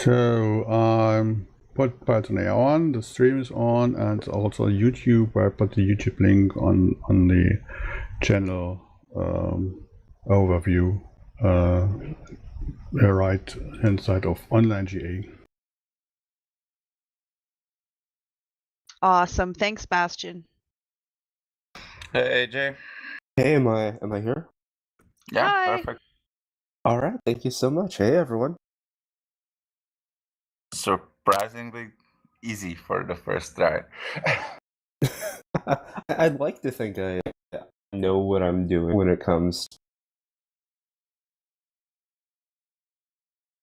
So put Python AI on, the stream is on, and also YouTube. I put the YouTube link on the channel overview, the right hand side of online GA. Awesome. Thanks, Bastian. Hey, AJ. Hey, am I here? Yeah, Hi. perfect. All right, thank you so much. Hey, everyone. Surprisingly easy for the first try. I'd like to think I know what I'm doing when it comes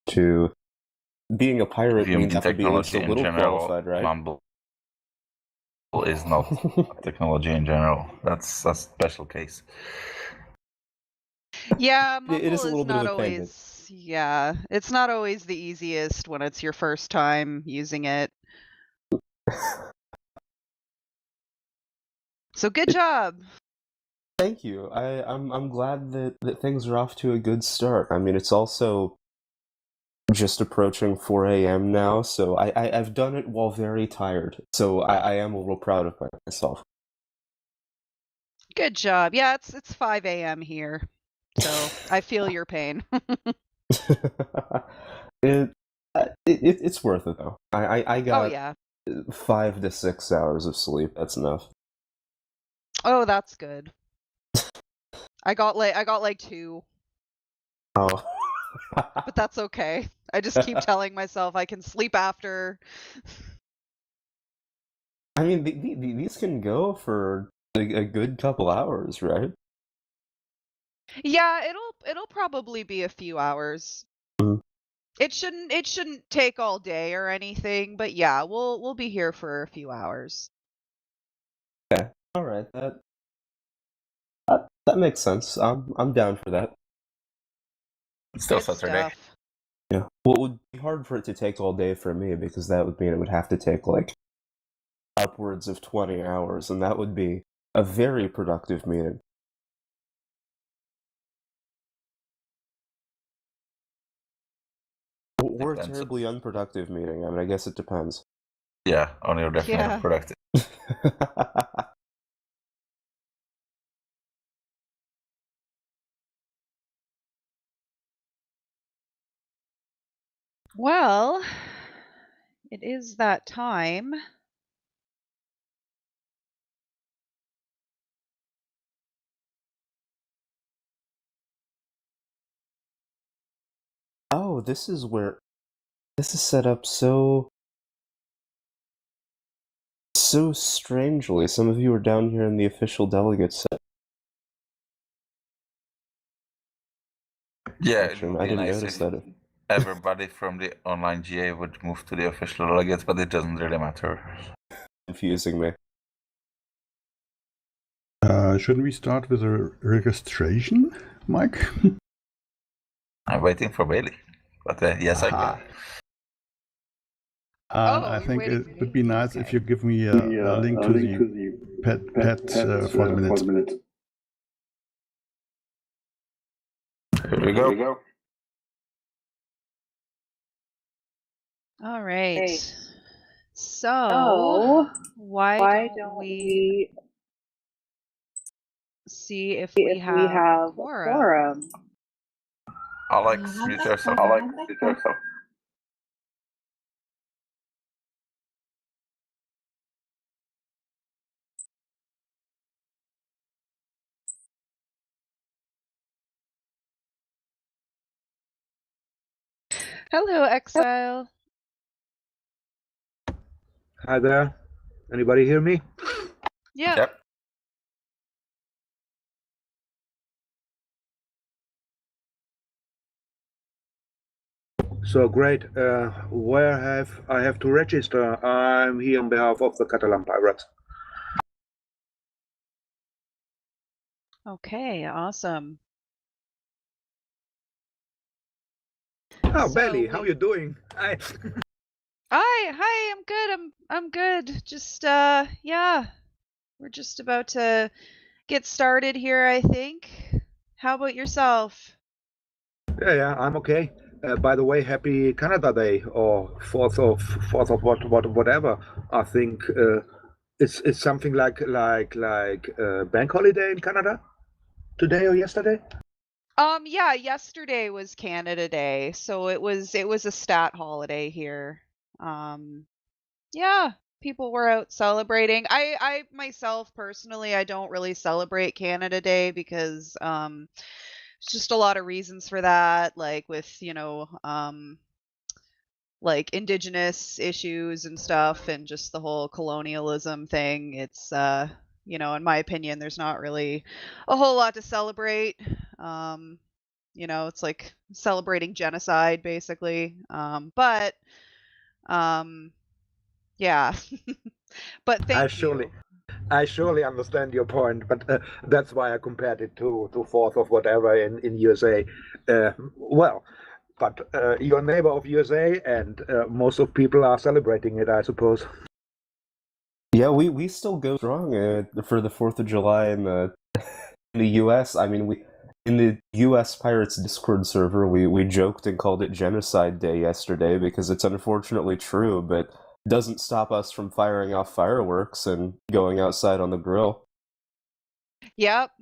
to being a pirate. Viewing Means you have to be at least technology a in little general, qualified, right? Mumble is not technology in general. That's a special case. Yeah, It Mumble is a little bit not of a pain. always. Yeah, it's not always the easiest when it's your first time using it. So good job. Thank you. I'm glad that things are off to a good start. I mean, it's also just approaching 4 a.m. now, so I've done it while very tired. So I am a little proud of myself. Good job. Yeah, it's 5 a.m. here, so I feel your pain. It's worth it though. I got Oh yeah. 5 to 6 hours of sleep. That's enough. Oh, that's good. I got like 2. Oh. But that's okay. I just keep telling myself I can sleep after. I mean, these can go for a good couple hours, right? Yeah, it'll probably be a few hours. Mhm. It shouldn't take all day or anything, but yeah, we'll be here for a few hours. Okay. All right. That makes sense. I'm down for that. It's still Good Saturday. stuff. Yeah. Well, it would be hard for it to take all day for me because that would mean it would have to take like upwards of 20 hours, and that would be a very productive meeting. Or a Depends. terribly unproductive meeting. I mean, I guess it depends. Yeah, on your definitely Yeah. productive. Well, it is that time. Oh, this is set up so strangely. Some of you are down here in the official delegate set. Yeah, Section. it would I be didn't nice notice if that. everybody from the online GA would move to the official delegates, but it doesn't really matter. Confusing me. Shouldn't we start with a registration, Mike? I'm waiting for Bailey, but yes, I can. I think it would be nice if you give me a link to the pet for the minute. Here we go. All right. So, why don't we see if we have a quorum? Alex, mute yourself. Hello, Exile. Hi there. Anybody hear me? Yeah. Yep. So great. Where I have to register? I'm here on behalf of the Catalan Pirates. Okay, awesome. Oh, So Bailey, how you doing? Hi. Hi, I'm good. I'm good. Just yeah. We're just about to get started here, I think. How about yourself? Yeah, I'm okay. By the way, happy Canada Day or fourth of whatever. I think it's something like bank holiday in Canada today or yesterday. Yeah, yesterday was Canada Day, so it was a stat holiday here. Yeah, people were out celebrating. I myself personally, I don't really celebrate Canada Day because it's just a lot of reasons for that, like with, like indigenous issues and stuff and just the whole colonialism thing. It's in my opinion, there's not really a whole lot to celebrate. It's like celebrating genocide basically. But yeah. But thank you. I surely understand your point, but that's why I compared it to fourth of whatever in USA. Well, but you're a neighbor of USA, and most of people are celebrating it, I suppose. Yeah, we still go strong for the 4th of July in the US. I mean, in the US Pirates Discord server, we joked and called it Genocide Day yesterday because it's unfortunately true, but doesn't stop us from firing off fireworks and going outside on the grill. Yep.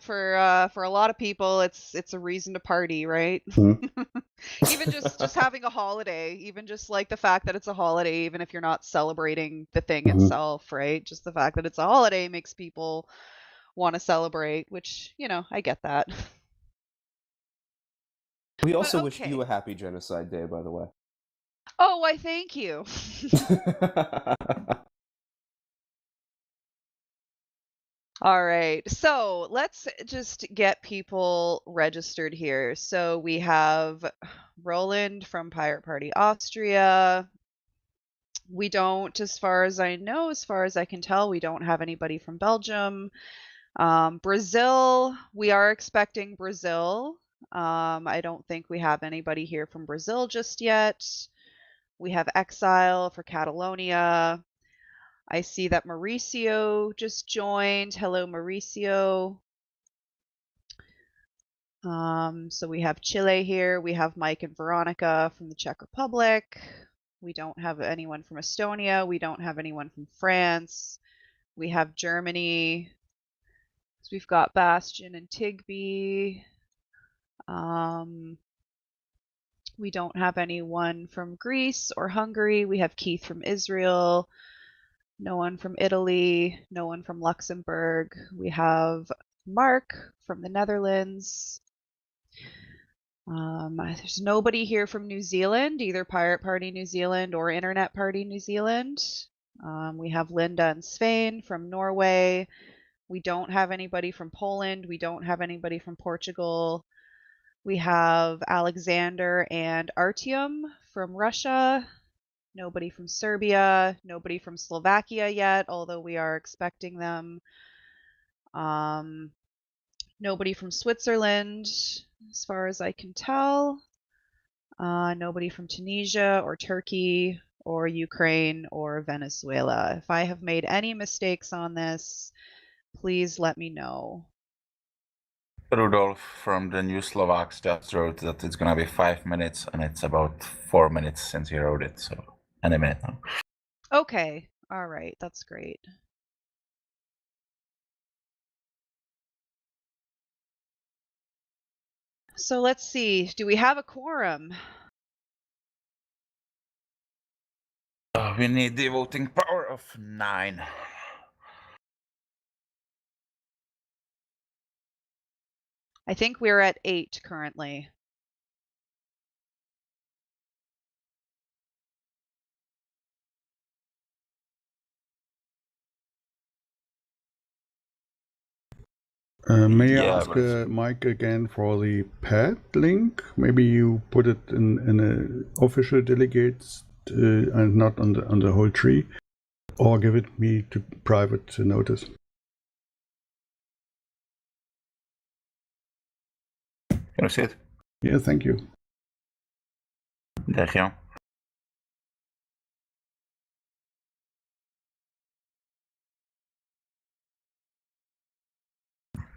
For a lot of people, it's a reason to party, right? Even just having a holiday, even just like the fact that it's a holiday, even if you're not celebrating the thing itself, right? Just the fact that it's a holiday makes people want to celebrate, which I get that. We also But wish you a happy Genocide Day, by the way. Oh, why thank you. All right, so let's just get people registered here. So we have Roland from Pirate Party Austria. We don't, as far as I know, as far as I can tell, we don't have anybody from Belgium. Brazil, we are expecting Brazil. I don't think we have anybody here from Brazil just yet. We have Exile for Catalonia. I see that Mauricio just joined. Hello, Mauricio. So we have Chile here. We have Mike and Veronica from the Czech Republic. We don't have anyone from Estonia. We don't have anyone from France. We have Germany. So we've got Bastian and Tigby. We don't have anyone from Greece or Hungary. We have Keith from Israel. No one from Italy, no one from Luxembourg. We have Mark from the Netherlands. There's nobody here from New Zealand, either Pirate Party New Zealand or Internet Party New Zealand. We have Linda and Svein from Norway. We don't have anybody from Poland. We don't have anybody from Portugal. We have Alexander and Artyom from Russia. Nobody from Serbia, nobody from Slovakia yet, although we are expecting them. Nobody from Switzerland, as far as I can tell. Nobody from Tunisia or Turkey or Ukraine or Venezuela. If I have made any mistakes on this, please let me know. Rudolf from the New Slovaks just wrote that it's gonna be 5 minutes, and it's about 4 minutes since he wrote it, so any minute now. Okay, all right, that's great. So let's see, do we have a quorum? We need the voting power of 9. I think we're at 8 currently. May I Yeah, ask but it's- Mike again for the pad link? Maybe you put it in a official delegates and not on the whole tree, or give it me to private notice. Can you see it? Yeah, thank you. There you go.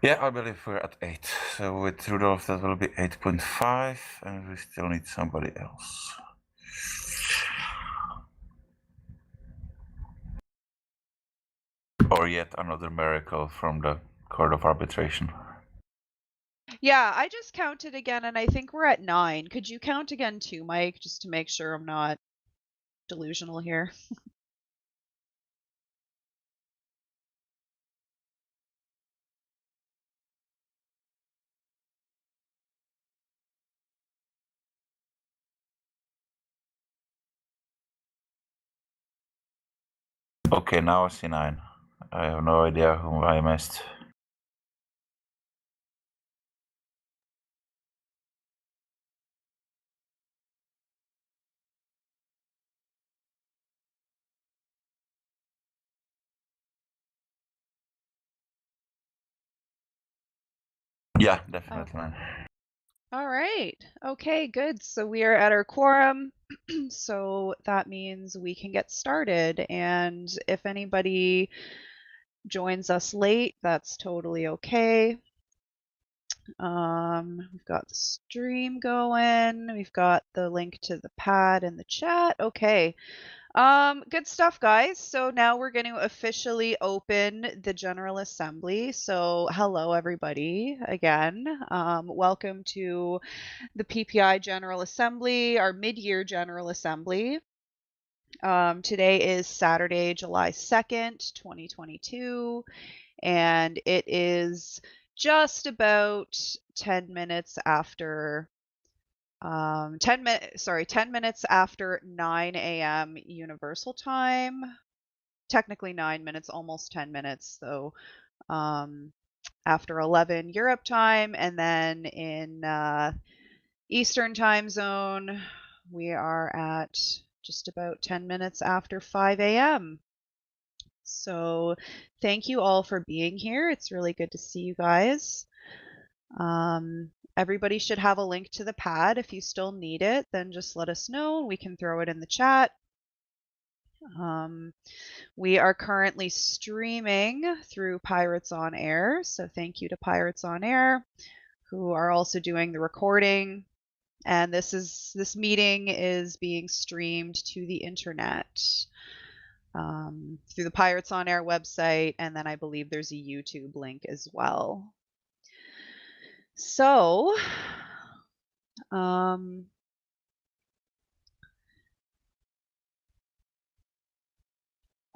Yeah, I believe we're at 8. So with Rudolph, that will be 8.5, and we still need somebody else. Or yet another miracle from the Court of Arbitration. Yeah, I just counted again, and I think we're at 9. Could you count again too, Mike, just to make sure I'm not delusional here? Okay, now I see 9. I have no idea whom I missed. Yeah, definitely 9. All right. Okay, good. So we are at our quorum. So that means we can get started. And if anybody joins us late, that's totally okay. We've got the stream going. We've got the link to the pad in the chat. Okay. Good stuff, guys. So now we're going to officially open the General Assembly. So hello, everybody, again. Welcome to the PPI General Assembly, our mid-year General Assembly. Today is Saturday, July 2nd, 2022, and it is just about 10 minutes after 10 minutes after 9 a.m. Universal Time. Technically 9 minutes, almost 10 minutes. So after 11 Europe time, and then in Eastern Time Zone, we are at just about 10 minutes after 5 a.m. So thank you all for being here. It's really good to see you guys. Everybody should have a link to the pad. If you still need it, then just let us know. We can throw it in the chat. We are currently streaming through Pirates on Air. So thank you to Pirates on Air, who are also doing the recording. And this meeting is being streamed to the internet through the Pirates on Air website, and then I believe there's a YouTube link as well. So,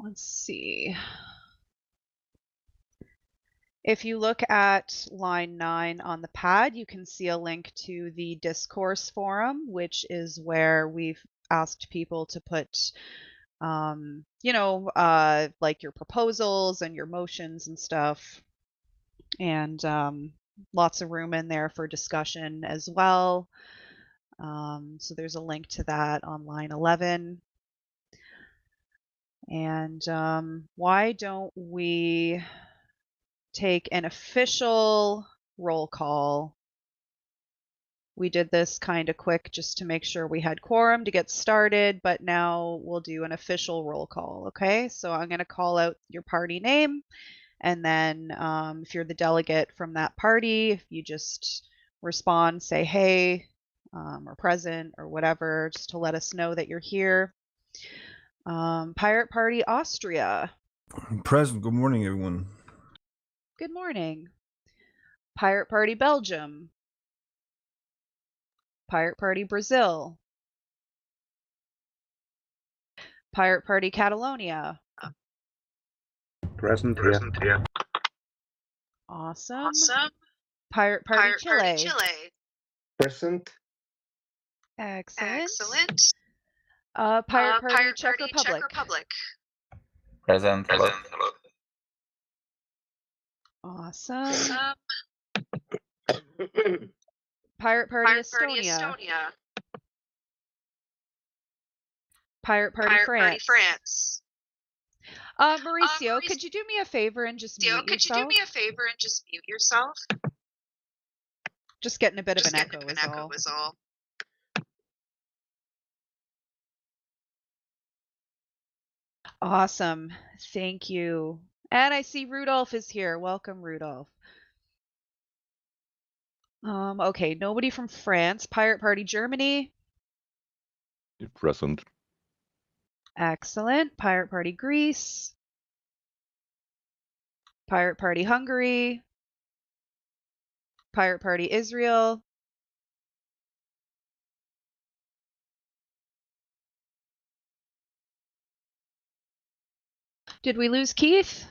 let's see. If you look at line 9 on the pad, you can see a link to the discourse forum, which is where we've asked people to put, like your proposals and your motions and stuff. And lots of room in there for discussion as well. So there's a link to that on line 11. And why don't we take an official roll call? We did this kind of quick just to make sure we had quorum to get started, but now we'll do an official roll call, okay? So I'm going to call out your party name, and then if you're the delegate from that party, if you just respond, say hey, or present, or whatever, just to let us know that you're here. Pirate Party Austria. Present. Good morning, everyone. Good morning. Pirate Party Belgium. Pirate Party Brazil. Pirate Party Catalonia. Present here. Awesome. Pirate Party Chile. Present. Excellent. Pirate Party Czech Republic. Present. Hello. Awesome. Pirate Party Estonia. Pirate Party France. Mauricio, could you do me a favor and just mute yourself? Just getting a bit of an echo is all. Awesome. Thank you. And I see Rudolph is here. Welcome, Rudolph. Okay, nobody from France. Pirate Party Germany. Present. Excellent. Pirate Party Greece. Pirate Party Hungary. Pirate Party Israel. Did we lose Keith?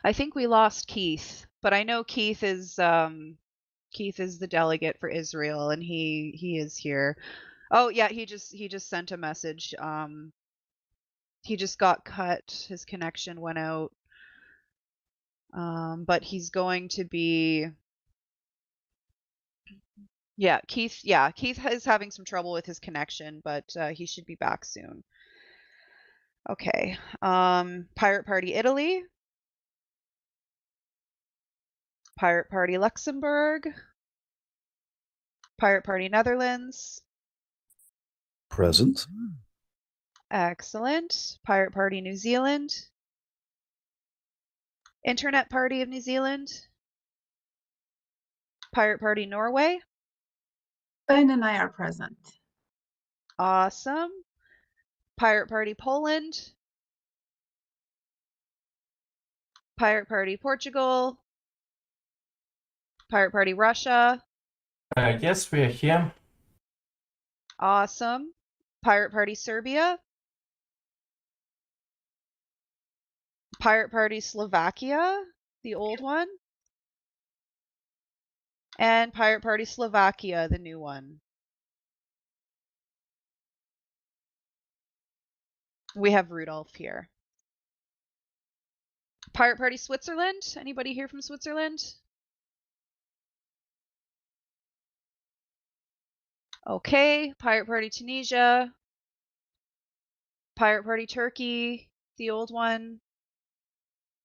I think we lost Keith, but I know Keith is the delegate for Israel, and he is here. Oh yeah, he just sent a message. He just got cut. His connection went out. But he's going to be. Yeah, Keith is having some trouble with his connection, but he should be back soon. Okay. Pirate Party Italy. Pirate Party Luxembourg. Pirate Party Netherlands. Present. Excellent. Pirate Party New Zealand. Internet Party of New Zealand. Pirate Party Norway. Ben and I are present. Awesome. Pirate Party Poland. Pirate Party Portugal. Pirate Party Russia. Yes, we are here. Awesome. Pirate Party Serbia. Pirate Party Slovakia, the old one. And Pirate Party Slovakia, the new one. We have Rudolph here. Pirate Party Switzerland. Anybody here from Switzerland? Okay. Pirate Party Tunisia. Pirate Party Turkey, the old one.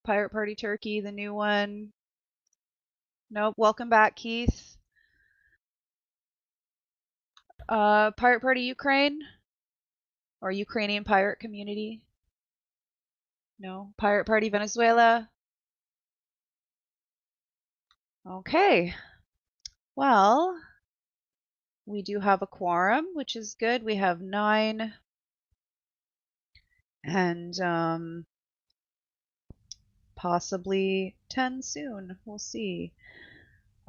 Pirate Party Turkey, the new one. Nope. Welcome back, Keith. Pirate Party Ukraine. Or Ukrainian pirate community. No. Pirate Party Venezuela. Okay. Well, we do have a quorum, which is good. We have 9. And possibly 10 soon. We'll see.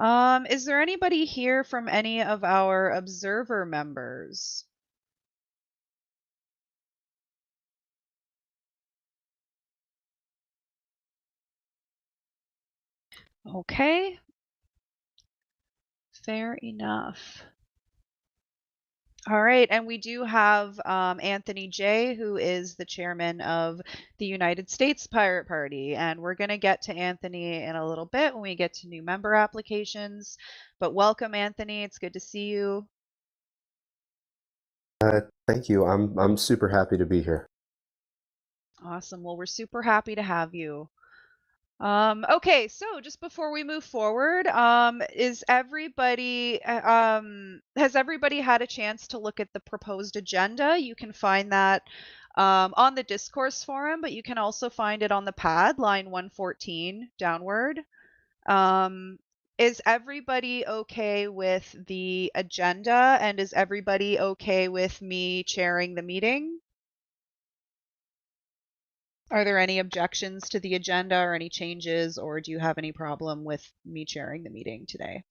Is there anybody here from any of our observer members? Okay. Fair enough. All right, and we do have Anthony J., who is the chairman of the United States Pirate Party, and we're going to get to Anthony in a little bit when we get to new member applications. But welcome, Anthony. It's good to see you. Thank you. I'm super happy to be here. Awesome. Well, we're super happy to have you. Okay, so just before we move forward, has everybody had a chance to look at the proposed agenda? You can find that on the discourse forum, but you can also find it on the pad, line 114 downward. Is everybody okay with the agenda, and is everybody okay with me chairing the meeting? Are there any objections to the agenda or any changes, or do you have any problem with me chairing the meeting today?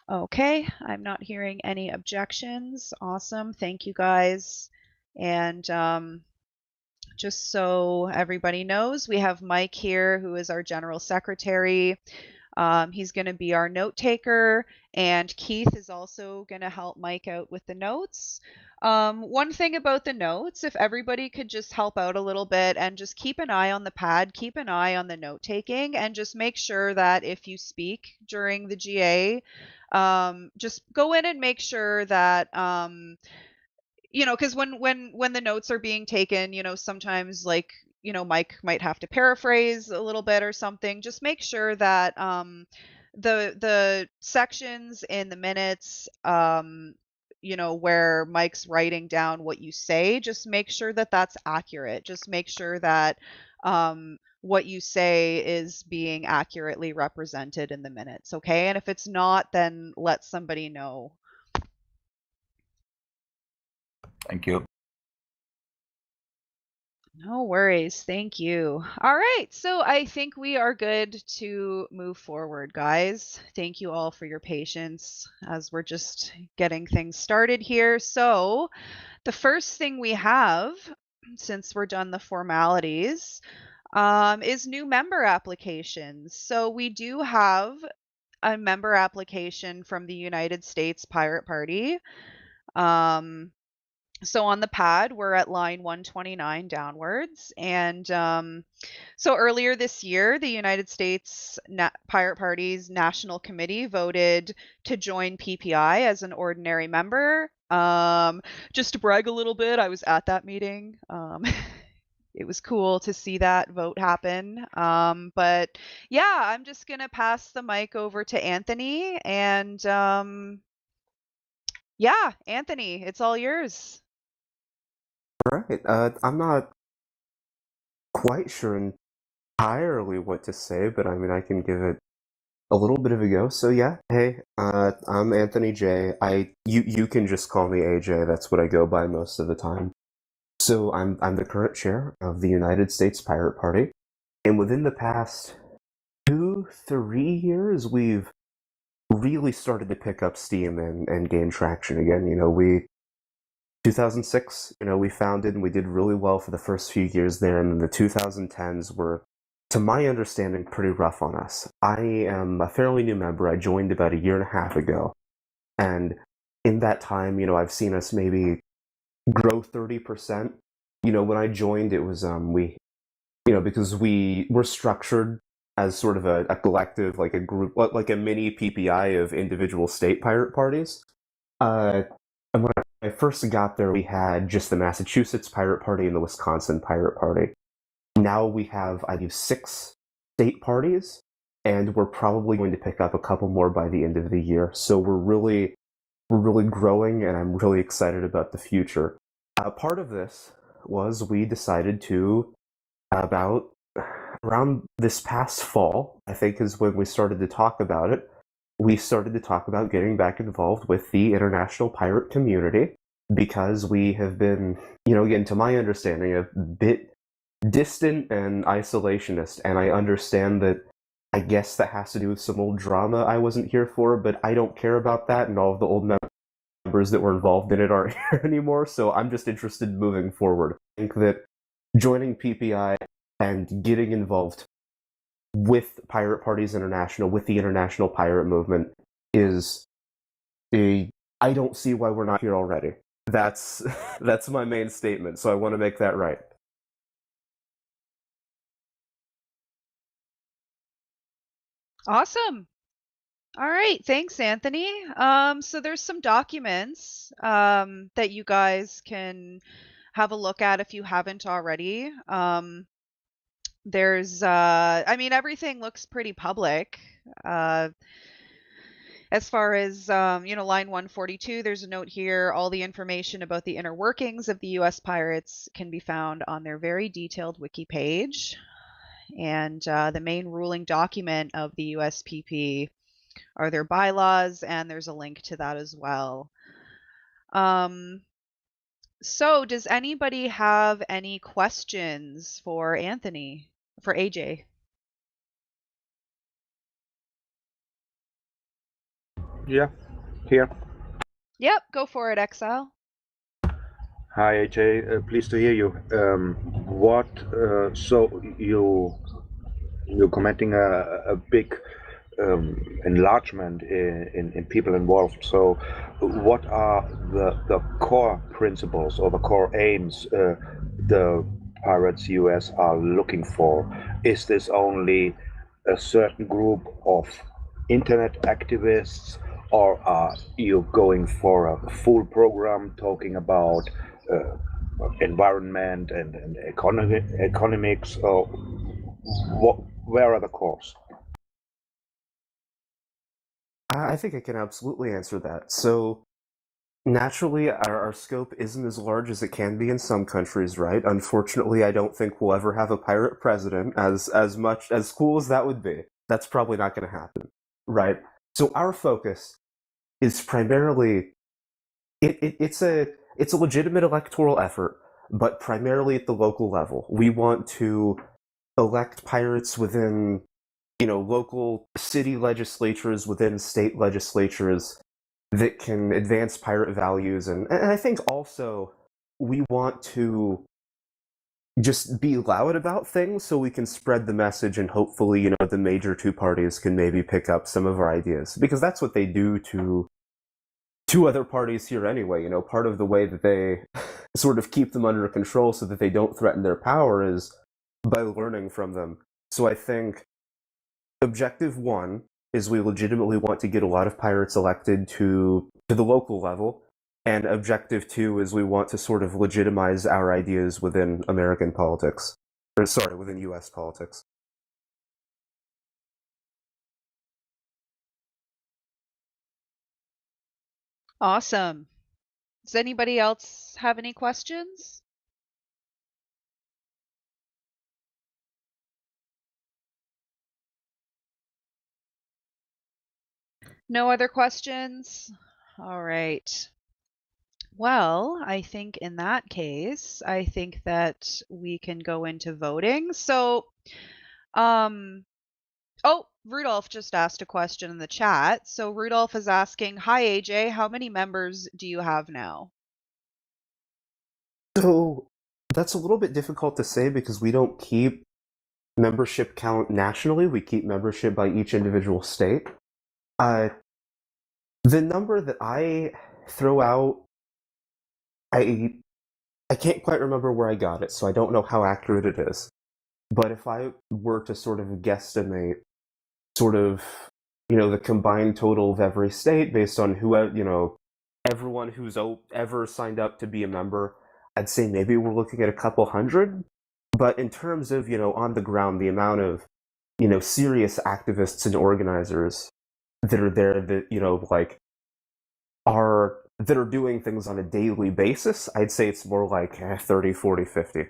Okay, I'm not hearing any objections. Awesome. Thank you, guys. And just so everybody knows, we have Mike here, who is our general secretary. He's going to be our note taker, and Keith is also going to help Mike out with the notes. One thing about the notes, if everybody could just help out a little bit and just keep an eye on the pad, keep an eye on the note taking, and just make sure that if you speak during the GA, just go in and make sure that because when the notes are being taken, sometimes Mike might have to paraphrase a little bit or something. Just make sure that the sections in the minutes where Mike's writing down what you say, just make sure that that's accurate. Just make sure that what you say is being accurately represented in the minutes, okay? And if it's not, then let somebody know. Thank you. No worries. Thank you. All right. So I think we are good to move forward, guys. Thank you all for your patience as we're just getting things started here. So the first thing we have, since we're done the formalities, is new member applications. So we do have a member application from the United States Pirate Party. So on the pad, we're at line 129 downwards. And so earlier this year, the United States Pirate Party's National Committee voted to join PPI as an ordinary member. Just to brag a little bit, I was at that meeting. It was cool to see that vote happen. But yeah, I'm just going to pass the mic over to Anthony. And yeah, Anthony, it's all yours. All right. I'm not quite sure entirely what to say, but I mean, I can give it a little bit of a go. So yeah, hey, I'm Anthony J. You can just call me AJ. That's what I go by most of the time. So I'm the current chair of the United States Pirate Party, and within the past 2-3 years, we've really started to pick up steam and gain traction again. 2006, we founded and we did really well for the first few years there, and then the 2010s were, to my understanding, pretty rough on us. I am a fairly new member. I joined about 1.5 years ago, and in that time, I've seen us maybe grow 30%. When I joined, it was because we were structured as sort of a collective, like a group, like a mini PPI of individual state pirate parties. And when I first got there, we had just the Massachusetts Pirate Party and the Wisconsin Pirate Party. Now we have, I believe, 6 state parties, and we're probably going to pick up a couple more by the end of the year. So we're really growing, and I'm really excited about the future. Part of this was we decided to, about around this past fall, I think is when we started to talk about it, we started to talk about getting back involved with the international pirate community, because we have been, again, to my understanding, a bit distant and isolationist, and I understand that I guess that has to do with some old drama I wasn't here for, but I don't care about that, and all of the old members that were involved in it aren't here anymore, so I'm just interested in moving forward. I think that joining PPI and getting involved with Pirate Parties International, with the international pirate movement, is I don't see why we're not here already. That's my main statement, so I want to make that right. Awesome. All right, thanks, Anthony. So there's some documents that you guys can have a look at if you haven't already. There's, everything looks pretty public. As far as, line 142, there's a note here. All the information about the inner workings of the U.S. Pirates can be found on their very detailed wiki page. And the main ruling document of the USPP are their bylaws, and there's a link to that as well. So does anybody have any questions for Anthony, for AJ? Yeah, here. Yep, go for it, Exile. Hi, AJ. Pleased to hear you. So you're commenting a big enlargement in people involved. So, what are the core principles or the core aims the Pirates US are looking for? Is this only a certain group of internet activists, or are you going for a full program talking about environment and economics? Or where are the cores? I think I can absolutely answer that. So, naturally, our scope isn't as large as it can be in some countries, right? Unfortunately, I don't think we'll ever have a pirate president, as much as cool as that would be. That's probably not going to happen, right? So our focus is primarily it's a legitimate electoral effort, but primarily at the local level. We want to elect pirates within, local city legislatures, within state legislatures that can advance pirate values, and I think also we want to just be loud about things so we can spread the message, and hopefully, the major two parties can maybe pick up some of our ideas, because that's what they do to other parties here anyway. Part of the way that they sort of keep them under control so that they don't threaten their power is by learning from them. So I think objective one is we legitimately want to get a lot of pirates elected to the local level, and objective two is we want to sort of legitimize our ideas within American politics. Or sorry, within US politics. Awesome. Does anybody else have any questions? No other questions? All right. Well, I think in that case, I think that we can go into voting. So, oh, Rudolph just asked a question in the chat. So Rudolph is asking, "Hi AJ, how many members do you have now?" So that's a little bit difficult to say because we don't keep membership count nationally. We keep membership by each individual state. The number that I throw out, I can't quite remember where I got it, so I don't know how accurate it is. But if I were to sort of guesstimate sort of, the combined total of every state based on who, everyone who's ever signed up to be a member, I'd say maybe we're looking at a couple hundred. But in terms of, on the ground, the amount of, serious activists and organizers that are there that, that are doing things on a daily basis, I'd say it's more like 30, 40, 50.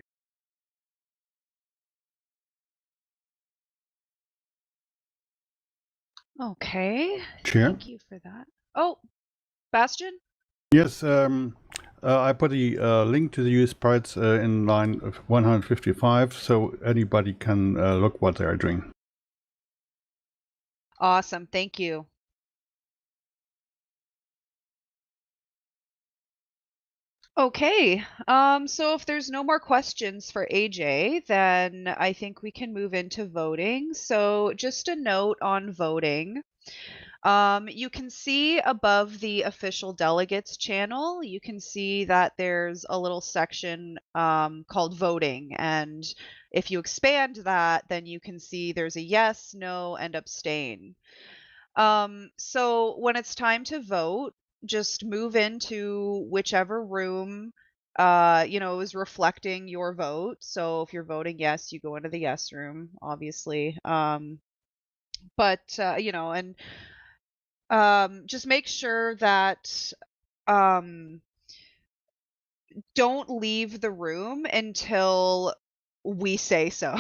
Okay. Chair? Thank you for that. Oh, Bastion? Yes, I put the link to the US parts in line of 155, so anybody can look what they are doing. Awesome. Thank you. Okay, so if there's no more questions for AJ, then I think we can move into voting. So just a note on voting. You can see above the official delegates channel, you can see that there's a little section called voting. And if you expand that, then you can see there's a yes, no, and abstain. So when it's time to vote, just move into whichever room is reflecting your vote. So if you're voting yes, you go into the yes room, obviously. And just make sure that don't leave the room until we say so.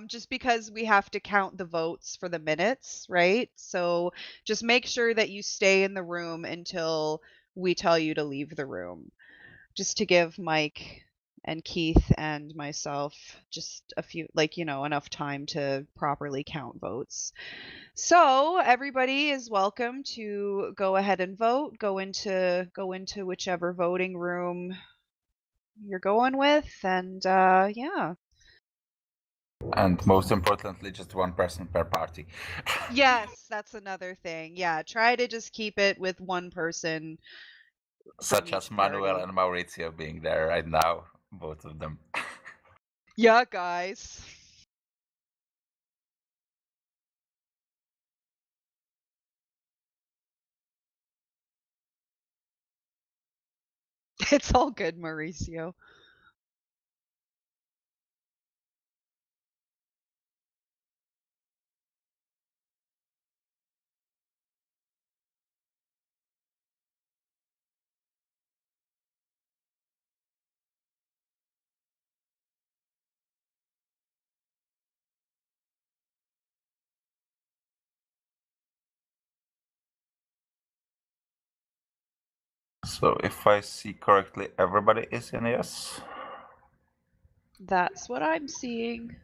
Just because we have to count the votes for the minutes, right? So just make sure that you stay in the room until we tell you to leave the room, just to give Mike and Keith and myself just a few, enough time to properly count votes. So everybody is welcome to go ahead and vote, go into whichever voting room you're going with, and yeah. And most importantly, just one person per party. Yes, that's another thing. Yeah, try to just keep it with one person. Such as Manuel party. and Maurizio being there right now, both of them. Yeah, guys. It's all good, Mauricio. So if I see correctly, everybody is in yes. That's what I'm seeing.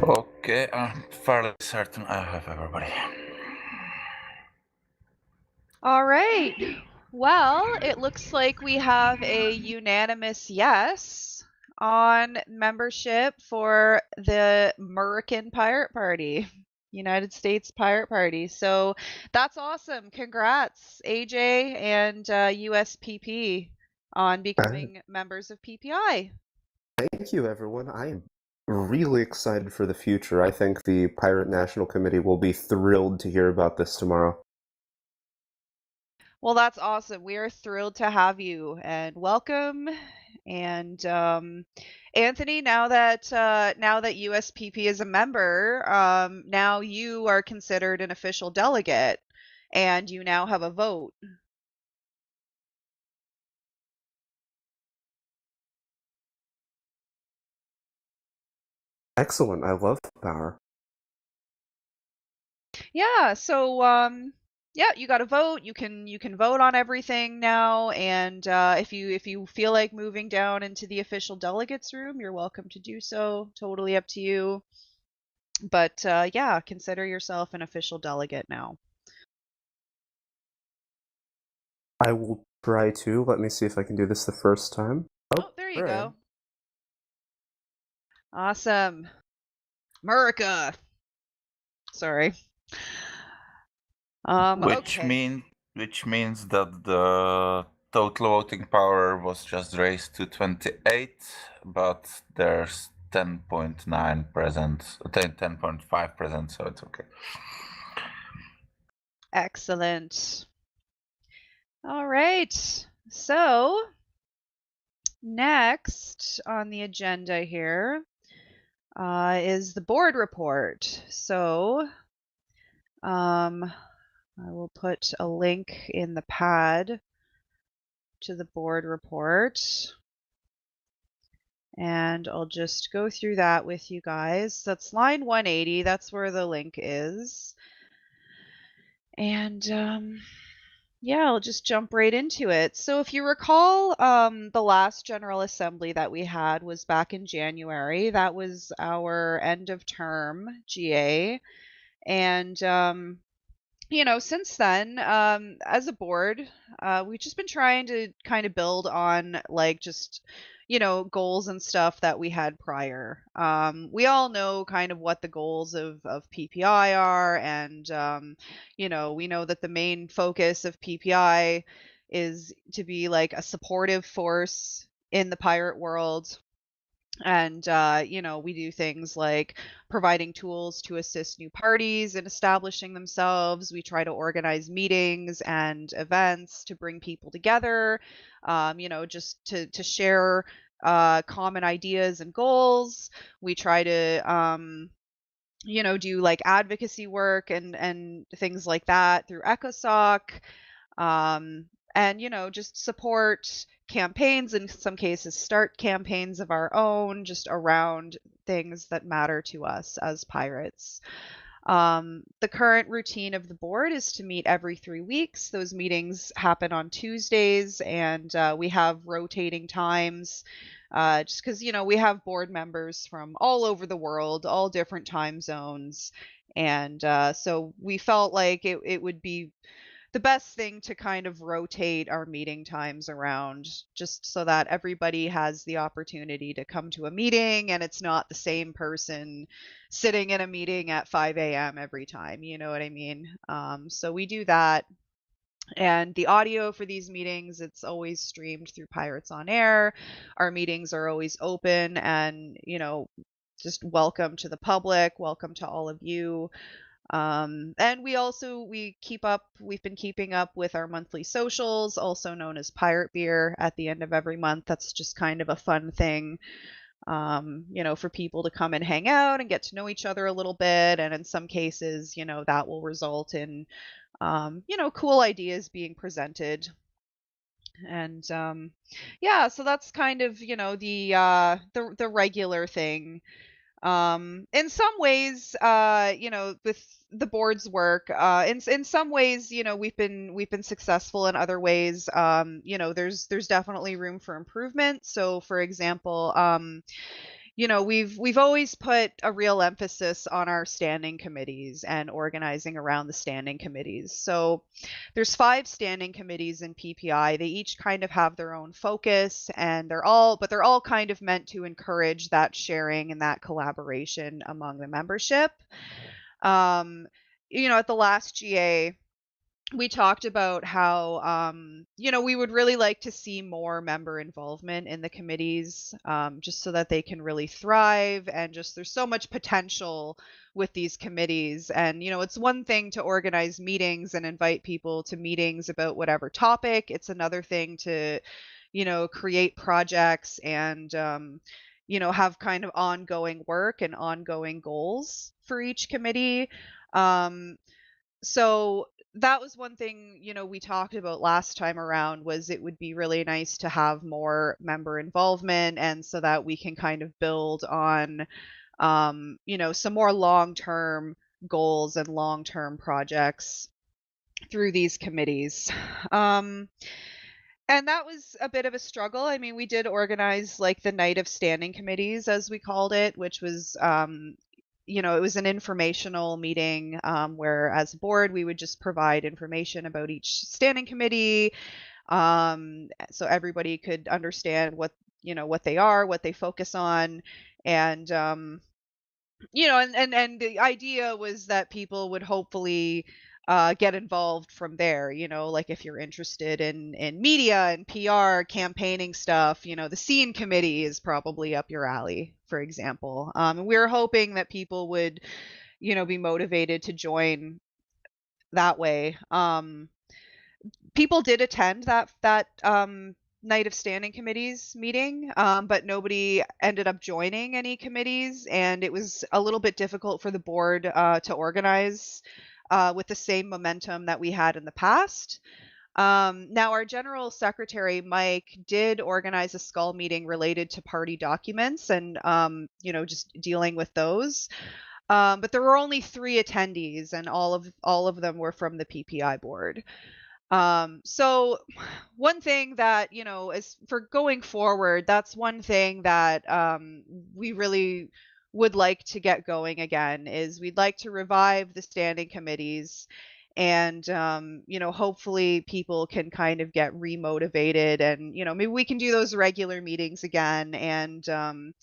Okay, I'm fairly certain I have everybody. All right. Well, it looks like we have a unanimous yes on membership for the American Pirate Party, United States Pirate Party. So that's awesome. Congrats, AJ and USPP, on becoming members of PPI. Thank you, everyone. I am really excited for the future. I think the Pirate National Committee will be thrilled to hear about this tomorrow. Well, that's awesome. We are thrilled to have you and welcome. And Anthony, now that USPP is a member, now you are considered an official delegate, and you now have a vote. Excellent. I love power. Yeah. So yeah, you got to vote. You can vote on everything now, and if you feel like moving down into the official delegates room, you're welcome to do so. Totally up to you. But yeah, consider yourself an official delegate now. I will try to. Let me see if I can do this the first time. Oh, there you I go. am. Awesome. America. Sorry. Okay. Which means that the total voting power was just raised to 28, but there's 10.9 present, 10.5 present, so it's okay. Excellent. All right. So next on the agenda here is the board report. So I will put a link in the pad to the board report. And I'll just go through that with you guys. That's line 180. That's where the link is. And yeah, I'll just jump right into it. So if you recall, the last General Assembly that we had was back in January. That was our end of term GA. And since then, as a board, we've just been trying to kind of build on just, goals and stuff that we had prior. We all know kind of what the goals of PPI are, and, we know that the main focus of PPI is to be like a supportive force in the pirate world. And we do things like providing tools to assist new parties in establishing themselves. We try to organize meetings and events to bring people together, just to share common ideas and goals. We try to do like advocacy work and things like that through ECOSOC. And just support campaigns, in some cases start campaigns of our own, just around things that matter to us as pirates. The current routine of the board is to meet every 3 weeks. Those meetings happen on Tuesdays, and we have rotating times, just because we have board members from all over the world, all different time zones. And so we felt like it would be the best thing to kind of rotate our meeting times around, just so that everybody has the opportunity to come to a meeting and it's not the same person sitting in a meeting at 5 a.m. every time. You know what I mean? So we do that. And the audio for these meetings, it's always streamed through Pirates on Air. Our meetings are always open and, just welcome to the public, welcome to all of you. And we've been keeping up with our monthly socials, also known as Pirate Beer, at the end of every month. That's just kind of a fun thing for people to come and hang out and get to know each other a little bit. And in some cases, that will result in, cool ideas being presented. And yeah, so that's kind of, the regular thing. In some ways, with the board's work, in some ways, we've been successful. In other ways, there's definitely room for improvement. So, for example, we've always put a real emphasis on our standing committees and organizing around the standing committees. So there's 5 standing committees in PPI. They each kind of have their own focus, and they're all kind of meant to encourage that sharing and that collaboration among the membership. At the last GA, we talked about how we would really like to see more member involvement in the committees, just so that they can really thrive. And just there's so much potential with these committees. And it's one thing to organize meetings and invite people to meetings about whatever topic. It's another thing to create projects and have kind of ongoing work and ongoing goals for each committee. So that was one thing, we talked about last time around, was it would be really nice to have more member involvement, and so that we can kind of build on, some more long-term goals and long-term projects through these committees. And that was a bit of a struggle. I mean, we did organize like the night of standing committees, as we called it, which was, it was an informational meeting, where as a board, we would just provide information about each standing committee, so everybody could understand what they are, what they focus on. And, and the idea was that people would hopefully get involved from there. Like if you're interested in media and PR campaigning stuff, the scene committee is probably up your alley, for example. And we were hoping that people would, be motivated to join that way. People did attend that night of standing committees meeting, but nobody ended up joining any committees, and it was a little bit difficult for the board to organize with the same momentum that we had in the past. Now, our general secretary, Mike, did organize a skull meeting related to party documents and, just dealing with those. But there were only 3 attendees, and all of them were from the PPI board. So one thing that, is for going forward, that's one thing that we really would like to get going again, is we'd like to revive the standing committees. And, hopefully people can kind of get remotivated, and, maybe we can do those regular meetings again. And,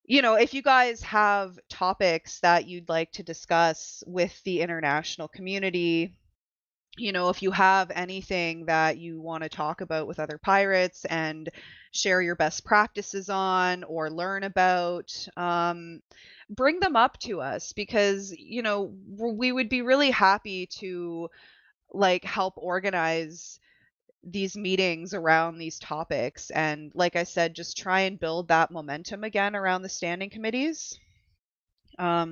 if you guys have topics that you'd like to discuss with the international community, if you have anything that you want to talk about with other pirates and share your best practices on or learn about, bring them up to us, because, we would be really happy to like help organize these meetings around these topics. And like I said, just try and build that momentum again around the standing committees.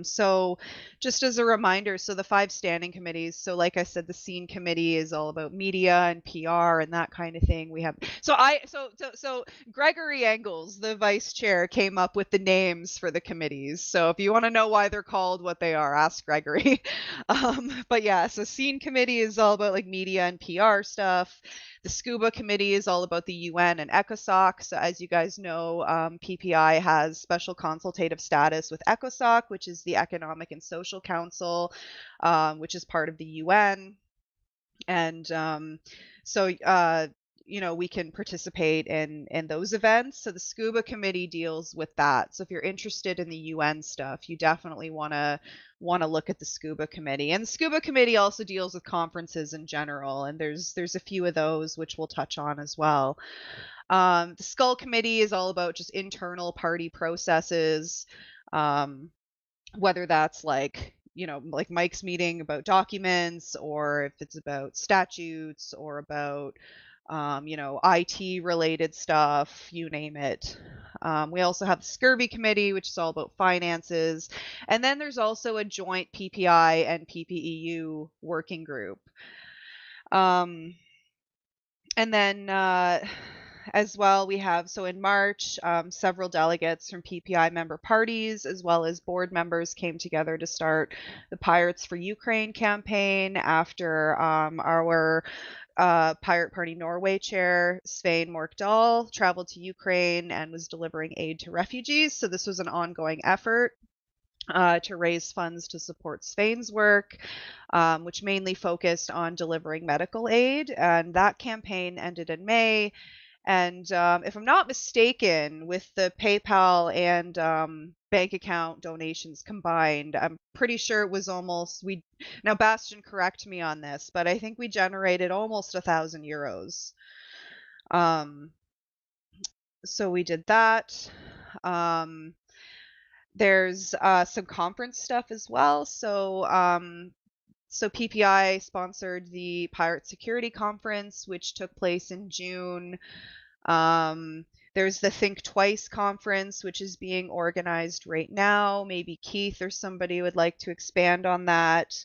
So just as a reminder, so the 5 standing committees, so like I said, the scene committee is all about media and PR and that kind of thing. We have, so Gregory Engels, the vice chair, came up with the names for the committees. So if you want to know why they're called what they are, ask Gregory. But yeah, so scene committee is all about like media and PR stuff. The scuba committee is all about the UN and ECOSOC. So as you guys know, PPI has special consultative status with ECOSOC, which is the Economic and Social Council, which is part of the UN. And so we can participate in those events. So the scuba committee deals with that. So if you're interested in the UN stuff, you definitely want to look at the scuba committee. And the scuba committee also deals with conferences in general, and there's a few of those which we'll touch on as well. The skull committee is all about just internal party processes, whether that's like Mike's meeting about documents, or if it's about statutes, or about IT related stuff, you name it. We also have the Scurvy Committee, which is all about finances. And then there's also a joint PPI and PPEU working group. And then as well, we have, so in March, several delegates from PPI member parties, as well as board members, came together to start the Pirates for Ukraine campaign after our Pirate Party Norway chair, Svein Morkdal, traveled to Ukraine and was delivering aid to refugees. So this was an ongoing effort to raise funds to support Svein's work, which mainly focused on delivering medical aid. And that campaign ended in May. And if I'm not mistaken, with the PayPal and bank account donations combined, I'm pretty sure it was almost, now Bastian, correct me on this, but I think we generated almost 1,000 euros. So we did that. There's some conference stuff as well. So PPI sponsored the Pirate Security Conference, which took place in June. There's the Think Twice conference, which is being organized right now. Maybe Keith or somebody would like to expand on that.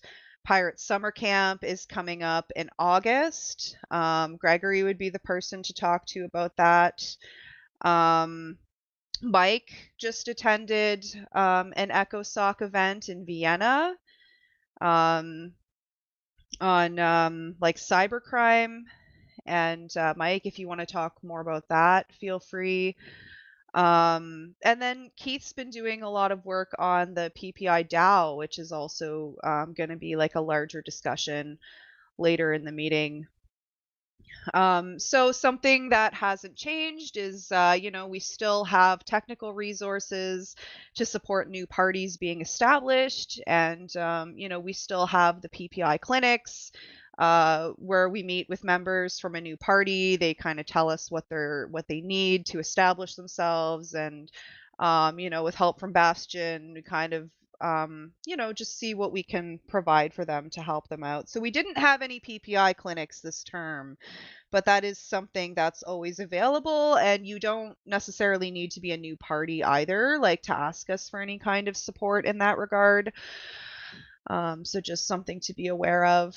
Pirate Summer Camp is coming up in August. Gregory would be the person to talk to about that. Mike just attended an ECOSOC event in Vienna on like cybercrime. And Mike, if you want to talk more about that, feel free. And then Keith's been doing a lot of work on the PPI DAO, which is also going to be like a larger discussion later in the meeting. So something that hasn't changed is, we still have technical resources to support new parties being established. And, we still have the PPI clinics, where we meet with members from a new party. They kind of tell us what they need to establish themselves. And, with help from Bastian, we kind of, just see what we can provide for them to help them out. So we didn't have any PPI clinics this term, but that is something that's always available, and you don't necessarily need to be a new party either, like to ask us for any kind of support in that regard. So just something to be aware of.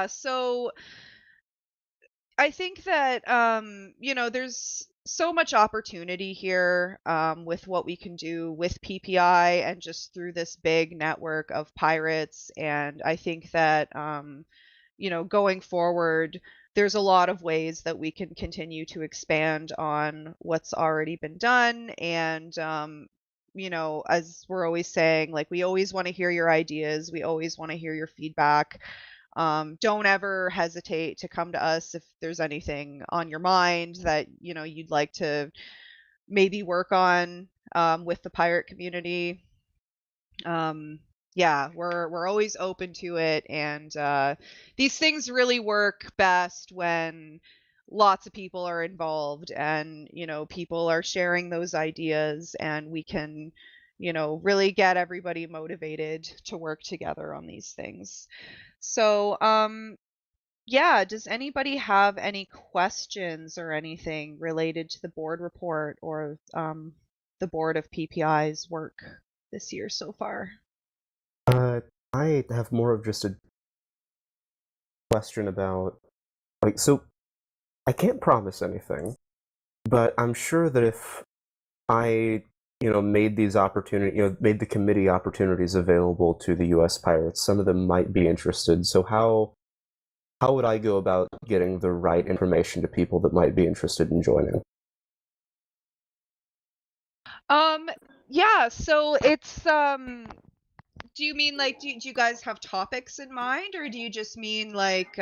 So I think that, there's so much opportunity here with what we can do with PPI and just through this big network of pirates. And I think that, going forward, there's a lot of ways that we can continue to expand on what's already been done. And, as we're always saying, like, we always want to hear your ideas. We always want to hear your feedback. Don't ever hesitate to come to us if there's anything on your mind that, you'd like to maybe work on with the pirate community. We're always open to it. And these things really work best when lots of people are involved and, people are sharing those ideas, and we can, really get everybody motivated to work together on these things. So, does anybody have any questions or anything related to the board report or the board of PPI's work this year so far? I have more of just a question about, so I can't promise anything, but I'm sure that if I, made these made the committee opportunities available to the U.S. pirates, some of them might be interested. So how would I go about getting the right information to people that might be interested in joining? So it's do you mean like do you guys have topics in mind, or do you just mean like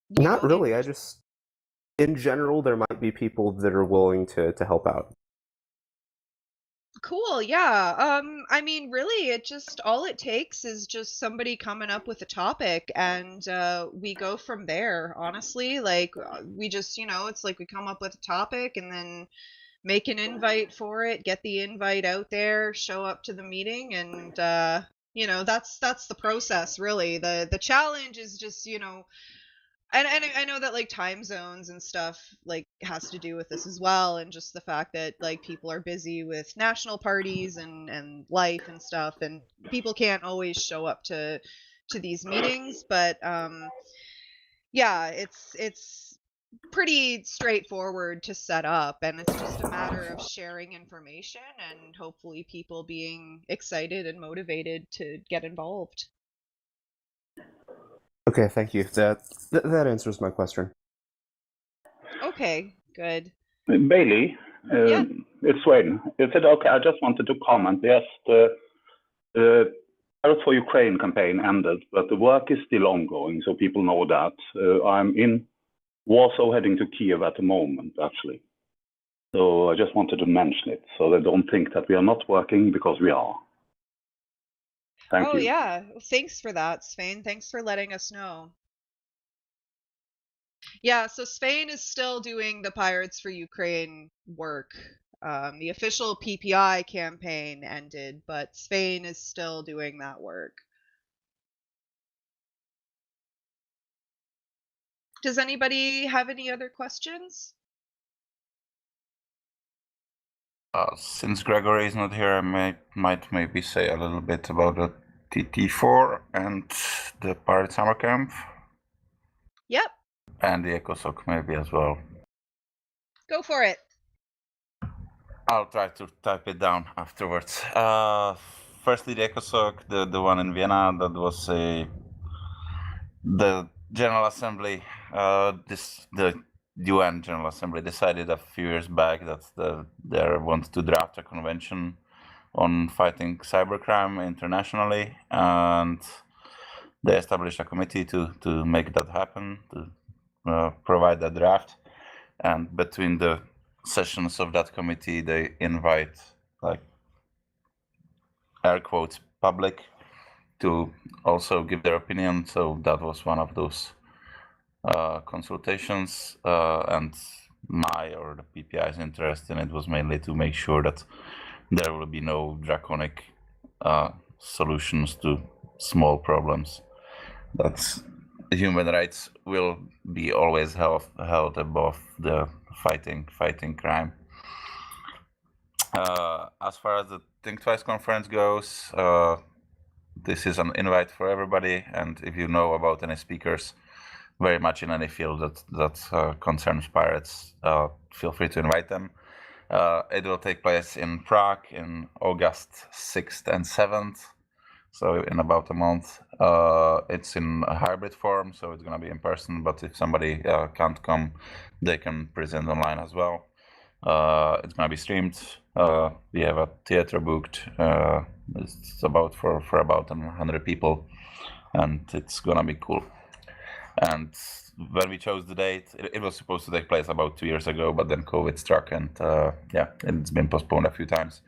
Not really. I just, in general, there might be people that are willing to help out. Cool, yeah. I mean, really, all it takes is just somebody coming up with a topic, and we go from there, honestly. Like, we just, it's like we come up with a topic and then make an invite for it, get the invite out there, show up to the meeting, and that's the process, really. The challenge is just, And I know that like time zones and stuff like has to do with this as well, and just the fact that like people are busy with national parties and life and stuff, and people can't always show up to these meetings. But yeah, it's pretty straightforward to set up, and it's just a matter of sharing information and hopefully people being excited and motivated to get involved. Okay, thank you. That answers my question. Okay, good. Bailey, Yeah. it's Wayne. Is it okay? I just wanted to comment. Yes, the Pirates for Ukraine campaign ended, but the work is still ongoing, so people know that. I'm in Warsaw heading to Kiev at the moment, actually. So I just wanted to mention it, so they don't think that we are not working, because we are. Thank you. Oh yeah, thanks for that, Svein. Thanks for letting us know. Yeah, so Spain is still doing the Pirates for Ukraine work. The official PPI campaign ended, but Spain is still doing that work. Does anybody have any other questions? Since Gregory is not here, I might maybe say a little bit about the TT4 and the Pirate Summer Camp. Yep. And the ECOSOC maybe as well. Go for it. I'll try to type it down afterwards. Firstly, the ECOSOC, the one in Vienna, that was the General Assembly. The UN General Assembly decided a few years back that they want to draft a convention on fighting cybercrime internationally, and they established a committee to make that happen, to provide that draft. And between the sessions of that committee, they invite, like, air quotes, public to also give their opinion. So that was one of those consultations, and my or the PPI's interest in it was mainly to make sure that there will be no draconic solutions to small problems. That human rights will be always held above the fighting crime. As far as the Think Twice conference goes, this is an invite for everybody, and if you know about any speakers very much in any field that concerns pirates, feel free to invite them. It will take place in Prague in August 6th and 7th, so in about a month. It's in a hybrid form, so it's going to be in person, but if somebody can't come, they can present online as well. It's going to be streamed. We have a theater booked. It's about for about 100 people, and it's going to be cool. And when we chose the date, it was supposed to take place about 2 years ago, but then COVID struck, and yeah, it's been postponed a few times.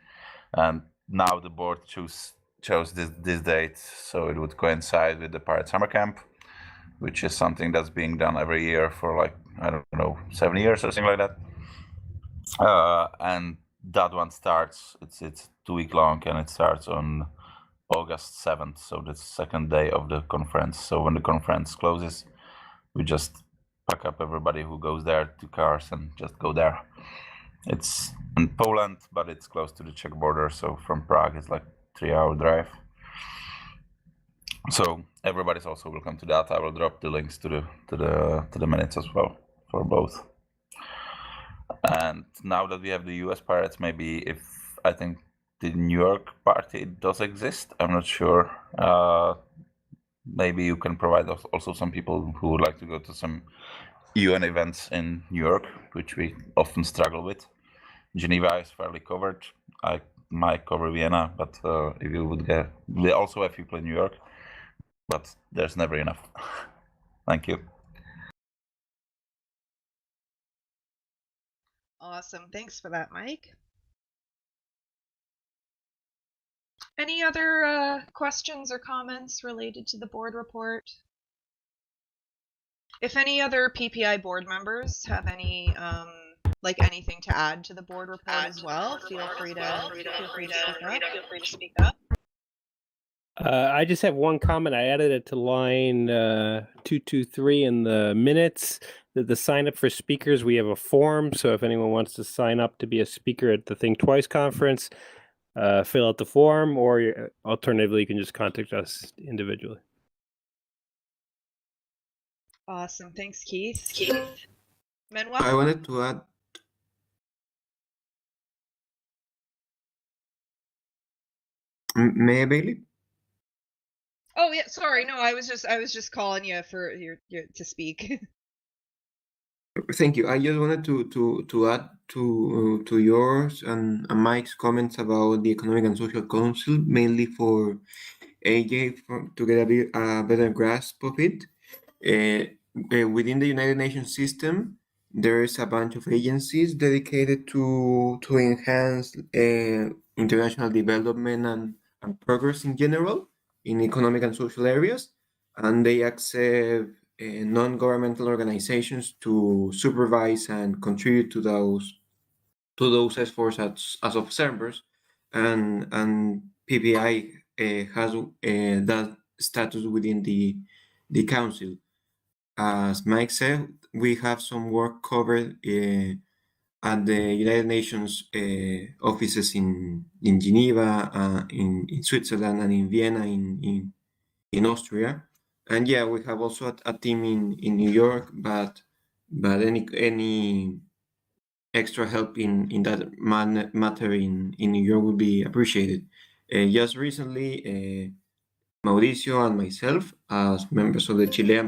And now the board chose this date, so it would coincide with the Pirate Summer Camp, which is something that's being done every year for, like, I don't know, 7 years or something like that. And that one starts, it's 2 week long, and it starts on August 7th, so the second day of the conference. So when the conference closes, we just pack up everybody who goes there, 2 cars, and just go there. It's in Poland, but it's close to the Czech border, so from Prague it's like 3-hour drive. So everybody's also welcome to that. I will drop the links to the minutes as well for both. And now that we have the US Pirates, maybe if I think the New York party does exist, I'm not sure. Maybe you can provide also some people who would like to go to some UN events in New York, which we often struggle with. Geneva is fairly covered. I might cover Vienna, but if you would get, we also have people in New York, but there's never enough. Thank you. Awesome. Thanks for that, Mike. Any other questions or comments related to the board report? If any other PPI board members have any like anything to add to the board report as well, feel free to speak up. I just have one comment. I added it to line 223 in the minutes. The sign up for speakers, we have a form. So if anyone wants to sign up to be a speaker at the Think Twice conference, fill out the form, or alternatively, you can just contact us individually. Awesome. Thanks, Keith. Manuel? I wanted to add. May I, Bailey? Oh yeah, sorry. No, I was just calling you for your to speak. Thank you. I just wanted to add to yours and Mike's comments about the Economic and Social Council, mainly for AJ to get a better grasp of it. Within the United Nations system, there is a bunch of agencies dedicated to enhance international development and progress in general in economic and social areas, and they accept non-governmental organizations to supervise and contribute to those efforts as observers, and PPI has that status within the council. As Mike said, we have some work covered at the United Nations offices in Geneva, in Switzerland, and in Vienna, in Austria. And yeah, we have also a team in New York, but any extra help in that matter in New York would be appreciated. Just recently, Mauricio and myself, as members of the Chilean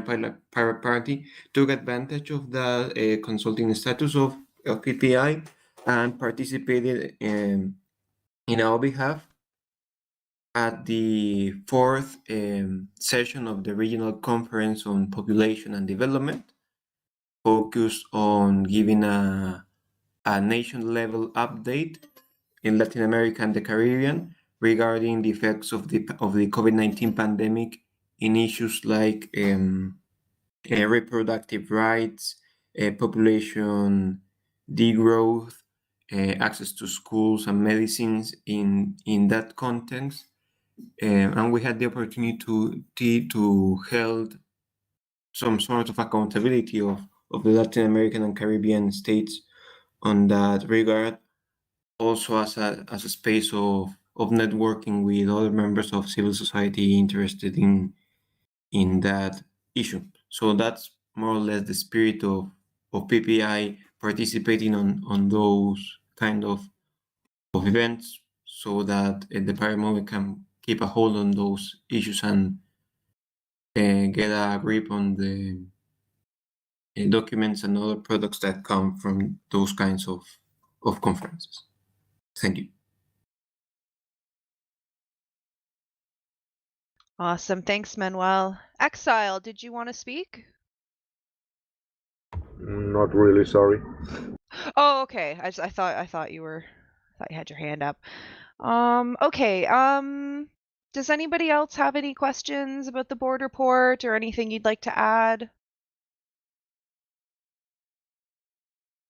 Pirate Party, took advantage of the consulting status of PPI and participated in our behalf at the fourth session of the Regional Conference on Population and Development, focused on giving a nation-level update in Latin America and the Caribbean regarding the effects of the COVID-19 pandemic in issues like reproductive rights, population degrowth, access to schools and medicines in that context. And we had the opportunity to hold some sort of accountability of the Latin American and Caribbean states on that regard, also as a space of networking with other members of civil society interested in that issue. So that's more or less the spirit of PPI participating on those kind of events, so that the pirate movement can keep a hold on those issues and get a grip on the documents and other products that come from those kinds of conferences. Thank you. Awesome. Thanks, Manuel. Exile, did you want to speak? Not really, sorry. Oh, okay. I thought you had your hand up. Okay. Does anybody else have any questions about the board report or anything you'd like to add?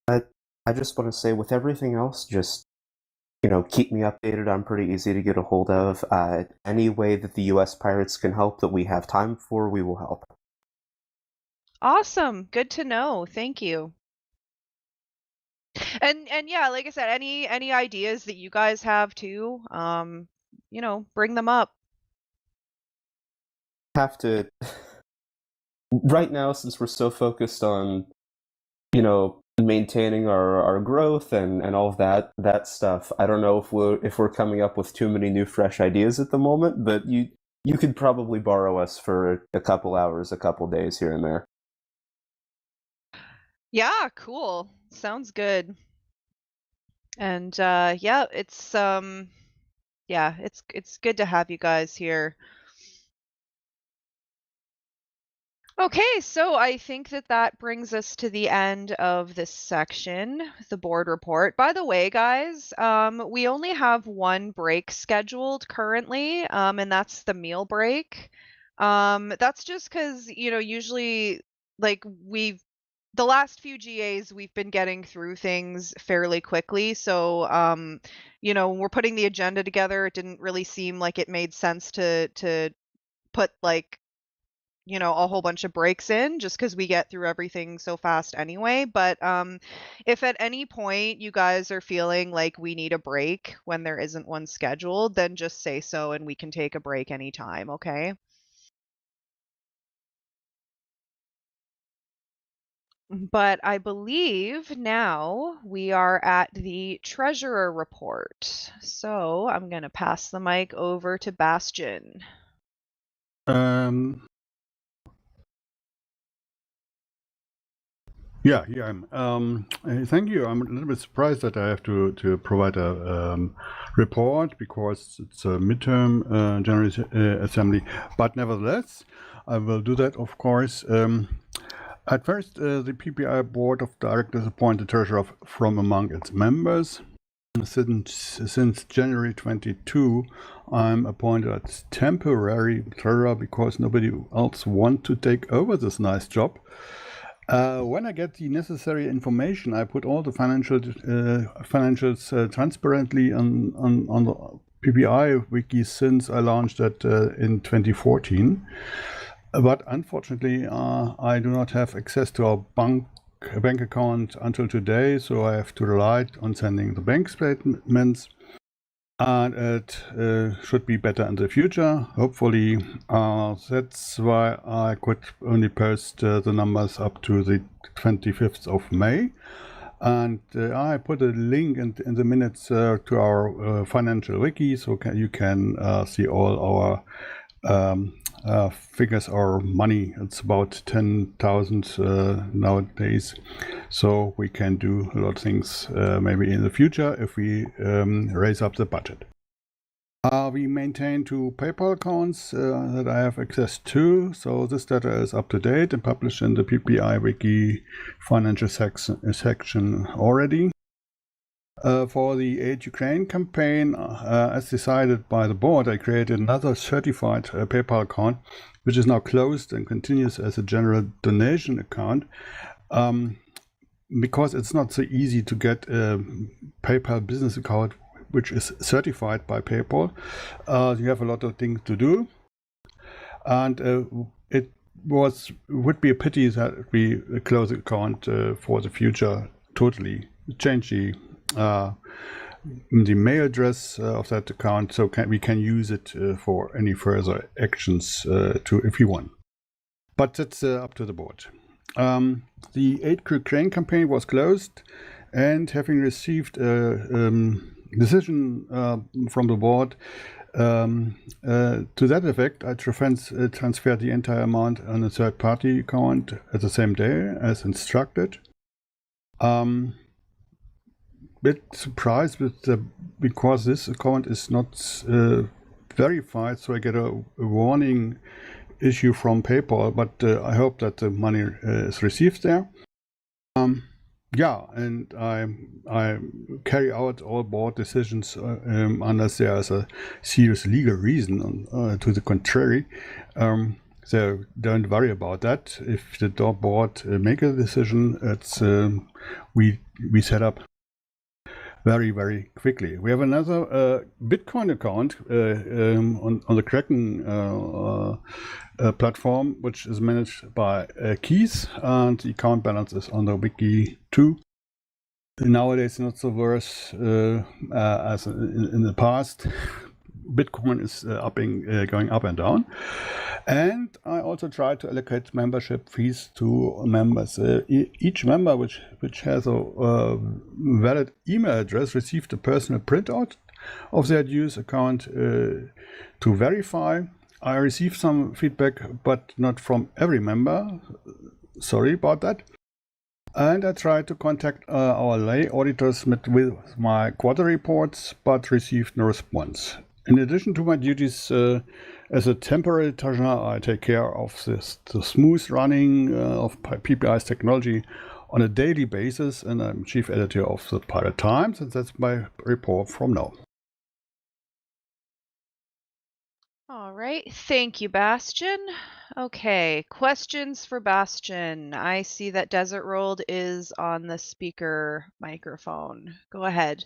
I just want to say, with everything else, just keep me updated. I'm pretty easy to get a hold of. Any way that the U.S. pirates can help that we have time for, we will help. Awesome. Good to know. Thank you. And yeah, like I said, any ideas that you guys have too, bring them up. Have to right now, since we're so focused on maintaining our growth and all of that stuff, I don't know if we're coming up with too many new fresh ideas at the moment, but you could probably borrow us for a couple hours, a couple days here and there. Yeah, cool. Sounds good. And yeah, it's good to have you guys here. Okay, so I think that brings us to the end of this section, the board report. By the way, guys, we only have one break scheduled currently, and that's the meal break. That's just because, usually, like, we've the last few GAs we've been getting through things fairly quickly. So, when we're putting the agenda together, it didn't really seem like it made sense to put a whole bunch of breaks in, just because we get through everything so fast anyway. But if at any point you guys are feeling like we need a break when there isn't one scheduled, then just say so and we can take a break anytime, okay? But I believe now we are at the treasurer report. So I'm going to pass the mic over to Bastian. Yeah, here I am. Thank you. I'm a little bit surprised that I have to provide a report because it's a midterm General Assembly. But nevertheless, I will do that, of course. At first, the PPI Board of Directors appointed treasurer from among its members. Since January 22, I'm appointed as temporary treasurer because nobody else wants to take over this nice job. When I get the necessary information, I put all the financials transparently on the PPI wiki since I launched that in 2014. But unfortunately, I do not have access to our bank account until today, so I have to rely on sending the bank statements. And it should be better in the future, hopefully. That's why I could only post the numbers up to the 25th of May. And I put a link in the minutes to our financial wiki, so you can see all our figures or money. It's about 10,000 nowadays, so we can do a lot of things maybe in the future if we raise up the budget. We maintain 2 PayPal accounts that I have access to, so this data is up to date and published in the PPI Wiki financial section already. For the Aid Ukraine campaign, as decided by the board, I created another certified PayPal account, which is now closed and continues as a general donation account. Because it's not so easy to get a PayPal business account which is certified by PayPal. You have a lot of things to do, and it would be a pity that we close the account for the future totally. Change the mail address of that account so we can use it for any further actions if you want. But that's up to the board. The Aid Ukraine campaign was closed, and having received a decision from the board to that effect, I transferred the entire amount on a third-party account at the same day as instructed. Bit surprised because this account is not verified, so I get a warning issue from PayPal, but I hope that the money is received there. Yeah, and I carry out all board decisions unless there is a serious legal reason to the contrary. So don't worry about that. If the board make a decision, it's we set up very, very quickly. We have another Bitcoin account on the Kraken platform, which is managed by Keys, and the account balance is on the wiki too. Nowadays, not so worse as in the past. Bitcoin is going up and down. And I also try to allocate membership fees to members. Each member which has a valid email address received a personal printout of their dues account to verify. I received some feedback, but not from every member. Sorry about that. And I tried to contact our lay auditors with my quarter reports, but received no response. In addition to my duties as a temporary treasurer, I take care of the smooth running of PPI's technology on a daily basis, and I'm chief editor of the Pirate Times, and that's my report from now. All right. Thank you, Bastian. Okay, questions for Bastian. I see that Desert Rolled is on the speaker microphone. Go ahead.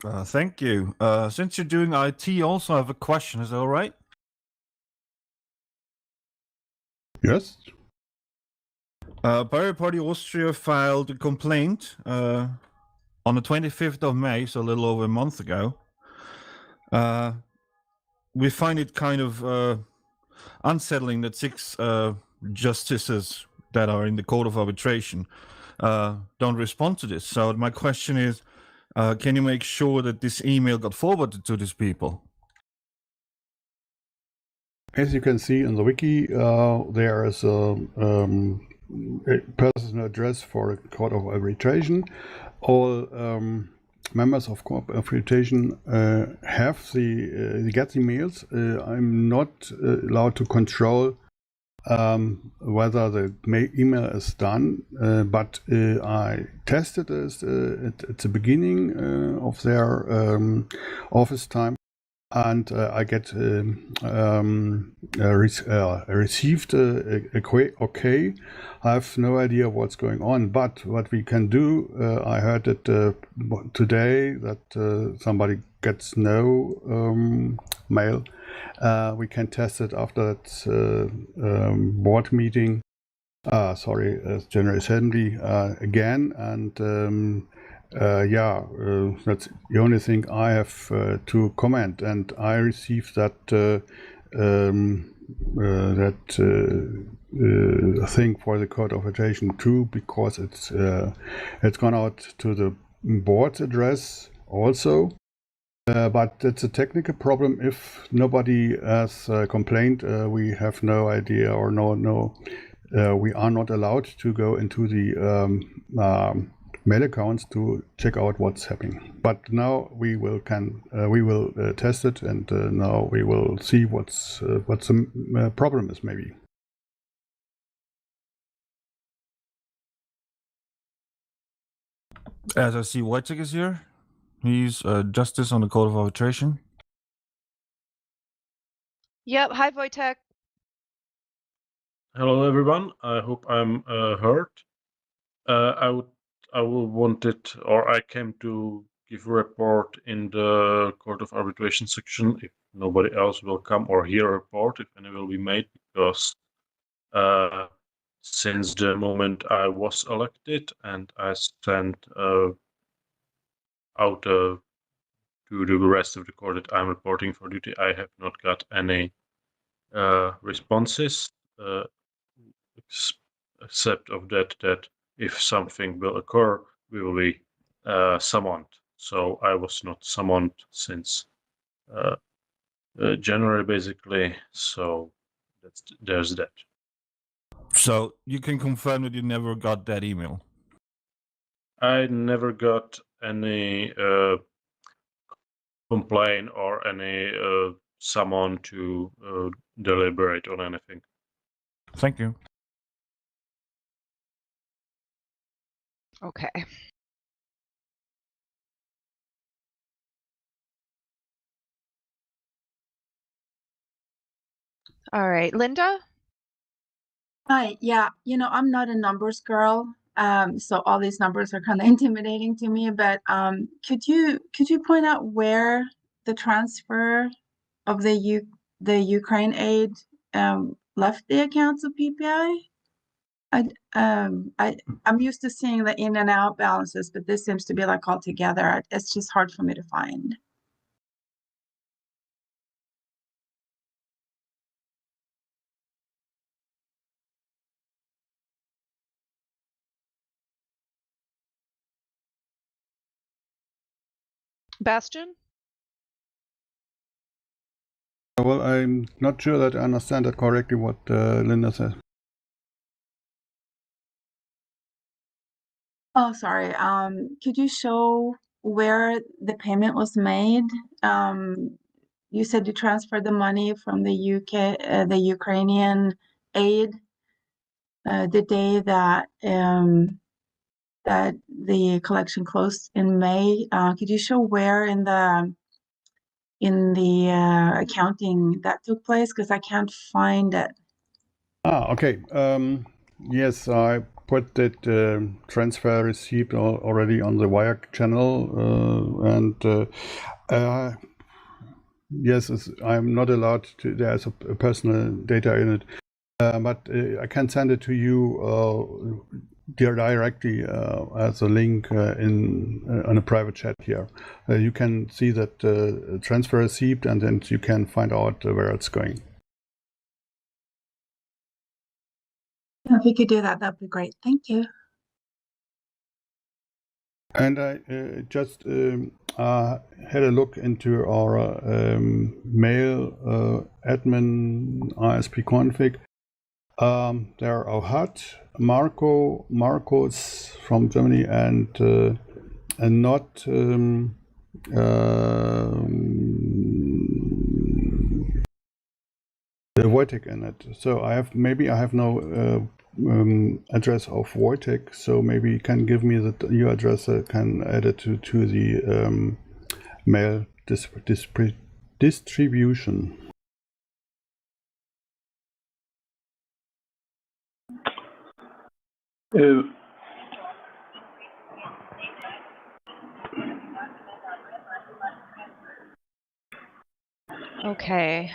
Thank you. Since you're doing IT, also have a question. Is that all right? Yes. Pirate Party Austria filed a complaint on the 25th of May, so a little over a month ago. We find it kind of unsettling that 6 justices that are in the Court of Arbitration don't respond to this. So my question is, can you make sure that this email got forwarded to these people? As you can see in the wiki, there is a personal address for a Court of Arbitration. All members of Court of Arbitration have get the mails. I'm not allowed to control whether the email is done, but I tested this at the beginning of their office time, and I get received okay. I have no idea what's going on, but what we can do, I heard it today that somebody gets no mail. We can test it after that board meeting. General Assembly again, and that's the only thing I have to comment. And I received that thing for the Court of Arbitration too, because it's gone out to the board's address also. But it's a technical problem. If nobody has complained, we have no idea or we are not allowed to go into the mail accounts to check out what's happening. But now we will test it, and now we will see what's the problem is maybe. As I see, Wojciech is here. He's justice on the Court of Arbitration. Yep. Hi, Wojtek. Hello, everyone. I hope I'm heard. I came to give a report in the Court of Arbitration section if nobody else will come, or hear a report if any will be made, because since the moment I was elected and I sent out to the rest of the court that I'm reporting for duty, I have not got any responses, except of that if something will occur, we will be summoned. So I was not summoned since January, basically. So there's that. So you can confirm that you never got that email? I never got any complaint or any summon to deliberate on anything. Thank you. Okay. All right, Linda? Hi, yeah, I'm not a numbers girl, so all these numbers are kind of intimidating to me, but could you point out where the transfer of the Ukraine aid left the accounts of PPI? I'm used to seeing the in and out balances, but this seems to be like all together. It's just hard for me to find. Bastian? Well, I'm not sure that I understand that correctly what Linda says. Oh, sorry. Could you show where the payment was made? You said you transferred the money from the the Ukrainian aid, the day that that the collection closed in May. Could you show where in the in the accounting that took place? Because I can't find it. Okay. Yes, I put that transfer receipt already on the wire channel, yes, I'm not allowed to. There's a personal data in it, but I can send it to you directly as a link on a private chat here. You can see that transfer receipt, and then you can find out where it's going. If you could do that, that'd be great. Thank you. And I just had a look into our mail admin ISP config. There are Ohad, Marcos from Germany, and not Wojtek in it. So I have no address of Wojtek. So maybe you can give me your address. I can add it to the mail distribution. Okay.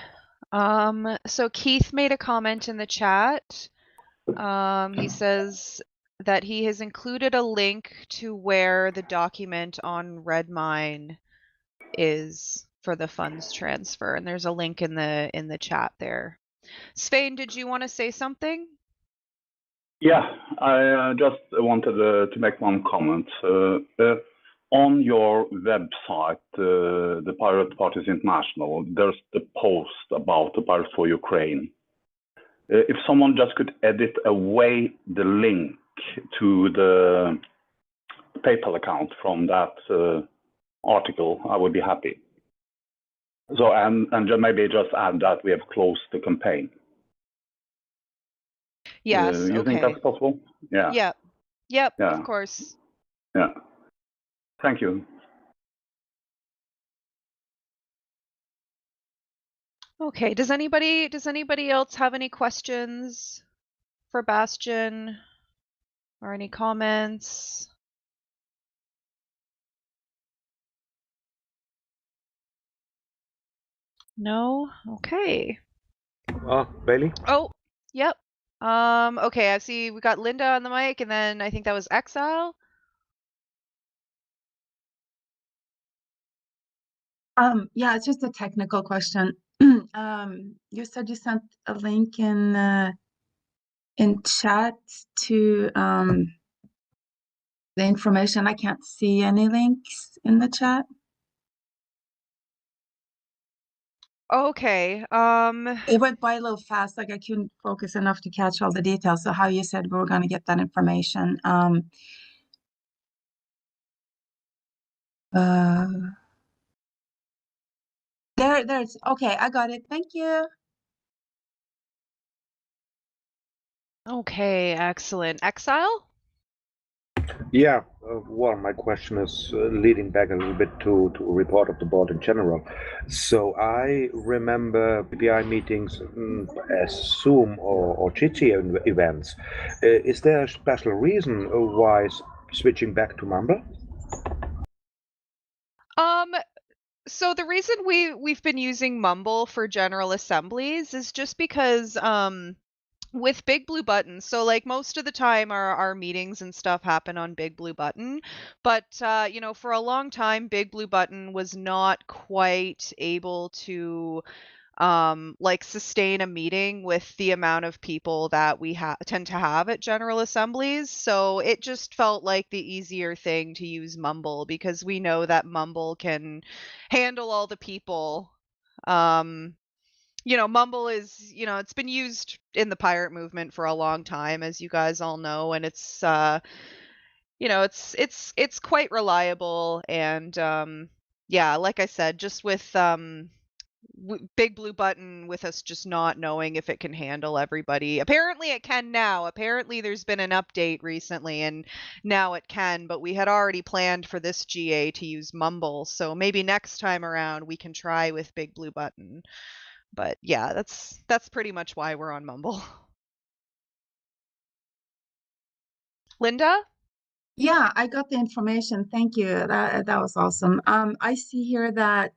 So Keith made a comment in the chat. He says that he has included a link to where the document on Redmine is for the funds transfer, and there's a link in the chat there. Svein, did you want to say something? Yeah, I just wanted to make one comment. On your website, the Pirate Parties International, there's the post about the Pirates for Ukraine. If someone just could edit away the link to the PayPal account from that article, I would be happy. So, and maybe just add that we have closed the campaign. Yes. You think that's possible? Yeah. Yep. Yep. Yeah. Of course. Yeah. Thank you. Okay. Does anybody else have any questions for Bastian or any comments? No? Okay. Bailey? Oh, yep. Okay, I see we got Linda on the mic, and then I think that was Exile. Yeah, it's just a technical question. You said you sent a link in chat to the information. I can't see any links in the chat. Okay. It went by a little fast, like I couldn't focus enough to catch all the details. So how you said we were going to get that information. There's okay, I got it. Thank you. Okay, excellent. Exile? Yeah, well, my question is leading back a little bit to a report of the board in general. So I remember PPI meetings as Zoom or Jitsi events. Is there a special reason why switching back to Mumble? So the reason we've been using Mumble for General Assemblies is just because with Big Blue Button, so like most of the time our meetings and stuff happen on Big Blue Button, but you know, for a long time Big Blue Button was not quite able to like sustain a meeting with the amount of people that we tend to have at General Assemblies. So it just felt like the easier thing to use Mumble, because we know that Mumble can handle all the people. You know, Mumble is, you know, it's been used in the pirate movement for a long time, as you guys all know, and it's you know, it's quite reliable, and yeah, like I said, just with Big Blue Button with us just not knowing if it can handle everybody. Apparently it can now. Apparently there's been an update recently and now it can, but we had already planned for this GA to use Mumble, so maybe next time around we can try with Big Blue Button. But yeah, that's pretty much why we're on Mumble. Linda? Yeah, I got the information. Thank you. That was awesome. I see here that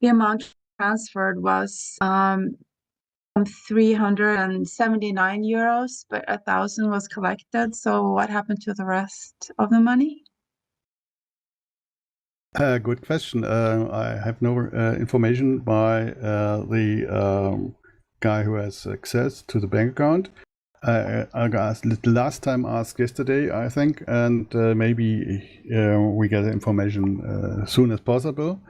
the amount transferred was 379 euros, but 1,000 was collected. So what happened to the rest of the money? Good question. I have no information by the guy who has access to the bank account. I asked last time, asked yesterday, I think, and maybe we get the information as soon as possible.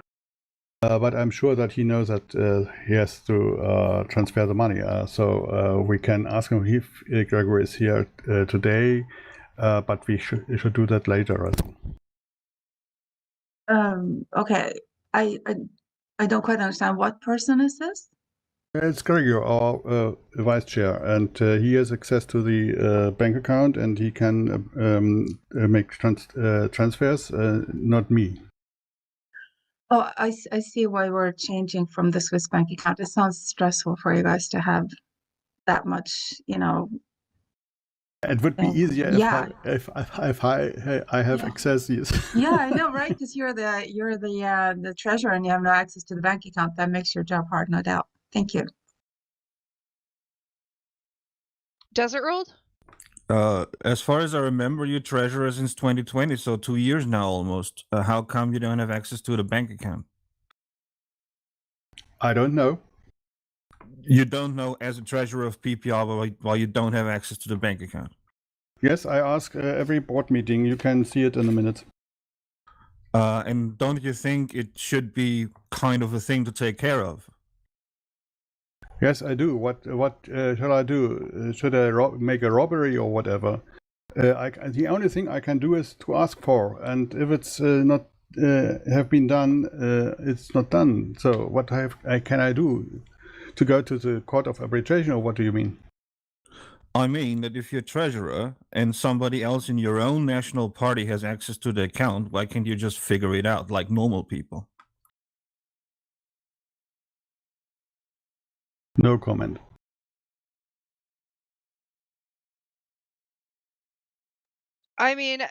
But I'm sure that he knows that he has to transfer the money. So we can ask him if Gregor is here today, but we should do that later. Okay, I don't quite understand. What person is this? It's Gregor, our vice chair, and he has access to the bank account, and he can make transfers. Not me. Oh, I see why we're changing from the Swiss bank account. It sounds stressful for you guys to have that much, you know. It would be easier if I have access. Yes. Yeah, I know, right? Because you're the treasurer and you have no access to the bank account. That makes your job hard, no doubt. Thank you. Desert World? As far as I remember, you're treasurer since 2020, so 2 years now almost. How come you don't have access to the bank account? I don't know. You don't know as a treasurer of PPI why you don't have access to the bank account? Yes, I ask every board meeting. You can see it in a minute. And don't you think it should be kind of a thing to take care of? Yes, I do. What shall I do? Should I make a robbery or whatever? The only thing I can do is to ask for, and if it's not have been done, it's not done. So what can I do? To go to the court of arbitration, or what do you mean? I mean that if you're treasurer and somebody else in your own national party has access to the account, why can't you just figure it out like normal people? No comment. I mean,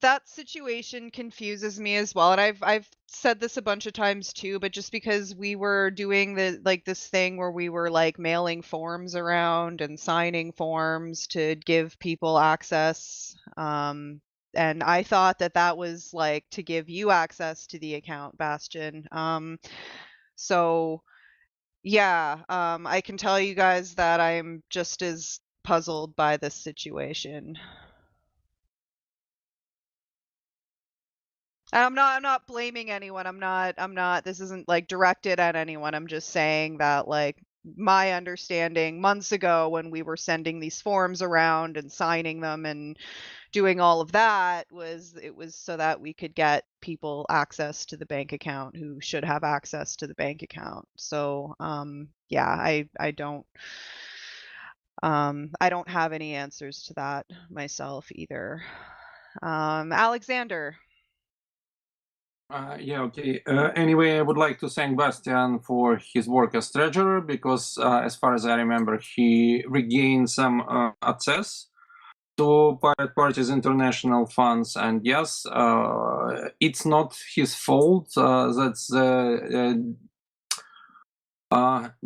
that situation confuses me as well, and I've said this a bunch of times too, but just because we were doing this thing where we were like mailing forms around and signing forms to give people access, and I thought that was like to give you access to the account, Bastion. So yeah, I can tell you guys that I'm just as puzzled by this situation. I'm not blaming anyone. I'm not this isn't like directed at anyone. I'm just saying that like my understanding months ago when we were sending these forms around and signing them and doing all of that was so that we could get people access to the bank account who should have access to the bank account. So yeah, I don't have any answers to that myself either. Alexander. Yeah, okay. Anyway, I would like to thank Bastian for his work as treasurer because, as far as I remember, he regained some access to Pirate Party's international funds. And yes, it's not his fault. That's the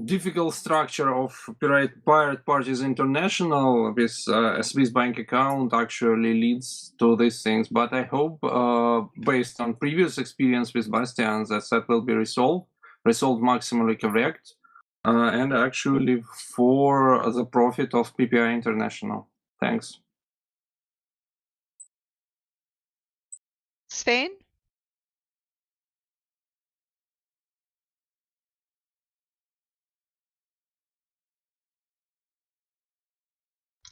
difficult structure of Pirate Parties International with a Swiss bank account actually leads to these things. But I hope, based on previous experience with Bastian, that will be resolved maximally correct, and actually for the profit of PPI International. Thanks. Svein?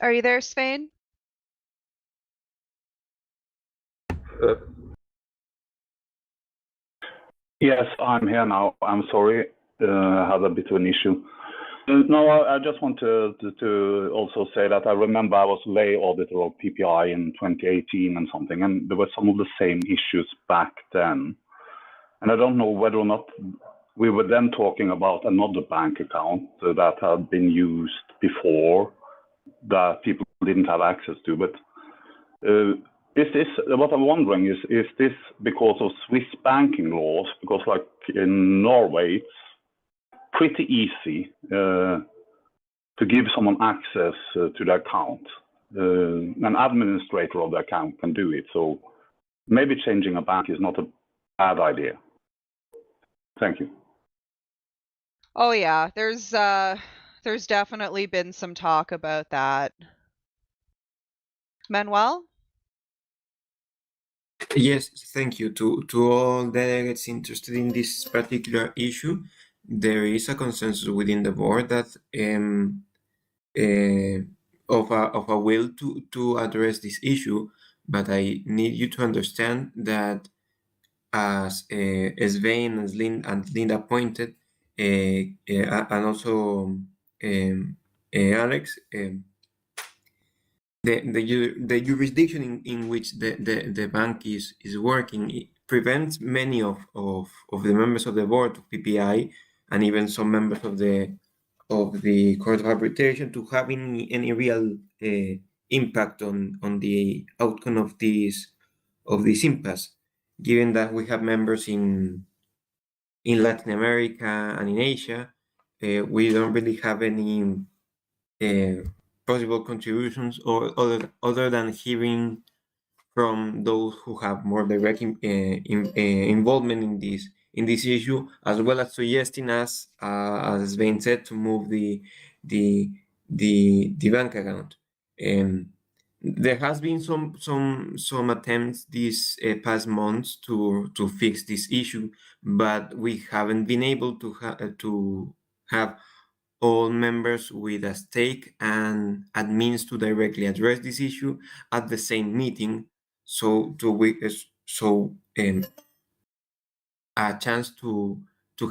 Are you there, Svein? Yes, I'm here now. I'm sorry. had a bit of an issue. No, I just want to also say that I remember I was lay auditor of PPI in 2018 and something, and there were some of the same issues back then. And I don't know whether or not we were then talking about another bank account that had been used before that people didn't have access to. But is this, what I'm wondering is this because of Swiss banking laws? Because like in Norway, it's pretty easy to give someone access to the account. An administrator of the account can do it. So maybe changing a bank is not a bad idea. Thank you. Oh yeah, there's definitely been some talk about that. Manuel? Yes, thank you. To all delegates interested in this particular issue, there is a consensus within the board that of a will to address this issue, but I need you to understand that as Svein and Linda pointed, and also Alex, the jurisdiction in which the bank is working, it prevents many of the members of the board of PPI and even some members of the Court of Arbitration to have any real impact on the outcome of this impasse, given that we have members in Latin America and in Asia. We don't really have any possible contributions or other than hearing from those who have more direct involvement in this issue, as well as suggesting us, as Svein said, to move the bank account. There has been some attempts these past months to fix this issue, but we haven't been able to have all members with a stake and admins to directly address this issue at the same meeting. So a chance to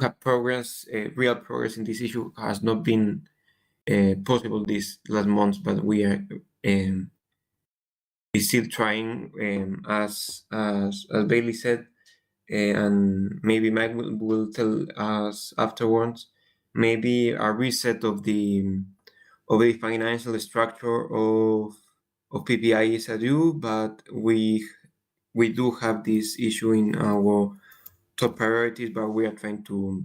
have progress, real progress in this issue has not been possible these last months, but we are still trying, as Bailey said, and maybe Mike will tell us afterwards. Maybe a reset of the financial structure of PPI is due, but we do have this issue in our top priorities, but we are trying to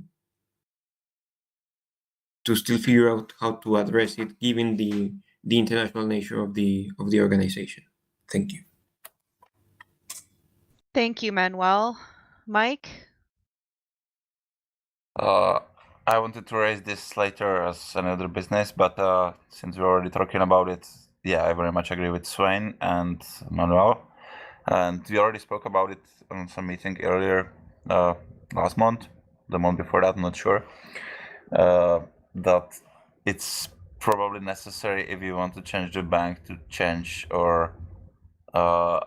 still figure out how to address it, given the international nature of the organization. Thank you. Thank you, Manuel. Mike? I wanted to raise this later as another business, but since we're already talking about it, yeah, I very much agree with Svein and Manuel. And we already spoke about it on some meeting earlier last month, the month before that, I'm not sure, that it's probably necessary if you want to change the bank to change our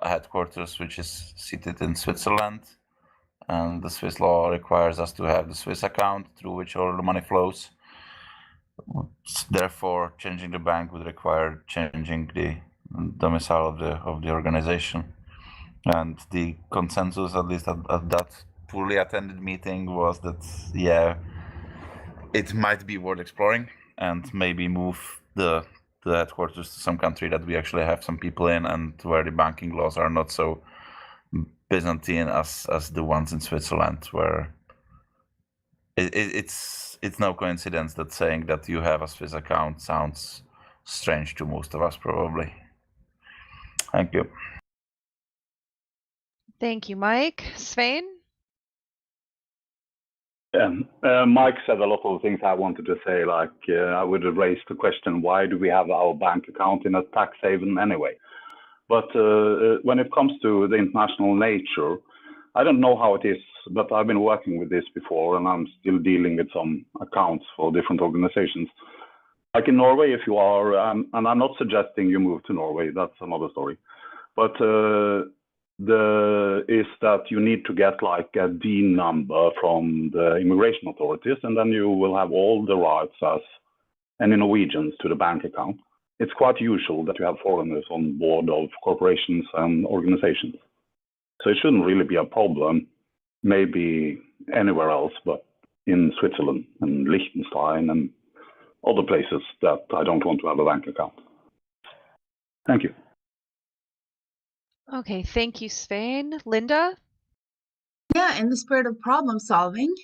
headquarters, which is seated in Switzerland. And the Swiss law requires us to have the Swiss account through which all the money flows. Therefore, changing the bank would require changing the domicile of the organization. And the consensus, at least at that poorly attended meeting, was that, yeah, it might be worth exploring and maybe move the headquarters to some country that we actually have some people in and where the banking laws are not so Byzantine as the ones in Switzerland, where it's no coincidence that saying that you have a Swiss account sounds strange to most of us, probably. Thank you. Thank you, Mike. Svein? Mike said a lot of things I wanted to say, like I would have raised the question, why do we have our bank account in a tax haven anyway? But when it comes to the international nature, I don't know how it is, but I've been working with this before and I'm still dealing with some accounts for different organizations. Like in Norway, if you are, and I'm not suggesting you move to Norway, that's another story. But is that you need to get like a D number from the immigration authorities, and then you will have all the rights as any Norwegians to the bank account. It's quite usual that you have foreigners on board of corporations and organizations. So it shouldn't really be a problem, maybe anywhere else, but in Switzerland and Liechtenstein and other places that I don't want to have a bank account. Thank you. Okay, thank you, Svein. Linda? Yeah, in the spirit of problem solving,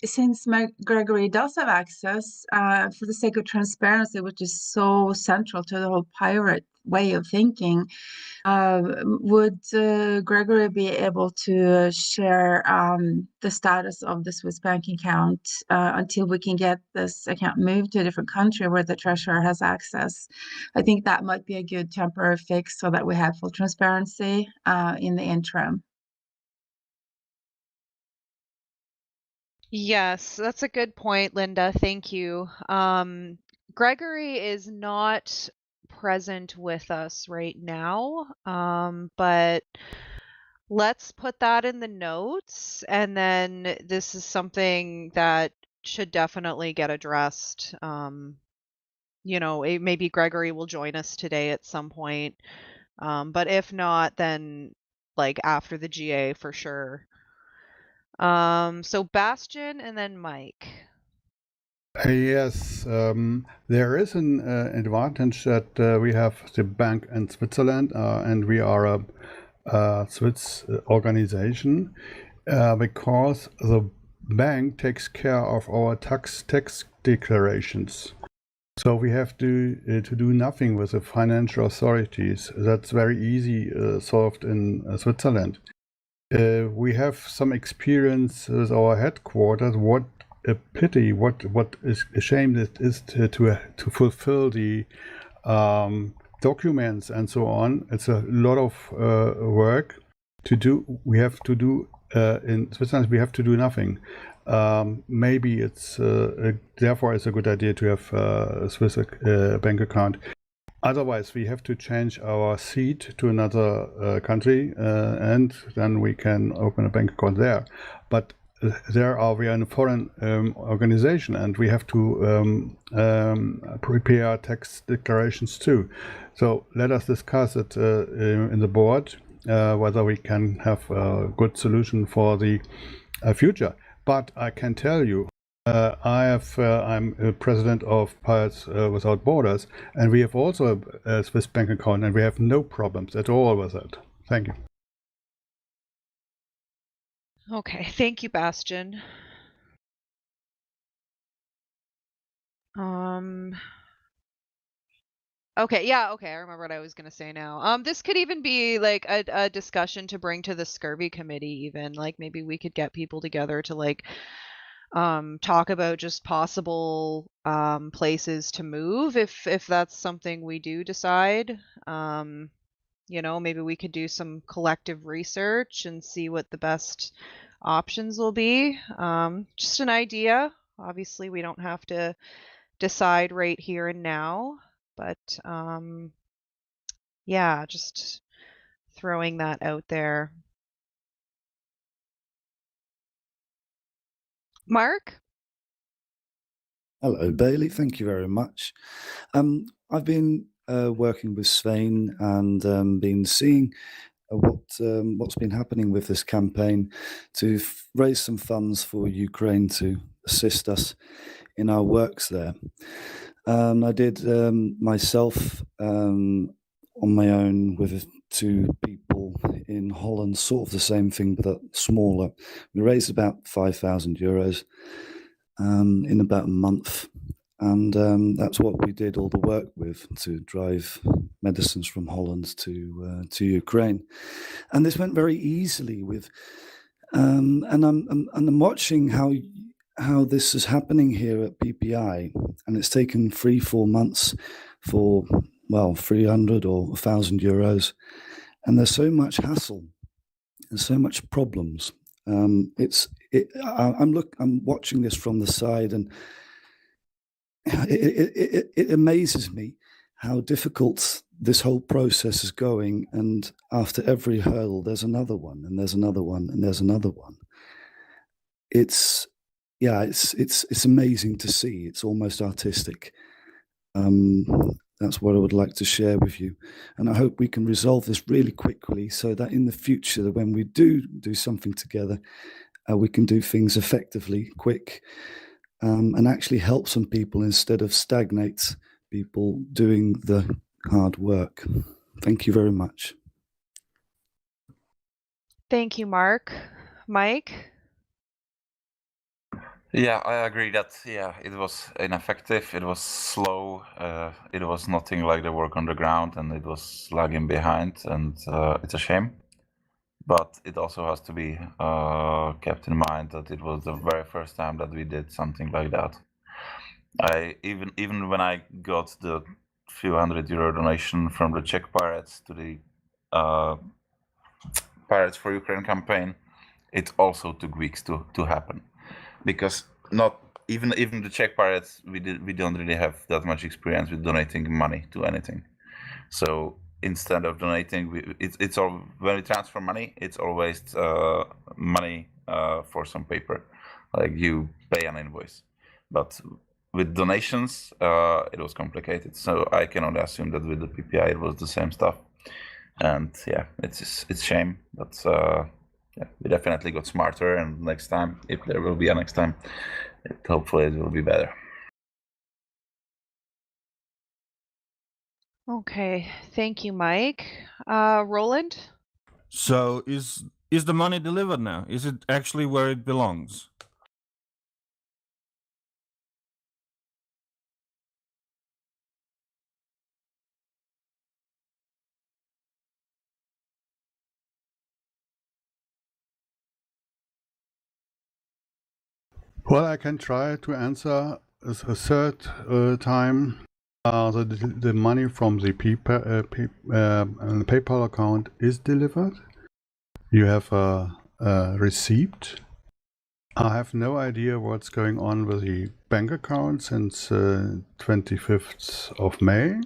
since Gregory does have access, for the sake of transparency, which is so central to the whole pirate way of thinking, would Gregory be able to share the status of the Swiss bank account until we can get this account moved to a different country where the treasurer has access? I think that might be a good temporary fix so that we have full transparency in the interim. Yes, that's a good point, Linda. Thank you. Gregory is not present with us right now, but let's put that in the notes, and then this is something that should definitely get addressed. Maybe Gregory will join us today at some point, but if not, then like after the GA for sure. So Bastian and then Mike. Yes, there is an advantage that we have the bank in Switzerland, and we are a Swiss organization, because the bank takes care of our tax declarations. So we have to do nothing with the financial authorities. That's very easy solved in Switzerland. We have some experience with our headquarters. What a pity! What is a shame it is to fulfill the documents and so on. It's a lot of work to do. We have to do in Switzerland. We have to do nothing. Maybe it's therefore it's a good idea to have a Swiss bank account. Otherwise, we have to change our seat to another country, and then we can open a bank account there. But we are in a foreign organization, and we have to prepare tax declarations too. So let us discuss it in the board whether we can have a good solution for the future. But I can tell you, I'm a president of Pirates Without Borders, and we have also a Swiss bank account, and we have no problems at all with it. Thank you. Okay, thank you, Bastian. Okay, I remember what I was gonna say now. This could even be like a discussion to bring to the scurvy committee, even like maybe we could get people together to like talk about just possible places to move if that's something we do decide. Maybe we could do some collective research and see what the best options will be. Just an idea. Obviously, we don't have to decide right here and now, but yeah, just throwing that out there. Mark? Hello, Bailey. Thank you very much. I've been working with Svein and been seeing what's been happening with this campaign to raise some funds for Ukraine to assist us in our works there. I did myself on my own with two people in Holland, sort of the same thing, but smaller. We raised about €5,000 in about a month. And that's what we did all the work with, to drive medicines from Holland to Ukraine. And this went very easily with, and I'm watching how this is happening here at PPI, and it's taken 3-4 months for 300 or €1,000, and there's so much hassle and so much problems. I'm watching this from the side, and it amazes me how difficult this whole process is going, and after every hurdle, there's another one, and there's another one, and there's another one. It's amazing to see. It's almost artistic. That's what I would like to share with you, and I hope we can resolve this really quickly, so that in the future, when we do something together, we can do things effectively, quick, and actually help some people instead of stagnate people doing the hard work. Thank you very much. Thank you, Mark. Mike? Yeah, I agree that, it was ineffective, it was slow, it was nothing like the work on the ground, and it was lagging behind, and it's a shame. But it also has to be kept in mind that it was the very first time that we did something like that. Even when I got the few €100 donation from the Czech pirates to the Pirates for Ukraine campaign, it also took weeks to happen, because not even the Czech pirates, we don't really have that much experience with donating money to anything. So instead of donating, it's all, when we transfer money, it's always money for some paper, like you pay an invoice. But with donations, it was complicated. So I can only assume that with the PPI, it was the same stuff. And yeah, it's shame, but we definitely got smarter. And next time, if there will be a next time, hopefully it will be better. Okay, thank you, Mike. Roland? So is the money delivered now? Is it actually where it belongs? Well, I can try to answer a third time. The money from the PayPal account is delivered. You have a receipt. I have no idea what's going on with the bank account since 25th of May.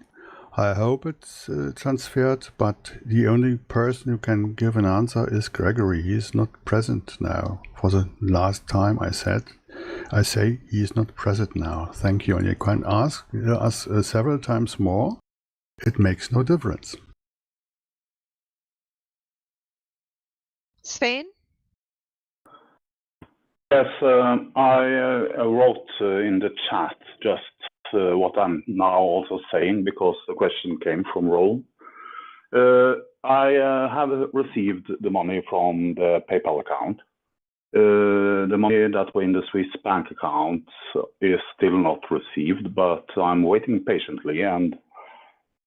I hope it's transferred, but the only person who can give an answer is Gregory. He is not present now. For the last time I say he is not present now. Thank you. And you can ask us several times more. It makes no difference. Svein? Yes, I wrote in the chat just what I'm now also saying, because the question came from Roll. I have received the money from the PayPal account. The money that were in the Swiss bank account is still not received, but I'm waiting patiently, and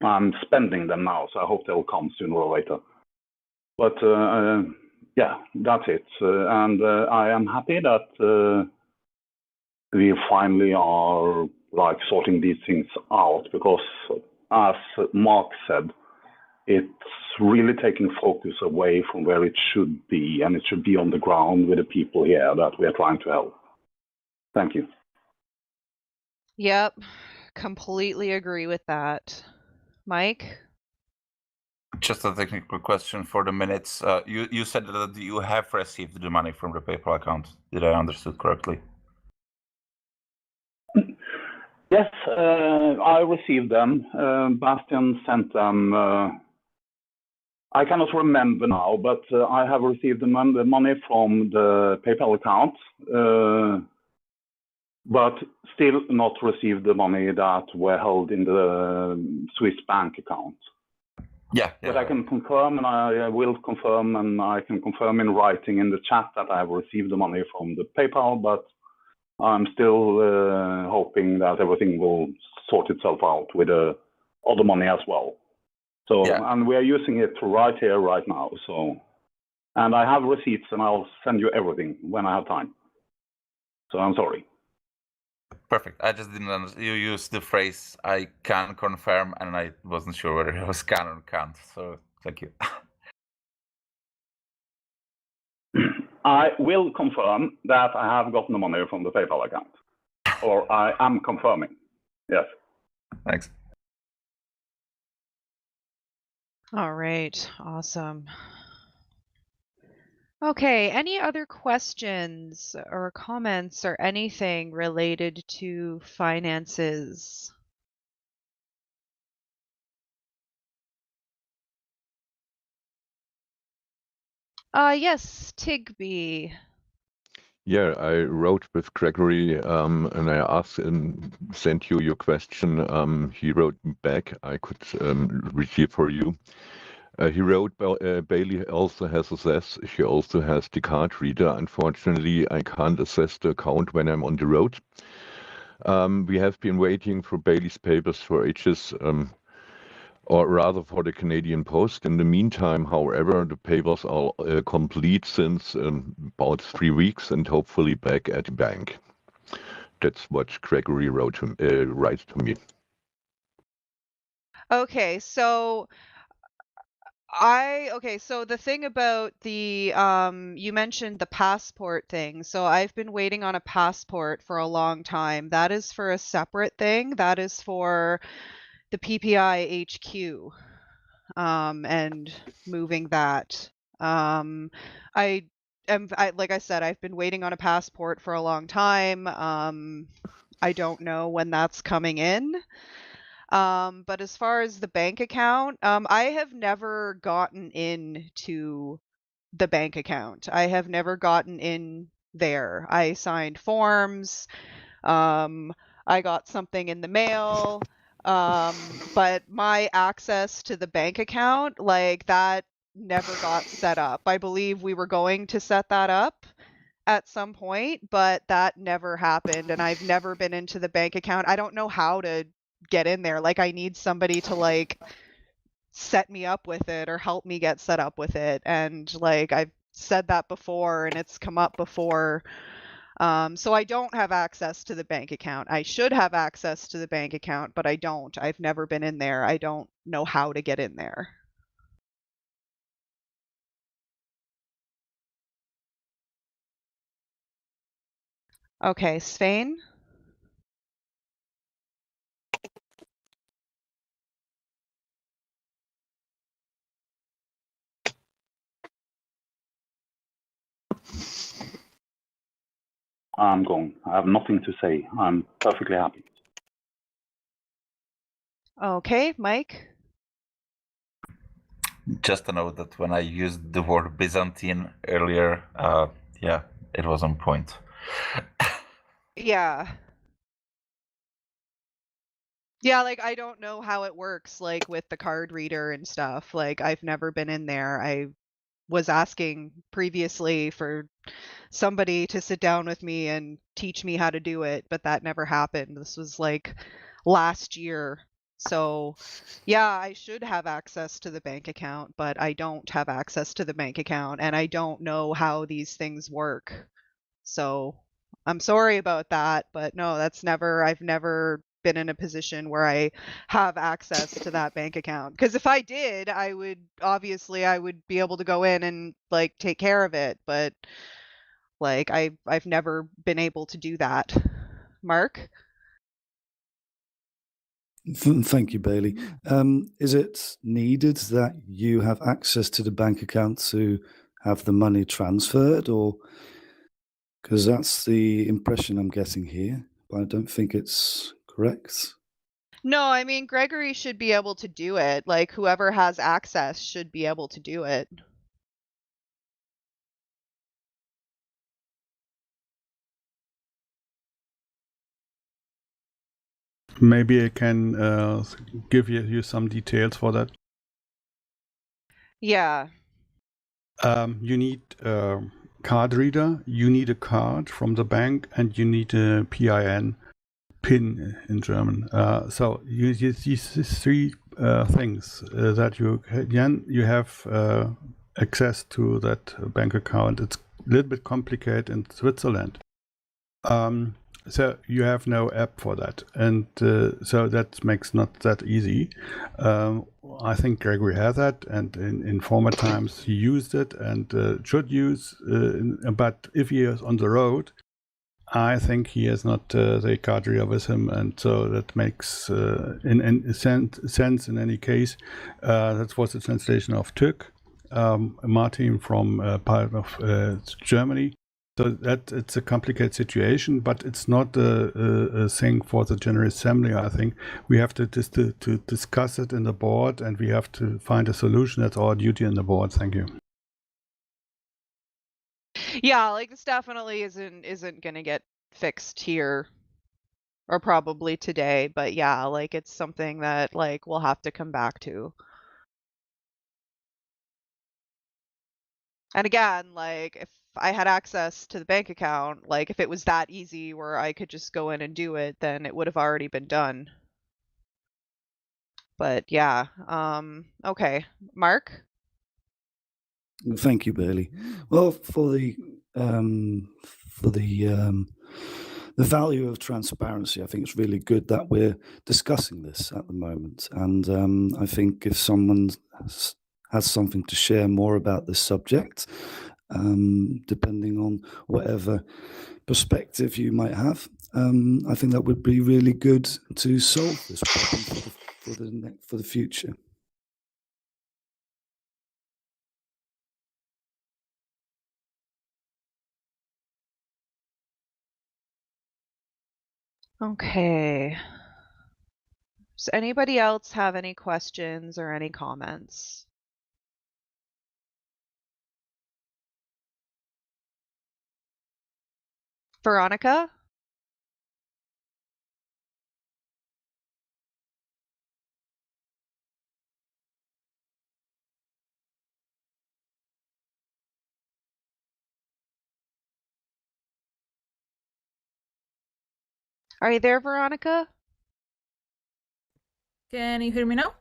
I'm spending them now, so I hope they'll come sooner or later. But yeah, that's it. And I am happy that we finally are like sorting these things out, because as Mark said, it's really taking focus away from where it should be, and it should be on the ground with the people here that we are trying to help. Thank you. Yep, completely agree with that. Mike? Just a technical question for the minutes. You said that you have received the money from the PayPal account. Did I understood correctly? Yes, I received them. Bastian sent them. I cannot remember now, but I have received the money from the PayPal account, but still not received the money that were held in the Swiss bank account. Yeah. But I can confirm, and I will confirm, and I can confirm in writing in the chat that I have received the money from the PayPal, but I'm still hoping that everything will sort itself out with the other money as well. So, and we are using it right here, right now. So, and I have receipts, and I'll send you everything when I have time. So I'm sorry. Perfect. I just didn't understand. You used the phrase "I can confirm," and I wasn't sure whether it was can or can't. So thank you. I will confirm that I have gotten the money from the PayPal account, or I am confirming. Yes. Thanks. All right, awesome. Okay, any other questions or comments or anything related to finances? Yes, Tigby. Yeah, I wrote with Gregory and I asked and sent you your question. He wrote back. I could retrieve for you. He wrote, Bailey also has assess. She also has the card reader. Unfortunately, I can't assess the account when I'm on the road. We have been waiting for Bailey's papers for ages, or rather for the Canadian Post. In the meantime, however, the papers are complete since about 3 weeks and hopefully back at the bank. That's what Gregory writes to me. Okay, so so the thing about the you mentioned the passport thing. So I've been waiting on a passport for a long time. That is for a separate thing. That is for the PPI HQ and moving that. I like I said, I've been waiting on a passport for a long time. I don't know when that's coming in. But as far as the bank account, I have never gotten into the bank account. I have never gotten in there. I signed forms. I got something in the mail. But my access to the bank account, like that never got set up. I believe we were going to set that up at some point, but that never happened. And I've never been into the bank account. I don't know how to get in there. Like I need somebody to like set me up with it or help me get set up with it. And like I've said that before and it's come up before. So I don't have access to the bank account. I should have access to the bank account, but I don't. I've never been in there. I don't know how to get in there. Okay, Svein? I'm gone. I have nothing to say. I'm perfectly happy. Okay, Mike? Just a note that when I used the word Byzantine earlier, yeah, it was on point. Yeah. Yeah, like I don't know how it works, like with the card reader and stuff. Like I've never been in there. I was asking previously for somebody to sit down with me and teach me how to do it, but that never happened. This was like last year. So, yeah, I should have access to the bank account, but I don't have access to the bank account and I don't know how these things work. So, I'm sorry about that, but no, I've never been in a position where I have access to that bank account. Because if I did, I would be able to go in and like take care of it, but like I've never been able to do that. Mark? Thank you, Bailey. Is it needed that you have access to the bank account to have the money transferred, or because that's the impression I'm getting here, but I don't think it's correct. No, I mean Gregory should be able to do it. Like whoever has access should be able to do it. Maybe I can give you some details for that. Yeah. You need a card reader, you need a card from the bank, and you need a PIN in German. So these three things that you have access to that bank account. It's a little bit complicated in Switzerland. So you have no app for that, and so that makes not that easy. I think Gregory has that, and in former times he used it and should use. But if he is on the road, I think he has not the cadre with him, and so that makes in sense in any case. That was the translation of Türk, Martin from part of Germany. So that it's a complicated situation, but it's not a thing for the General Assembly. I think we have to discuss it in the board, and we have to find a solution. That's our duty in the board. Thank you. Yeah, like this definitely isn't gonna get fixed here or probably today, but yeah, like it's something that like we'll have to come back to. And again, like if I had access to the bank account, like if it was that easy where I could just go in and do it, then it would have already been done. But yeah, okay. Mark? Thank you, Bailey. Well, for the value of transparency, I think it's really good that we're discussing this at the moment. And I think if someone has something to share more about this subject, depending on whatever perspective you might have, I think that would be really good to solve this problem for the future. Okay. Does anybody else have any questions or any comments? Veronica? Are you there, Veronica? Can you hear me now?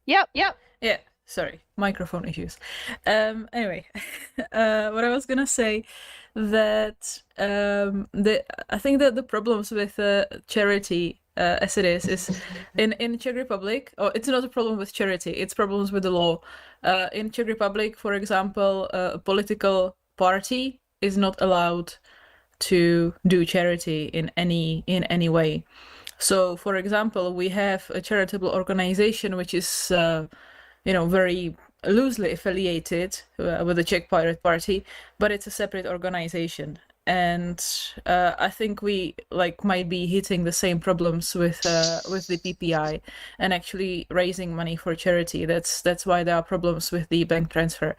Yep. Yeah, sorry, microphone issues. Anyway, what I was gonna say that I think that the problems with charity as it is in Czech Republic. Oh, it's not a problem with charity; it's problems with the law. In Czech Republic, for example, a political party is not allowed to do charity in any way. So, for example, we have a charitable organization which is, very loosely affiliated with the Czech Pirate Party, but it's a separate organization. And I think we might be hitting the same problems with the PPI and actually raising money for charity. That's why there are problems with the bank transfer.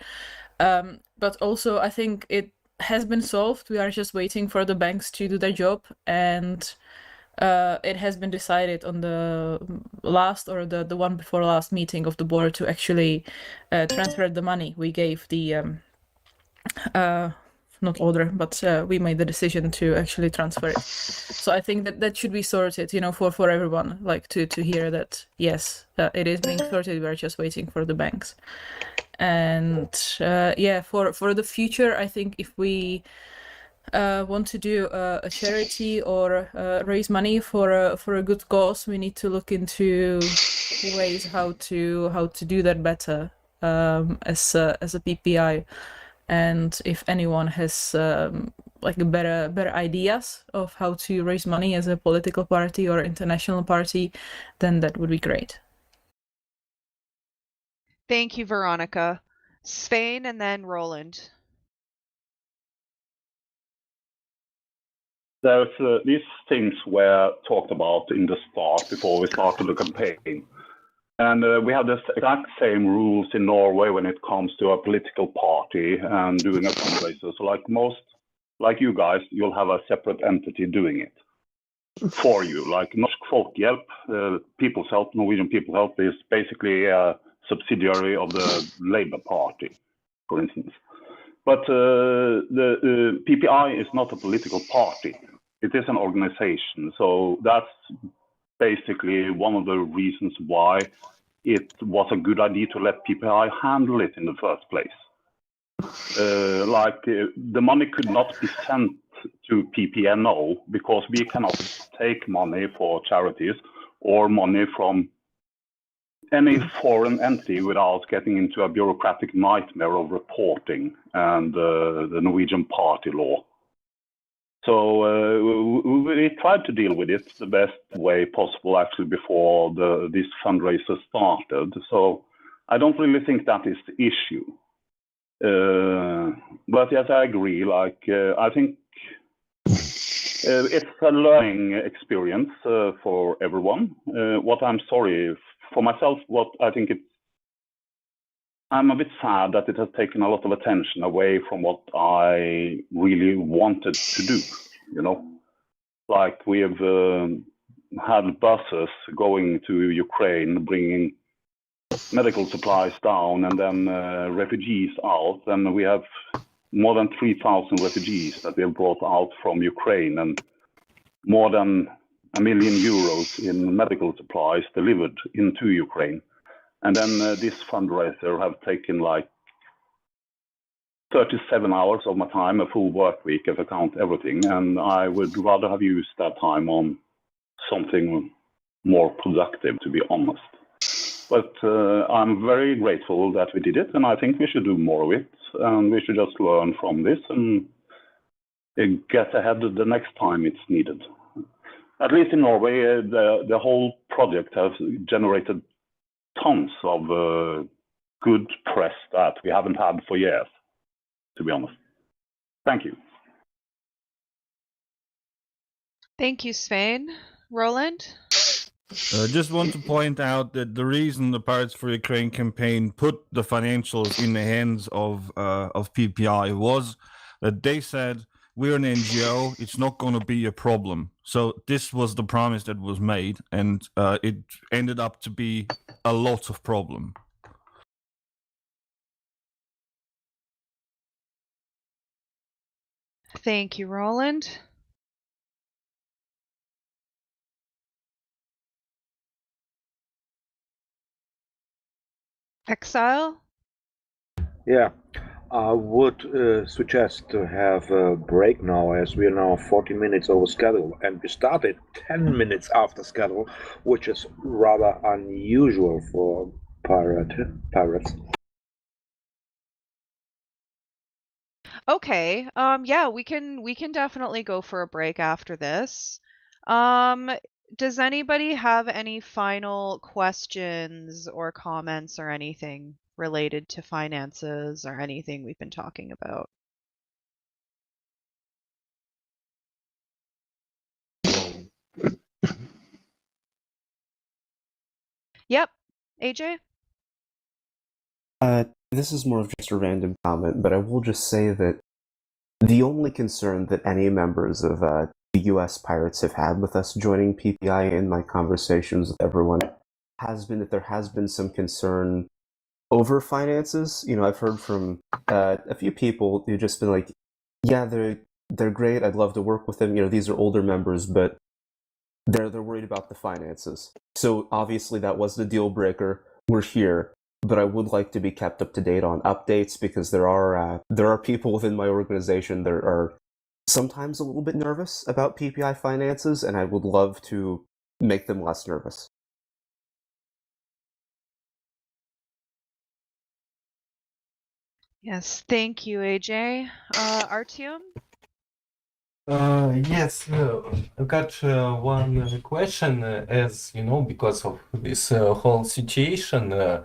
But also, I think it has been solved. We are just waiting for the banks to do their job, and it has been decided on the last or the one before last meeting of the board to actually transfer the money. We gave the not order, but we made the decision to actually transfer it. So I think that should be sorted, for everyone, to hear that yes, it is being sorted. We're just waiting for the banks. And for the future, I think if we want to do a charity or raise money for a good cause, we need to look into ways how to do that better as a PPI. And if anyone has better ideas of how to raise money as a political party or international party, then that would be great. Thank you, Veronica. Svein and then Roland. These things were talked about in the start before we started the campaign. And we have the exact same rules in Norway when it comes to a political party and doing a fundraiser. So like you guys, you'll have a separate entity doing it for you. Like Norsk Folkhjelp, People's Help, Norwegian People's Help is basically a subsidiary of the Labour Party, for instance. But the PPI is not a political party. It is an organization. So that's basically one of the reasons why it was a good idea to let PPI handle it in the first place. The money could not be sent to PPNO because we cannot take money for charities or money from any foreign entity without getting into a bureaucratic nightmare of reporting and the Norwegian party law. So we tried to deal with it the best way possible, actually, before this fundraiser started. So I don't really think that is the issue. But yes, I agree. I think it's a learning experience for everyone. What I'm sorry for myself, what I think I'm a bit sad that it has taken a lot of attention away from what I really wanted to do. Like we have had buses going to Ukraine, bringing medical supplies down, and then refugees out. And we have more than 3,000 refugees that we have brought out from Ukraine, and more than €1 million in medical supplies delivered into Ukraine. And then this fundraiser have taken like 37 hours of my time, a full work week if I count everything. And I would rather have used that time on something more productive, to be honest. But I'm very grateful that we did it, and I think we should do more of it. And we should just learn from this and get ahead the next time it's needed. At least in Norway, the whole project has generated tons of good press that we haven't had for years, to be honest. Thank you. Thank you, Svein. Roland? Just want to point out that the reason the Pirates for Ukraine campaign put the financials in the hands of PPI was that they said, we're an NGO, it's not going to be a problem. So this was the promise that was made, and it ended up to be a lot of problem. Thank you, Roland. Exile? Yeah, I would suggest to have a break now, as we are now 40 minutes over schedule, and we started 10 minutes after schedule, which is rather unusual for pirates. Okay. Yeah, we can definitely go for a break after this. Does anybody have any final questions or comments or anything related to finances or anything we've been talking about? Yep. AJ? This is more of just a random comment, but I will just say that the only concern that any members of the US Pirates have had with us joining PPI in my conversations with everyone has been that there has been some concern over finances. I've heard from a few people who've just been like, yeah, they're great, I'd love to work with them. These are older members, but they're worried about the finances. So obviously that was the deal breaker. We're here. But I would like to be kept up to date on updates, because there are people within my organization that are sometimes a little bit nervous about PPI finances, and I would love to make them less nervous. Yes, thank you, AJ. Artyom? Yes, I've got one question. As you know, because of this whole situation,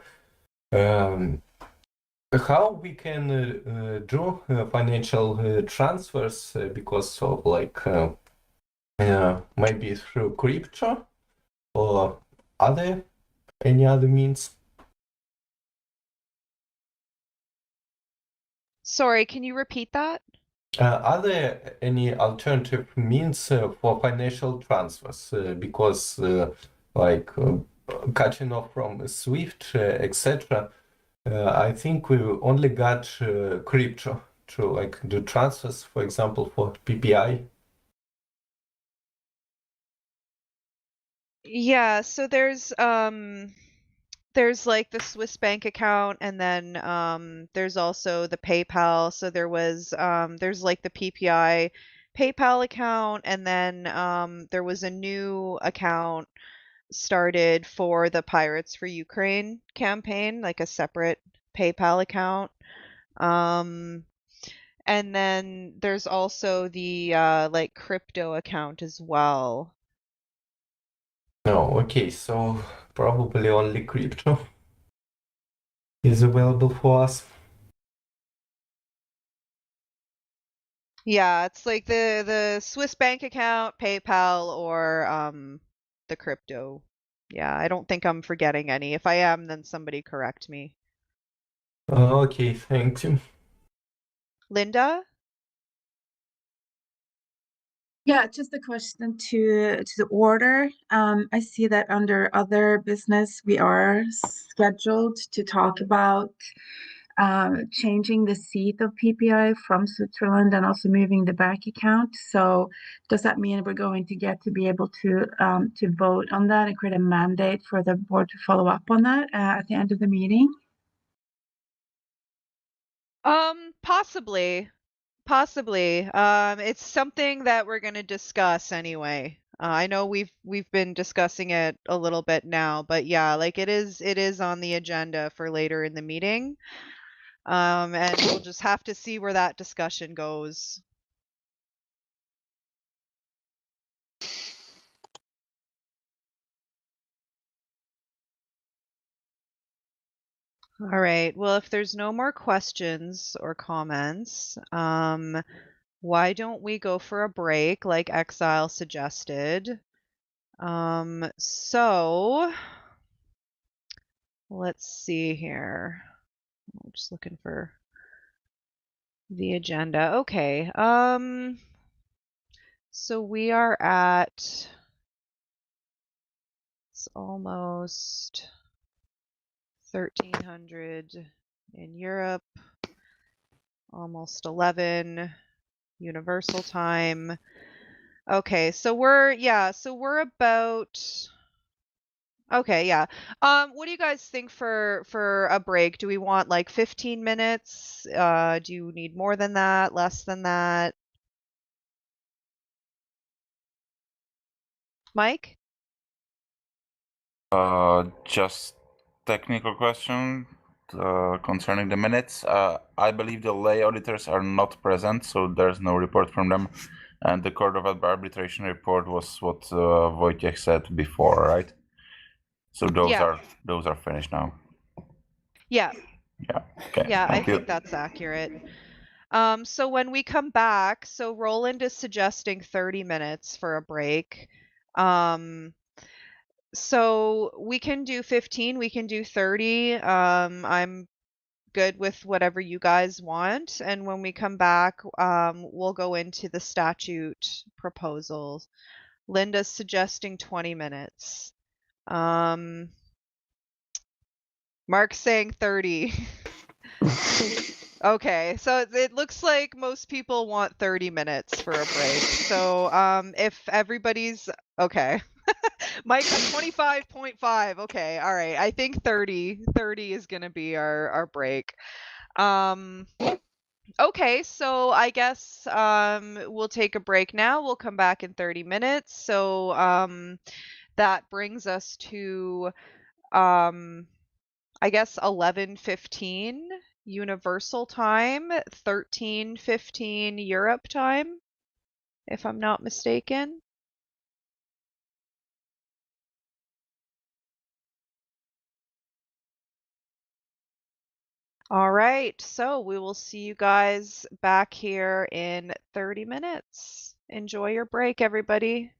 how we can do financial transfers because of maybe through crypto or any other means? Sorry, can you repeat that? Are there any alternative means for financial transfers? Because cutting off from SWIFT, etc., I think we only got crypto to do transfers, for example, for PPI. Yeah, so there's like the Swiss bank account, and then there's also the PayPal. So there's like the PPI PayPal account, and then there was a new account started for the Pirates for Ukraine campaign, like a separate PayPal account. And then there's also the like crypto account as well. Oh, okay, so probably only crypto is available for us. Yeah, it's like the Swiss bank account, PayPal, or the crypto. Yeah, I don't think I'm forgetting any. If I am, then somebody correct me. Okay, thank you. Linda? Yeah, just a question to the order. I see that under other business, we are scheduled to talk about changing the seat of PPI from Switzerland and also moving the bank account. So does that mean we're going to get to be able to vote on that and create a mandate for the board to follow up on that at the end of the meeting? Possibly. Possibly. It's something that we're going to discuss anyway. I know we've been discussing it a little bit now, but yeah, like it is on the agenda for later in the meeting. And we'll just have to see where that discussion goes. All right. Well, if there's no more questions or comments, why don't we go for a break like Exile suggested? So let's see here. I'm just looking for the agenda. Okay. So we are at, it's almost 1300 in Europe, almost 11 Universal Time. Okay, so we're about, okay, yeah. What do you guys think for a break? Do we want like 15 minutes? Do you need more than that, less than that? Mike? Just technical question concerning the minutes. I believe the lay auditors are not present, so there's no report from them. And the Court of Arbitration report was what Wojciech said before, right? So those are finished now. Yeah. Yeah. Okay. Yeah, I Thank you. think that's accurate. So when we come back, so Roland is suggesting 30 minutes for a break. So we can do 15, we can do 30. I'm good with whatever you guys want. And when we come back, we'll go into the statute proposals. Linda's suggesting 20 minutes. Mark's saying 30. Okay, so it looks like most people want 30 minutes for a break. So if everybody's okay. Mike 25.5. Okay, all right. I think 30 is going to be our break. Okay, so I guess we'll take a break now. We'll come back in 30 minutes. So that brings us to I guess 11:15 Universal Time, 13:15 Europe time, if I'm not mistaken. All right, so we will see you guys back here in 30 minutes. Enjoy your break, everybody.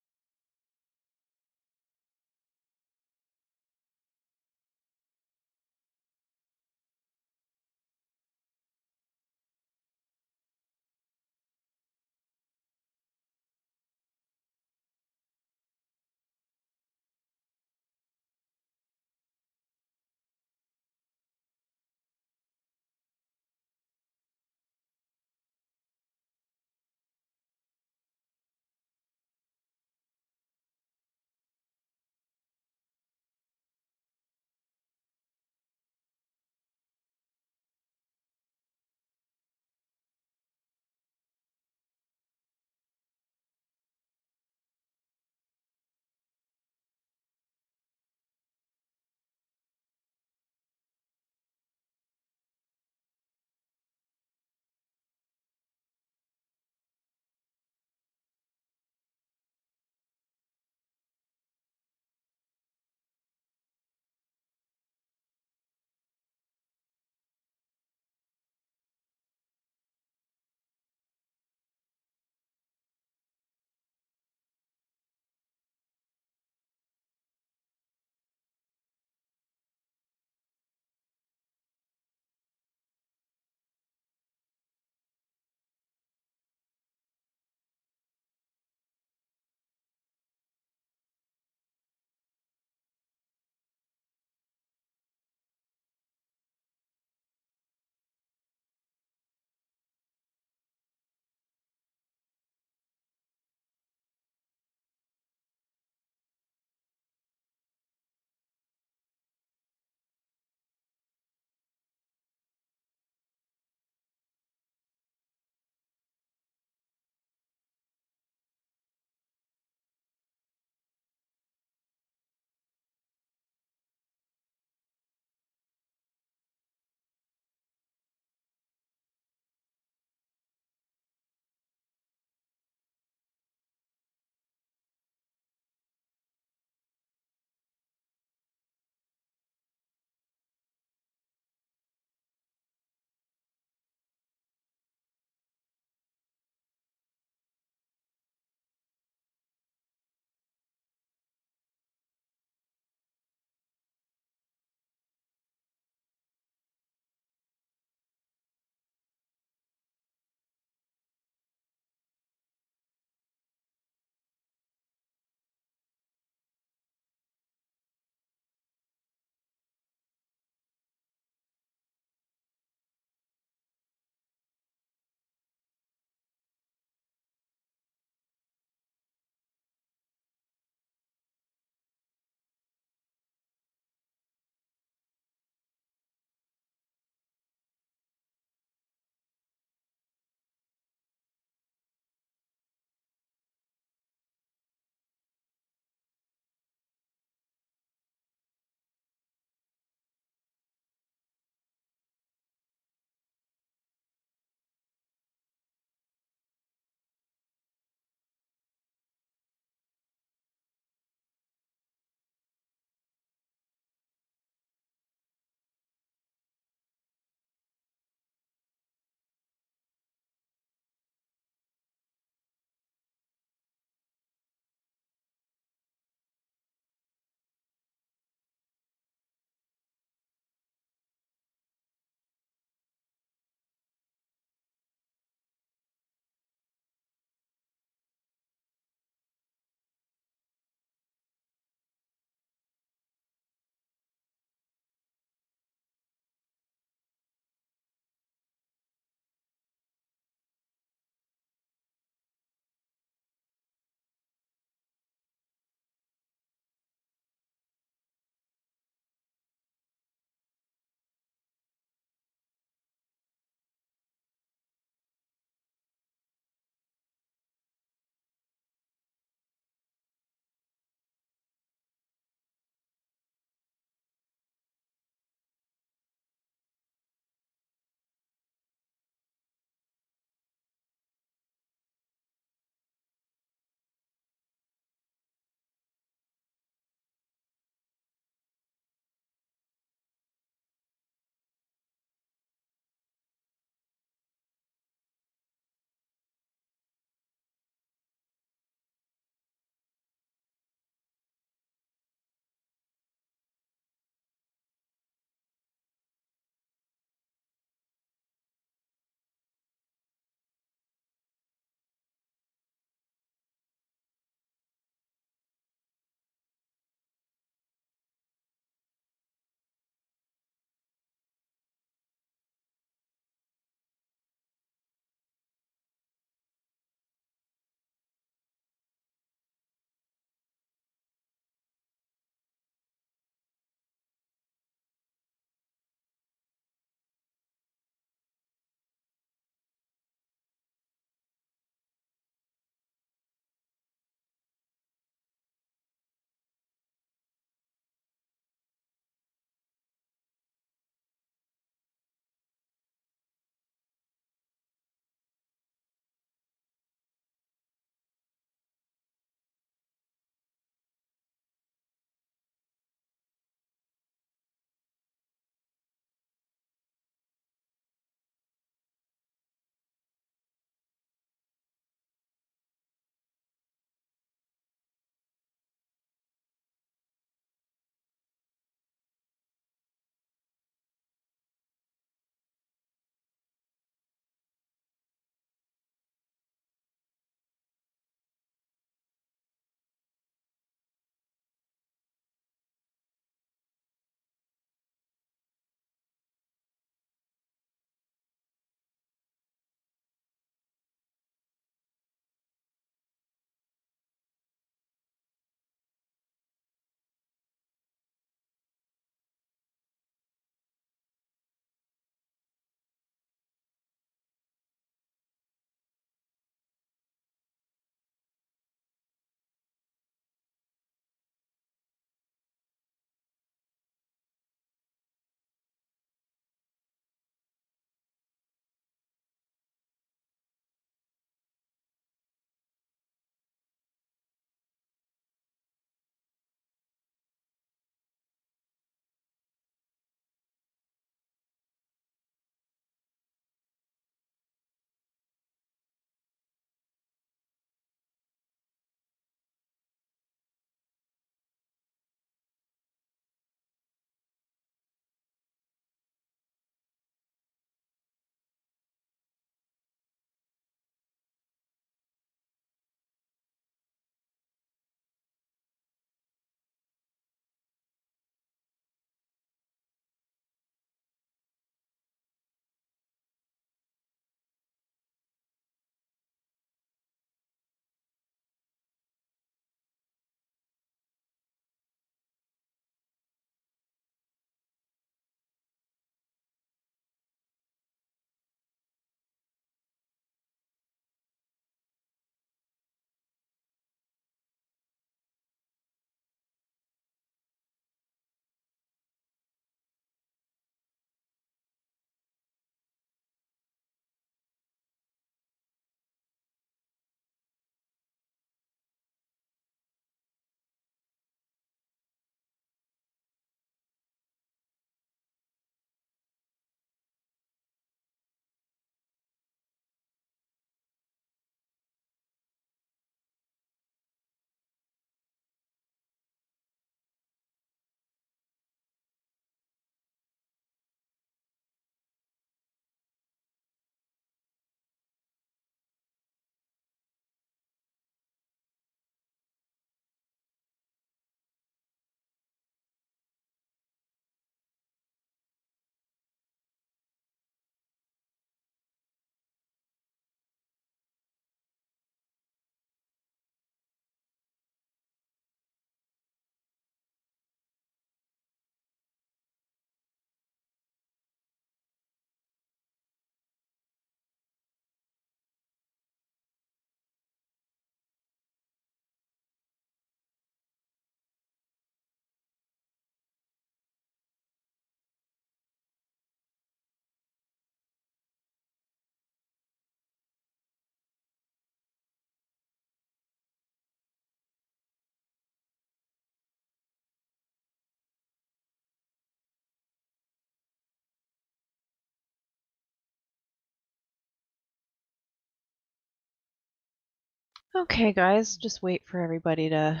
Okay, guys, just wait for everybody to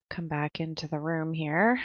come back into the room here.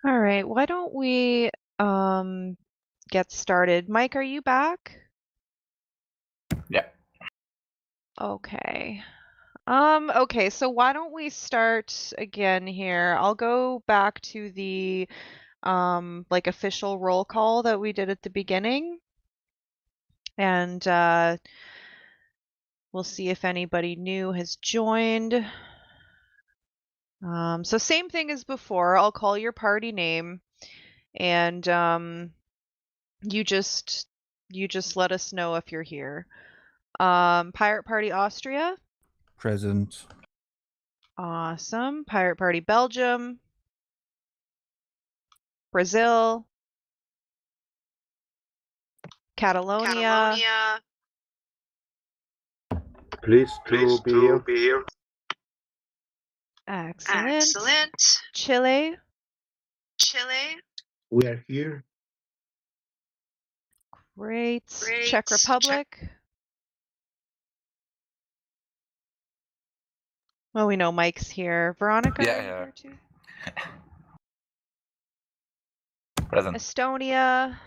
All right, why don't we get started? Mike, are you back? Yeah. Okay. Okay, so why don't we start again here? I'll go back to the like official roll call that we did at the beginning. And we'll see if anybody new has joined. So same thing as before. I'll call your party name, and you just let us know if you're here. Pirate Party Austria. Present. Awesome. Pirate Party Belgium. Brazil. Catalonia. Pleased to be here. Excellent. Chile. We are here. Great. Czech Republic. Well, we know Mike's here. Veronica, are you here too? Present. Estonia.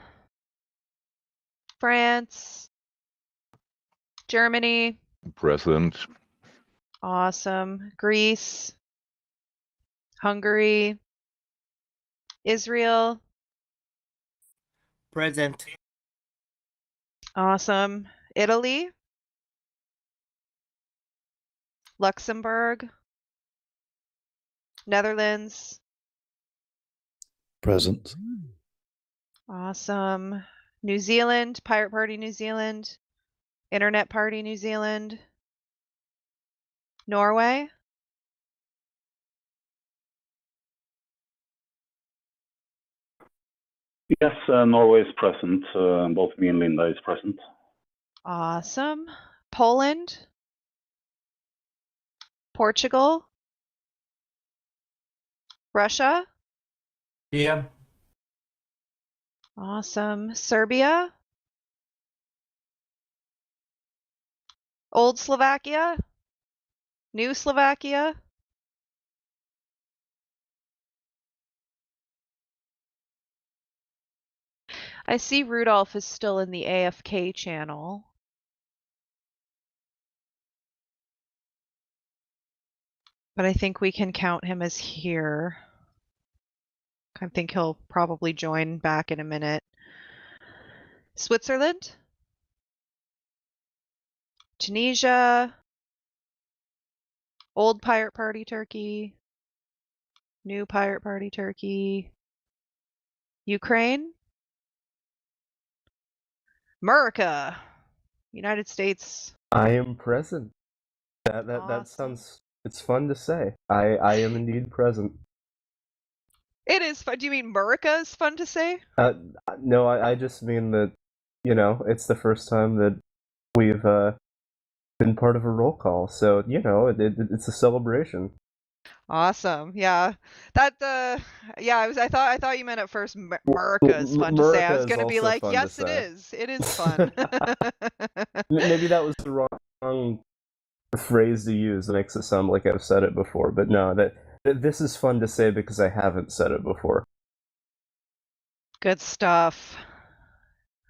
France. Germany. Present. Awesome. Greece. Hungary. Israel. Present. Awesome. Italy. Luxembourg. Netherlands. Present. Awesome. New Zealand. Pirate Party New Zealand. Internet Party New Zealand. Norway. Yes, Norway is present. Both me and Linda is present. Awesome. Poland. Portugal. Russia. Yeah. Awesome. Serbia. Old Slovakia. New Slovakia. I see Rudolph is still in the AFK channel. But I think we can count him as here. I think he'll probably join back in a minute. Switzerland. Tunisia. Old Pirate Party Turkey. New Pirate Party Turkey. Ukraine. America. United States. I am present. That Awesome. sounds. It's fun to say. I am indeed present. It is fun. Do you mean Murica is fun to say? No, I just mean that, it's the first time that we've been part of a roll call, so it's a celebration. Awesome. Yeah. That yeah, I thought you meant at first Murica is fun to say. I Murica was is going to be also like, fun to yes, it say. is. It is fun. Maybe that was the wrong phrase to use. It makes it sound like I've said it before, but no, that this is fun to say because I haven't said it before. Good stuff.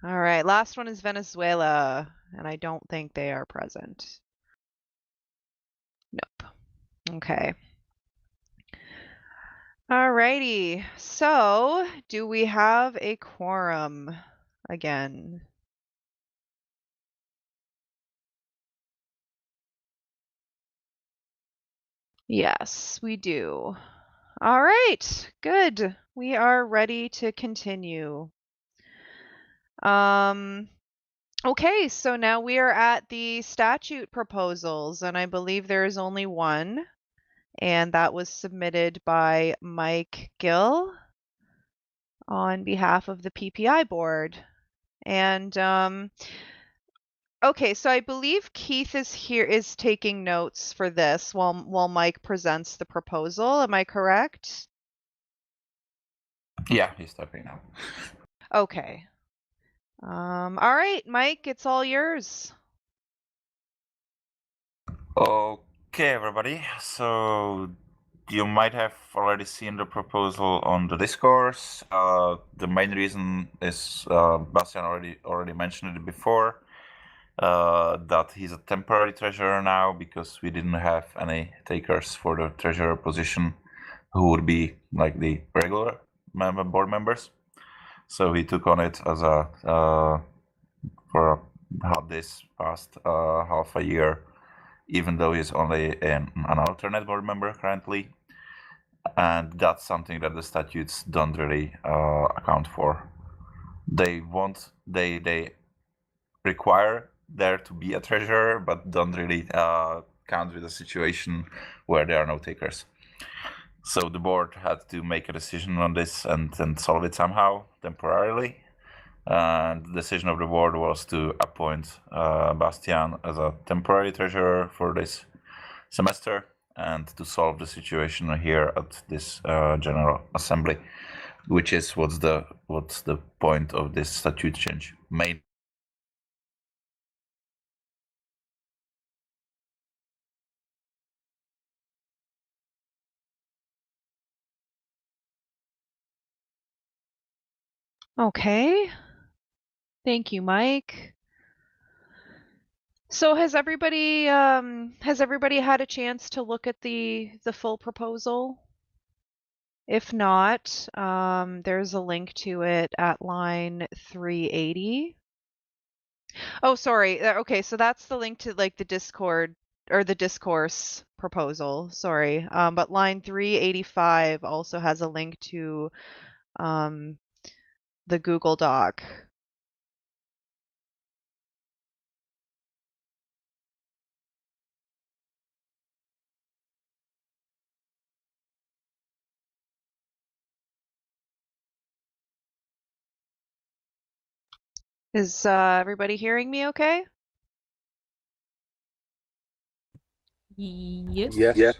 All right, last one is Venezuela, and I don't think they are present. Nope. Okay. All righty. So, do we have a quorum again? Yes, we do. All right, good. We are ready to continue. Okay, so now we are at the statute proposals, and I believe there is only one, and that was submitted by Mike Gill on behalf of the PPI board. And okay, so I believe Keith is taking notes for this while Mike presents the proposal. Am I correct? Yeah, he's typing now. Okay. All right, Mike, it's all yours. Okay, everybody. So you might have already seen the proposal on the discourse. The main reason is Bastian already mentioned it before. That he's a temporary treasurer now because we didn't have any takers for the treasurer position who would be like the regular board members. So he took on it as a for this past half a year, even though he's only an alternate board member currently. And that's something that the statutes don't really account for. They require there to be a treasurer, but don't really count with a situation where there are no takers. So the board had to make a decision on this and solve it somehow temporarily. And the decision of the board was to appoint Bastian as a temporary treasurer for this semester and to solve the situation here at this General Assembly, which is what's the point of this statute change. Main. Okay. Thank you, Mike. So has everybody had a chance to look at the full proposal? If not, there's a link to it at line 380. Oh, sorry. Okay, so that's the link to like the Discord or the discourse proposal. Sorry. But line 385 also has a link to the Google Doc. Is everybody hearing me okay? Yes. Yes.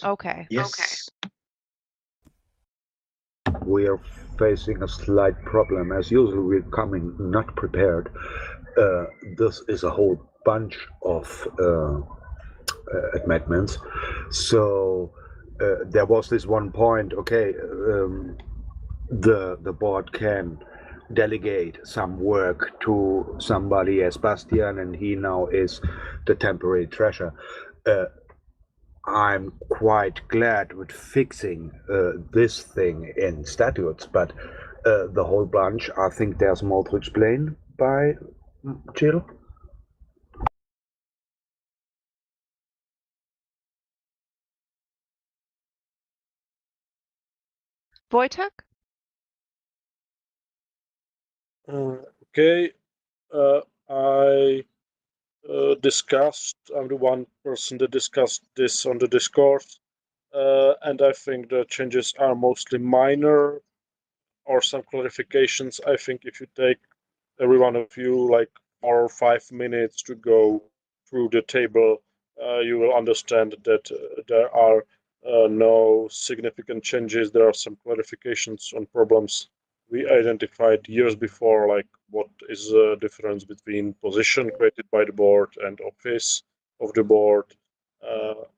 Okay. Yes. We are facing a slight problem. As usual, we're coming not prepared. This is a whole bunch of amendments. So there was this one point. Okay, the board can delegate some work to somebody as Bastian, and he now is the temporary treasurer. I'm quite glad with fixing this thing in statutes, but the whole bunch, I think there's more to explain by Jill. Wojtek? Okay, I discussed. I'm the one person that discussed this on the discourse. and I think the changes are mostly minor or some clarifications. I think if you take every one of you like 4 or 5 minutes to go through the table, you will understand that there are no significant changes. There are some clarifications on problems we identified years before, like what is the difference between position created by the board and office of the board.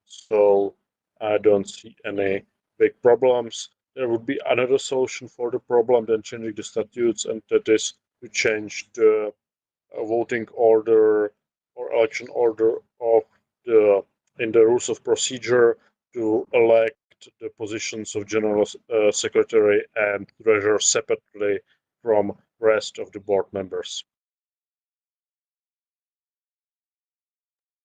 So I don't see any big problems. There would be another solution for the problem than changing the statutes, and that is to change the voting order or election order of the in the rules of procedure to elect the positions of general secretary and treasurer separately from rest of the board members.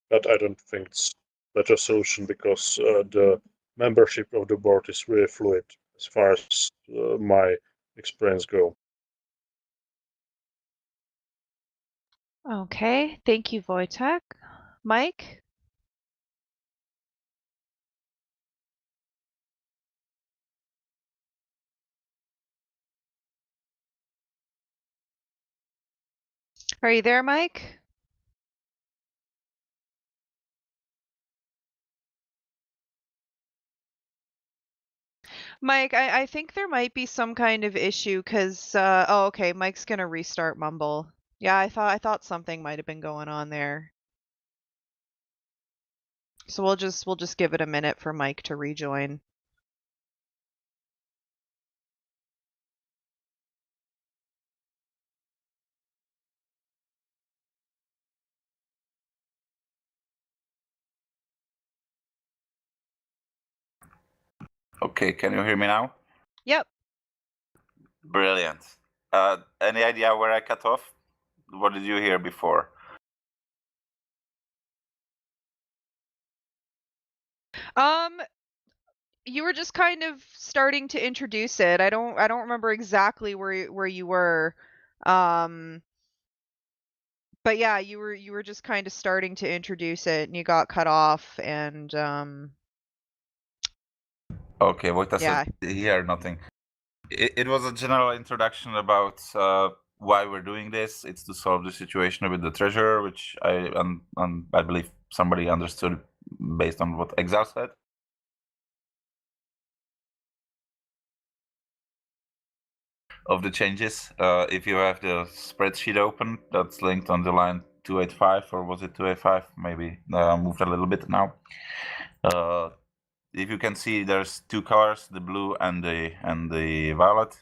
But I don't think it's a better solution because the membership of the board is really fluid as far as my experience go. Okay, thank you, Wojtek. Mike? Are you there, Mike? Mike, I think there might be some kind of issue because oh, okay, Mike's gonna restart Mumble. Yeah, I thought something might have been going on there. So we'll just give it a minute for Mike to rejoin. Okay, can you hear me now? Yep. Brilliant. Any idea where I cut off? What did you hear before? You were just kind of starting to introduce it. I don't remember exactly where you were. But yeah, you were just kind of starting to introduce it and you got cut off and Okay, what I yeah. said here, nothing. It was a general introduction about why we're doing this. It's to solve the situation with the treasurer, which I believe somebody understood based on what Exile said. Of the changes, if you have the spreadsheet open, that's linked on the line 285, or was it 285? Maybe moved a little bit now. If you can see, there's two colors, the blue and the violet.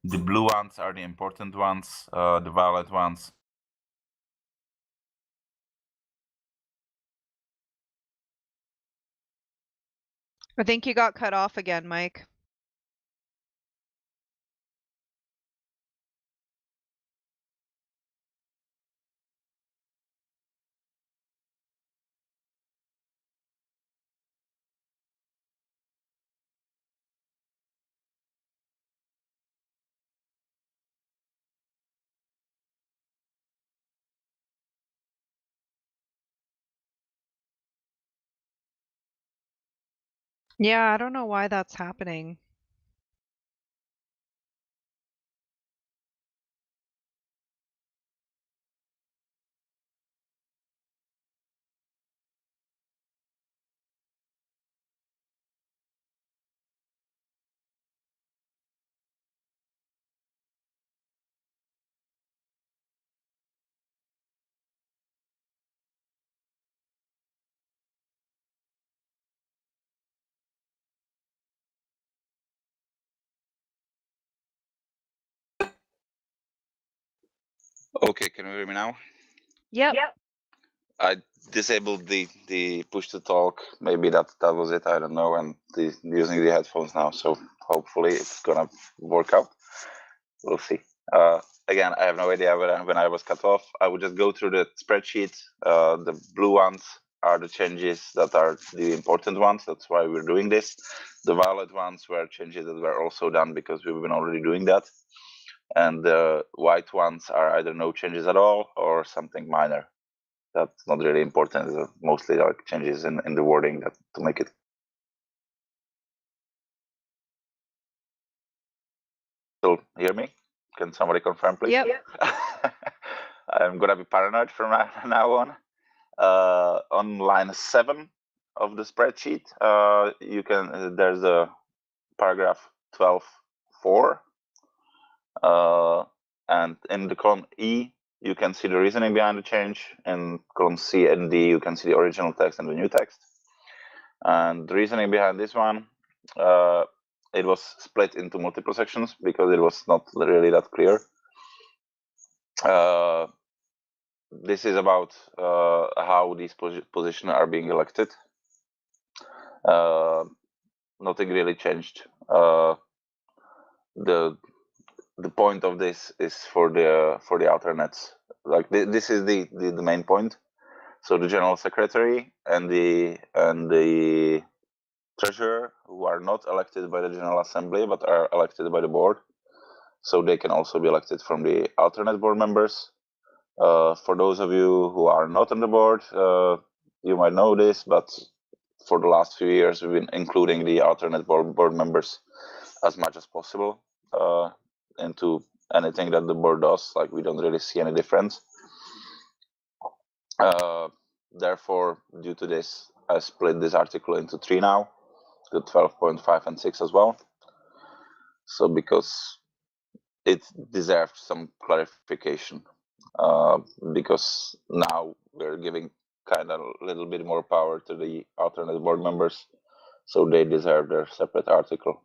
The blue ones are the important ones. The violet ones. I think you got cut off again, Mike. Yeah, I don't know why that's happening. Okay, can you hear me now? Yep. I disabled the push to talk. Maybe that was it. I don't know. And using the headphones now, so hopefully it's gonna work out. We'll see. Again, I have no idea when I was cut off. I would just go through the spreadsheet. The blue ones are the changes that are the important ones. That's why we're doing this. The violet ones were changes that were also done because we've been already doing that. And the white ones are either no changes at all or something minor. That's not really important. It's mostly like changes in the wording that to make it still hear me? Can somebody confirm, please? Yep. I'm gonna be paranoid from now on. On line 7 of the spreadsheet, you can there's a paragraph 12.4, and in the column E you can see the reasoning behind the change. In column C and D you can see the original text and the new text. And the reasoning behind this one, it was split into multiple sections because it was not really that clear. This is about how these positions are being elected. Nothing really changed. The point of this is for the alternates. Like this is the main point. So the general secretary and the treasurer, who are not elected by the General Assembly but are elected by the board, so they can also be elected from the alternate board members. For those of you who are not on the board, you might know this, but for the last few years we've been including the alternate board members as much as possible into anything that the board does. Like, we don't really see any difference. Therefore, due to this, I split this article into 3 now, the 12.5 and 6 as well. So because it deserved some clarification, because now we're giving kind of a little bit more power to the alternate board members, so they deserve their separate article.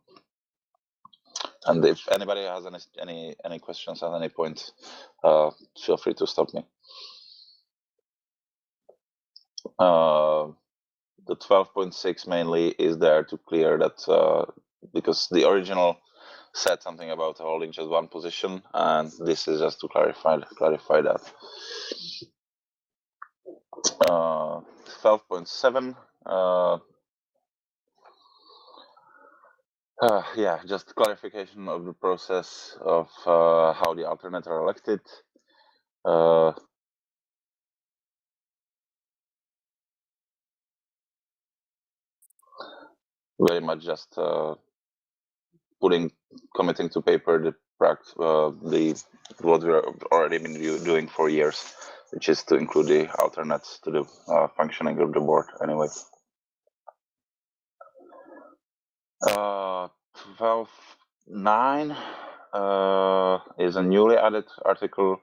And if anybody has any questions at any point, feel free to stop me. The 12.6 mainly is there to clear that, because the original said something about holding just one position, and this is just to clarify that. 12.7, yeah, just clarification of the process of how the alternates are elected. Very much just committing to paper the what we've already been doing for years, which is to include the alternates to the functioning of the board anyway. 12.9 is a newly added article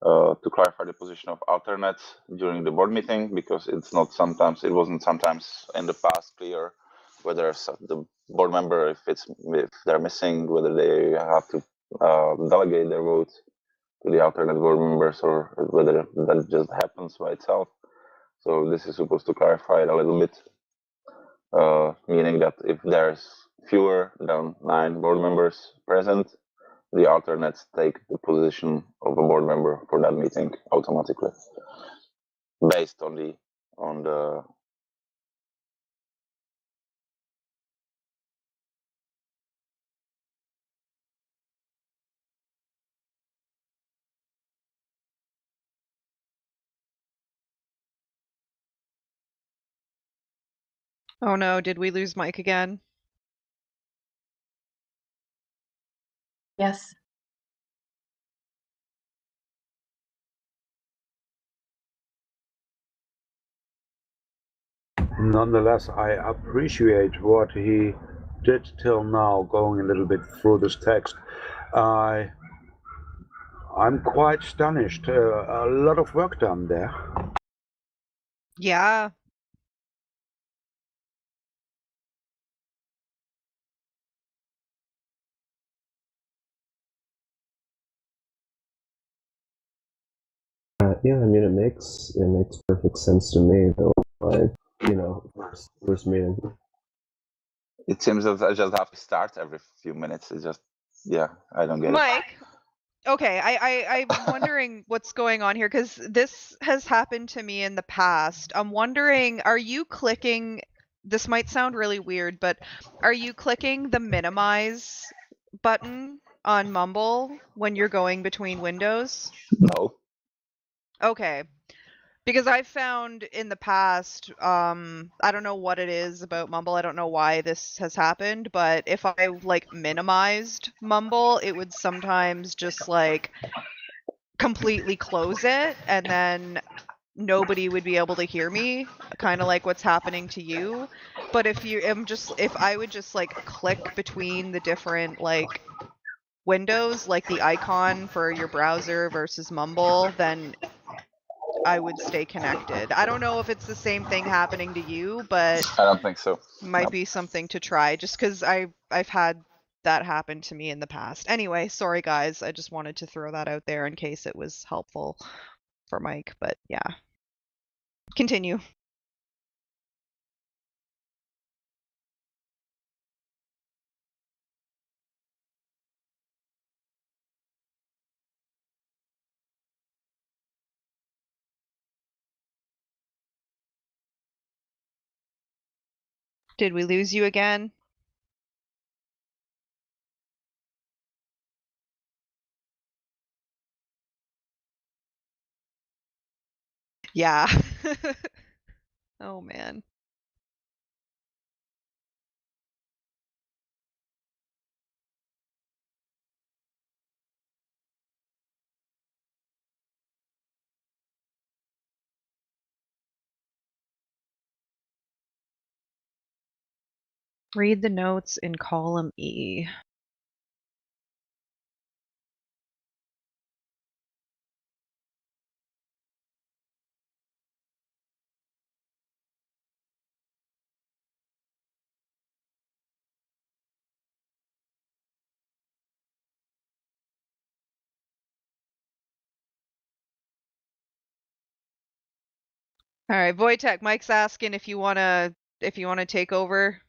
to clarify the position of alternates during the board meeting, because it wasn't sometimes in the past clear whether the board member, if they're missing, whether they have to delegate their vote to the alternate board members, or whether that just happens by itself. So this is supposed to clarify it a little bit, meaning that if there's fewer than 9 board members present, the alternates take the position of a board member for that meeting automatically, based on the Oh no, did we lose Mike again? Yes. Nonetheless, I appreciate what he did till now, going a little bit through this text. I'm quite astonished. A lot of work done there. Yeah. Yeah, I mean, it makes perfect sense to me, though. Like, first meeting. It seems that I just have to start every few minutes. It's just, yeah, I don't get Mike, okay, I'm wondering what's going on here, because this has happened to me in the past. I'm wondering, are you clicking, this might sound really weird, but are you clicking the minimize button on Mumble when you're going between windows? No. Okay. Because I've found in the past, I don't know what it is about Mumble. I don't know why this has happened, but if I like minimized Mumble, it would sometimes just like completely close it, and then nobody would be able to hear me, kind of like what's happening to you. But if I would just like click between the different like windows, like the icon for your browser versus Mumble, then I would stay connected. I don't know if it's the same thing happening to you, but I don't think so. might be something to try, just because I've had that happen to me in the past. Anyway, sorry guys, I just wanted to throw that out there in case it was helpful for Mike, but yeah. Continue. Did we lose you again? Yeah. Oh man. Read the notes in column E. All right, Wojtek, Mike's asking if you wanna take over.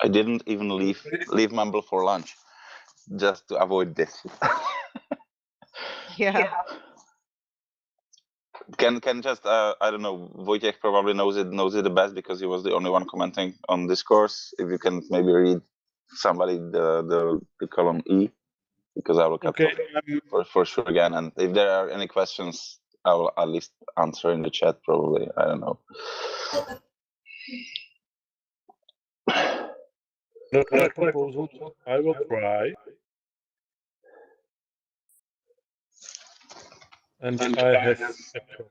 I didn't even leave Mumble for lunch, just to avoid this. Yeah. Can just I don't know. Wojciech probably knows it the best because he was the only one commenting on discourse. If you can maybe read somebody the column E, because I will cut off for sure again. And if there are any questions, I will at least answer in the chat. Probably, I don't know. Not my proposal. I will try. And I have echo.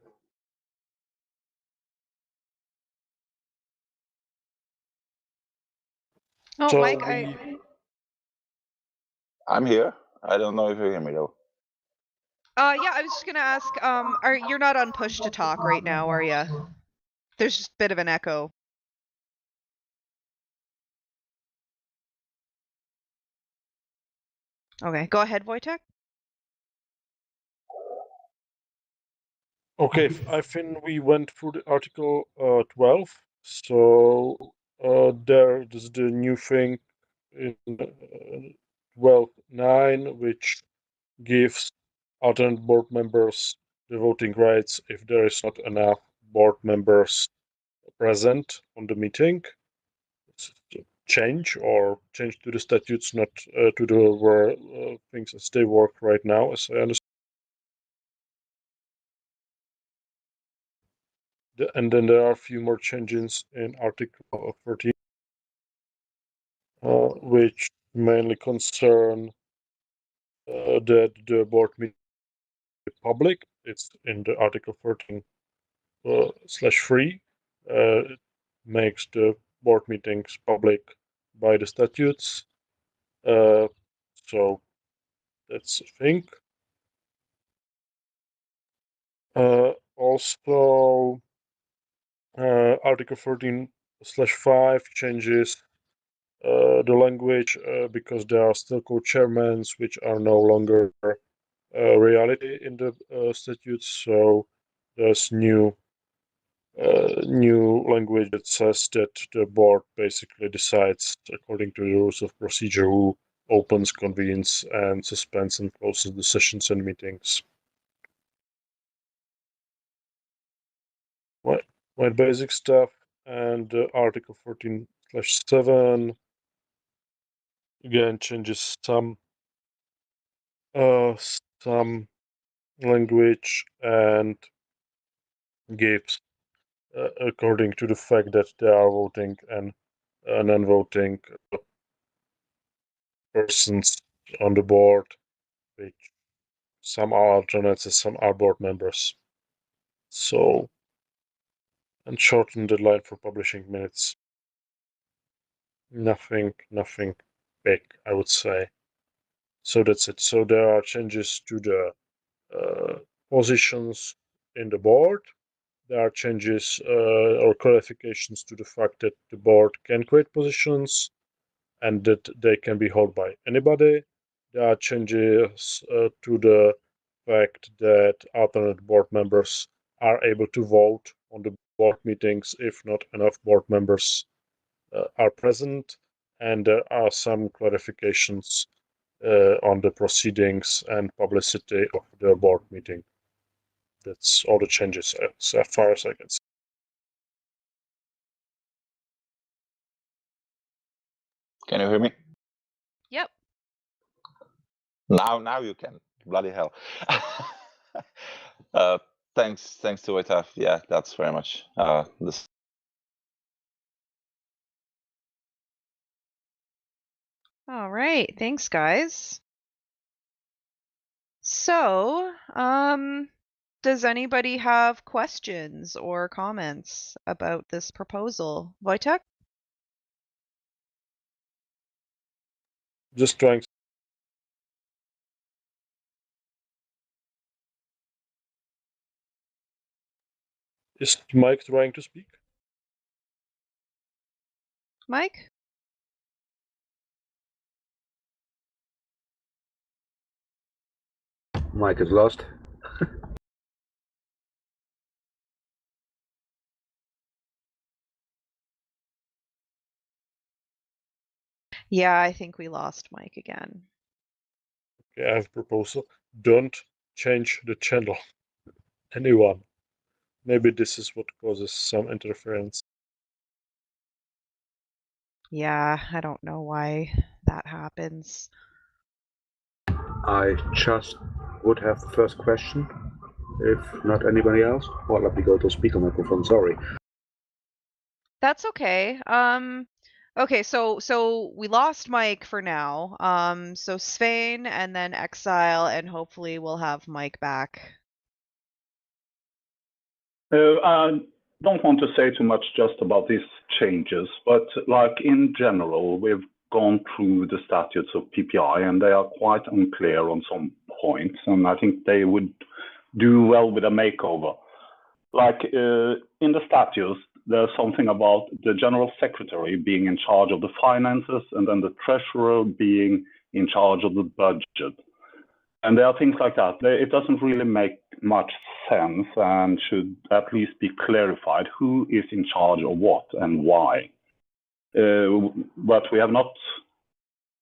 Oh, So Mike, I'm here. I don't know if you hear me though. yeah, I was just gonna ask, you're not on push to talk right now, are you? There's just a bit of an echo. Okay, go ahead, Wojtek. Okay, I think we went through the article 12. So there's the new thing in 12.9, which gives alternate board members the voting rights if there is not enough board members present on the meeting. It's a change to the statutes, not to the things as they work right now, as I understand. And then there are a few more changes in Article 13, which mainly concern that the board meeting is public. It's in the Article 13/3. It makes the board meetings public by the statutes. So that's a thing. Also, Article 13/5 changes the language because there are still co-chairmen, which are no longer reality in the statutes. So there's new language that says that the board basically decides according to the rules of procedure who opens, convenes, and suspends and closes the sessions and meetings. My basic stuff and Article 14/7 again changes some language and gives according to the fact that they are voting and non-voting persons on the board, which some are alternates and some are board members. So, and shorten the deadline for publishing minutes. Nothing big, I would say. So that's it. So there are changes to the positions in the board. There are changes or clarifications to the fact that the board can create positions and that they can be held by anybody. There are changes to the fact that alternate board members are able to vote on the board meetings if not enough board members are present, and there are some clarifications on the proceedings and publicity of the board meeting. That's all the changes as far as I can see. Can you hear me? Yep. Now you can. Bloody hell. Thanks to Wojtaf. Yeah, that's very much this. All right. Thanks, guys. So, does anybody have questions or comments about this proposal? Wojtek? Just trying. Is Mike trying to speak? Mike? Mike is lost. Yeah, I think we lost Mike again. Okay, I have a proposal. Don't change the channel. Anyone. Maybe this is what causes some interference. Yeah, I don't know why that happens. I just would have the first question, if not anybody else. Or let me go to speaker microphone, sorry. That's okay. Okay, so we lost Mike for now. So Svein and then Exile, and hopefully we'll have Mike back. I don't want to say too much just about these changes, but like in general, we've gone through the statutes of PPI and they are quite unclear on some points, and I think they would do well with a makeover. Like in the statutes, there's something about the general secretary being in charge of the finances and then the treasurer being in charge of the budget. And there are things like that. It doesn't really make much sense and should at least be clarified who is in charge of what and why. But we have not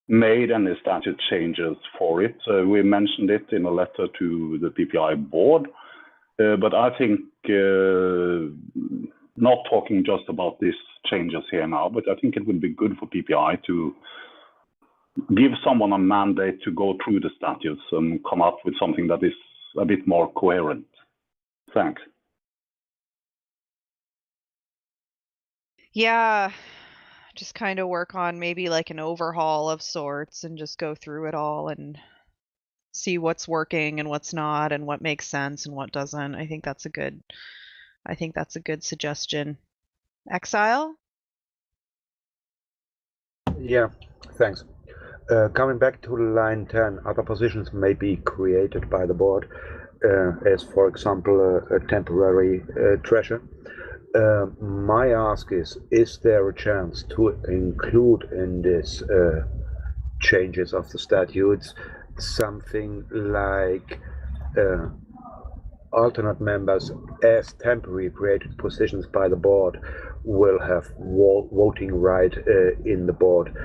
made any statute changes for it. We mentioned it in a letter to the PPI board. But I think not talking just about these changes here now, but I think it would be good for PPI to give someone a mandate to go through the statutes and come up with something that is a bit more coherent. Thanks. Yeah, just kind of work on maybe like an overhaul of sorts and just go through it all and see what's working and what's not and what makes sense and what doesn't. I think that's a good suggestion. Exile? Yeah, thanks. Coming back to line 10, other positions may be created by the board, as for example a temporary treasurer. My ask is there a chance to include in this changes of the statutes something like alternate members as temporary created positions by the board will have voting right in the board,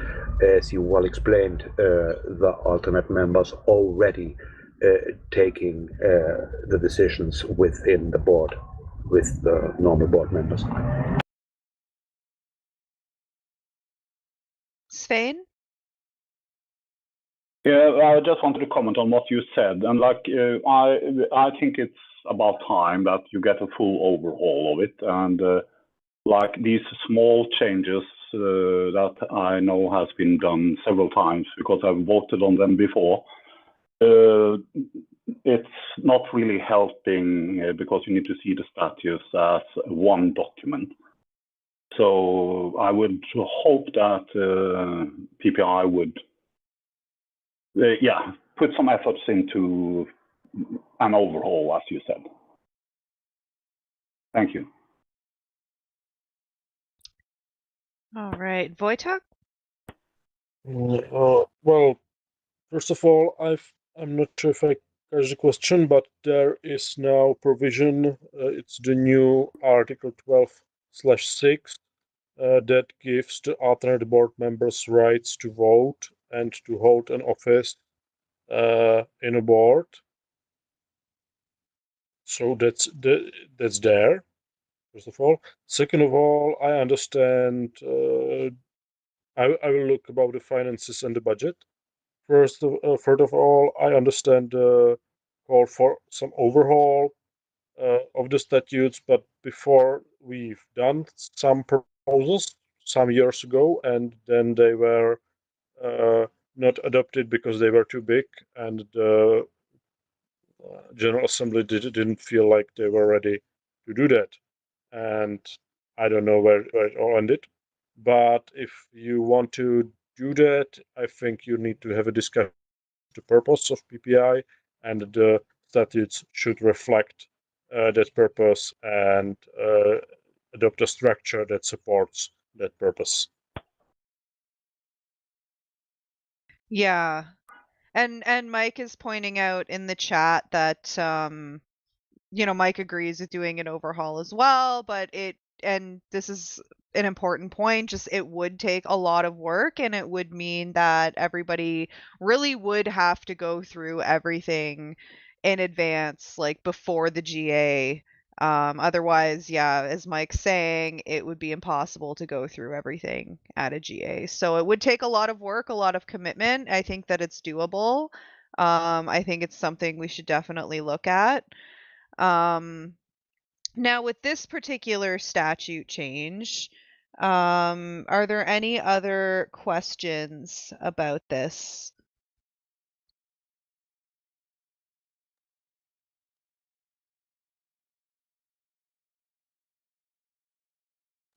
as you well explained, the alternate members already taking the decisions within the board with the normal board members. Svein? Yeah, I just wanted to comment on what you said, and I think it's about time that you get a full overhaul of it, and these small changes that I know has been done several times because I've voted on them before. It's not really helping because you need to see the status as one document. So I would hope that PPI would, put some efforts into an overhaul, as you said. Thank you. All right, Wojtek? Well, first of all, I'm not sure if I catch the question, but there is now provision. It's the new Article 12/6 that gives the alternate board members rights to vote and to hold an office in a board. So that's there. First of all. Second of all, I understand. I will look about the finances and the budget. Third of all, I understand the call for some overhaul of the statutes, but before we've done some proposals some years ago, and then they were not adopted because they were too big, and the General Assembly didn't feel like they were ready to do that. And I don't know where it all ended. But if you want to do that, I think you need to have a discussion of the purpose of PPI, and the statutes should reflect that purpose and adopt a structure that supports that purpose. Yeah. And Mike is pointing out in the chat that Mike agrees with doing an overhaul as well, but and this is an important point, just it would take a lot of work, and it would mean that everybody really would have to go through everything in advance, like before the GA. Otherwise, as Mike's saying, it would be impossible to go through everything at a GA. So it would take a lot of work, a lot of commitment. I think that it's doable. I think it's something we should definitely look at. Now, with this particular statute change, are there any other questions about this?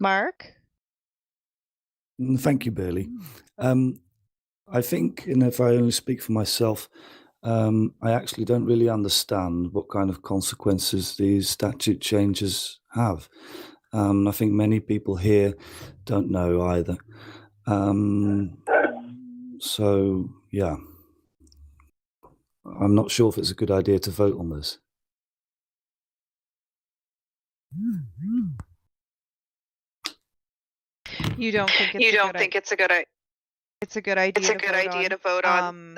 Mark? Thank you, Burley. I think, and if I only speak for myself, I actually don't really understand what kind of consequences these statute changes have. I think many people here don't know either. So, yeah, I'm not sure if it's a good idea to vote on this. You don't think it's a good idea? It's a good idea to vote on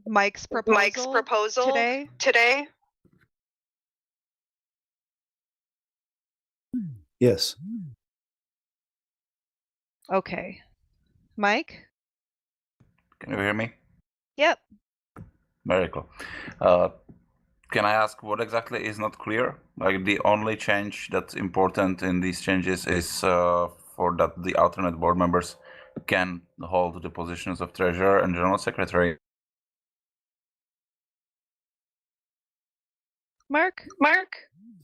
Mike's proposal today? Yes. Okay. Mike? Can you hear me? Yep. Very cool. Can I ask what exactly is not clear? Like the only change that's important in these changes is for that the alternate board members can hold the positions of treasurer and general secretary. Mark?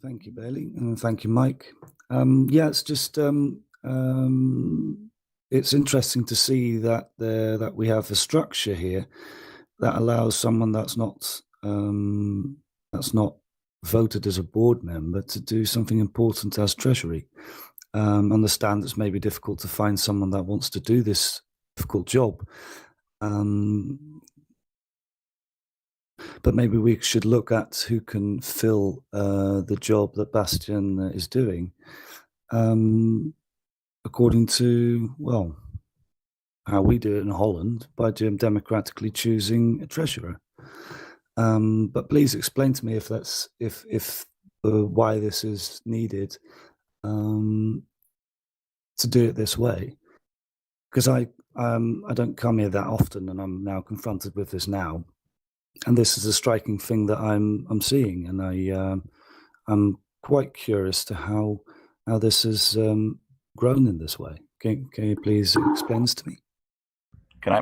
Thank you, Bailey, and thank you, Mike. Yeah, it's just it's interesting to see that that we have a structure here that allows someone that's not voted as a board member to do something important as treasury. Understand it's maybe difficult to find someone that wants to do this difficult job. But maybe we should look at who can fill the job that Bastian is doing, according to, well, how we do it in Holland, by democratically choosing a treasurer. But please explain to me if that's why this is needed to do it this way, because I don't come here that often, and I'm now confronted with this now. And this is a striking thing that I'm seeing, and I'm quite curious to how this has grown in this way. Can you please explain this to me? Can I?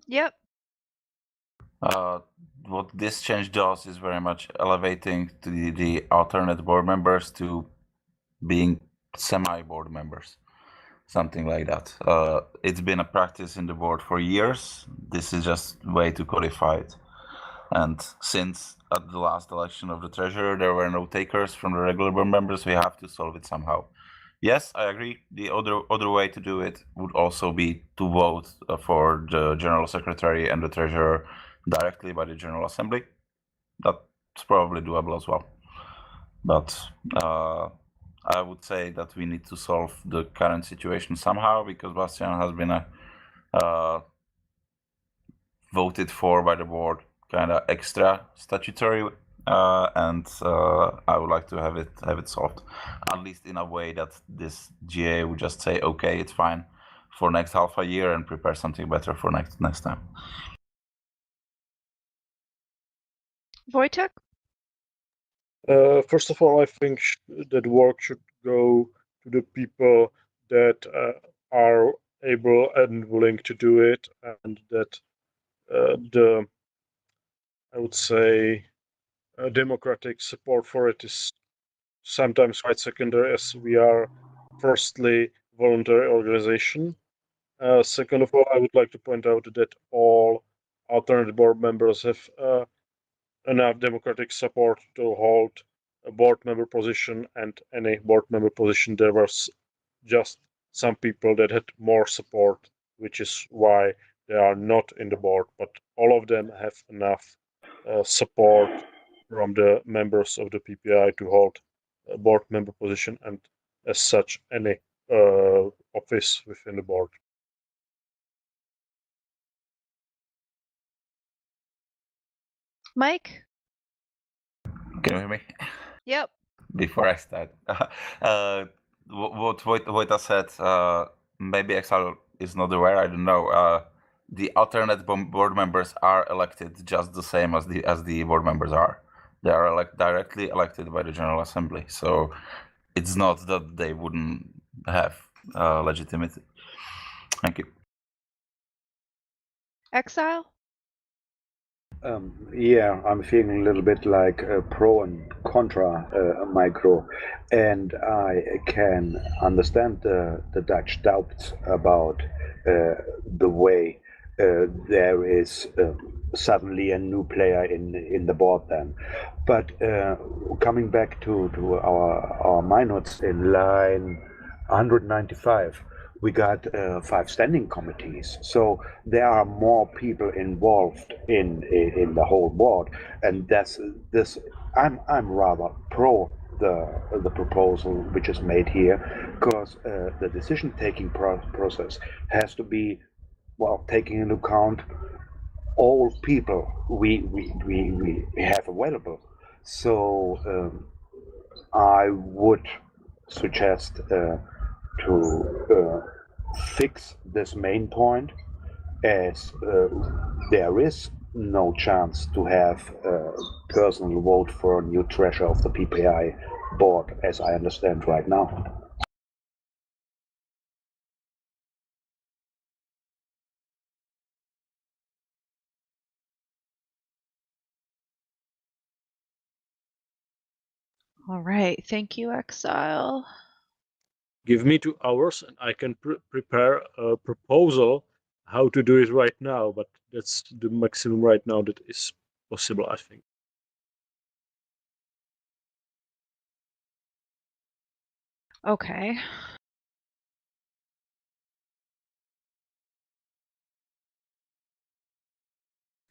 Yep. What this change does is very much elevating the alternate board members to being semi-board members, something like that. It's been a practice in the board for years. This is just a way to codify it. And since at the last election of the treasurer there were no takers from the regular board members, we have to solve it somehow. Yes, I agree. The other way to do it would also be to vote for the general secretary and the treasurer directly by the General Assembly. That's probably doable as well. But I would say that we need to solve the current situation somehow, because Bastian has been voted for by the board kind of extra statutory, and I would like to have it solved, at least in a way that this GA would just say, okay, it's fine for next half a year, and prepare something better for next time. Wojtek? First of all, I think that work should go to the people that are able and willing to do it, and that I would say, democratic support for it is sometimes quite secondary, as we are firstly voluntary organization. Second of all, I would like to point out that all alternate board members have enough democratic support to hold a board member position, and any board member position there was just some people that had more support, which is why they are not in the board, but all of them have enough support from the members of the PPI to hold a board member position, and as such any office within the board. Mike? Can you hear me? Yep. Before I start, what Wojta said, maybe Exile is not aware, I don't know. The alternate board members are elected just the same as the board members are. They are directly elected by the General Assembly, so it's not that they wouldn't have legitimacy. Thank you. Exile? Yeah, I'm feeling a little bit like pro and contra micro, and I can understand the Dutch doubts about the way there is suddenly a new player in the board then. But coming back to our minutes in line 195, we got 5 standing committees, so there are more people involved in the whole board, and that's this. I'm rather pro the proposal which is made here, because the decision-taking process has to be, well, taking into account all people we have available. So I would suggest to fix this main point, as there is no chance to have a personal vote for a new treasurer of the PPI board, as I understand right now. All right. Thank you, Exile. Give me 2 hours and I can prepare a proposal how to do it right now, but that's the maximum right now that is possible, I think. Okay.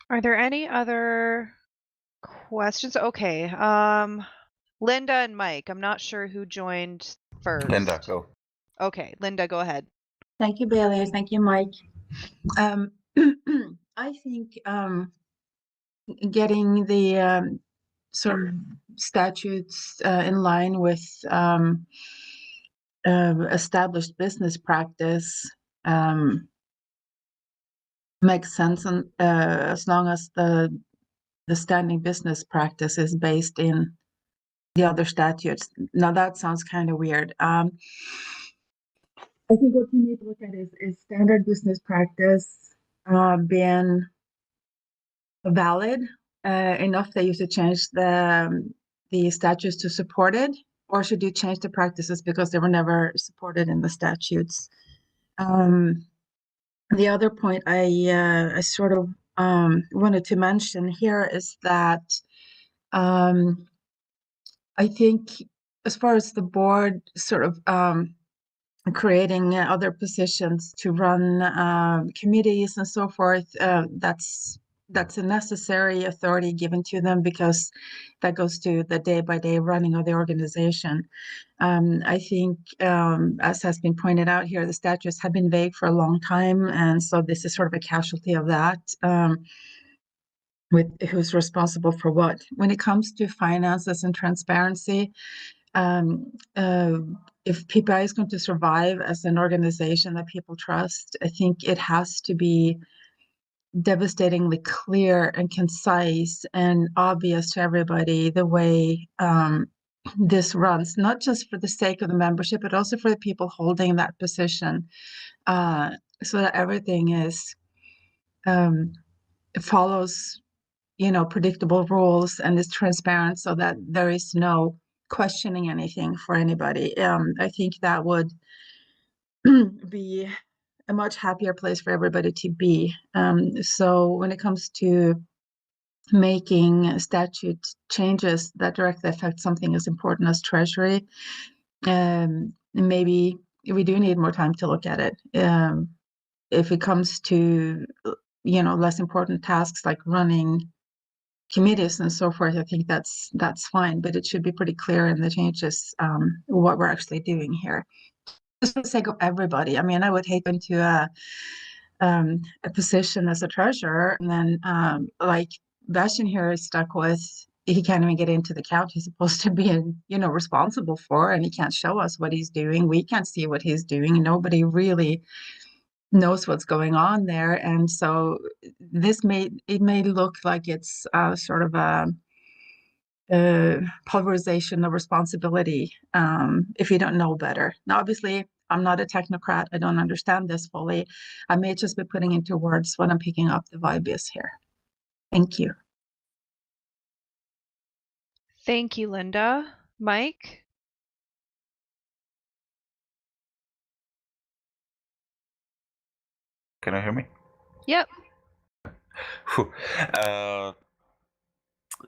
Are there any other questions? Okay. Linda and Mike. I'm not sure who joined first. Linda, go. Okay, Linda, go ahead. Thank you, Bailey. Thank you, Mike. I think getting the sort of statutes in line with established business practice makes sense, and as long as the standing business practice is based in the other statutes. Now that sounds kind of weird. I think what you need to look at is standard business practice being valid enough that you should change the statutes to support it, or should you change the practices because they were never supported in the statutes? The other point I sort of wanted to mention here is that I think as far as the board sort of creating other positions to run committees and so forth, that's a necessary authority given to them because that goes to the day-by-day running of the organization. I think, as has been pointed out here, the statutes have been vague for a long time, and so this is sort of a casualty of that. With who's responsible for what. When it comes to finances and transparency, if PPI is going to survive as an organization that people trust, I think it has to be devastatingly clear and concise and obvious to everybody the way this runs, not just for the sake of the membership, but also for the people holding that position, so that everything is follows predictable rules and is transparent so that there is no questioning anything for anybody. I think that would be a much happier place for everybody to be. So when it comes to making statute changes that directly affect something as important as Treasury, maybe we do need more time to look at it. If it comes to less important tasks like running committees and so forth, I think that's fine, but it should be pretty clear in the changes what we're actually doing here. Just for the sake of everybody. I mean, I would hate into a position as a treasurer, and then like Bastian here is stuck with, he can't even get into the account he's supposed to be responsible for, and he can't show us what he's doing. We can't see what he's doing. Nobody really knows what's going on there, and so this may look like it's sort of a pulverization of responsibility if you don't know better. Now, obviously, I'm not a technocrat. I don't understand this fully. I may just be putting into words what I'm picking up the vibe is here. Thank you. Thank you, Linda. Mike? Can you hear me? Yep.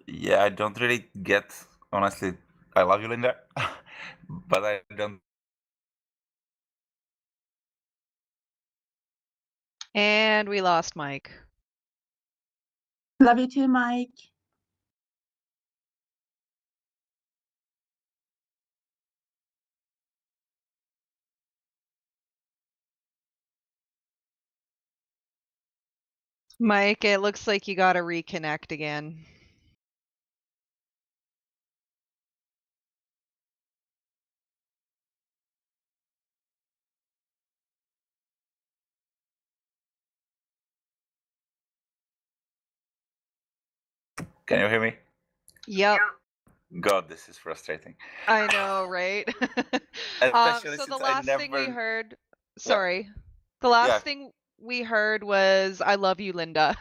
Yeah, I don't really get, honestly, I love you, Linda, but I don't. And we lost Mike. Love you too, Mike. Mike, it looks like you got to reconnect again. Can you hear me? Yep. God, this is frustrating. I know, right? Especially so the since last I thing we never. heard, sorry, the last Yeah. thing we heard was, I love you, Linda.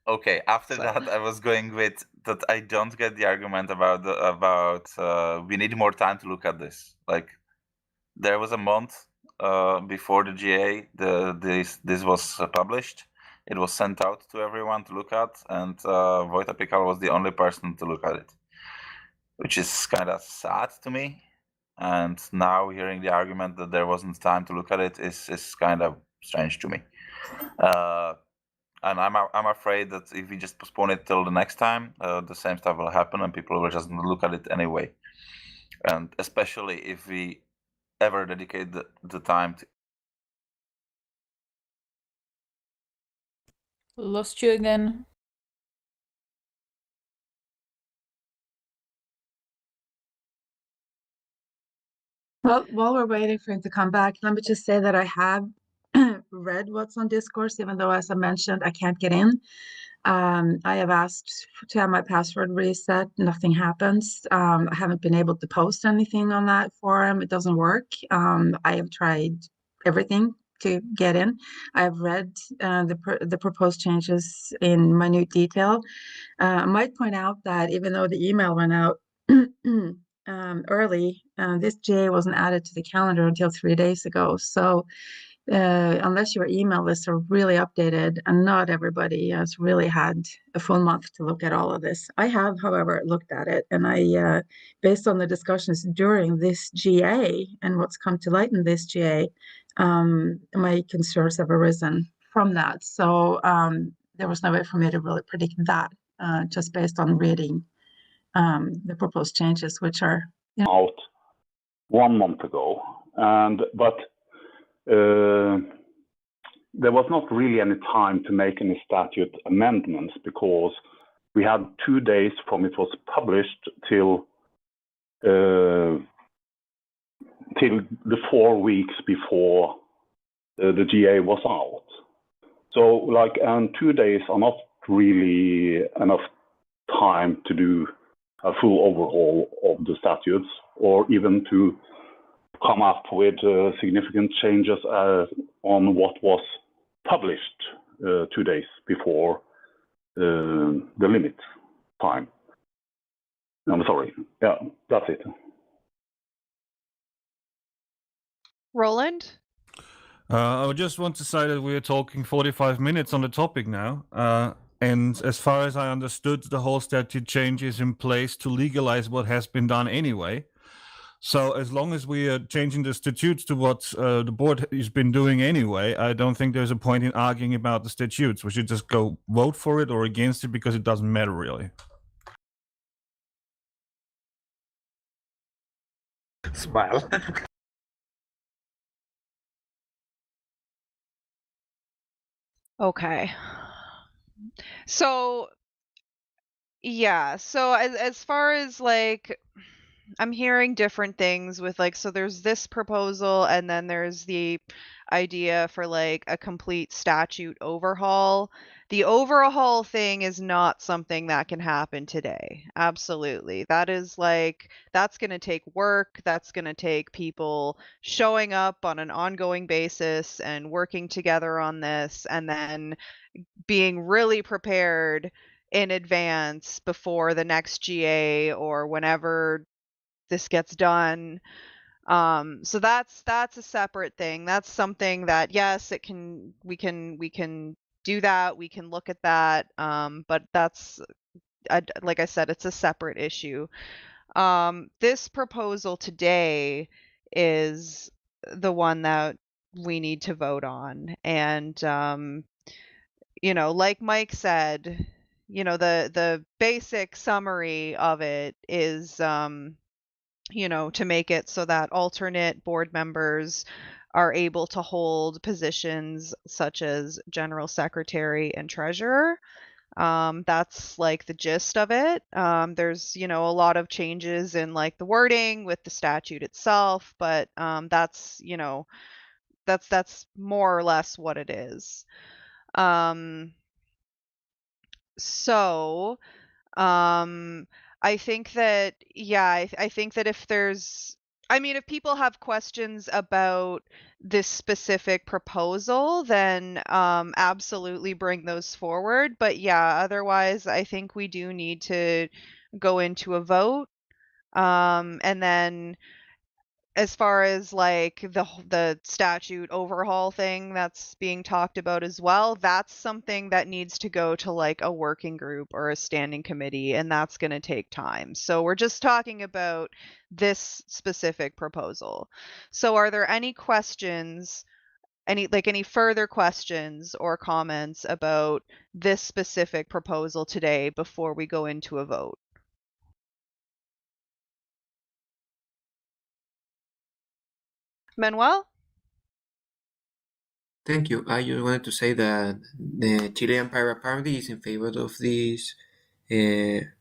Okay, after So- that, I was going with that. I don't get the argument about we need more time to look at this. Like, there was a month before the GA, this was published. It was sent out to everyone to look at, and Vojta Pikal was the only person to look at it, which is kind of sad to me. And now hearing the argument that there wasn't time to look at it is kind of strange to me. And I'm afraid that if we just postpone it till the next time, the same stuff will happen, and people will just look at it anyway. And especially if we ever dedicate the time to. Lost you again. Well, while we're waiting for him to come back, let me just say that I have read what's on Discourse, even though, as I mentioned, I can't get in. I have asked to have my password reset. Nothing happens. I haven't been able to post anything on that forum. It doesn't work. I have tried everything to get in. I have read the proposed changes in minute detail. I might point out that even though the email went out early, this GA wasn't added to the calendar until 3 days ago. So unless your email lists are really updated, and not everybody has really had a full month to look at all of this. I have, however, looked at it, and I, based on the discussions during this GA and what's come to light in this GA, my concerns have arisen from that. So there was no way for me to really predict that, just based on reading the proposed changes, which are out 1 month ago, but there was not really any time to make any statute amendments because we had 2 days from it was published till the 4 weeks before the GA was out. So, and 2 days are not really enough time to do a full overhaul of the statutes, or even to come up with significant changes on what was published 2 days before the limit time. I'm sorry. Yeah, that's it. Roland? I just want to say that we are talking 45 minutes on the topic now. And as far as I understood, the whole statute change is in place to legalize what has been done anyway. So as long as we are changing the statutes to what the board has been doing anyway, I don't think there's a point in arguing about the statutes. We should just go vote for it or against it because it doesn't matter really. Smile. Okay. So, yeah. So as far as like, I'm hearing different things with like, so there's this proposal and then there's the idea for like a complete statute overhaul. The overhaul thing is not something that can happen today. Absolutely. That is like, that's going to take work. That's going to take people showing up on an ongoing basis and working together on this, and then being really prepared in advance before the next GA or whenever this gets done. So that's a separate thing. That's something that, yes, we can do that. We can look at that. But that's, like I said, it's a separate issue. This proposal today is the one that we need to vote on. And, you know, like Mike said, you know, the basic summary of it is, you know, to make it so that alternate board members are able to hold positions such as general secretary and treasurer. That's like the gist of it. There's, you know, a lot of changes in like the wording with the statute itself, but that's, you know, that's more or less what it is. So I think that, yeah, I think that if there's, I mean, if people have questions about this specific proposal, then absolutely bring those forward. But yeah, otherwise, I think we do need to go into a vote. And then as far as like the statute overhaul thing that's being talked about as well, that's something that needs to go to like a working group or a standing committee, and that's going to take time. So we're just talking about this specific proposal. So are there any questions, any further questions or comments about this specific proposal today before we go into a vote? Manuel? Thank you. I just wanted to say that the Chilean Pirate Party is in favor of this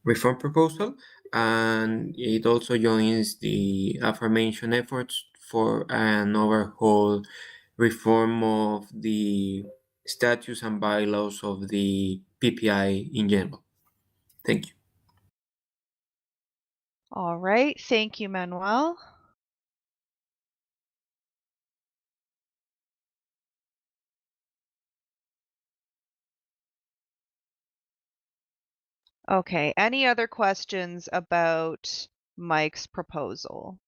reform proposal, and it also joins the aforementioned efforts for an overhaul reform of the statutes and bylaws of the PPI in general. Thank you. All right. Thank you, Manuel. Okay. Any other questions about Mike's proposal?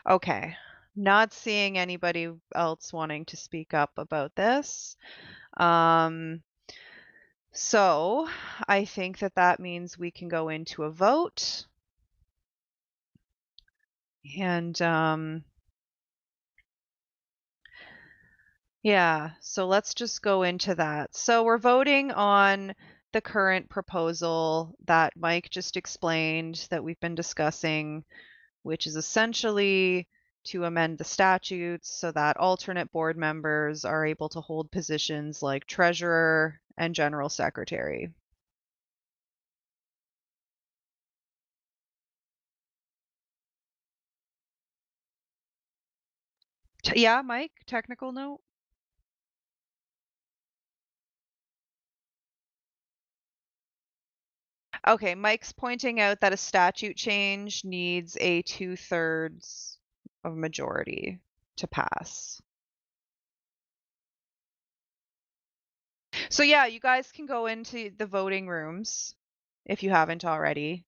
Okay. Not seeing anybody else wanting to speak up about this. So I think that means we can go into a vote. And yeah, so let's just go into that. So we're voting on the current proposal that Mike just explained that we've been discussing, which is essentially to amend the statutes so that alternate board members are able to hold positions like treasurer and general secretary. Yeah, Mike, technical note? Okay, Mike's pointing out that a statute change needs a 2/3 of majority to pass. So yeah, you guys can go into the voting rooms if you haven't already.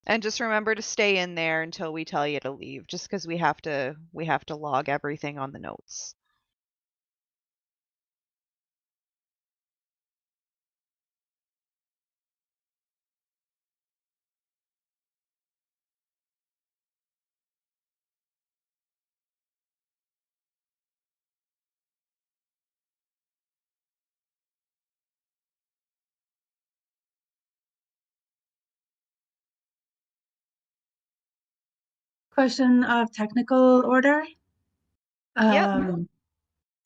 And just remember to stay in there until we tell you to leave, just because we have to log everything on the notes. Question of technical order. Yep.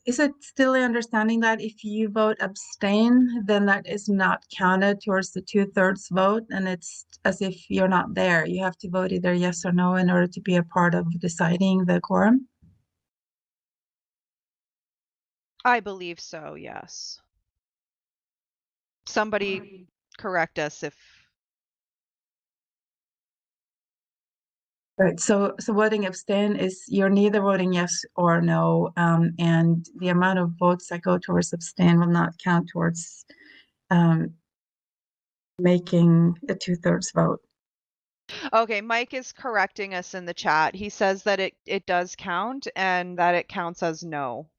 Is it still the understanding that if you vote abstain, then that is not counted towards the 2/3 vote, and it's as if you're not there? You have to vote either yes or no in order to be a part of deciding the quorum? I believe so, yes. Somebody correct us if... Right, so voting abstain is you're neither voting yes or no, and the amount of votes that go towards abstain will not count towards making a 2/3 vote. Okay, Mike is correcting us in the chat. He says that it does count and that it counts as no.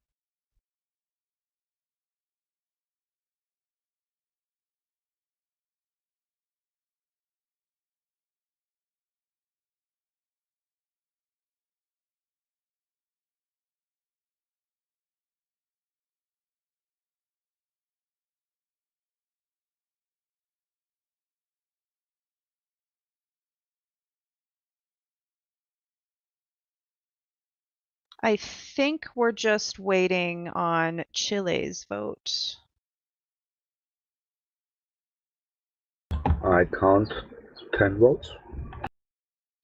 I think we're just waiting on Chile's vote. I count 10 votes.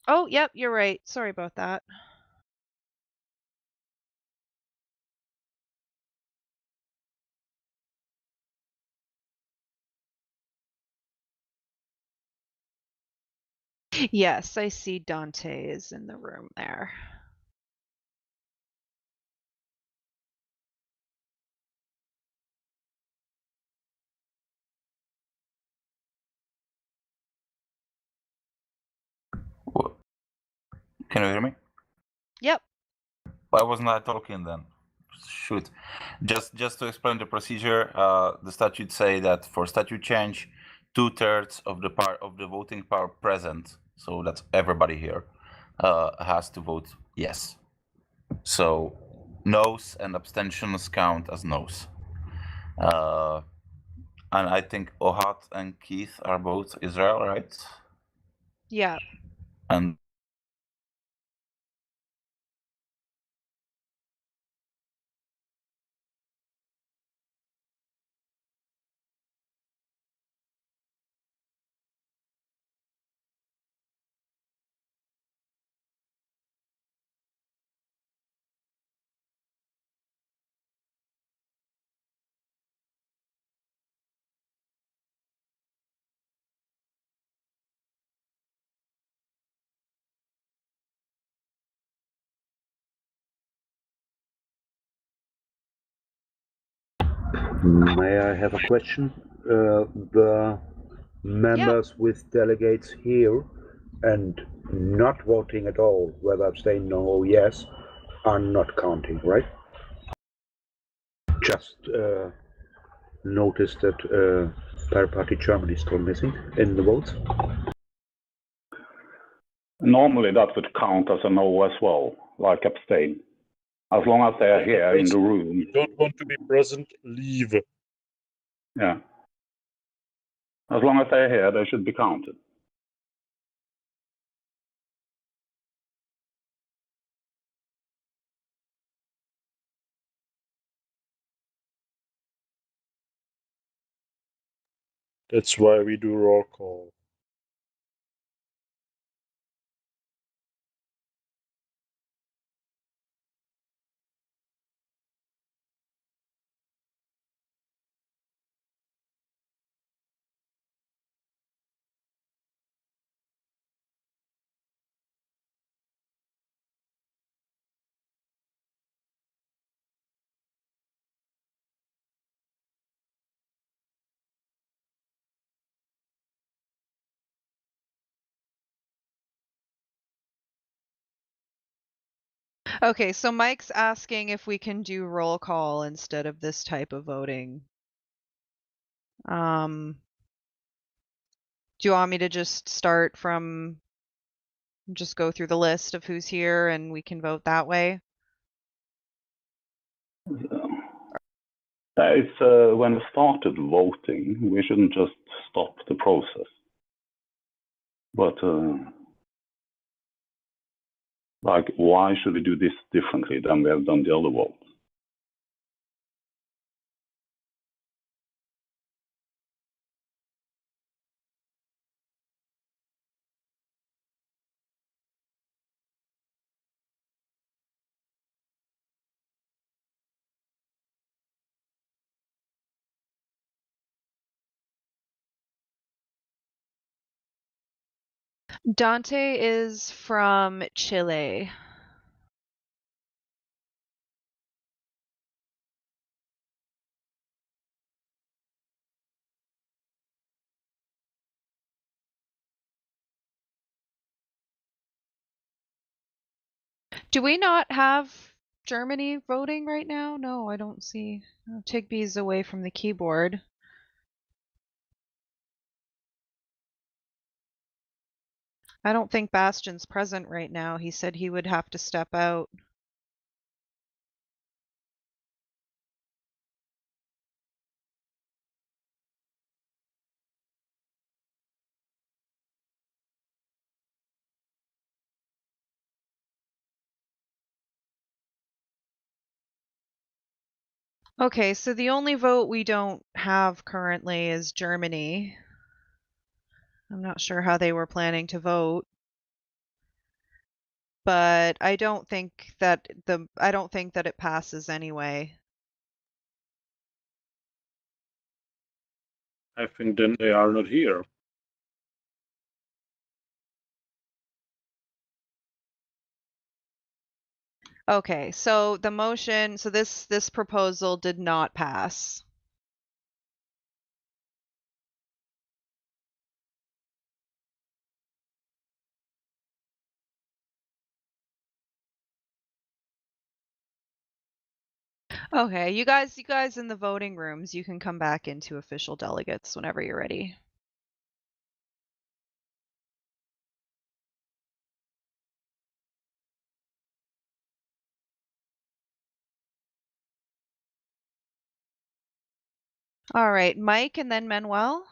Oh, yep, you're right. Sorry about that. Yes, I see Dante is in the room there. Can you hear me? Yep. Why wasn't I talking then? Shoot. Just to explain the procedure, the statutes say that for statute change, 2/3 of the voting power present, so that's everybody here, has to vote yes. So noes and abstentions count as noes. And I think Ohad and Keith are both Israel, right? Yeah. And May I have a question? The members with delegates here and not voting at all, whether abstain, no, or yes, are not counting, right? Just noticed that Pirate Party Germany is still missing in the votes. Normally that would count as a no as well, like abstain. As long as they are here in the room. You don't want to be present, leave. Yeah. As long as they're here, they should be counted. That's why we do roll call. Okay, so Mike's asking if we can do roll call instead of this type of voting. Do you want me to just start from, just go through the list of who's here and we can vote that way? It's when we started voting, we shouldn't just stop the process. But like, why should we do this differently than we have done the other votes? Dante is from Chile. Do we not have Germany voting right now? No, I don't see. Oh, Tigby's away from the keyboard. I don't think Bastion's present right now. He said he would have to step out. Okay, so the only vote we don't have currently is Germany. I'm not sure how they were planning to vote. But I don't think that it passes anyway. I think then they are not here. Okay, so the motion, so this proposal did not pass. Okay, you guys in the voting rooms, you can come back into official delegates whenever you're ready. All right, Mike and then Manuel.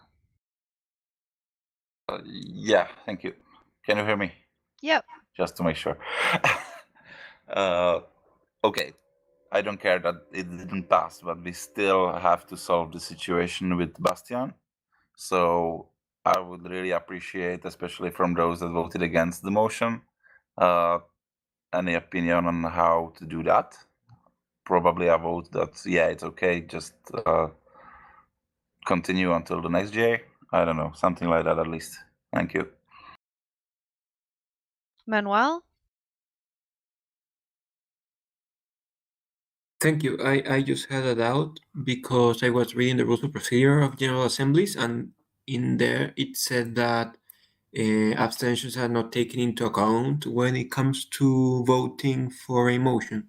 Yeah, thank you. Can you hear me? Yep. Just to make sure. Okay, I don't care that it didn't pass, but we still have to solve the situation with Bastian. So I would really appreciate, especially from those that voted against the motion, any opinion on how to do that. Probably a vote that, yeah, it's okay, just continue until the next J. I don't know, something like that at least. Thank you. Manuel? Thank you. I just had a doubt because I was reading the rules of procedure of General Assemblies, and in there it said that abstentions are not taken into account when it comes to voting for a motion.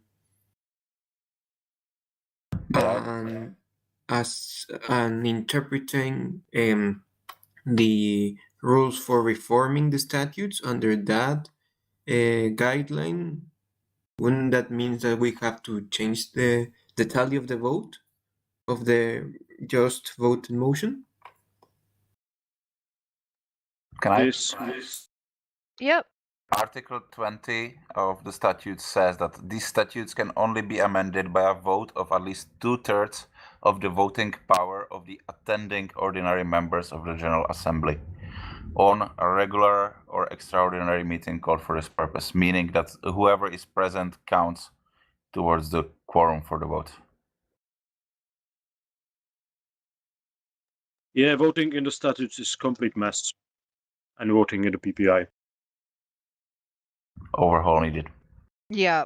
And as an interpreting the rules for reforming the statutes under that guideline, wouldn't that mean that we have to change the tally of the vote of the just voted motion? Can I? Yep. Article 20 of the statute says that these statutes can only be amended by a vote of at least 2/3 of the voting power of the attending ordinary members of the General Assembly on a regular or extraordinary meeting called for this purpose, meaning that whoever is present counts towards the quorum for the vote. Yeah, voting in the statutes is complete mess, and voting in the PPI. Overhaul needed. Yeah.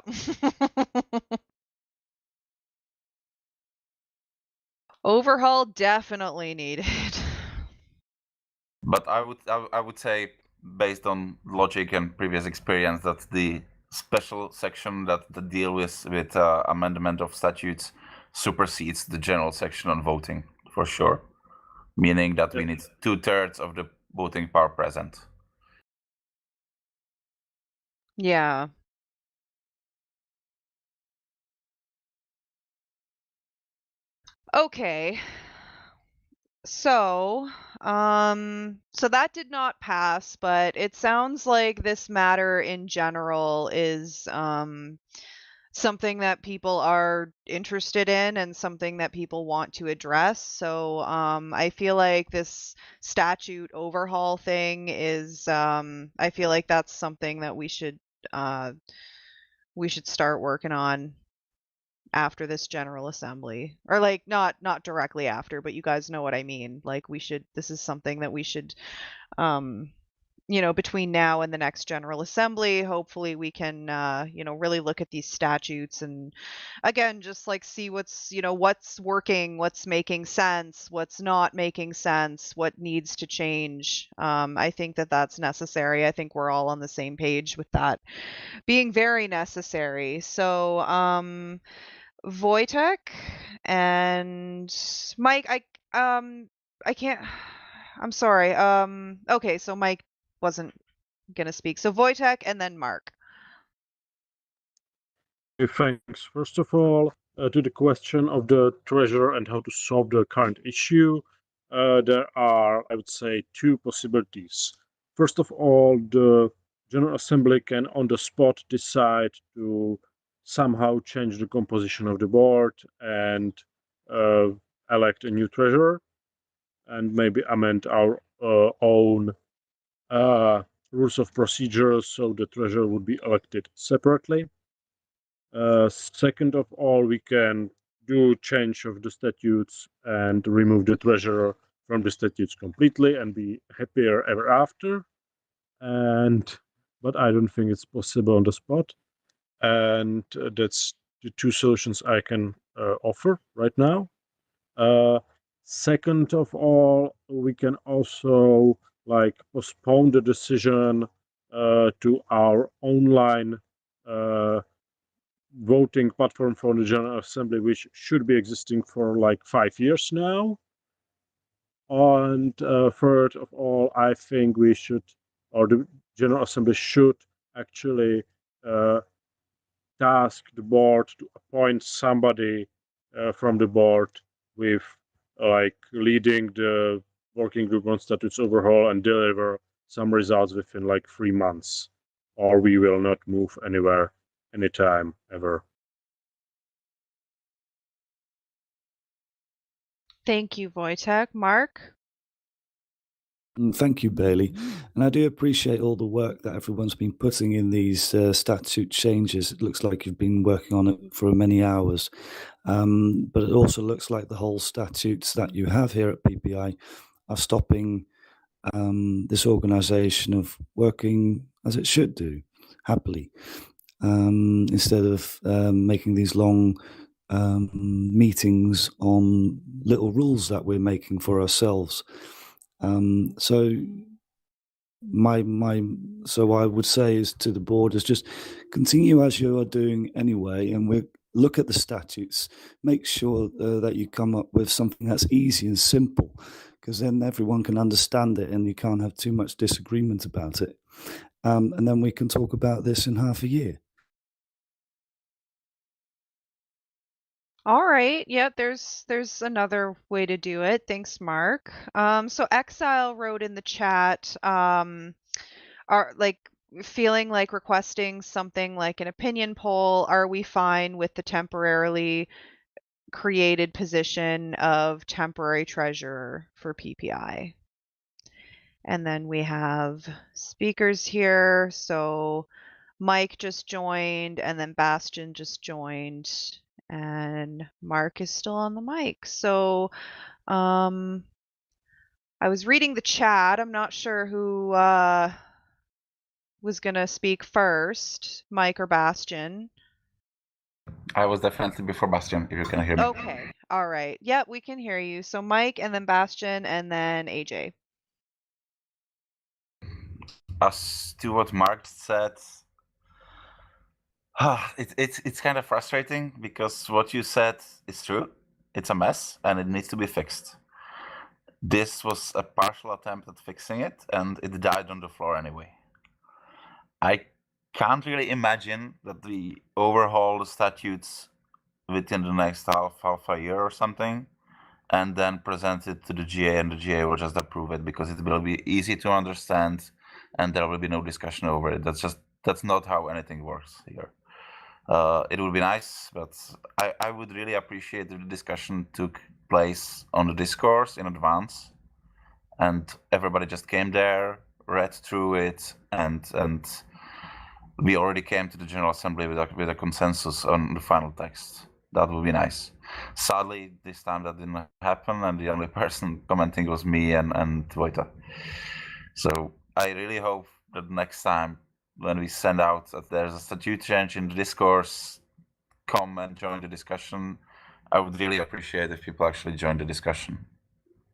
Overhaul definitely needed. But I would say, based on logic and previous experience, that the special section that deal with amendment of statutes supersedes the general section on voting for sure, meaning that we need 2/3 of the voting power present. Yeah. Okay. So that did not pass, but it sounds like this matter in general is something that people are interested in and something that people want to address. So I feel like this statute overhaul thing is I feel like that's something that we should start working on after this General Assembly, or like not directly after, but you guys know what I mean. Like this is something that we should between now and the next General Assembly, hopefully we can really look at these statutes and again just like see what's working, what's making sense, what's not making sense, what needs to change. I think that that's necessary. I think we're all on the same page with that being very necessary. So Wojtek and Mike, I can't. I'm sorry. Okay, so Mike wasn't gonna speak. So Wojtek and then Mark. Thanks. First of all, to the question of the treasurer and how to solve the current issue, there are, I would say, two possibilities. First of all, the General Assembly can on the spot decide to somehow change the composition of the board and elect a new treasurer, and maybe amend our own rules of procedure so the treasurer would be elected separately. Second of all, we can do change of the statutes and remove the treasurer from the statutes completely and be happier ever after. But I don't think it's possible on the spot. And that's the two solutions I can offer right now. Second of all, we can also postpone the decision to our online voting platform for the General Assembly, which should be existing for 5 years now. And third of all, I think we should, or the General Assembly should actually task the board to appoint somebody from the board with leading the working group on statutes overhaul and deliver some results within 3 months, or we will not move anywhere anytime ever. Thank you, Wojtek. Mark? Thank you, Bailey. And I do appreciate all the work that everyone's been putting in these statute changes. It looks like you've been working on it for many hours. But it also looks like the whole statutes that you have here at PPI are stopping this organization of working as it should do, happily, instead of making these long meetings on little rules that we're making for ourselves. So so I would say is to the board is just continue as you are doing anyway, and we look at the statutes, make sure that you come up with something that's easy and simple, because then everyone can understand it and you can't have too much disagreement about it. And then we can talk about this in half a year. All right. Yeah, there's another way to do it. Thanks, Mark. So Exile wrote in the chat, are like feeling like requesting something like an opinion poll. Are we fine with the temporarily created position of temporary treasurer for PPI? And then we have speakers here. So Mike just joined, and then Bastian just joined, and Mark is still on the mic. So I was reading the chat. I'm not sure who was going to speak first, Mike or Bastian. I was definitely before Bastian, if you can hear me. Okay. All right. Yep, we can hear you. So Mike, and then Bastian, and then AJ. As to what Mark said, it's kind of frustrating because what you said is true. It's a mess and it needs to be fixed. This was a partial attempt at fixing it, and it died on the floor anyway. I can't really imagine that we overhaul the statutes within the next half a year or something, and then present it to the GA, and the GA will just approve it because it will be easy to understand, and there will be no discussion over it. That's not how anything works here. It would be nice, but I would really appreciate if the discussion took place on the discourse in advance, and everybody just came there, read through it, and we already came to the General Assembly with a consensus on the final text. That would be nice. Sadly, this time that didn't happen, and the only person commenting was me and Vojta. So I really hope that next time when we send out that there's a statute change in the discourse, come and join the discussion. I would really appreciate if people actually join the discussion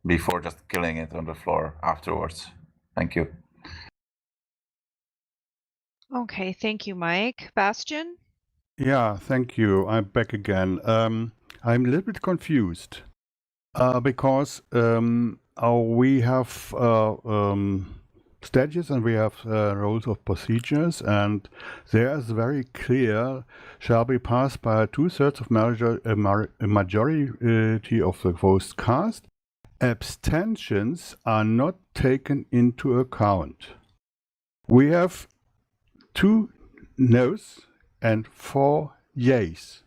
before just killing it on the floor afterwards. Thank you. Okay, thank you, Mike. Bastian? Yeah, thank you. I'm back again. I'm a little bit confused because we have statutes and we have rules of procedures, and there is very clear shall be passed by a 2/3 of majority of the votes cast. Abstentions are not taken into account. We have 2 noes and 4 yeas.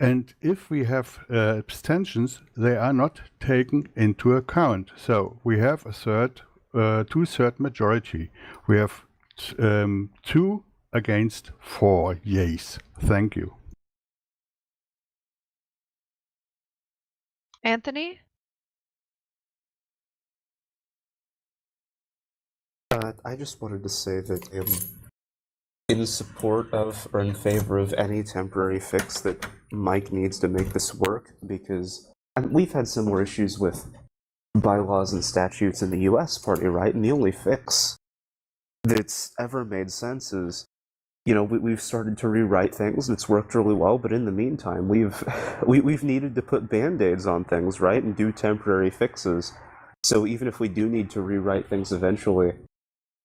And if we have abstentions, they are not taken into account. So we have a 2/3 majority. We have 2 against 4 yeas. Thank you. Anthony? I just wanted to say that in support of or in favor of any temporary fix that Mike needs to make this work, because we've had similar issues with bylaws and statutes in the US party, right? And the only fix that's ever made sense is, you know, we've started to rewrite things and it's worked really well, but in the meantime we've needed to put band-aids on things, right? And do temporary fixes. So even if we do need to rewrite things eventually,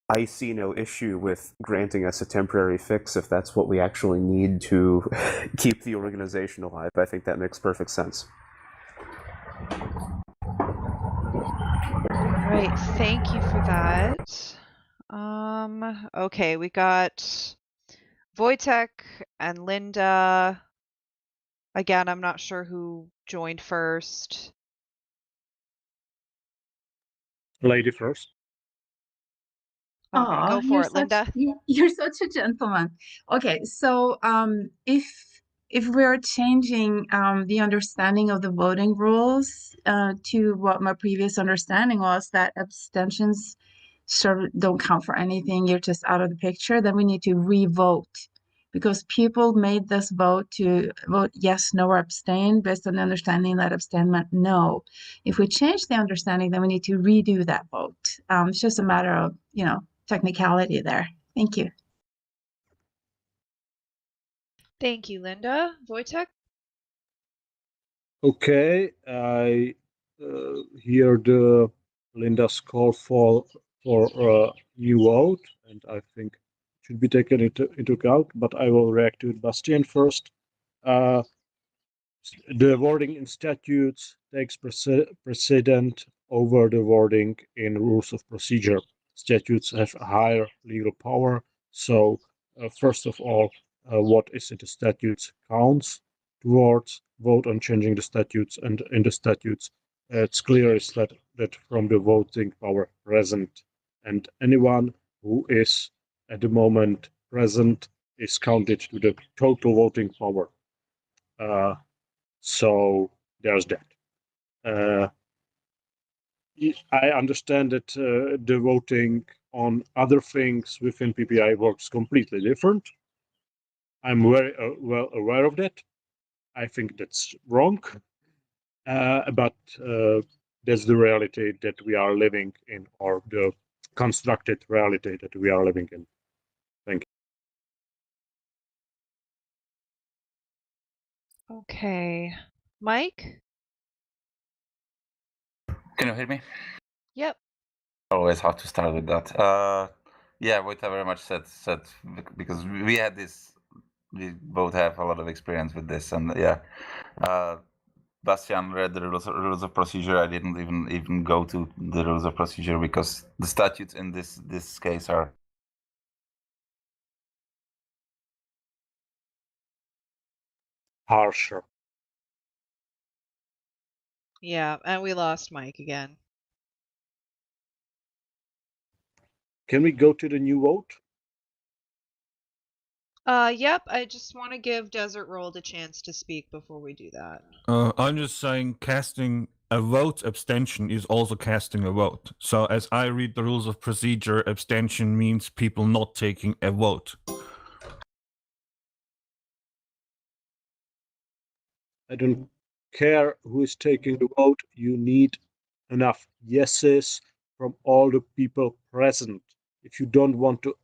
I see no issue with granting us a temporary fix if that's what we actually need to keep the organization alive. I think that makes perfect sense. All right, thank you for that. Okay, we got Wojtek and Linda. Again, I'm not sure who joined first. Lady first. Okay, go for it, Linda. You're such a gentleman. Okay, so if we're changing the understanding of the voting rules to what my previous understanding was, that abstentions sort of don't count for anything, you're just out of the picture, then we need to re-vote because people made this vote to vote yes, no, or abstain based on the understanding that abstain meant no. If we change the understanding, then we need to redo that vote. It's just a matter of, technicality there. Thank you. Thank you, Linda. Wojtek? Okay, I hear the Linda's call for new vote, and I think it should be taken into account. But I will react to Bastian first. The wording in statutes takes precedent over the wording in rules of procedure. Statutes have a higher legal power, so first of all, what is in the statutes counts towards vote on changing the statutes, and in the statutes it's clear is that from the voting power present, and anyone who is at the moment present is counted to the total voting power. So there's that. I understand that the voting on other things within PPI works completely different. I'm very well aware of that. I think that's wrong, but that's the reality that we are living in, or the constructed reality that we are living in. Thank you. Okay. Mike? Can you hear me? Yep. Always hard to start with that. Yeah, what I very much said because we had this. We both have a lot of experience with this, and yeah. Bastian read the rules of procedure. I didn't even go to the rules of procedure because the statutes in this case are harsher. Yeah, and we lost Mike again. Can we go to the new vote? Yep, I just want to give Desert Roll the chance to speak before we do that. I'm just saying casting a vote abstention is also casting a vote. So as I read the rules of procedure, abstention means people not taking a vote. I don't care who is taking the vote. You need enough yeses from all the people present. If you don't want to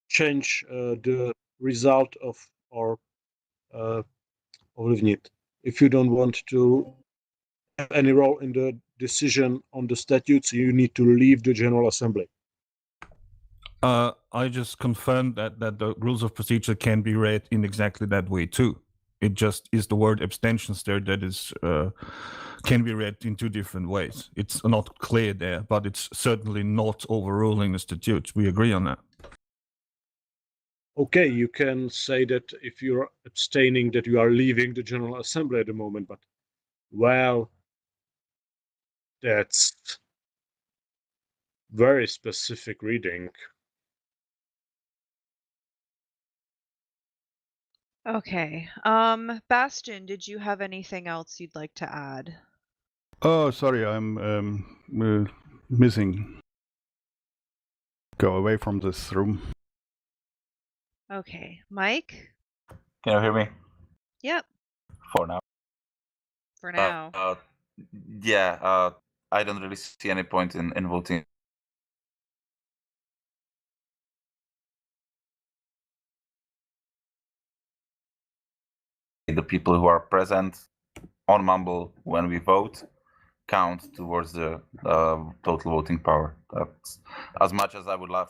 change the result of or ovlivnit, if you don't want to have any role in the decision on the statutes, you need to leave the General Assembly. I just confirmed that the rules of procedure can be read in exactly that way too. It just is the word abstentions there that is can be read in two different ways. It's not clear there, but it's certainly not overruling the statutes. We agree on that. Okay, you can say that if you're abstaining, that you are leaving the General Assembly at the moment, but well, that's very specific reading. Okay. Bastian, did you have anything else you'd like to add? Oh, sorry, I'm missing. Go away from this room. Okay. Mike? Can you hear me? Yep. For now. For now. Yeah, I don't really see any point in voting. The people who are present on Mumble when we vote count towards the total voting power. That's as much as I would love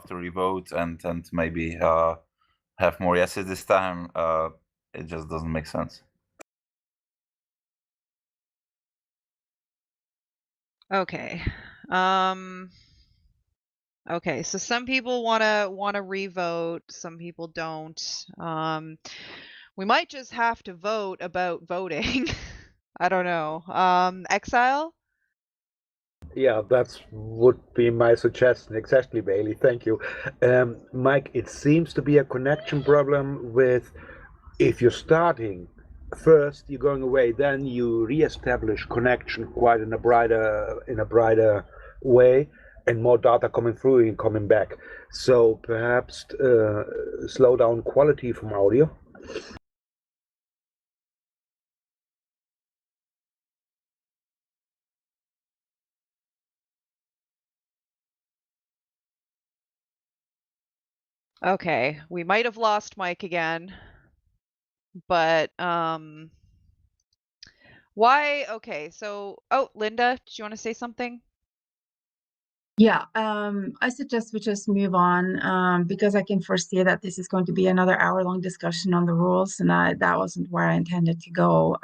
to revote and maybe have more yeses this time. It just doesn't make sense. Okay. Okay, so some people wanna revote, some people don't. We might just have to vote about voting. I don't know. Exile? Yeah, that would be my suggestion. Exactly, Bailey. Thank you. Mike, it seems to be a connection problem with if you're starting first, you're going away, then you reestablish connection quite in a brighter way. and more data coming through and coming back. So perhaps slow down quality from audio. Okay, we might have lost Mike again, but why? Okay, so Linda, did you want to say something? Yeah, I suggest we just move on because I can foresee that this is going to be another hour-long discussion on the rules, and that wasn't where I intended to go.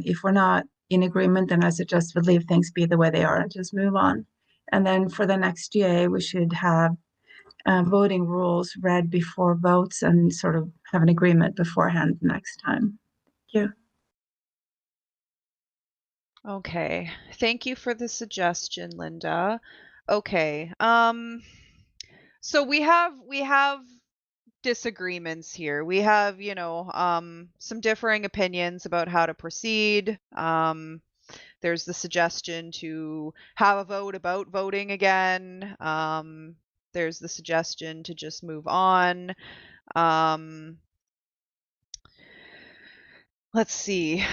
If we're not in agreement, then I suggest we leave things be the way they are and just move on. And then for the next GA, we should have voting rules read before votes and sort of have an agreement beforehand next time. Thank you. Okay, thank you for the suggestion, Linda. Okay, so we have disagreements here. We have, some differing opinions about how to proceed. There's the suggestion to have a vote about voting again. There's the suggestion to just move on. Let's see.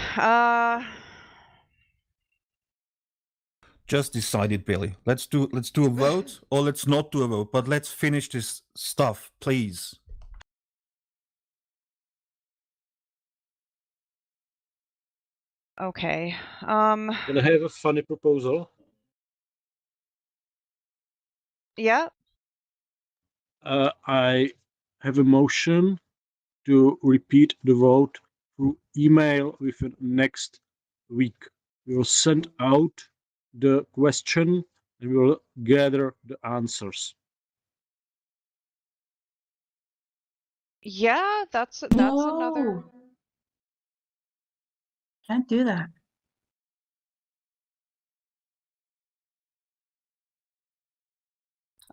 Just decide it, Billy. Let's do a vote, or let's not do a vote. But let's finish this stuff, please. Okay. Can I have a funny proposal? Yeah. I have a motion to repeat the vote through email within next week. We will send out the question and we will gather the answers. Yeah, that's another. Can't do that.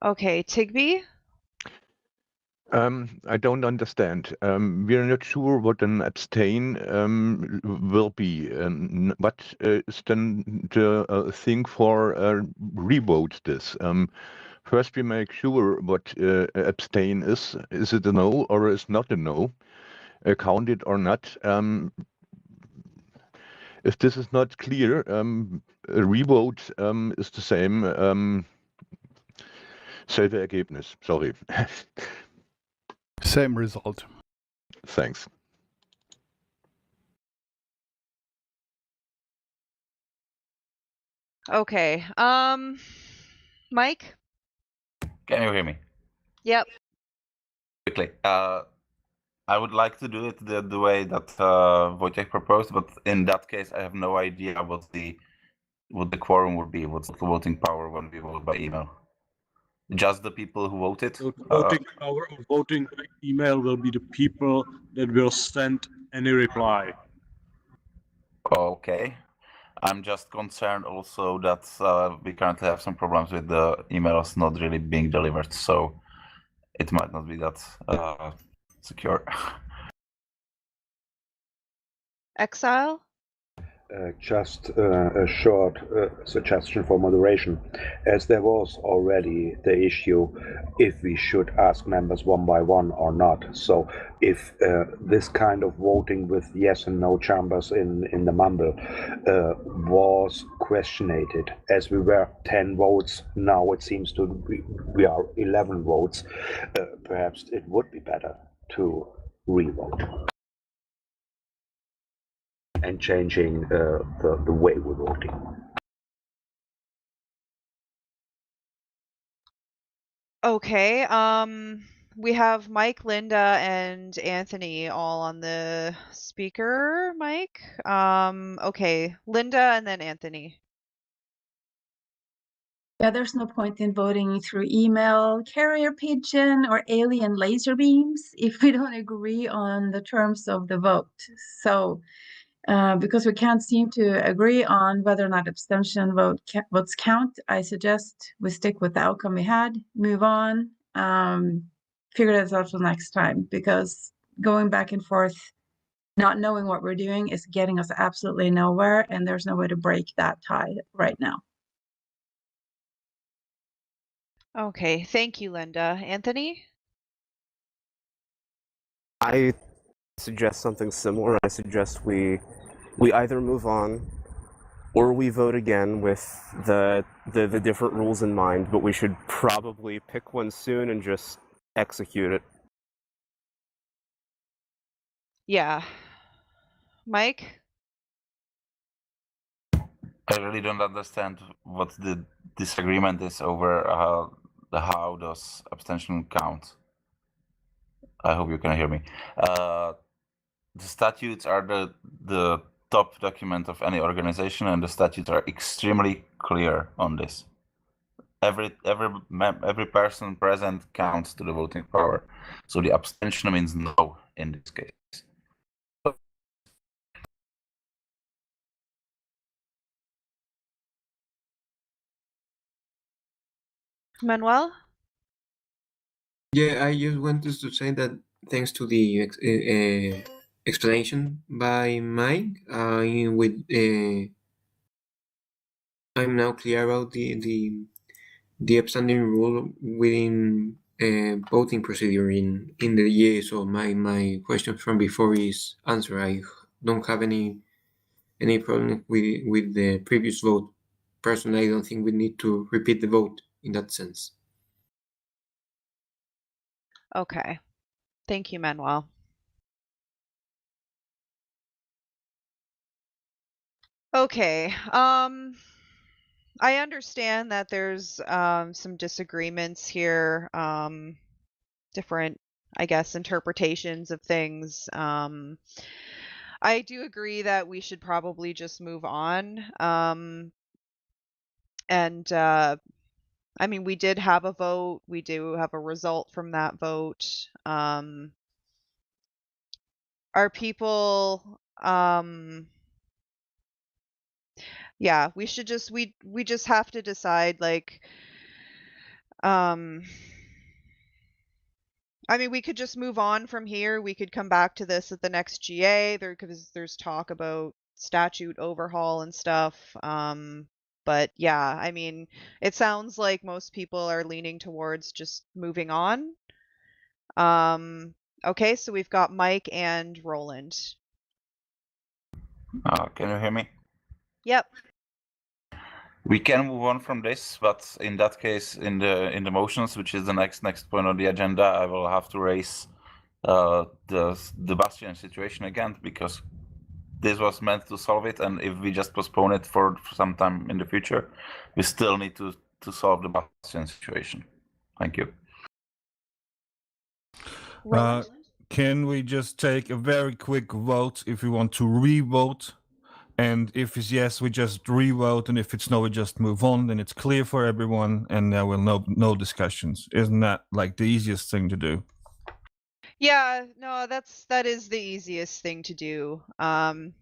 Okay, Tigby? I don't understand. We're not sure what an abstain will be. What is then the thing for revote this? First, we make sure what abstain is. Is it a no or is not a no? Counted or not? If this is not clear, a revote is the same. Selbe Ergebnis. Sorry. Same result. Thanks. Okay. Mike? Can you hear me? Yep. Quickly. I would like to do it the way that Wojciech proposed, but in that case, I have no idea what the quorum would be. What's the voting power when we vote by email? Just the people who voted? So the voting power of voting by email will be the people that will send any reply. Okay. I'm just concerned also that we currently have some problems with the emails not really being delivered, so it might not be that secure. Exile? Just a short suggestion for moderation, as there was already the issue if we should ask members one by one or not. So if this kind of voting with yes and no chambers in the mumble was questionated, as we were 10 votes, now it seems to be we are 11 votes, perhaps it would be better to re-vote and changing the way we're voting. Okay. We have Mike, Linda, and Anthony all on the speaker mic. Okay, Linda and then Anthony. Yeah, there's no point in voting through email, carrier pigeon, or alien laser beams if we don't agree on the terms of the vote. So, because we can't seem to agree on whether or not abstention votes count, I suggest we stick with the outcome we had, move on, figure this out for next time, because going back and forth, not knowing what we're doing is getting us absolutely nowhere, and there's no way to break that tie right now. Okay, thank you, Linda. Anthony? I suggest something similar. I suggest we either move on or we vote again with the different rules in mind, but we should probably pick one soon and just execute it. Yeah. Mike? I really don't understand what the disagreement is over how does abstention count. I hope you can hear me. The statutes are the top document of any organization, and the statutes are extremely clear on this. Every person present counts to the voting power. So the abstention means no in this case. Manuel? Yeah, I just wanted to say that thanks to the explanation by Mike, I'm now clear about the upstanding rule within voting procedure in the EA. So my question from before is answered. I don't have any problem with the previous vote. Personally, I don't think we need to repeat the vote in that sense. Okay. Thank you, Manuel. Okay. I understand that there's some disagreements here, different, I guess, interpretations of things. I do agree that we should probably just move on. And I mean, we did have a vote. We do have a result from that vote. Are people yeah, we should just we just have to decide, like, I mean, we could just move on from here. We could come back to this at the next GA. Because there's talk about statute overhaul and stuff. But yeah, I mean, it sounds like most people are leaning towards just moving on. Okay, so we've got Mike and Roland. Can you hear me? Yep. We can move on from this, but in that case, in the motions, which is the next point on the agenda, I will have to raise the Bastion situation again, because this was meant to solve it, and if we just postpone it for some time in the future, we still need to solve the Bastion situation. Thank you. Can we just take a very quick vote if we want to re-vote? And if it's yes, we just re-vote, and if it's no, we just move on. Then it's clear for everyone, and there will no discussions. Isn't that like the easiest thing to do? Yeah, no, that is the easiest thing to do. And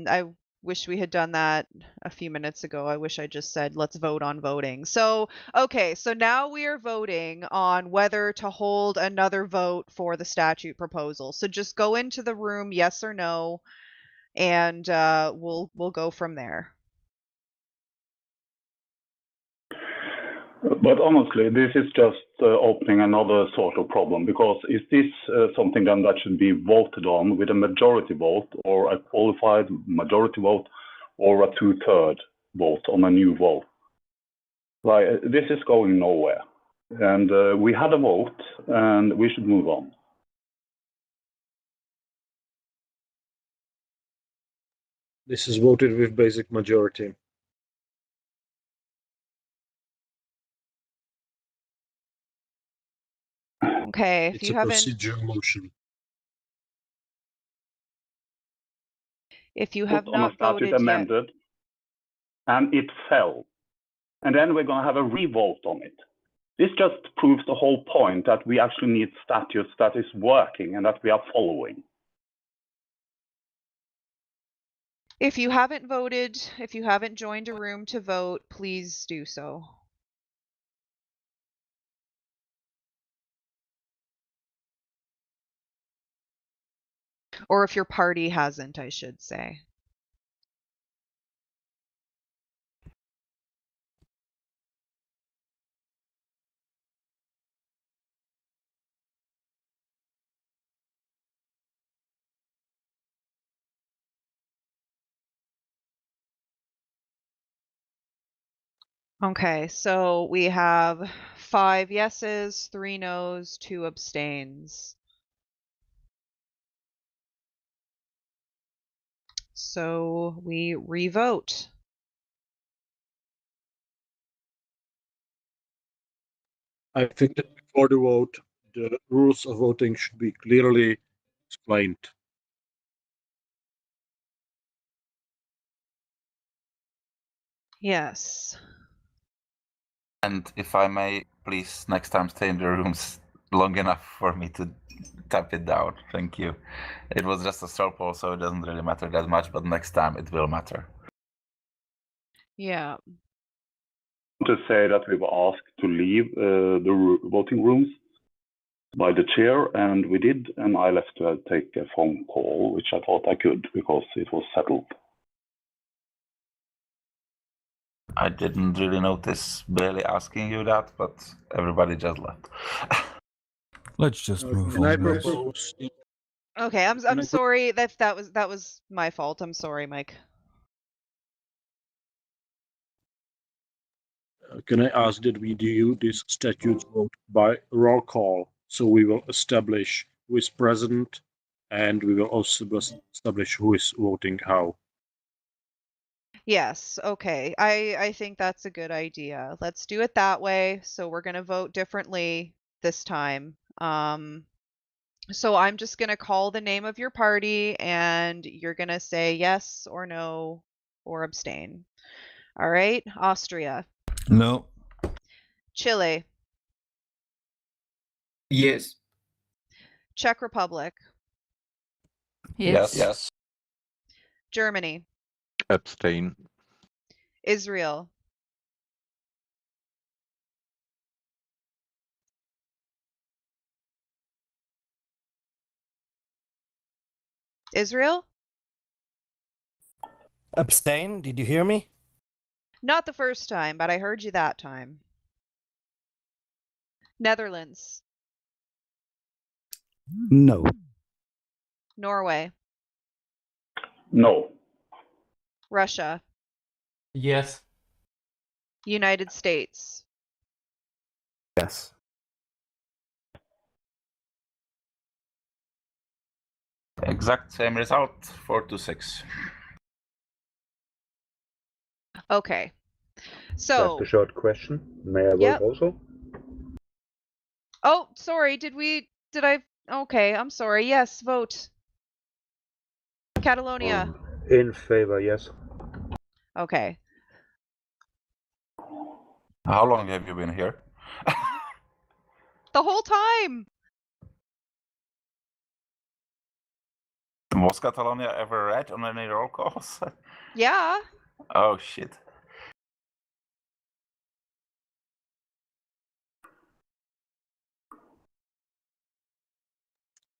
I wish we had done that a few minutes ago. I wish I just said, let's vote on voting. So, okay, so now we are voting on whether to hold another vote for the statute proposal. So just go into the room, yes or no, and we'll go from there. But honestly, this is just opening another sort of problem, because is this something then that should be voted on with a majority vote, or a qualified majority vote, or a 2/3 vote on a new vote? Like, this is going nowhere. And we had a vote, and we should move on. This is voted with basic majority. Okay, if It's you a haven't procedural motion. if you have Put on a not statute voted yet, amended, and it fell. And then we're going to have a re-vote on it. This just proves the whole point, that we actually need statutes that is working and that we are following. if you haven't voted, if you haven't joined a room to vote, please do so. Or if your party hasn't, I should say. Okay, so we have 5 yeses, 3 nos, 2 abstains. So we revote. I think that before the vote, the rules of voting should be clearly explained. Yes. And if I may, please next time stay in the rooms long enough for me to tap it down. Thank you. It was just a straw poll, so it doesn't really matter that much, but next time it will matter. Yeah. To say that we were asked to leave the voting rooms by the chair, and we did, and I left to take a phone call, which I thought I could because it was settled. I didn't really notice barely asking you that, but everybody just left. Let's just move Can I on. guys. propose? Okay, I'm I- sorry that was my fault. I'm sorry, Mike. Can I ask that we do this statute vote by roll call? So we will establish who is present, and we will also establish who is voting how. Yes, okay. I think that's a good idea. Let's do it that way. So we're going to vote differently this time. So I'm just going to call the name of your party and you're going to say yes or no or abstain. All right? Austria. No. Chile. Yes. Czech Republic. Yes. Yes. Germany. Abstain. Israel. Israel? Abstain? Did you hear me? Not the first time, but I heard you that time. Netherlands. No. Norway. No. Russia. Yes. United States. Yes. Exact same result, 4-6. Okay. So, Just a short question. May I vote Yep. also? oh, sorry, okay, I'm sorry. Yes, vote. Catalonia. In favor, yes. Okay. How long have you been here? The whole time. Was Catalonia ever read on any roll calls? Yeah. Oh shit.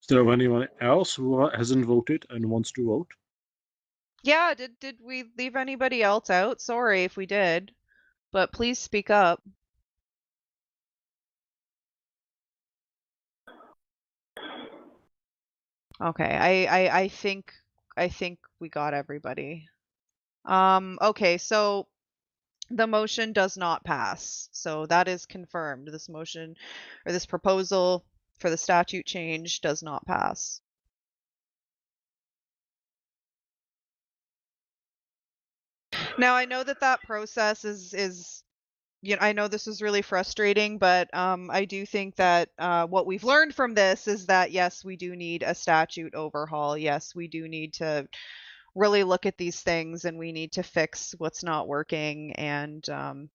Is there anyone else who hasn't voted and wants to vote? Yeah, did we leave anybody else out? Sorry if we did. But please speak up. Okay. I think we got everybody. Okay, so the motion does not pass. So that is confirmed. This motion or this proposal for the statute change does not pass. Now I know that process is I know this is really frustrating, but I do think that what we've learned from this is that yes, we do need a statute overhaul. Yes, we do need to really look at these things and we need to fix what's not working. And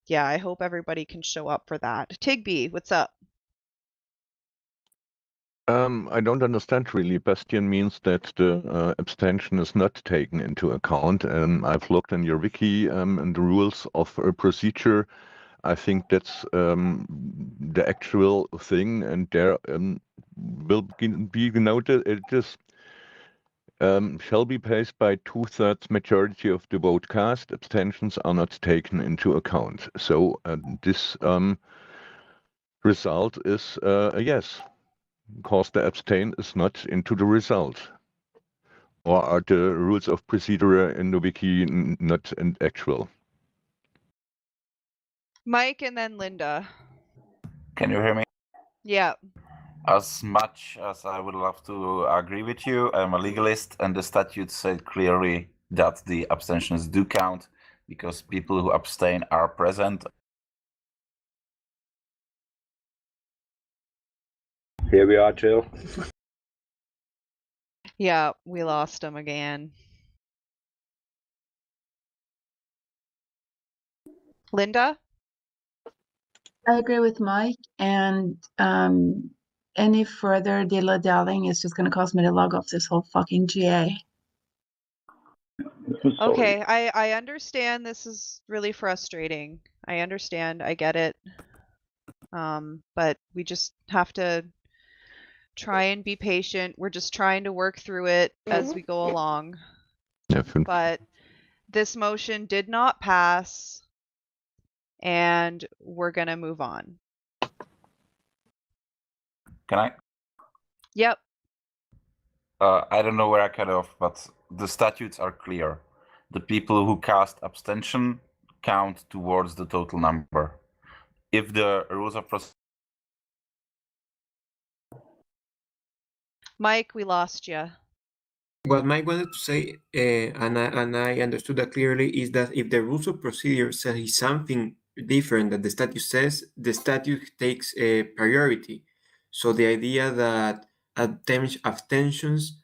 yeah, I hope everybody can show up for that. Tigby, what's up? I don't understand really. Bastian means that the abstention is not taken into account. I've looked in your wiki and the rules of procedure. I think that's the actual thing, and there will be noted it is shall be passed by 2/3 majority of the vote cast. Abstentions are not taken into account. So this result is a yes, because the abstain is not into the result. Or are the rules of procedure in the wiki not actual? Mike and then Linda. Can you hear me? Yeah. As much as I would love to agree with you, I'm a legalist, and the statute said clearly that the abstentions do count because people who abstain are present. Here we are, Jill. Yeah, we lost him again. Linda? I agree with Mike, and any further dilly-dallying is just going to cause me to log off this whole fucking GA. Okay, I understand this is really frustrating. I understand, I get it. But we just have to try and be patient. We're just trying to work through it as we go along. But this motion did not pass, and we're gonna move on. Can I? Yep. I don't know where I cut off, but the statutes are clear. The people who cast abstention count towards the total number. If the rules of procedure. Mike, we lost you. What Mike wanted to say, and I understood that clearly, is that if the rules of procedure say something different that the statute says, the statute takes a priority. So the idea that abstentions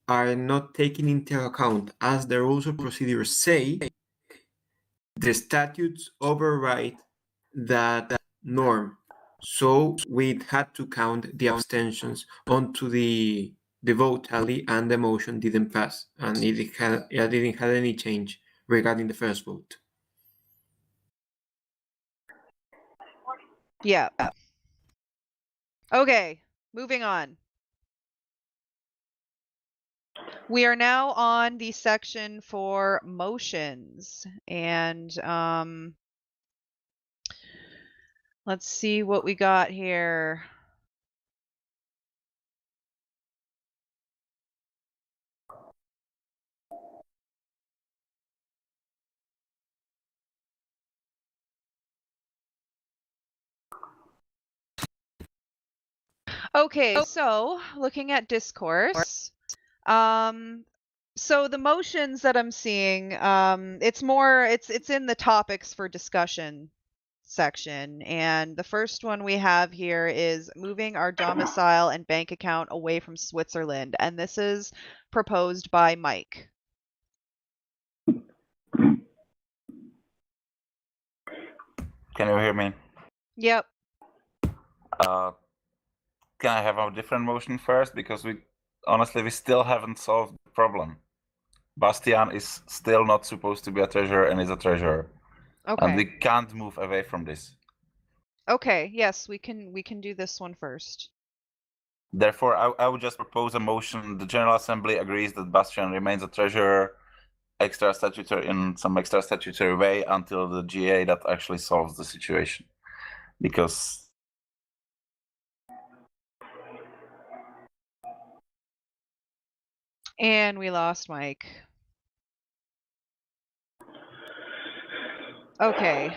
are not taken into account as the rules of procedure say, the statutes override that norm. So we had to count the abstentions onto the vote tally, and the motion didn't pass, and it didn't have any change regarding the first vote. Yeah. Okay, moving on. We are now on the section for motions, and let's see what we got here. Okay, so looking at discourse, so the motions that I'm seeing, it's in the topics for discussion section, and the first one we have here is moving our domicile and bank account away from Switzerland, and this is proposed by Mike. Can you hear me? Yep. Can I have a different motion first? Because we still haven't solved the problem. Bastian is still not supposed to be a treasurer and is a treasurer. Okay. And we can't move away from this. Okay, yes, we can do this one first. Therefore, I would just propose a motion. The General Assembly agrees that Bastian remains a treasurer in some extra statutory way until the GA that actually solves the situation. Because and we lost Mike. Okay,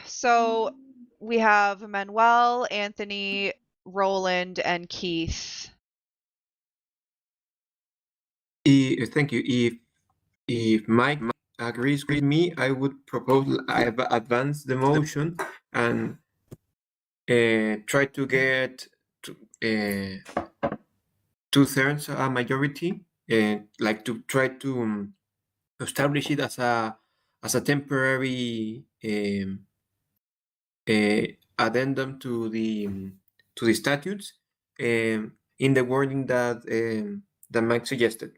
so we have Manuel, Anthony, Roland, and Keith. Thank you. If Mike agrees with me, I would propose I advance the motion and try to get 2/3 a majority, like to try to establish it as a temporary addendum to the statutes, in the wording that Mike suggested.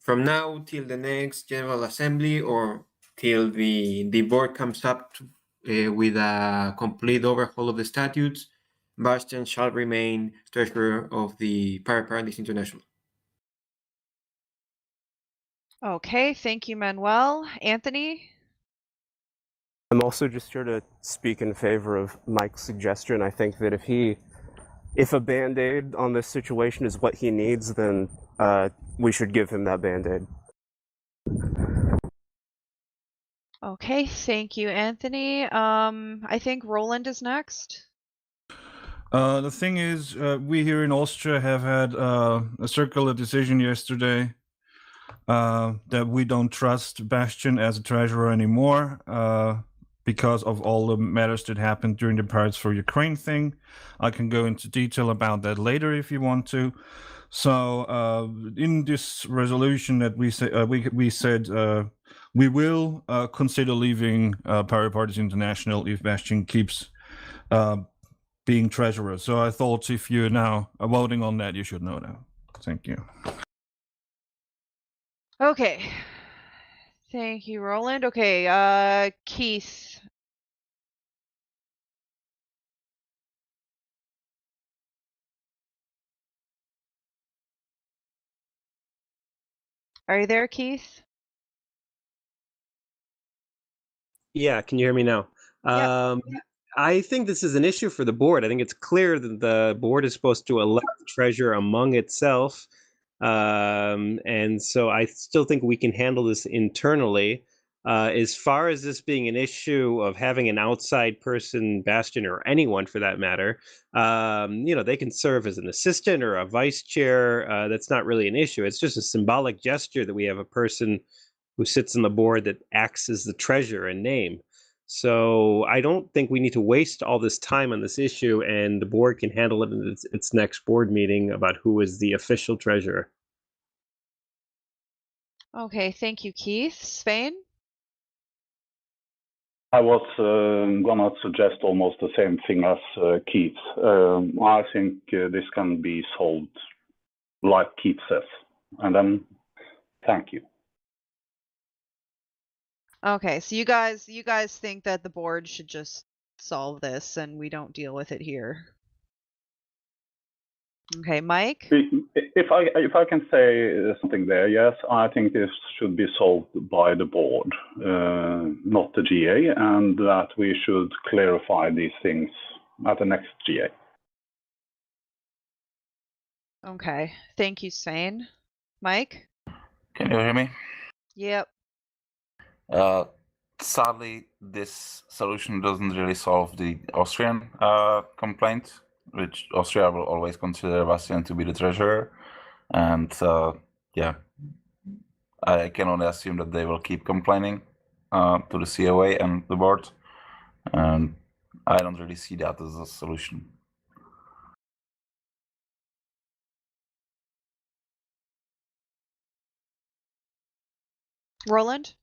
From now till the next General Assembly, or till the board comes up with a complete overhaul of the statutes, Bastian shall remain treasurer of the Pirate Parties International. Okay, thank you, Manuel. Anthony? I'm also just here to speak in favor of Mike's suggestion. I think that if a Band-Aid on this situation is what he needs, then we should give him that Band-Aid. Okay, thank you, Anthony. I think Roland is next. The thing is, we here in Austria have had a circular decision yesterday that we don't trust Bastian as a treasurer anymore because of all the matters that happened during the Pirates for Ukraine thing. I can go into detail about that later if you want to. So in this resolution that we said we will consider leaving Pirate Parties International if Bastian keeps being treasurer. So I thought if you're now voting on that, you should know that. Thank you. Okay. Thank you, Roland. Okay, Keith. Are you there, Keith? Yeah, can you hear me now? Yeah. I think this is an issue for the board. I think it's clear that the board is supposed to elect the treasurer among itself. And so I still think we can handle this internally. As far as this being an issue of having an outside person, Bastian, or anyone for that matter, they can serve as an assistant or a vice chair. That's not really an issue. It's just a symbolic gesture that we have a person who sits on the board that acts as the treasurer in name. So I don't think we need to waste all this time on this issue, and the board can handle it in its next board meeting about who is the official treasurer. Okay, thank you, Keith. Svein? I was gonna suggest almost the same thing as Keith. I think this can be solved like Keith says. And then, thank you. Okay, so you guys think that the board should just solve this and we don't deal with it here. Okay, Mike? If I can say something there, yes, I think this should be solved by the board, not the GA, and that we should clarify these things at the next GA. Okay, thank you, Svein. Mike? Can you hear me? Yep. Sadly, this solution doesn't really solve the Austrian complaint, which Austria will always consider Bastian to be the treasurer. And yeah, I can only assume that they will keep complaining to the COA and the board. And I don't really see that as a solution. Roland?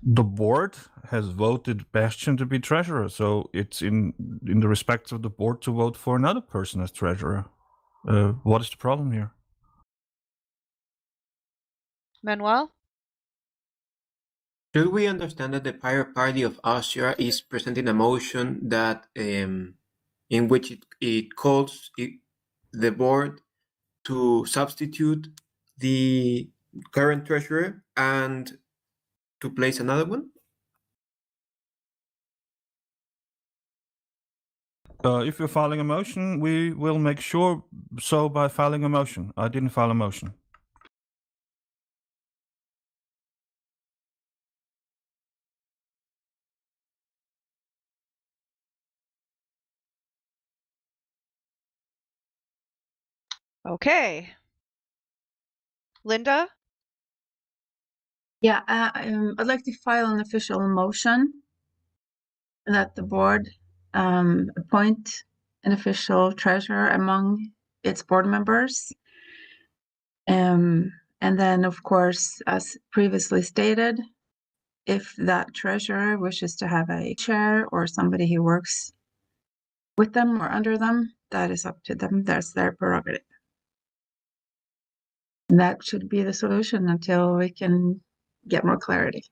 The board has voted Bastian to be treasurer, so it's in the respect of the board to vote for another person as treasurer. What is the problem here? Manuel? Should we understand that the Pirate Party of Austria is presenting a motion that in which it calls the board to substitute the current treasurer and to place another one? If you're filing a motion, we will make sure so by filing a motion. I didn't file a motion. Okay. Linda? Yeah, I'd like to file an official motion that the board appoint an official treasurer among its board members. And then, of course, as previously stated, if that treasurer wishes to have a chair or somebody who works with them or under them, that is up to them. That's their prerogative. And that should be the solution until we can get more clarity.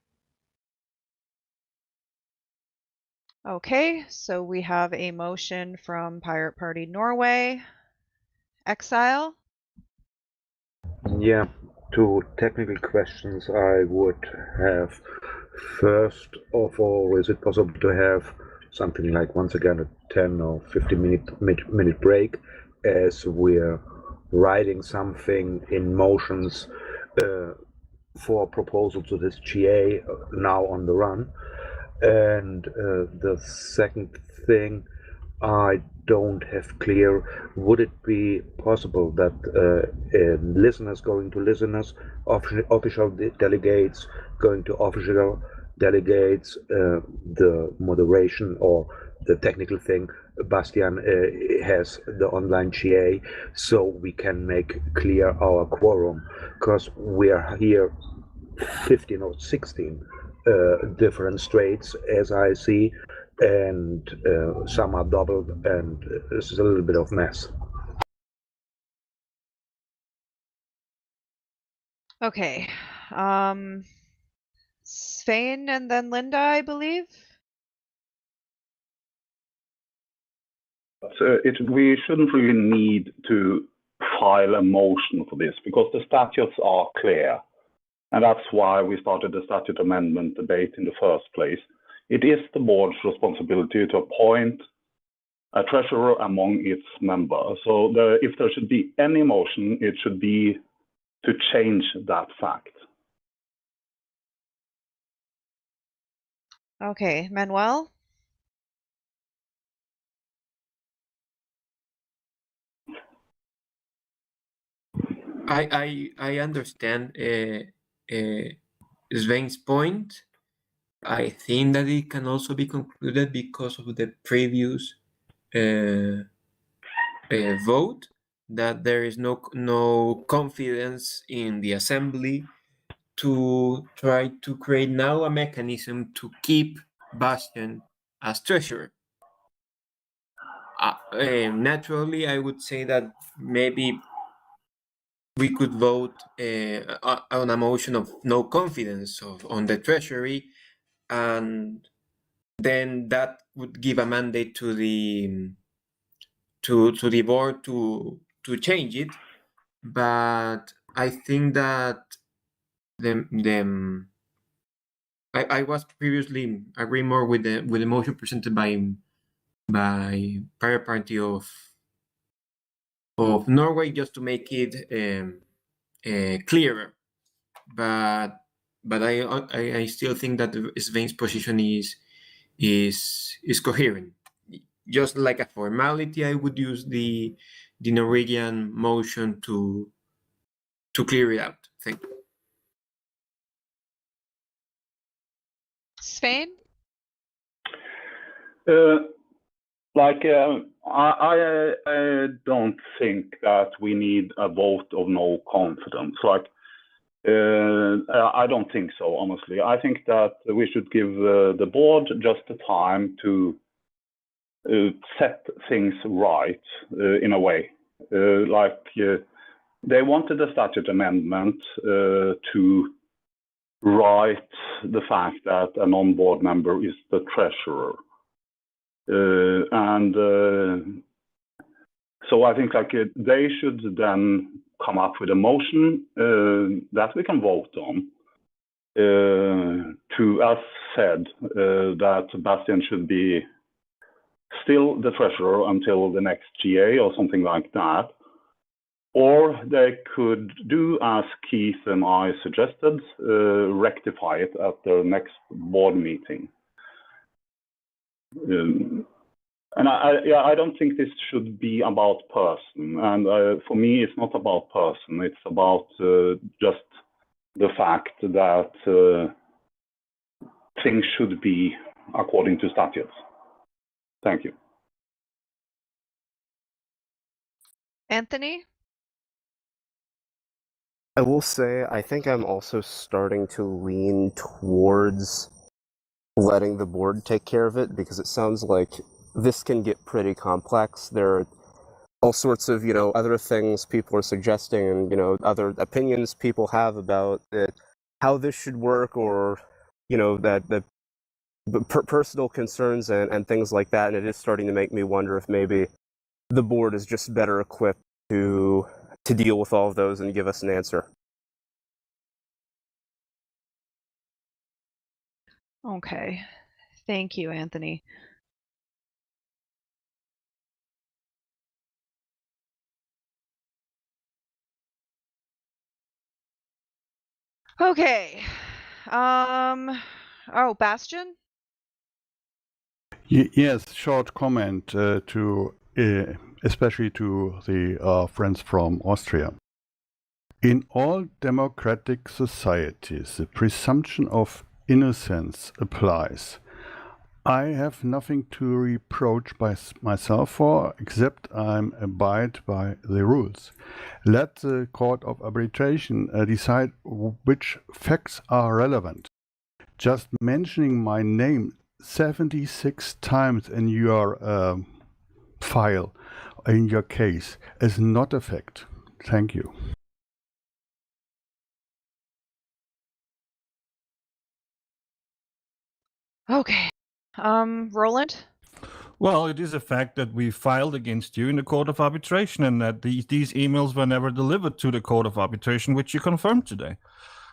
Okay, so we have a motion from Pirate Party Norway. Exile? Yeah, two technical questions I would have. First of all, is it possible to have something like, once again, a 10 or 15 minute break as we're writing something in motions for proposal to this GA now on the run. And the second thing I don't have clear, would it be possible that listeners going to listeners, official delegates going to official delegates, the moderation or the technical thing, Bastian has the online GA, so we can make clear our quorum, because we are here 15 or 16 different straits as I see, and some are doubled, and this is a little bit of mess. Okay. Svein and then Linda, I believe. We shouldn't really need to file a motion for this because the statutes are clear. And that's why we started the statute amendment debate in the first place. It is the board's responsibility to appoint a treasurer among its members. So if there should be any motion, it should be to change that fact. Okay, Manuel? I understand Sven's point. I think that it can also be concluded because of the previous vote that there is no confidence in the assembly to try to create now a mechanism to keep Bastian as treasurer. Naturally, I would say that maybe we could vote on a motion of no confidence on the treasury, and then that would give a mandate to the board to change it. But I think that I was previously agreeing more with the motion presented by Pirate Party of Norway, just to make it clearer. But I still think that Sven's position is coherent. Just like a formality, I would use the Norwegian motion to clear it out. Thank you. Svein? I don't think that we need a vote of no confidence. I don't think so, honestly. I think that we should give the board just the time to set things right in a way. They wanted a statute amendment to write the fact that a non-board member is the treasurer. So I think they should then come up with a motion that we can vote on to, as said, that Bastian should be still the treasurer until the next GA or something like that. Or they could do as Keith and I suggested, rectify it at the next board meeting. And I don't think this should be about person. And for me, it's not about person. It's about just the fact that things should be according to statutes. Thank you. Anthony? I will say, I think I'm also starting to lean towards letting the board take care of it, because it sounds like this can get pretty complex. There are all sorts of, other things people are suggesting, and, other opinions people have about it, how this should work, or, that personal concerns and things like that. And it is starting to make me wonder if maybe the board is just better equipped to deal with all of those and give us an answer. Okay. Thank you, Anthony. Okay. Oh, Bastion? Yes, short comment to especially to the friends from Austria. In all democratic societies, the presumption of innocence applies. I have nothing to reproach by myself for, except I abide by the rules. Let the Court of Arbitration decide which facts are relevant. Just mentioning my name 76 times in your file, in your case, is not a fact. Thank you. Okay. Roland? Well, it is a fact that we filed against you in the Court of Arbitration and that these emails were never delivered to the Court of Arbitration, which you confirmed today.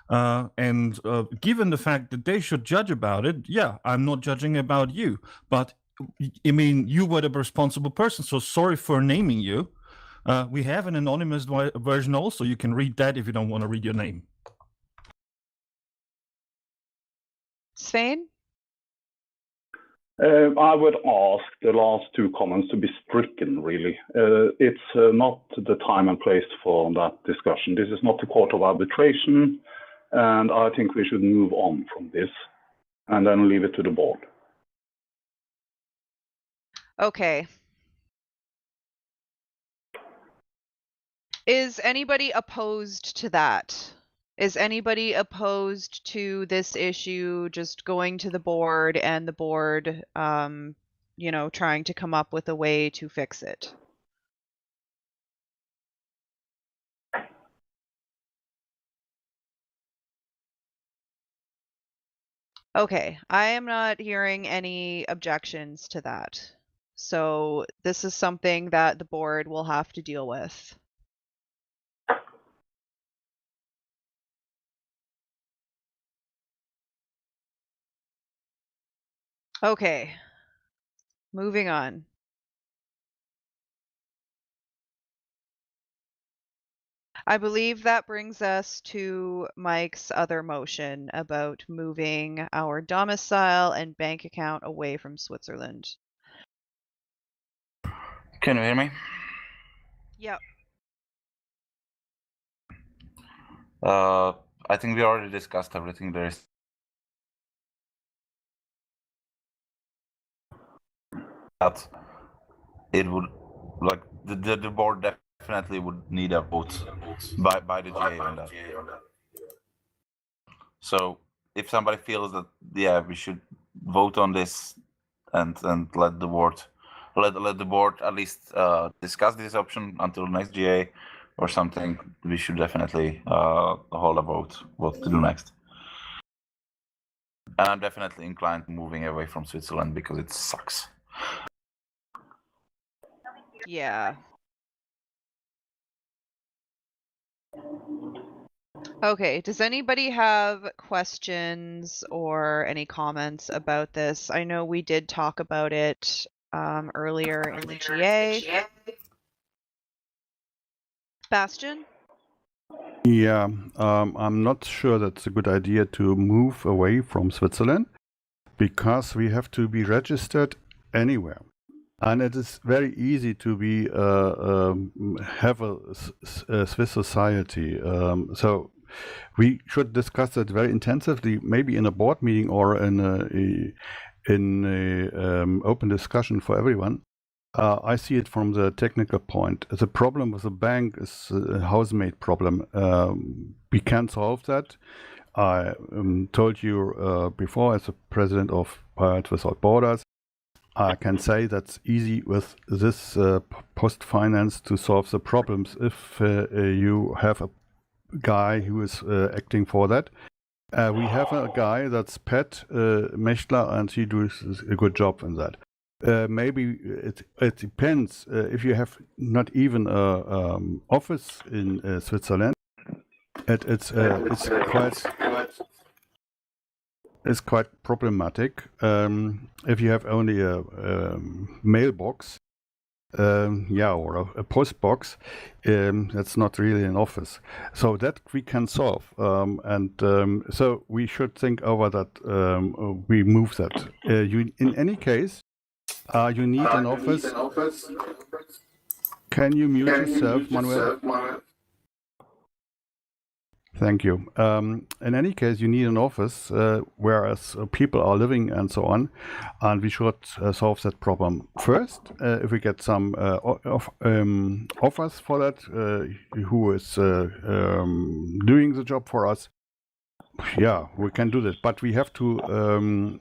Given the fact that they should judge about it, yeah, I'm not judging about you. But, I mean, you were the responsible person, so sorry for naming you. We have an anonymous version also. You can read that if you don't want to read your name. Svein? I would ask the last two comments to be stricken, really. It's not the time and place for that discussion. This is not the Court of Arbitration, and I think we should move on from this and then leave it to the board. Okay. Is anybody opposed to that? Is anybody opposed to this issue just going to the board and the board, you know, trying to come up with a way to fix it? Okay, I am not hearing any objections to that. So this is something that the board will have to deal with. Okay, moving on. I believe that brings us to Mike's other motion about moving our domicile and bank account away from Switzerland. Can you hear me? Yep. I think we already discussed everything there is. That it would, like, the board definitely would need a vote by the GA on that. So if somebody feels that, yeah, we should vote on this and let the board at least discuss this option until next GA or something, we should definitely hold a vote what to do next. And I'm definitely inclined to moving away from Switzerland because it sucks. Yeah. Okay, does anybody have questions or any comments about this? I know we did talk about it earlier in the GA. Bastion? Yeah, I'm not sure that's a good idea to move away from Switzerland because we have to be registered anywhere. And it is very easy to be have a Swiss society. So we should discuss that very intensively, maybe in a board meeting or in a open discussion for everyone. I see it from the technical point. The problem with the bank is a housemaid problem. We can solve that. I told you before, as the president of Pirates Without Borders, I can say that's easy with this post finance to solve the problems if you have a guy who is acting for that. We have a guy that's Pat Mechtler, and he does a good job in that. Maybe it depends if you have not even a office in Switzerland. It's quite problematic if you have only a mailbox. or a post box, that's not really an office. So that we can solve, so we should think over that. We move that. In any case, you need an office. Can you mute yourself, Manuel? Thank you. In any case, you need an office, whereas people are living and so on, and we should solve that problem first. If we get some offers for that, who is doing the job for us, yeah, we can do that. But we have to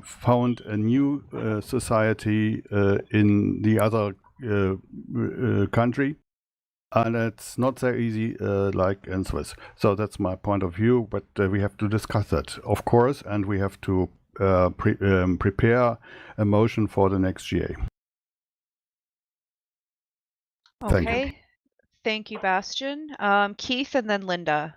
found a new society in the other country. And it's not so easy like in Swiss. So that's my point of view, but we have to discuss that, of course, and we have to prepare a motion for the next GA. Thank you. Okay. Thank you, Bastian. Keith and then Linda.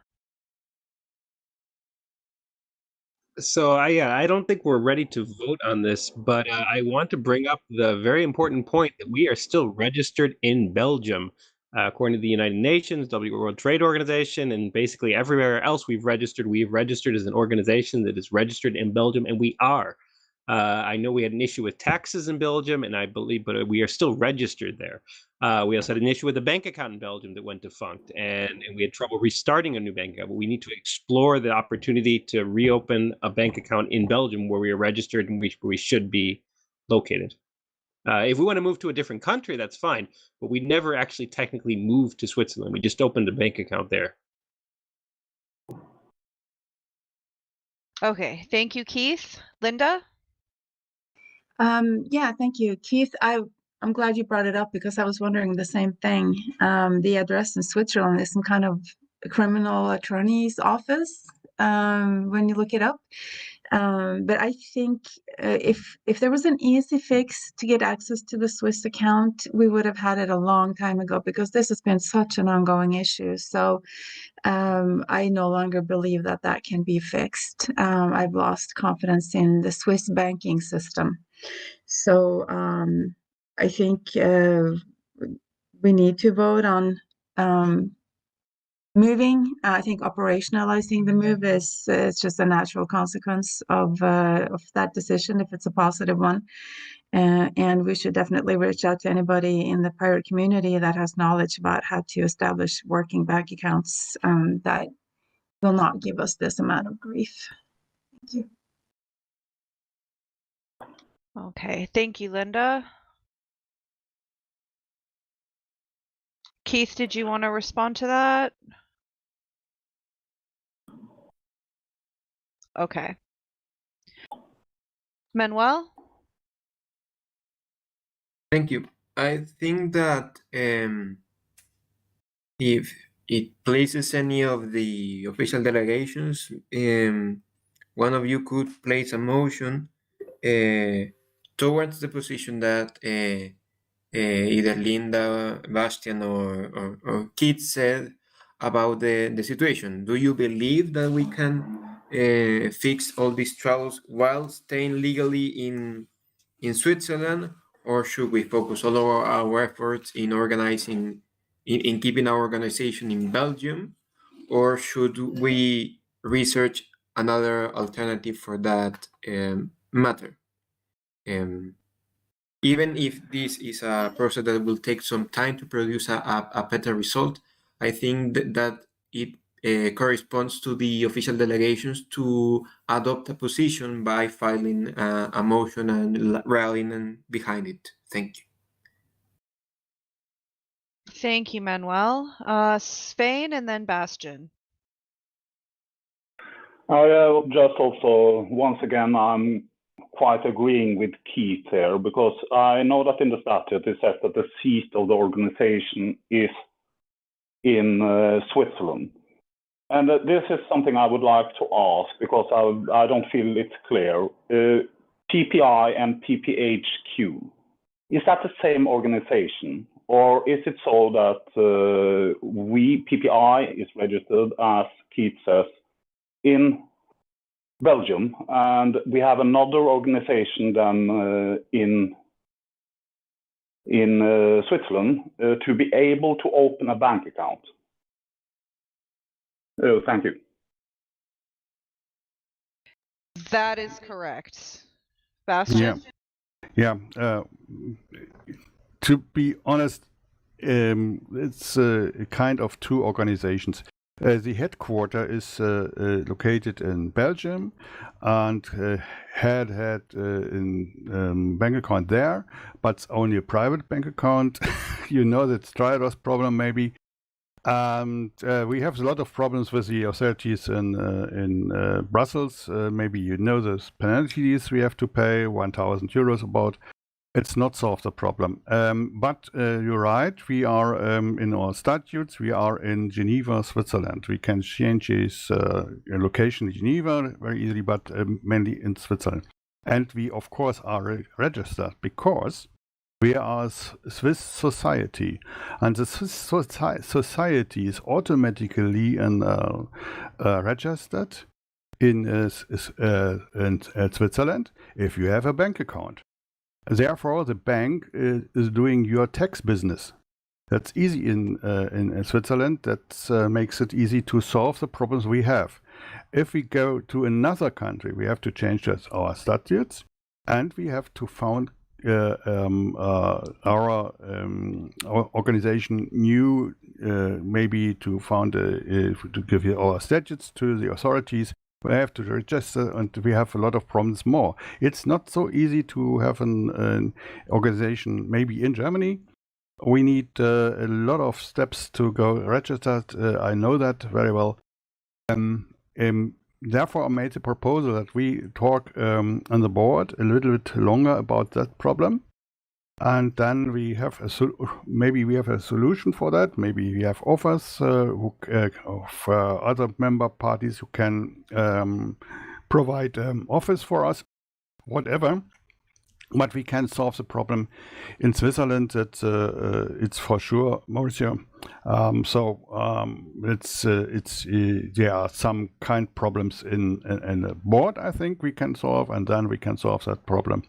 So I don't think we're ready to vote on this, but I want to bring up the very important point that we are still registered in Belgium. According to the United Nations, World Trade Organization, and basically everywhere else we've registered as an organization that is registered in Belgium, and we are. I know we had an issue with taxes in Belgium, and I believe, but we are still registered there. We also had an issue with a bank account in Belgium that went defunct, and we had trouble restarting a new bank account. But we need to explore the opportunity to reopen a bank account in Belgium where we are registered and we should be located. If we want to move to a different country, that's fine, but we never actually technically moved to Switzerland. We just opened a bank account there. Okay, thank you, Keith. Linda? Yeah, thank you, Keith. I'm glad you brought it up because I was wondering the same thing. The address in Switzerland is some kind of criminal attorney's office when you look it up. But I think if there was an easy fix to get access to the Swiss account, we would have had it a long time ago because this has been such an ongoing issue. So I no longer believe that that can be fixed. I've lost confidence in the Swiss banking system. So I think we need to vote on moving. I think operationalizing the move is just a natural consequence of that decision if it's a positive one. And we should definitely reach out to anybody in the pirate community that has knowledge about how to establish working bank accounts that will not give us this amount of grief. Thank you. Okay, thank you, Linda. Keith, did you want to respond to that? Okay. Manuel? Thank you. I think that if it places any of the official delegations, one of you could place a motion towards the position that either Linda, Bastian, or Keith said about the situation. Do you believe that we can fix all these troubles while staying legally in Switzerland, or should we focus all of our efforts in organizing, in keeping our organization in Belgium, or should we research another alternative for that matter? Even if this is a process that will take some time to produce a better result, I think that it corresponds to the official delegations to adopt a position by filing a motion and rallying behind it. Thank you. Thank you, Manuel. Svein and then Bastian. Just also, once again, I'm quite agreeing with Keith here, because I know that in the statute it says that the seat of the organization is in Switzerland. And this is something I would like to ask, because I don't feel it's clear. PPI and PPHQ, is that the same organization? Or is it so that PPI is registered, as Keith says, in Belgium, and we have another organization than in in Switzerland to be able to open a bank account. Thank you. That is correct. Bastian? Yeah. To be honest, it's a kind of two organizations. The headquarter is located in Belgium and had in bank account there, but it's only a private bank account. You know that Stratos problem maybe. And we have a lot of problems with the authorities in Brussels. Maybe you know those penalties we have to pay, 1,000 euros about. It's not solved the problem. But you're right, we are in our statutes, we are in Geneva, Switzerland. We can change his location in Geneva very easily, but mainly in Switzerland. And we, of course, are registered because we are a Swiss society, and the Swiss society is automatically registered in Switzerland if you have a bank account. Therefore, the bank is doing your tax business. That's easy in Switzerland. That makes it easy to solve the problems we have. If we go to another country, we have to change our statutes, and we have to found our organization new, maybe to found to give our statutes to the authorities. We have to register, and we have a lot of problems more. It's not so easy to have an organization. Maybe in Germany, we need a lot of steps to go registered. I know that very well. Therefore, I made a proposal that we talk on the board a little bit longer about that problem, and then we have maybe we have a solution for that. Maybe we have offers of other member parties who can provide offers for us, whatever. But we can solve the problem in Switzerland. It's for sure, Mauricio. There are some kind problems in the board. I think we can solve, and then we can solve that problem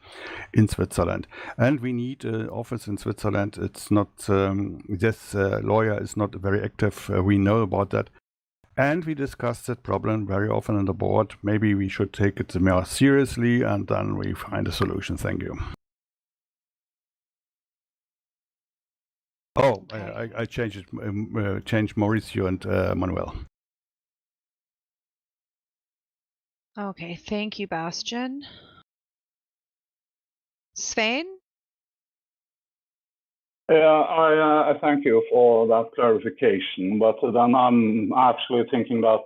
in Switzerland. And we need an office in Switzerland. It's not this lawyer is not very active. We know about that. And we discussed that problem very often on the board. Maybe we should take it more seriously, and then we find a solution. Thank you. Oh, I changed it. Changed Mauricio and Manuel. Okay, thank you, Bastian. Svein? Yeah, I thank you for that clarification, but then I'm actually thinking that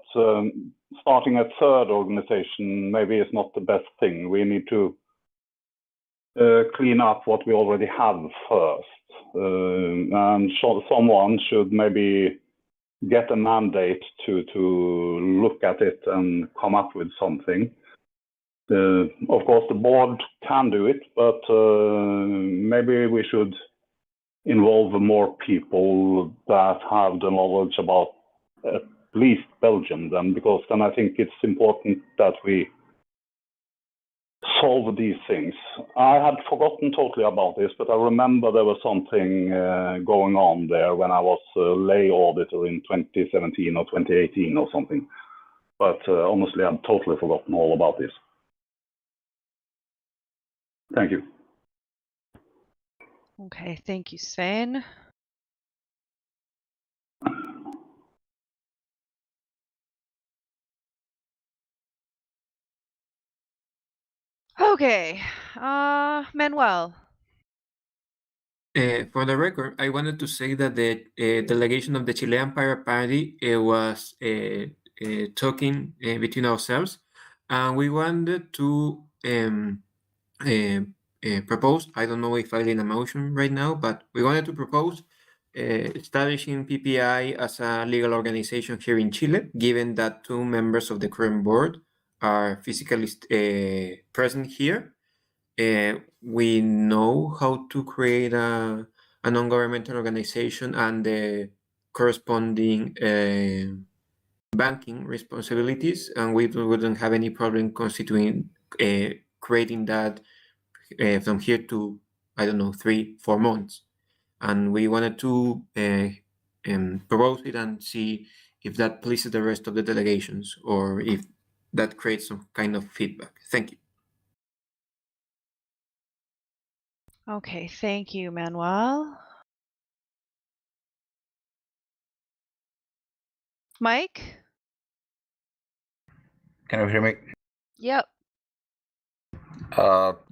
starting a third organization maybe is not the best thing. We need to clean up what we already have first, and someone should maybe get a mandate to look at it and come up with something. Of course, the board can do it, but maybe we should involve more people that have the knowledge about at least Belgium then, because then I think it's important that we solve these things. I had forgotten totally about this, but I remember there was something going on there when I was lay auditor in 2017 or 2018 or something. But honestly, I've totally forgotten all about this. Thank you. Okay, thank you, Svein. Okay, Manuel. For the record, I wanted to say that the delegation of the Chilean Pirate Party was talking between ourselves, and we wanted to propose, I don't know if I'm in a motion right now, but we wanted to propose establishing PPI as a legal organization here in Chile, given that 2 members of the current board are physically present here. We know how to create a non-governmental organization and the corresponding banking responsibilities, and we wouldn't have any problem constituting creating that from here to I don't know, 3-4 months, and we wanted to propose it and see if that pleases the rest of the delegations or if that creates some kind of feedback. Thank you. Okay, thank you, Manuel. Mike? Can you hear me? Yep.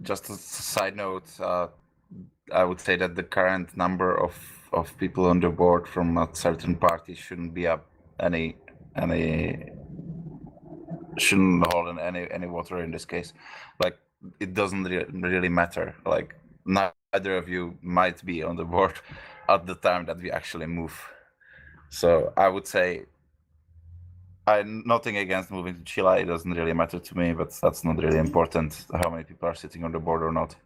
Just a side note, I would say that the current number of people on the board from a certain party shouldn't be up shouldn't hold in any water in this case. Like, it doesn't really matter. Like, neither of you might be on the board at the time that we actually move. So I would say nothing against moving to Chile. It doesn't really matter to me, but that's not really important how many people are sitting on the board or not,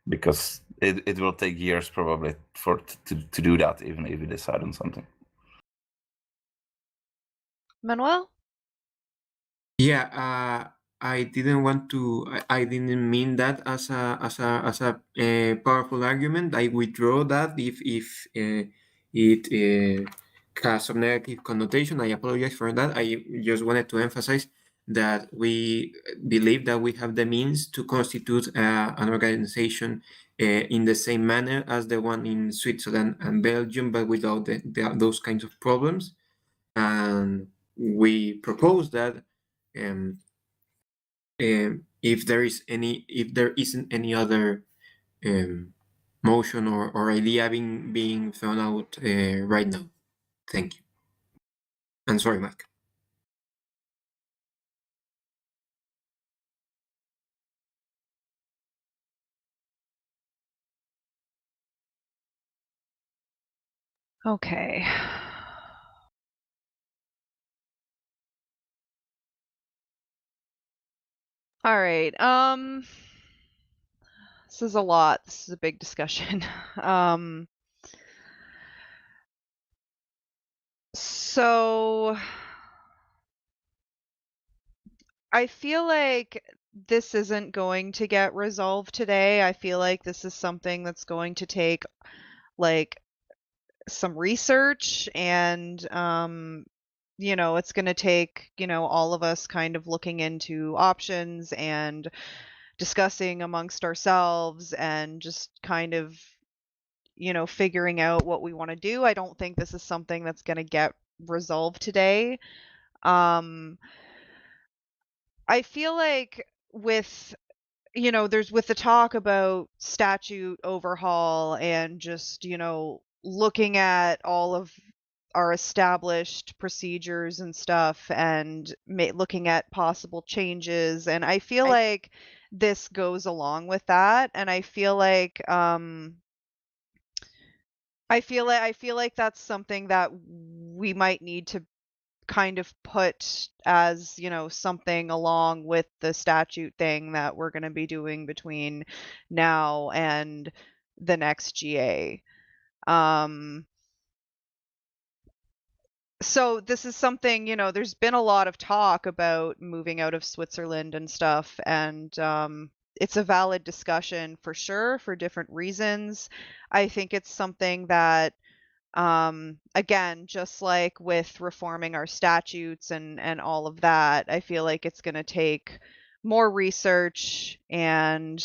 because it will take years probably to do that, even if we decide on something. Manuel? Yeah, I didn't want to. I didn't mean that as a powerful argument. I withdraw that if it has some negative connotation. I apologize for that. I just wanted to emphasize that we believe that we have the means to constitute an organization in the same manner as the one in Switzerland and Belgium, but without those kinds of problems. And we propose that if there isn't any other motion or idea being thrown out right now. Thank you. And sorry, Mike. Okay. All right. This is a lot. This is a big discussion. So I feel like this isn't going to get resolved today. I feel like this is something that's going to take like some research and it's going to take, all of us kind of looking into options and discussing amongst ourselves and just kind of figuring out what we want to do. I don't think this is something that's going to get resolved today. I feel like with with the talk about statute overhaul and just, looking at all of our established procedures and stuff and looking at possible changes, and I feel like this goes along with that, and I feel like that's something that we might need to kind of put as, something along with the statute thing that we're going to be doing between now and the next GA. So this is something, there's been a lot of talk about moving out of Switzerland and stuff, and it's a valid discussion for sure for different reasons. I think it's something that again, just like with reforming our statutes and all of that, I feel like it's going to take more research and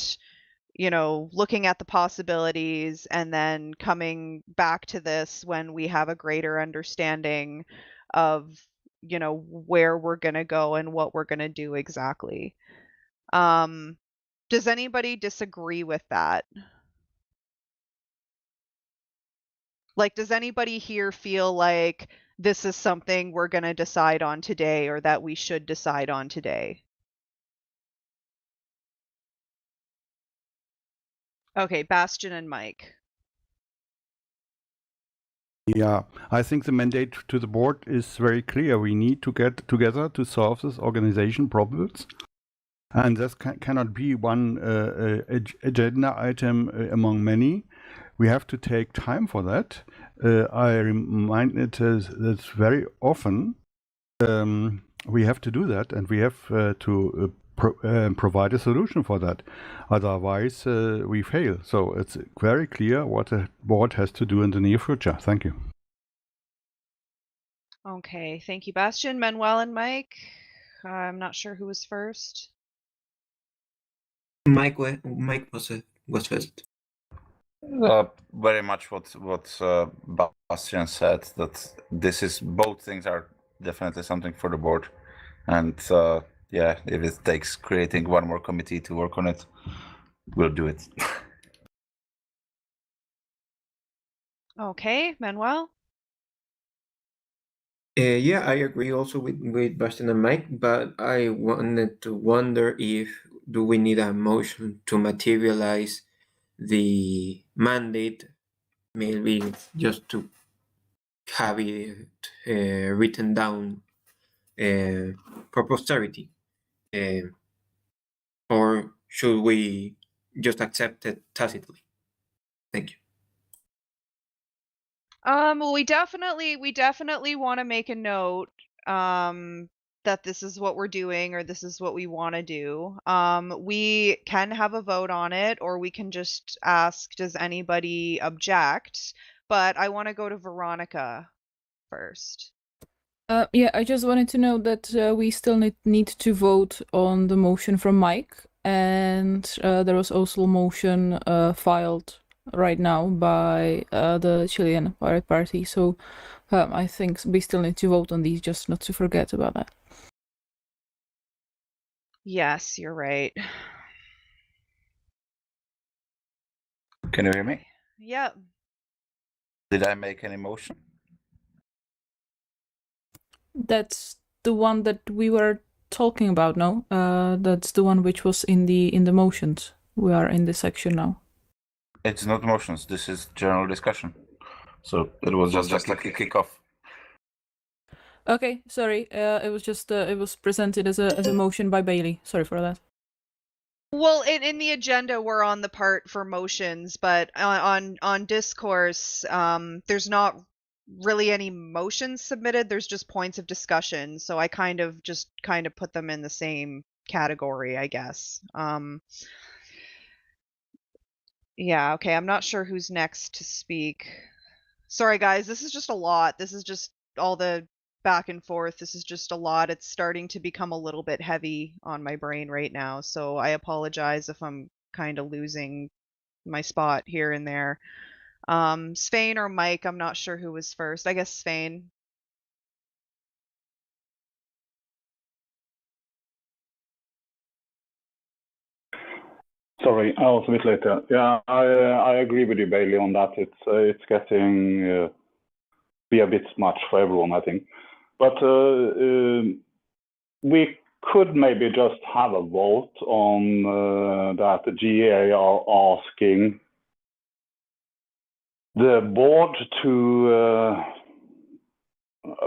looking at the possibilities and then coming back to this when we have a greater understanding of where we're going to go and what we're going to do exactly. Does anybody disagree with that? Like, does anybody here feel like this is something we're going to decide on today or that we should decide on today? Okay, Bastian and Mike. Yeah, I think the mandate to the board is very clear. We need to get together to solve this organization problems. And this cannot be one agenda item among many. We have to take time for that. I remind it that very often we have to do that, and we have to provide a solution for that. Otherwise, we fail. So it's very clear what the board has to do in the near future. Thank you. Okay, thank you, Bastian. Manuel and Mike. I'm not sure who was first. Mike was first. Very much what Bastian said, that this is, both things are definitely something for the board, and yeah, if it takes creating one more committee to work on it, we'll do it. Okay, Manuel. Yeah, I agree also with Bastian and Mike, but I wanted to wonder if do we need a motion to materialize the mandate, maybe just to have it written down for posterity, or should we just accept it tacitly? Thank you. Well, we definitely want to make a note that this is what we're doing, or this is what we want to do. We can have a vote on it, or we can just ask, does anybody object? But I want to go to Veronica first. Yeah, I just wanted to know that we still need to vote on the motion from Mike, and there was also a motion filed right now by the Chilean Pirate Party. So I think we still need to vote on these, just not to forget about that. Yes, you're right. Can you hear me? Yep. Did I make any motion? That's the one that we were talking about, no? That's the one which was in the motions. We are in this section now. It's not motions. This is general discussion. So it was just like a kickoff. Okay, sorry. It was just it was presented as a motion by Bailey. Sorry for that. Well, in the agenda, we're on the part for motions, but on discourse, there's not really any motions submitted. There's just points of discussion. So I kind of put them in the same category, I guess. Yeah, okay. I'm not sure who's next to speak. Sorry, guys. This is just a lot. This is just all the back and forth. This is just a lot. It's starting to become a little bit heavy on my brain right now. So I apologize if I'm kind of losing my spot here and there. Svein or Mike, I'm not sure who was first. I guess Svein. Sorry, I was a bit later. Yeah, I agree with you, Bailey, on that. It's getting be a bit much for everyone, I think. But we could maybe just have a vote on that the GA are asking the board to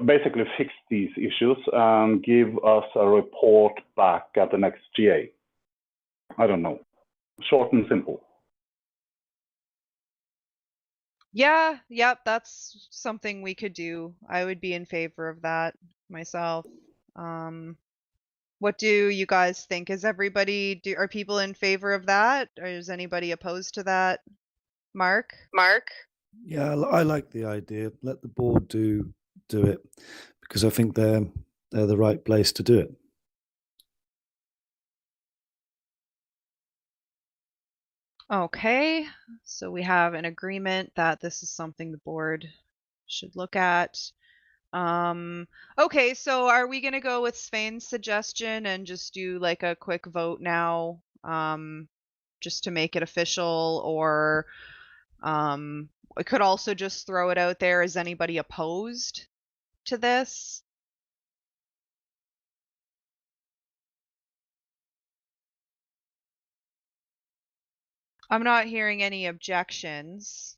basically fix these issues and give us a report back at the next GA. I don't know. Short and simple. Yeah, yep, that's something we could do. I would be in favor of that myself. What do you guys think? Are people in favor of that? Or is anybody opposed to that? Mark? Yeah, I like the idea. Let the board do it, because I think they're the right place to do it. Okay, so we have an agreement that this is something the board should look at. Okay, so are we gonna go with Svein's suggestion and just do like a quick vote now, just to make it official, or I could also just throw it out there. Is anybody opposed to this? I'm not hearing any objections.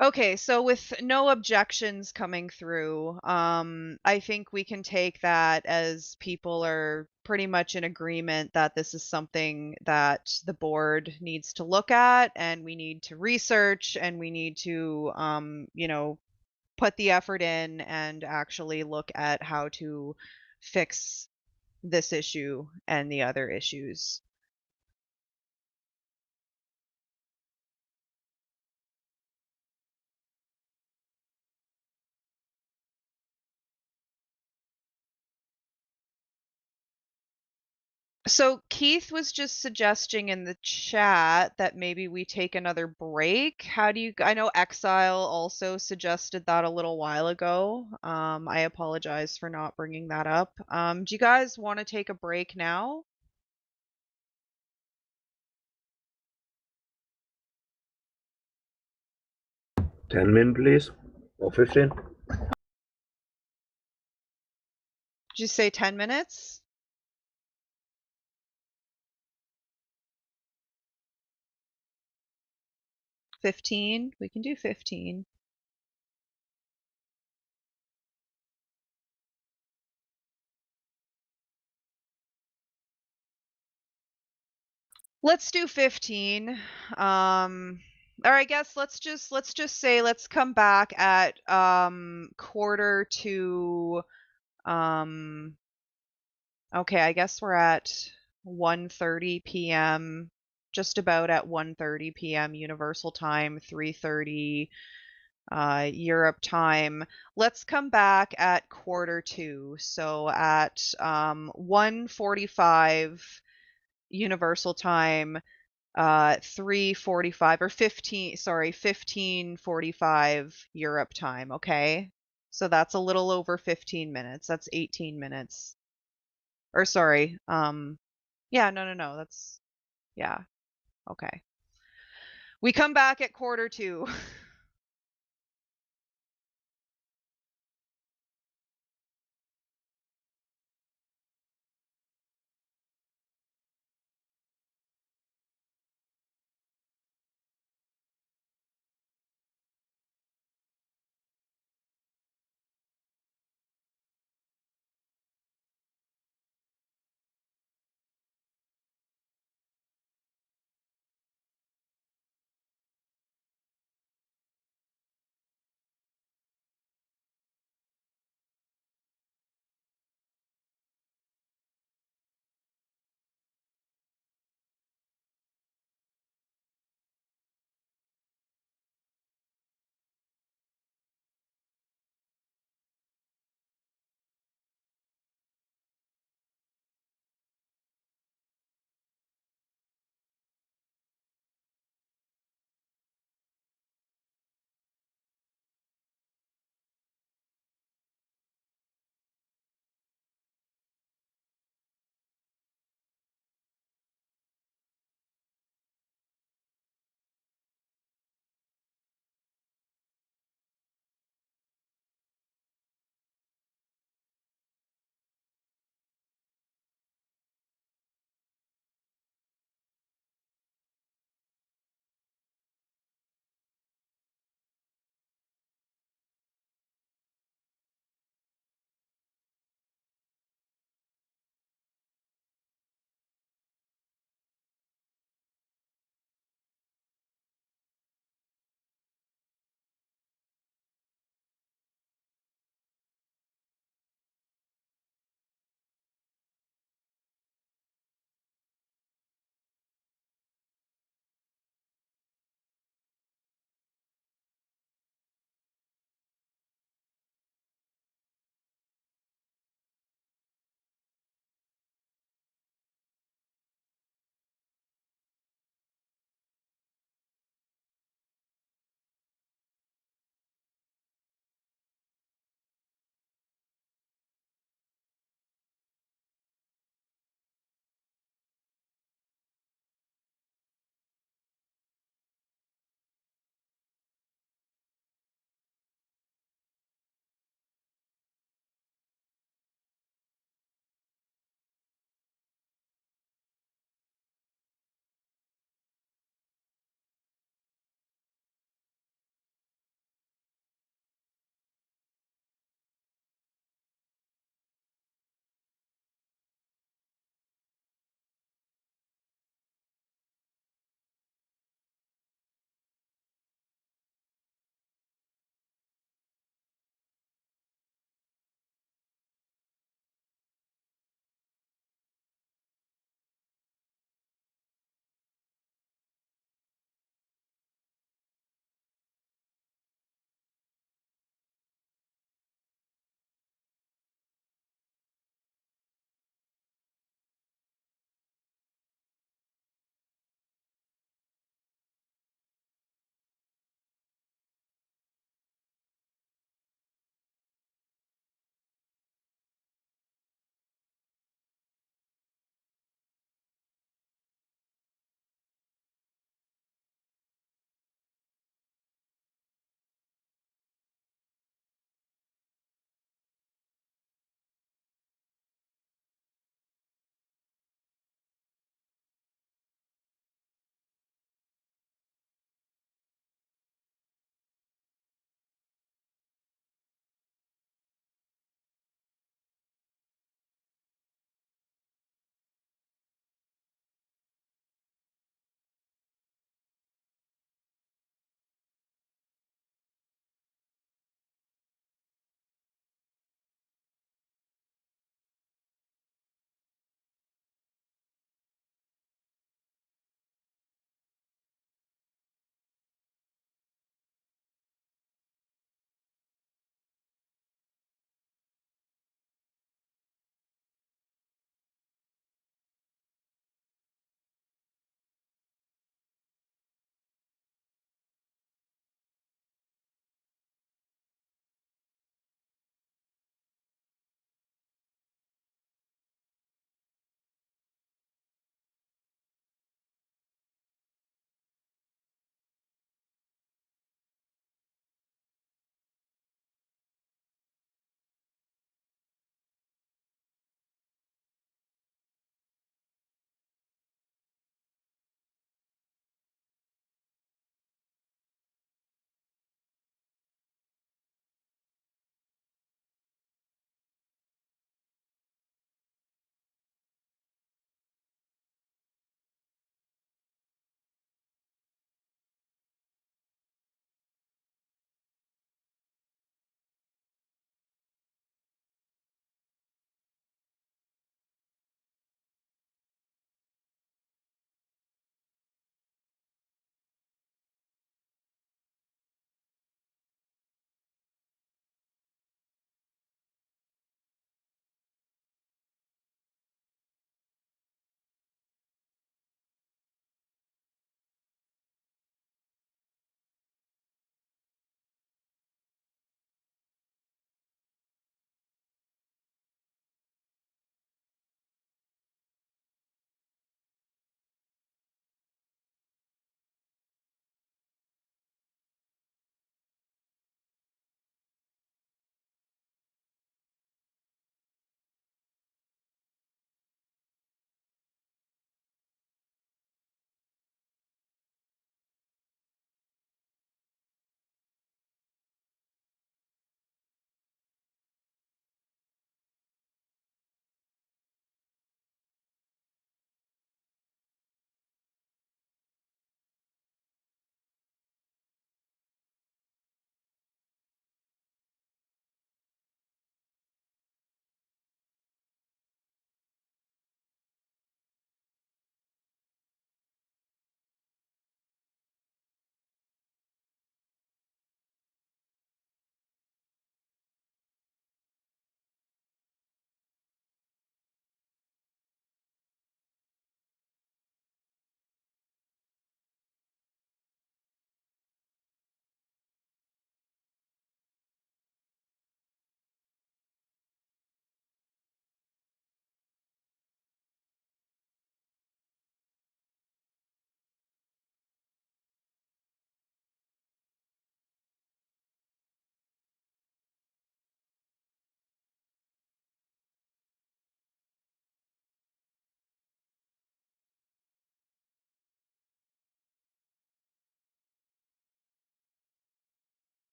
Okay, so with no objections coming through, I think we can take that as people are pretty much in agreement that this is something that the board needs to look at, and we need to research, and we need to, put the effort in and actually look at how to fix this issue and the other issues. So Keith was just suggesting in the chat that maybe we take another break. How do you, I know Exile also suggested that a little while ago. I apologize for not bringing that up. Do you guys want to take a break now? $10 please, or 15. Did you say 10 minutes? $15? We can do 15. Let's do 15. Or I guess let's just say let's come back at quarter to okay, I guess we're at 1:30 p.m. just about at 1:30 p.m. Universal Time, 3:30 Europe time. Let's come back at quarter to. So at 1:45 Universal Time, 3:45 or 15:45 Europe time, okay? So that's a little over 15 minutes. That's 18 minutes. Or sorry, yeah, no, that's, yeah, okay. We come back at quarter to.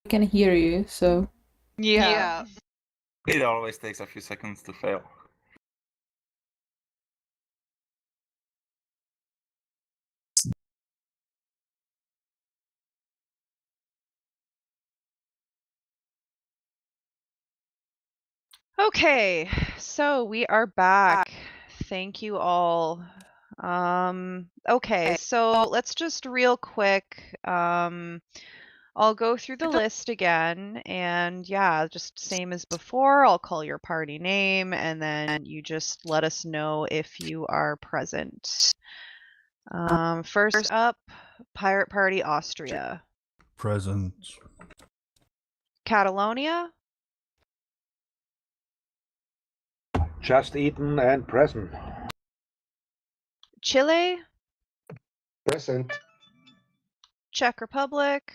can hear you, so. Yeah. It always takes a few seconds to fail. Okay, so we are back. Thank you all. Okay, so let's just real quick, I'll go through the list again, and yeah, just same as before, I'll call your party name, and then you just let us know if you are present. First up, Pirate Party Austria. Present. Catalonia, Just eaten and present. Chile, Present. Czech Republic,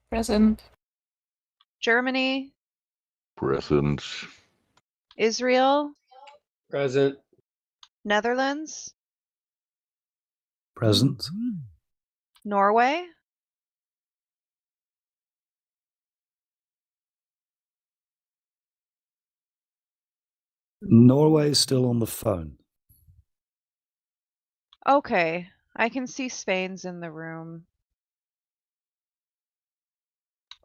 Present. Germany, Present. Israel, Present. Netherlands, Present. Norway, Norway is still on the phone. Okay, I can see Spain's in the room.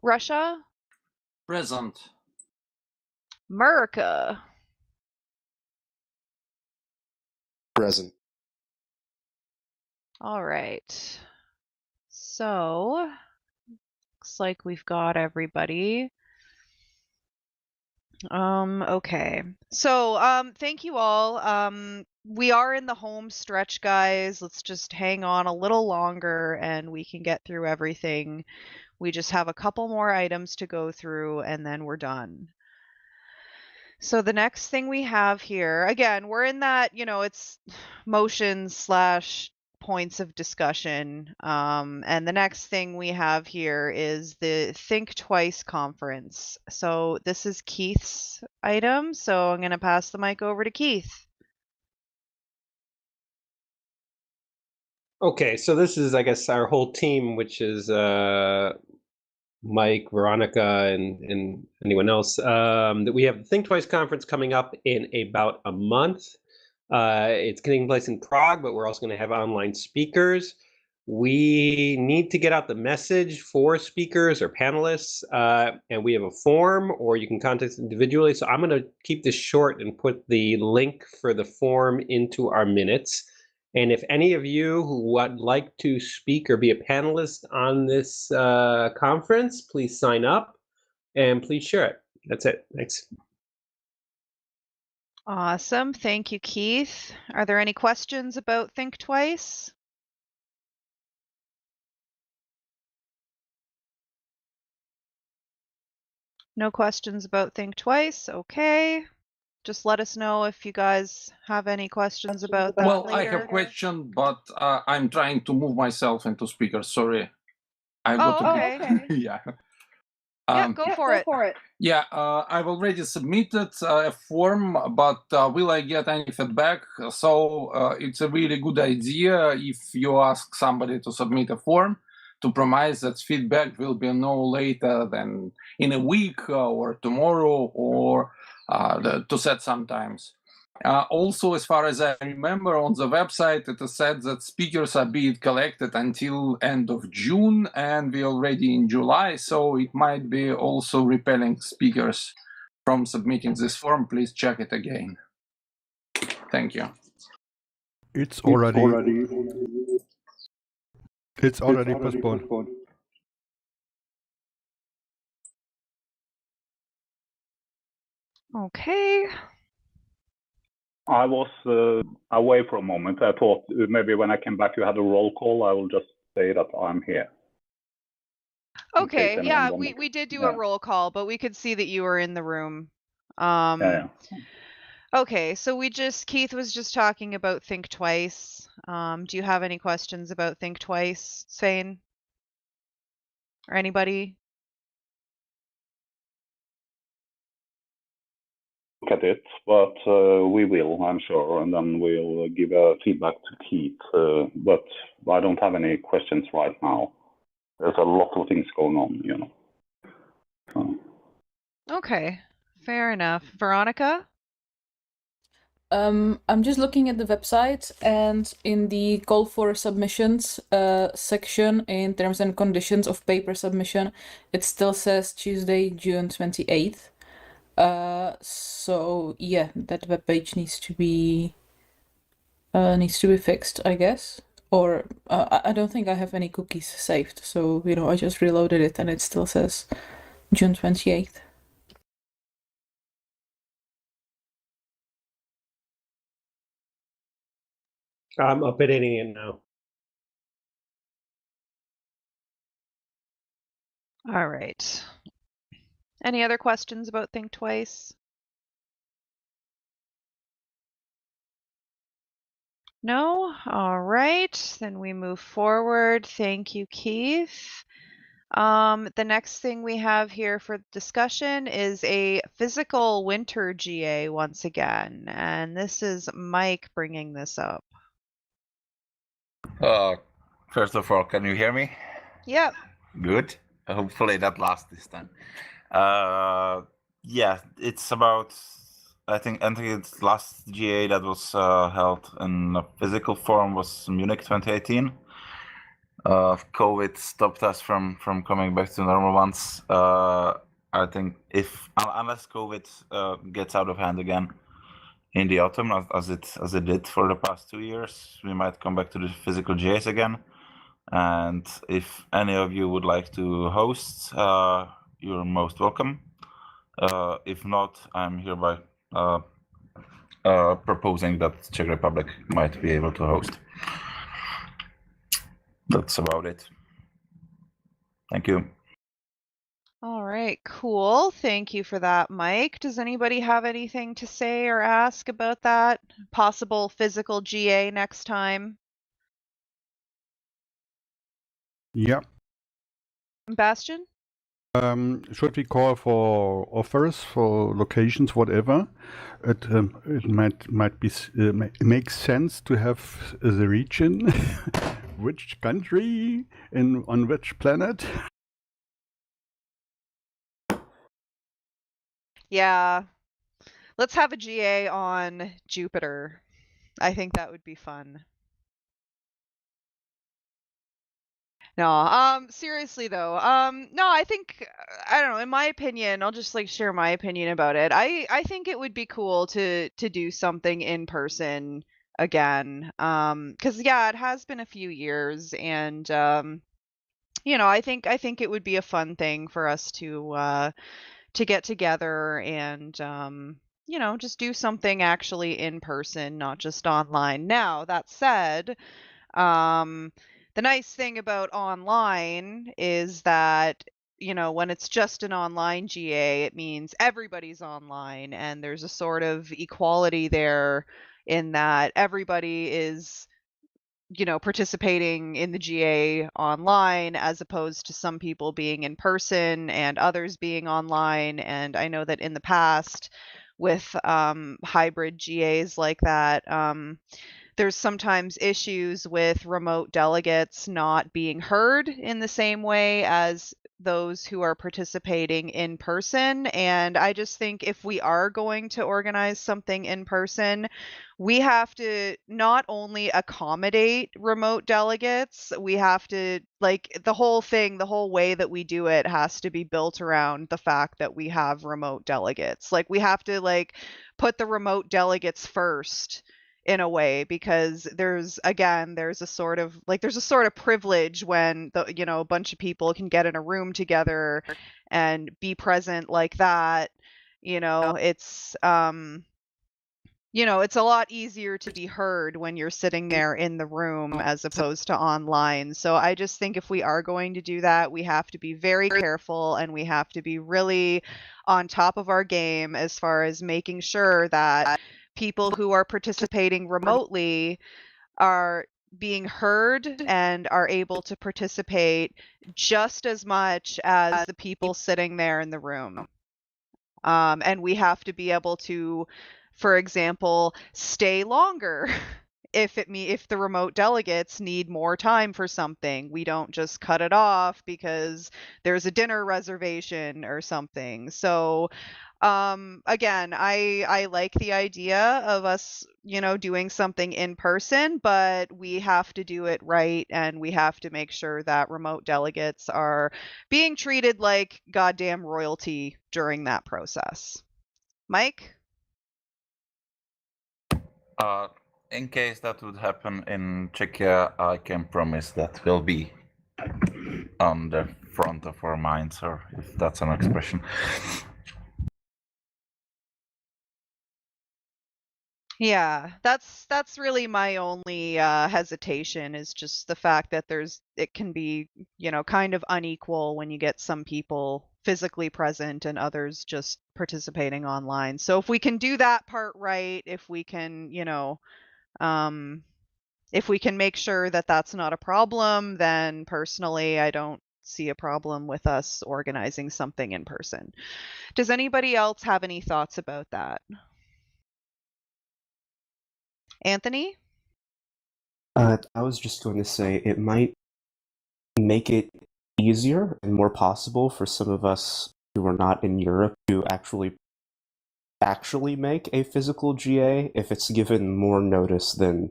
Russia, Present. America, Present. all right. So, looks like we've got everybody. Okay. So, thank you all. We are in the home stretch, guys. Let's just hang on a little longer and we can get through everything. We just have a couple more items to go through and then we're done. So the next thing we have here, again, we're in that, it's motions / points of discussion. And the next thing we have here is the Think Twice conference. So this is Keith's item. So I'm going to pass the mic over to Keith. Okay, so this is, I guess, our whole team, which is Mike, Veronica, and anyone else. That we have the Think Twice conference coming up in about a month. It's taking place in Prague, but we're also going to have online speakers. We need to get out the message for speakers or panelists, and we have a form, or you can contact us individually. So I'm going to keep this short and put the link for the form into our minutes. And if any of you who would like to speak or be a panelist on this conference, please sign up and please share it. That's it. Thanks. Awesome. Thank you, Keith. Are there any questions about Think Twice? No questions about Think Twice. Okay. Just let us know if you guys have any questions about that Well, later. I have a question, but I'm trying to move myself into speaker. Sorry. I got okay. yeah. Yeah, go for it. Yeah, I've already submitted a form, but will I get any feedback? So it's a really good idea if you ask somebody to submit a form to promise that feedback will be no later than in a week or tomorrow or to set sometimes. Also, as far as I remember, on the website, it is said that speakers are being collected until end of June, and we're already in July, so it might be also repelling speakers from submitting this form. Please check it again. Thank you. It's already postponed. Okay. I was away for a moment. I thought maybe when I came back you had a roll call. I will just say that I'm here. Okay, yeah, we did do a roll call, but we could see that you were in the room. Okay, so Keith was just talking about Think Twice. Do you have any questions about Think Twice, Svein? Or anybody? Look at it, but we will, I'm sure, and then we'll give feedback to Keith. But I don't have any questions right now. there's a lot of things going on, you know. So. Okay, fair enough. Veronica? I'm just looking at the website, and in the call for submissions section in terms and conditions of paper submission, it still says Tuesday, June 28th. So yeah, that web page needs to be fixed, I guess. Or I don't think I have any cookies saved, so you know I just reloaded it and it still says June 28th. I'm updating it now. All right. Any other questions about Think Twice? No? All right. Then we move forward. Thank you, Keith. The next thing we have here for discussion is a physical winter GA once again. And this is Mike bringing this up. First of all, can you hear me? Yep. Good. Hopefully that lasts this time. Yeah, it's about. I think its last GA that was held in a physical form was Munich 2018. COVID stopped us from coming back to normal ones. I think unless COVID gets out of hand again in the autumn, as it did for the past 2 years, we might come back to the physical GAs again. And if any of you would like to host, you're most welcome. If not, I'm hereby proposing that Czech Republic might be able to host. That's about it. Thank you. All right, cool. Thank you for that, Mike. Does anybody have anything to say or ask about that possible physical GA next time? Yeah. Bastian? Should we call for offers for locations, whatever? It might be makes sense to have the region, which country, on which planet. Yeah. Let's have a GA on Jupiter. I think that would be fun. No, seriously though, no, I think, I don't know, in my opinion, I'll just like share my opinion about it. I think it would be cool to do something in person again. 'Cause yeah, it has been a few years, and you know, I think it would be a fun thing for us to get together and you know, just do something actually in person, not just online. Now, that said, the nice thing about online is that, you know, when it's just an online GA, it means everybody's online, and there's a sort of equality there in that everybody is, you know, participating in the GA online as opposed to some people being in person and others being online. And I know that in the past with hybrid GAs like that, there's sometimes issues with remote delegates not being heard in the same way as those who are participating in person. And I just think if we are going to organize something in person, we have to not only accommodate remote delegates, we have to, like, the whole thing, the whole way that we do it has to be built around the fact that we have remote delegates. Like, we have to, like, put the remote delegates first in a way, because there's a sort of privilege when you know, a bunch of people can get in a room together and be present like that. You know, it's you know, it's a lot easier to be heard when you're sitting there in the room as opposed to online. So I just think if we are going to do that, we have to be very careful, and we have to be really on top of our game as far as making sure that people who are participating remotely are being heard and are able to participate just as much as the people sitting there in the room. And we have to be able to, for example, stay longer if the remote delegates need more time for something, we don't just cut it off because there's a dinner reservation or something. So again, I like the idea of us, doing something in person, but we have to do it right, and we have to make sure that remote delegates are being treated like goddamn royalty during that process. Mike? In case that would happen in Czechia, I can promise that will be on the front of our minds, or if that's an expression. Yeah, that's really my only hesitation, is just the fact that it can be, kind of unequal when you get some people physically present and others just participating online. So if we can do that part right, if we can, if we can make sure that that's not a problem, then personally I don't see a problem with us organizing something in person. Does anybody else have any thoughts about that? Anthony? I was just going to say it might make it easier and more possible for some of us who are not in Europe to actually make a physical GA if it's given more notice than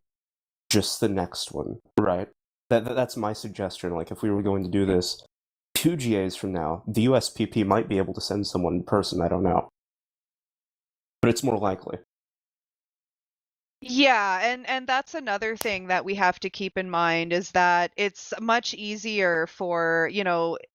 just the next one, right? That's my suggestion. Like, if we were going to do this 2 GAs from now, the USPP might be able to send someone in person, I don't know. But it's more likely. Yeah, and that's another thing that we have to keep in mind, is that it's much easier for,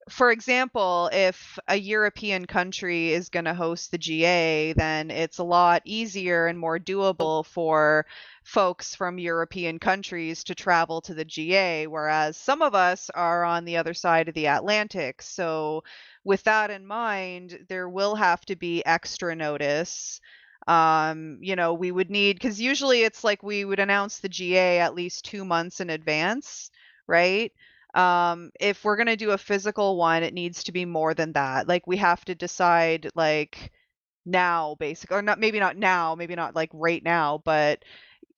for example, if a European country is going to host the GA, then it's a lot easier and more doable for folks from European countries to travel to the GA, whereas some of us are on the other side of the Atlantic. So with that in mind, there will have to be extra notice. We would need, because usually it's like we would announce the GA at least 2 months in advance, right? If we're going to do a physical one, it needs to be more than that. Like, we have to decide, like, now, basically, or not, maybe not now, maybe not like right now, but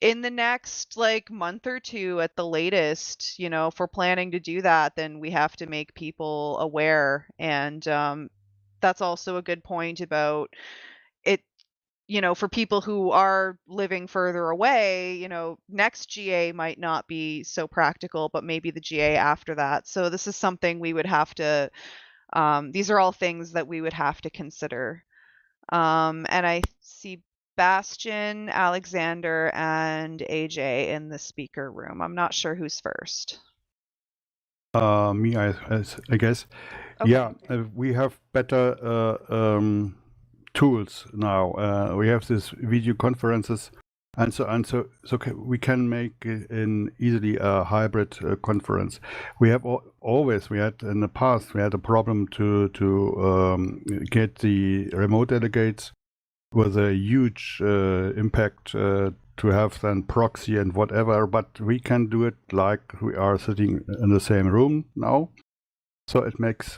in the next like month or two at the latest. If we're planning to do that, then we have to make people aware. And that's also a good point about it. For people who are living further away, next GA might not be so practical, but maybe the GA after that. So this is something we would have to, these are all things that we would have to consider. And I see Bastian, Alexander, and AJ in the speaker room. I'm not sure who's first. Me, I guess. Okay. Yeah, we have better tools now. We have these video conferences, and so we can make it easily a hybrid conference. We have we had in the past, we had a problem to get the remote delegates with a huge impact to have then proxy and whatever, but we can do it like we are sitting in the same room now. So it makes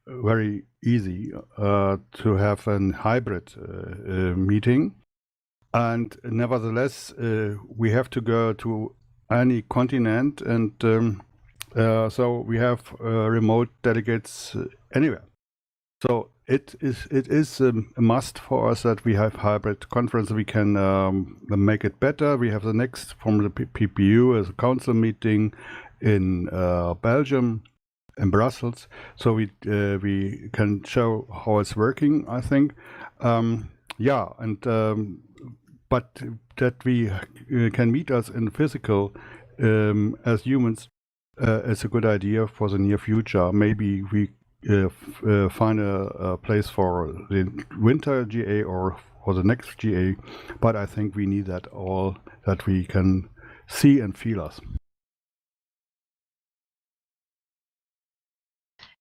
very easy to have a hybrid meeting. And nevertheless, we have to go to any continent, and so we have remote delegates anywhere. So it is a must for us that we have hybrid conference. We can make it better. We have the next from the PPU as a council meeting in Belgium, in Brussels. So we can show how it's working, I think. Yeah, and but that we can meet us in physical as humans is a good idea for the near future. Maybe we find a place for the winter GA or for the next GA, but I think we need that all, that we can see and feel us.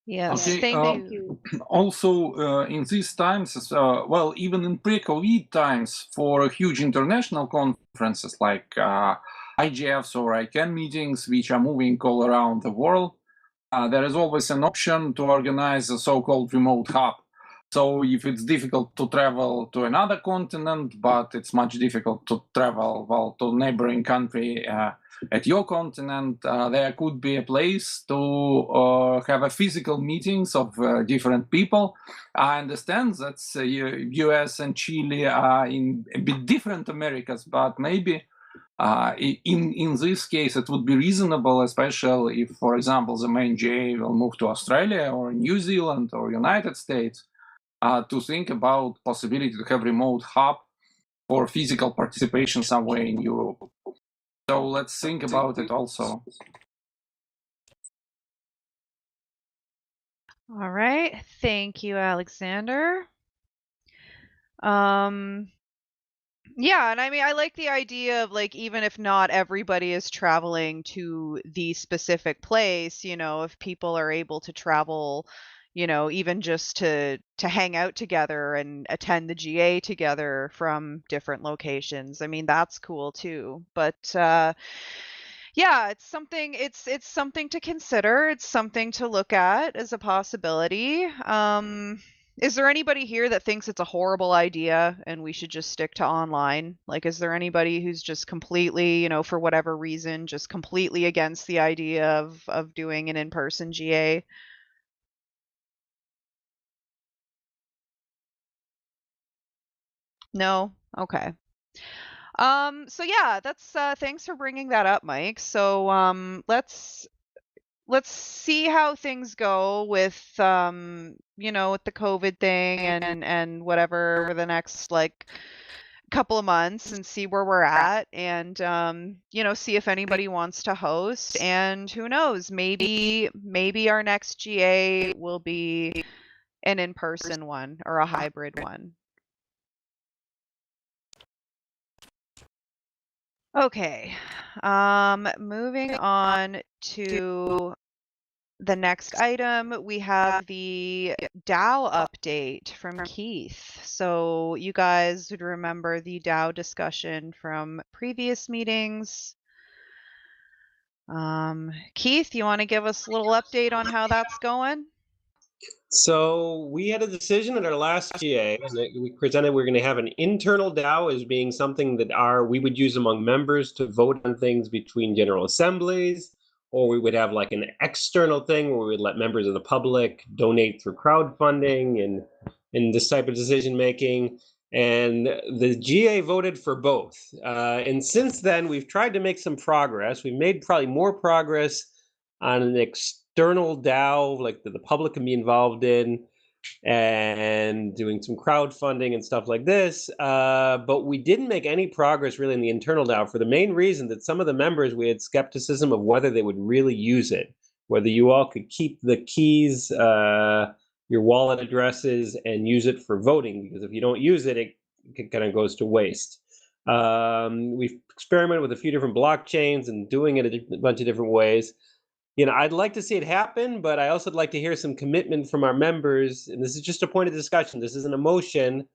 Yes, Okay, thank you. Also, in these times, well, even in pre-COVID times, for huge international conferences like IGFs or ICANN meetings, which are moving all around the world, there is always an option to organize a so-called remote hub. So if it's difficult to travel to another continent, but it's much difficult to travel to neighboring country at your continent, there could be a place to have a physical meetings of different people. I understand that US and Chile are in a bit different Americas, but maybe in this case it would be reasonable, especially if, for example, the main GA will move to Australia or New Zealand or United States, to think about possibility to have remote hub for physical participation somewhere in Europe. So let's think about it also. All right. Thank you, Alexander. Yeah, and I mean, I like the idea of like, even if not everybody is traveling to the specific place, if people are able to travel, even just to hang out together and attend the GA together from different locations. I mean, that's cool too. But yeah, it's something to consider. It's something to look at as a possibility. Is there anybody here that thinks it's a horrible idea and we should just stick to online? Like, is there anybody who's just completely, for whatever reason, just completely against the idea of doing an in-person GA? No? Okay. So yeah, that's thanks for bringing that up, Mike. So let's see how things go with with the COVID thing and whatever over the next like couple of months, and see where we're at, and see if anybody wants to host, and who knows, maybe our next GA will be an in-person one or a hybrid one. Okay, moving on to the next item, we have the DAO update from Keith. So you guys would remember the DAO discussion from previous meetings. Keith, you want to give us a little update on how that's going? So we had a decision at our last GA, and we presented we're going to have an internal DAO as being something that we would use among members to vote on things between general assemblies, or we would have like an external thing where we would let members of the public donate through crowdfunding and this type of decision making. And the GA voted for both. And since then, we've tried to make some progress. We've made probably more progress on an external DAO, like the public can be involved in, and doing some crowdfunding and stuff like this. But we didn't make any progress really in the internal DAO for the main reason that some of the members, we had skepticism of whether they would really use it, whether you all could keep the keys, your wallet addresses, and use it for voting, because if you don't use it, it kind of goes to waste. We've experimented with a few different blockchains and doing it a bunch of different ways. I'd like to see it happen, but I also would like to hear some commitment from our members. And this is just a point of discussion. This isn't a motion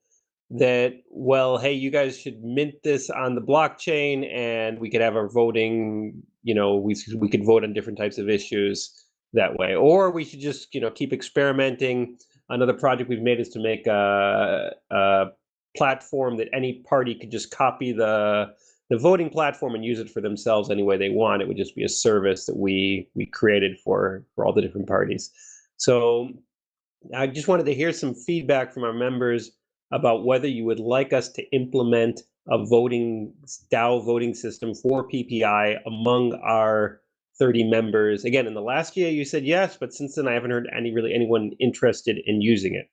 that, well, hey, you guys should mint this on the blockchain and we could have our voting, we could vote on different types of issues that way. Or we should just, keep experimenting. Another project we've made is to make a platform that any party could just copy the voting platform and use it for themselves any way they want. It would just be a service that we created for all the different parties. So I just wanted to hear some feedback from our members about whether you would like us to implement a DAO voting system for PPI among our 30 members. Again, in the last year you said yes, but since then I haven't heard anyone interested in using it.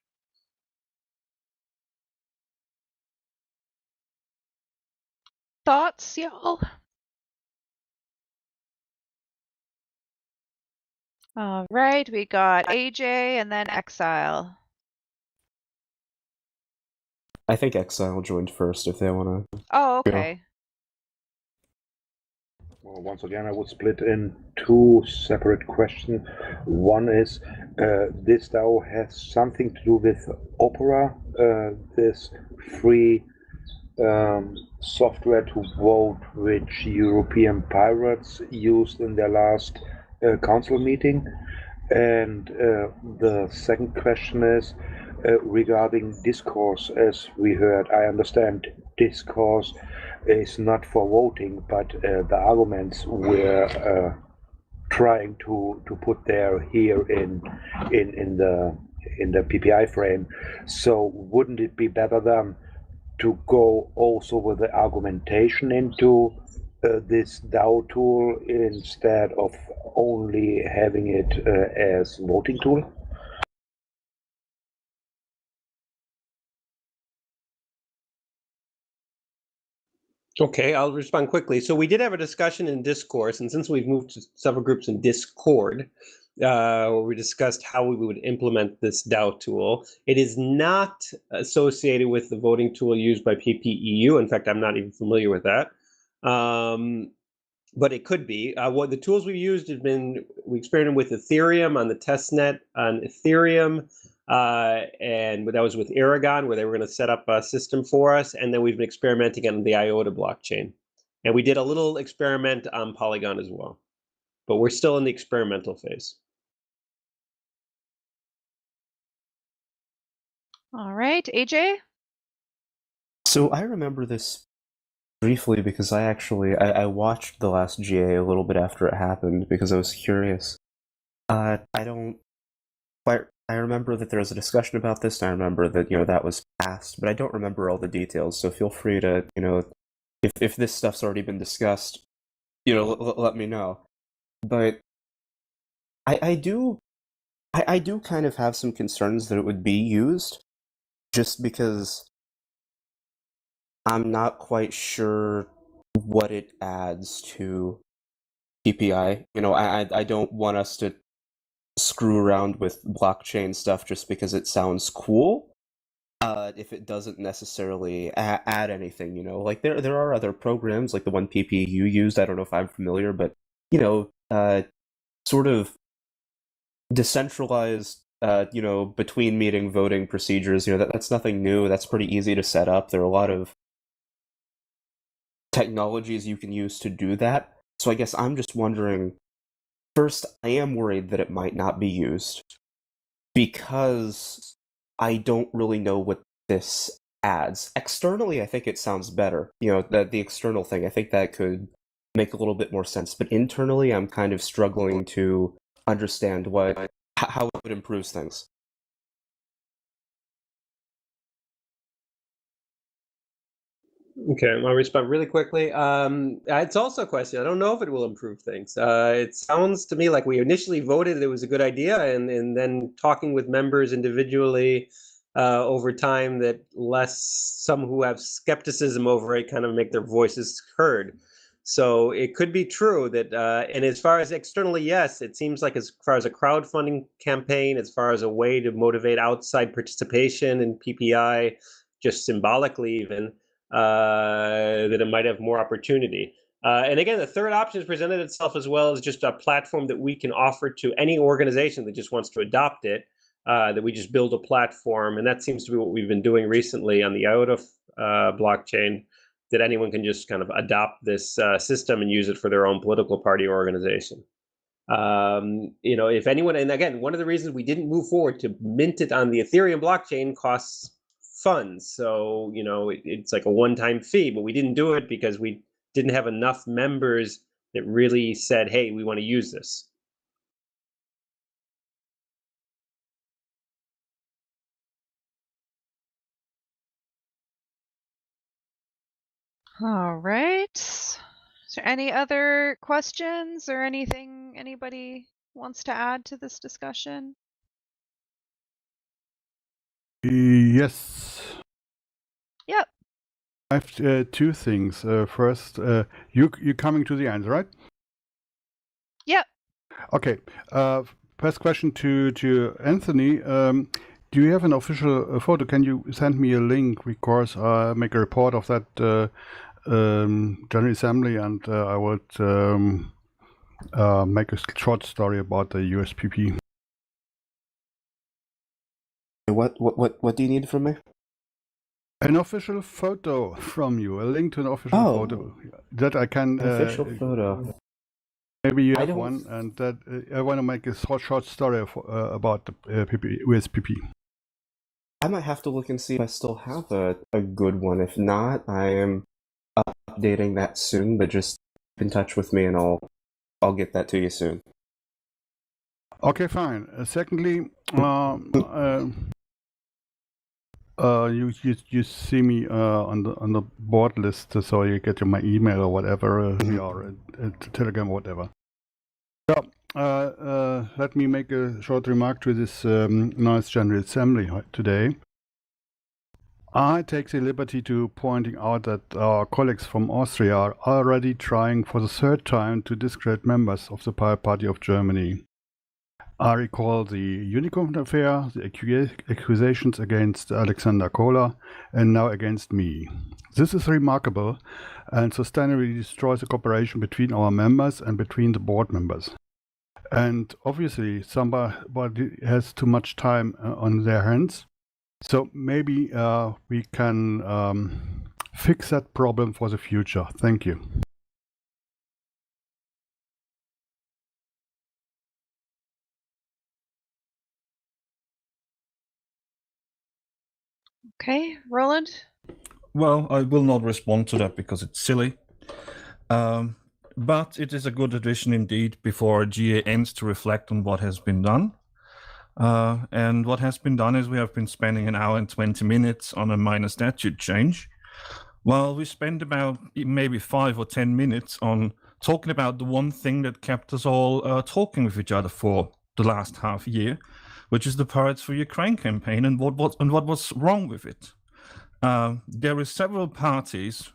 Thoughts, y'all? All right, we got AJ and then Exile. I think Exile joined first if they want to. Oh, okay. Well, once again, I would split in two separate questions. One is, this DAO has something to do with Opera, this free software to vote, which European pirates used in their last council meeting. And the second question is, regarding discourse, as we heard. I understand discourse is not for voting, but the arguments were trying to put there here in the PPI frame. So wouldn't it be better then to go also with the argumentation into this DAO tool instead of only having it as voting tool? Okay, I'll respond quickly. So we did have a discussion in Discourse, and since we've moved to several groups in Discord, where we discussed how we would implement this DAO tool, it is not associated with the voting tool used by PPEU. In fact, I'm not even familiar with that. But it could be. What the tools we've used have been, we experimented with Ethereum on the testnet on Ethereum, and that was with Aragon, where they were going to set up a system for us. And then we've been experimenting on the IOTA blockchain. And we did a little experiment on Polygon as well. But we're still in the experimental phase. All right, AJ? So I remember this briefly because I watched the last GA a little bit after it happened because I was curious. I remember that there was a discussion about this, and I remember that that was passed, but I don't remember all the details. So feel free to if this stuff's already been discussed, let me know. But I do kind of have some concerns that it would be used, just because I'm not quite sure what it adds to PPI. I don't want us to screw around with blockchain stuff just because it sounds cool. If it doesn't necessarily add anything, like there are other programs like the one PPU used. I don't know if I'm familiar, but sort of decentralized, between meeting voting procedures. That's nothing new. That's pretty easy to set up. There are a lot of technologies you can use to do that. So I guess I'm just wondering. First, I am worried that it might not be used because I don't really know what this adds. Externally, I think it sounds better. The external thing, I think that could make a little bit more sense. But internally, I'm kind of struggling to understand how it would improve things. Okay, I'll respond really quickly. It's also a question. I don't know if it will improve things. It sounds to me like we initially voted it was a good idea, and then talking with members individually over time, that some who have skepticism over it kind of make their voices heard. So it could be true that, and as far as externally, yes, it seems like as far as a crowdfunding campaign, as far as a way to motivate outside participation in PPI, just symbolically even, that it might have more opportunity. And again, the third option has presented itself as well as just a platform that we can offer to any organization that just wants to adopt it, that we just build a platform. And that seems to be what we've been doing recently on the IOTA blockchain, that anyone can just kind of adopt this system and use it for their own political party or organization. If anyone, and again, one of the reasons we didn't move forward to mint it on the Ethereum blockchain costs funds. So, it's like a one-time fee, but we didn't do it because we didn't have enough members that really said, hey, we want to use this. All right. Is there any other questions or anything anybody wants to add to this discussion? Yes. Yep. I have two things. First, you're coming to the end, right? Yep. Okay. First question to Anthony. Do you have an official photo? Can you send me a link? Because I make a report of that General Assembly, and I would make a short story about the USPP. What do you need from me? An official photo from you, a link to an official photo that I can. Official photo. Maybe you have one, and that I want to make a short story about the USPP. I might have to look and see if I still have a good one. If not, I am updating that soon, but just keep in touch with me and I'll get that to you soon. Okay, fine. Secondly, you see me on the board list, so you get my email or whatever, or Telegram, whatever. So, let me make a short remark to this nice General Assembly today. I take the liberty to pointing out that our colleagues from Austria are already trying for the third time to discredit members of the Pirate Party of Germany. I recall the Unicorn affair, the accusations against Alexander Kohler, and now against me. This is remarkable and sustainably destroys the cooperation between our members and between the board members. And obviously, somebody has too much time on their hands. So maybe we can fix that problem for the future. Thank you. Okay, Roland? Well, I will not respond to that because it's silly. But it is a good addition indeed before GA ends to reflect on what has been done. And what has been done is we have been spending an hour and 20 minutes on a minor statute change, while we spent about maybe 5 or 10 minutes on talking about the one thing that kept us all talking with each other for the last half year, which is the Pirates for Ukraine campaign and what was wrong with it. There are several parties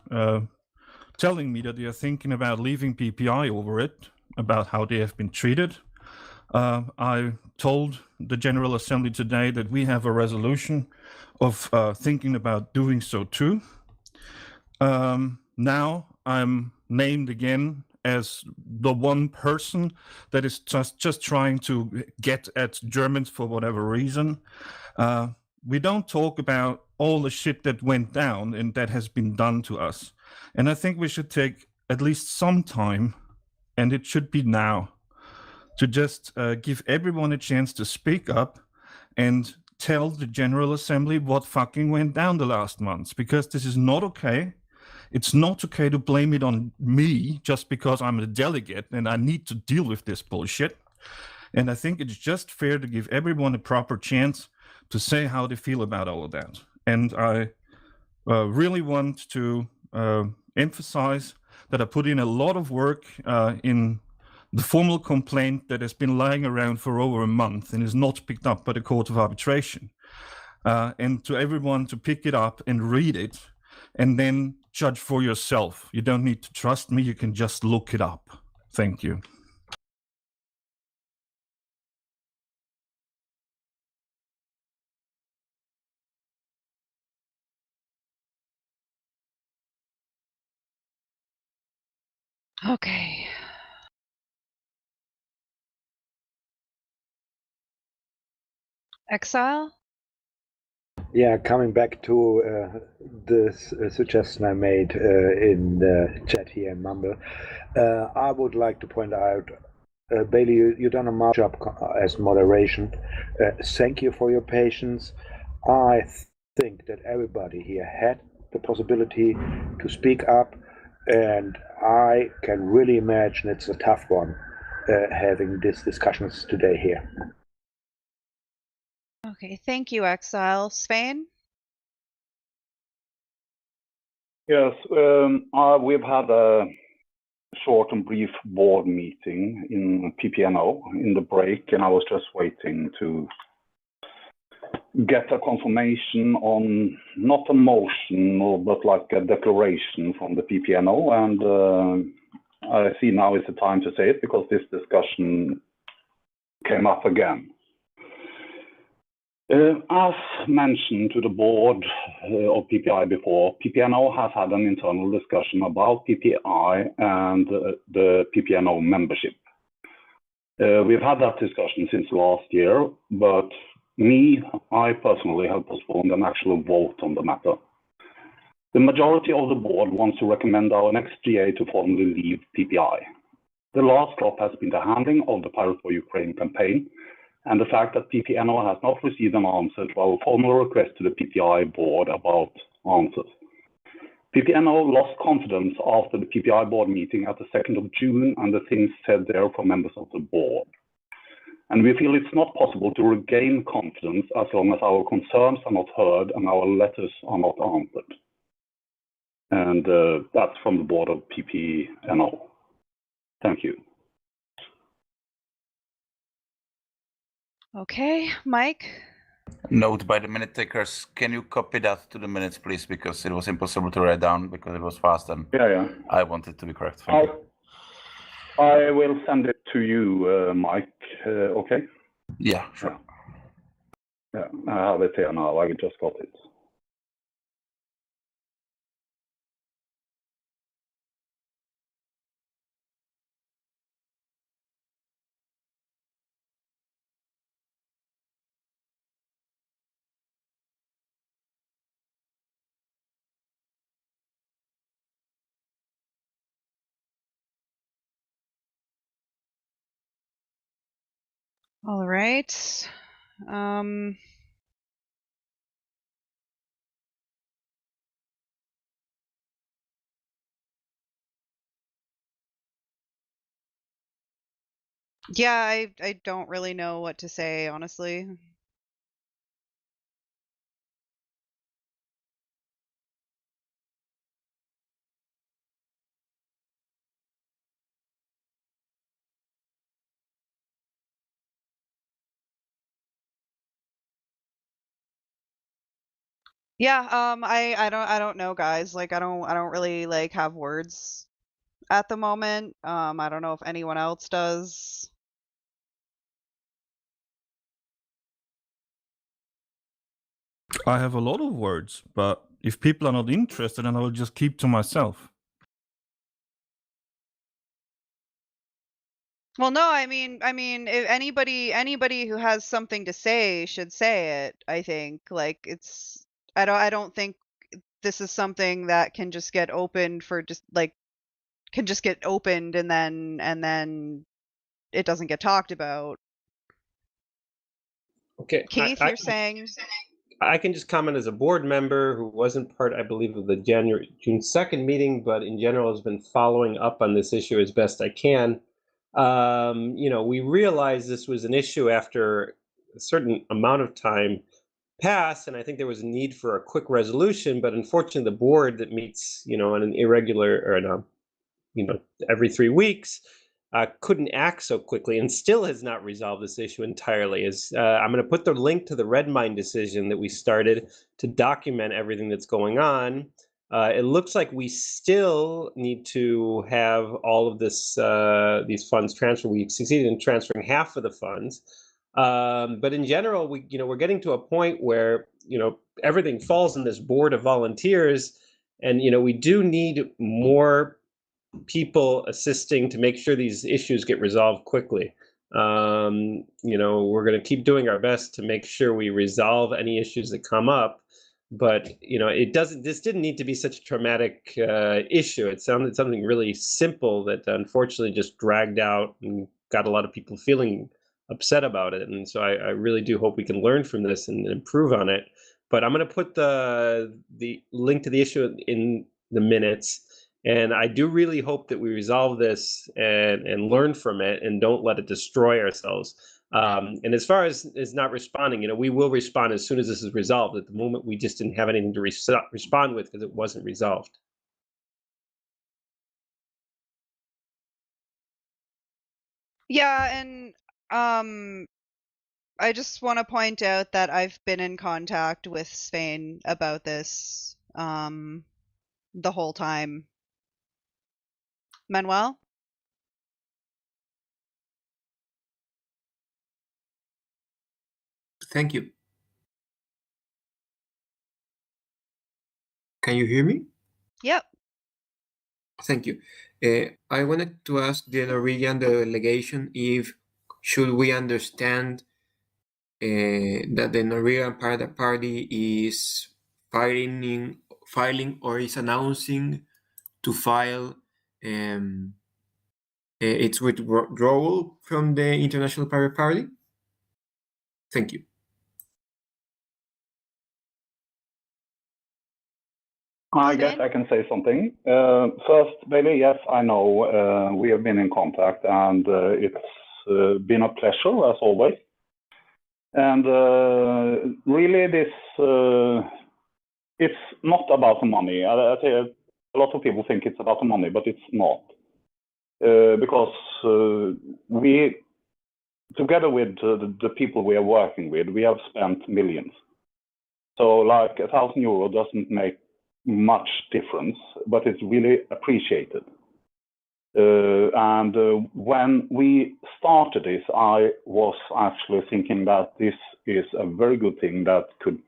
telling me that they are thinking about leaving PPI over it, about how they have been treated. I told the General Assembly today that we have a resolution of thinking about doing so too. Now I'm named again as the one person that is just trying to get at Germans for whatever reason. We don't talk about all the shit that went down and that has been done to us. And I think we should take at least some time, and it should be now, to just give everyone a chance to speak up and tell the General Assembly what fucking went down the last months, because this is not okay. It's not okay to blame it on me just because I'm a delegate and I need to deal with this bullshit. And I think it's just fair to give everyone a proper chance to say how they feel about all of that. And I really want to emphasize that I put in a lot of work in the formal complaint that has been lying around for over a month and is not picked up by the Court of Arbitration. And to everyone to pick it up and read it and then judge for yourself. You don't need to trust me, you can just look it up. Thank you. Okay. Exile? Yeah, coming back to the suggestion I made in the chat here in Mumble, I would like to point out, Bailey, you've done a marked job as moderation. Thank you for your patience. I think that everybody here had the possibility to speak up, and I can really imagine it's a tough one having these discussions today here. Okay, thank you, Exile. Spain? Yes, we've had a short and brief board meeting in PPNO in the break, and I was just waiting to get a confirmation on, not a motion, but like a declaration from the PPNO, and I see now is the time to say it because this discussion came up again. As mentioned to the board of PPI before, PPNO has had an internal discussion about PPI and the PPNO membership. We've had that discussion since last year, but I personally have postponed an actual vote on the matter. The majority of the board wants to recommend our next GA to formally leave PPI. The last stop has been the handling of the Pirate for Ukraine campaign, and the fact that PPNO has not received an answer to our formal request to the PPI board about answers. PPNO lost confidence after the PPI board meeting at the 2nd of June and the things said there from members of the board. And we feel it's not possible to regain confidence as long as our concerns are not heard and our letters are not answered. And that's from the board of PPNO. Thank you. Okay, Mike? Note by the minute takers, can you copy that to the minutes, please? Because it was impossible to write down because it was fast and yeah. I want it to be correct. Thank you. I will send it to you, Mike. Okay? Yeah, sure. Yeah, I have it here now. I just got it. All right. Yeah, I don't really know what to say, honestly. Yeah, I don't know, guys. Like I don't really like have words at the moment. I don't know if anyone else does. I have a lot of words, but if people are not interested, then I will just keep to myself. Well, no, I mean, if anybody who has something to say should say it, I think. Like it's I don't think this is something that can just get opened for just like can just get opened and then it doesn't get talked about. Okay, Keith, you're saying I can just comment as a board member who wasn't part, I believe, of the June 2nd meeting, but in general has been following up on this issue as best I can. We realized this was an issue after a certain amount of time passed, and I think there was a need for a quick resolution, but unfortunately the board that meets, on an irregular or every 3 weeks, couldn't act so quickly and still has not resolved this issue entirely. I'm going to put the link to the Redmine decision that we started to document everything that's going on. It looks like we still need to have all of these funds transferred. We succeeded in transferring half of the funds, but in general, we're getting to a point where everything falls on this board of volunteers, and we do need more people assisting to make sure these issues get resolved quickly. We're going to keep doing our best to make sure we resolve any issues that come up, but this didn't need to be such a traumatic issue. It sounded something really simple that unfortunately just dragged out and got a lot of people feeling upset about it. And so I really do hope we can learn from this and improve on it. But I'm going to put the link to the issue in the minutes. And I do really hope that we resolve this and learn from it and don't let it destroy ourselves. And as far as not responding, we will respond as soon as this is resolved. At the moment, we just didn't have anything to respond with because it wasn't resolved. yeah, and I just want to point out that I've been in contact with Svein about this the whole time. Manuel? Thank you. Can you hear me? Yep. Thank you. I wanted to ask the Norwegian delegation if should we understand that the Norwegian party is filing or is announcing to file its withdrawal from the International Pirate Party? Thank you. I guess I can say something. First, Bailey, yes, I know we have been in contact, and it's been a pleasure as always. And really, this it's not about the money. I tell you, a lot of people think it's about the money, but it's not, because we, together with the people we are working with, we have spent millions. So, like €1,000 doesn't make much difference, but it's really appreciated. And when we started this, I was actually thinking that this is a very good thing that could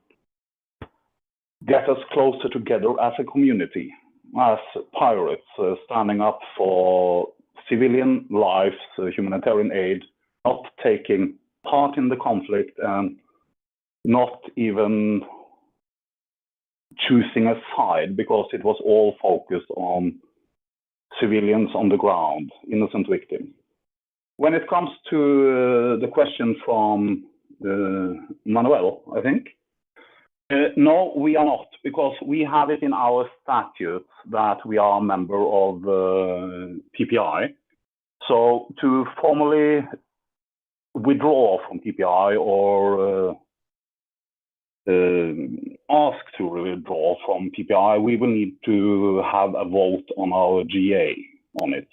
get us closer together as a community, as pirates, standing up for civilian lives, humanitarian aid, not taking part in the conflict, and not even choosing a side, because it was all focused on civilians on the ground, innocent victims. When it comes to the question from Manuel, I think, no, we are not, because we have it in our statutes that we are a member of PPI. So to formally withdraw from PPI or ask to withdraw from PPI, we will need to have a vote on our GA on it.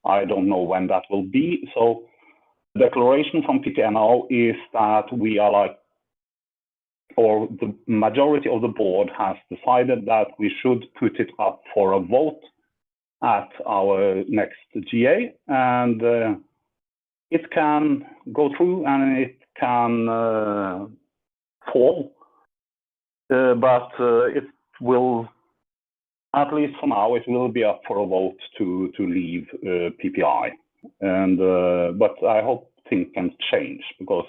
I don't know when that will be. So the declaration from PPI now is that we are like, or the majority of the board has decided that we should put it up for a vote at our next GA, and it can go through and it can fall, but it will, at least for now, it will be up for a vote to leave PPI. And but I hope things can change, because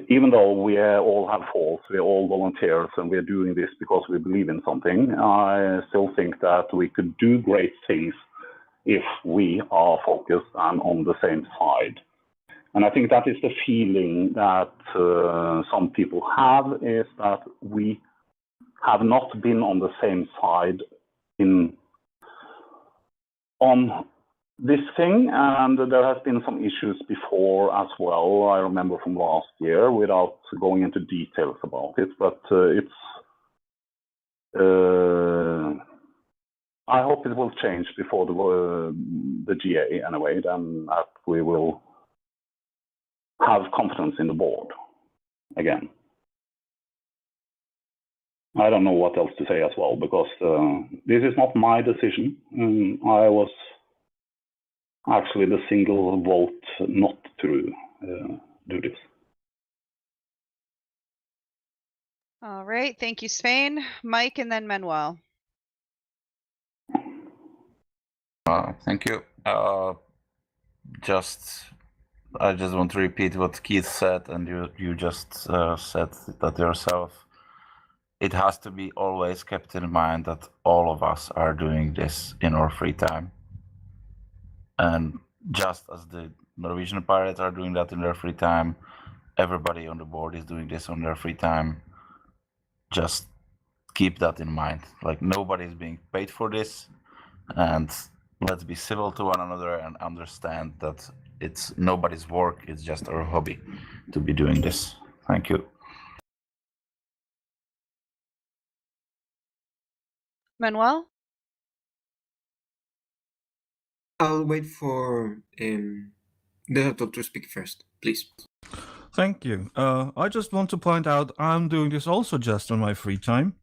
even though we all have faults, we're all volunteers and we're doing this because we believe in something, I still think that we could do great things if we are focused and on the same side. And I think that is the feeling that some people have, is that we have not been on the same side on this thing, and there has been some issues before as well. I remember from last year, without going into details about it, but I hope it will change before the GA anyway, then that we will have confidence in the board again. I don't know what else to say as well, because this is not my decision. I was actually the single vote not to do this. All right, thank you, Svein. Mike, and then Manuel. Thank you. I just want to repeat what Keith said, and you just said that yourself. It has to be always kept in mind that all of us are doing this in our free time. And just as the Norwegian pirates are doing that in their free time, everybody on the board is doing this on their free time. Just keep that in mind. Like, nobody is being paid for this, and let's be civil to one another and understand that it's nobody's work, it's just our hobby to be doing this. Thank you. Manuel? I'll wait for the doctor to speak first, please. Thank you. I just want to point out I'm doing this also just on my free time.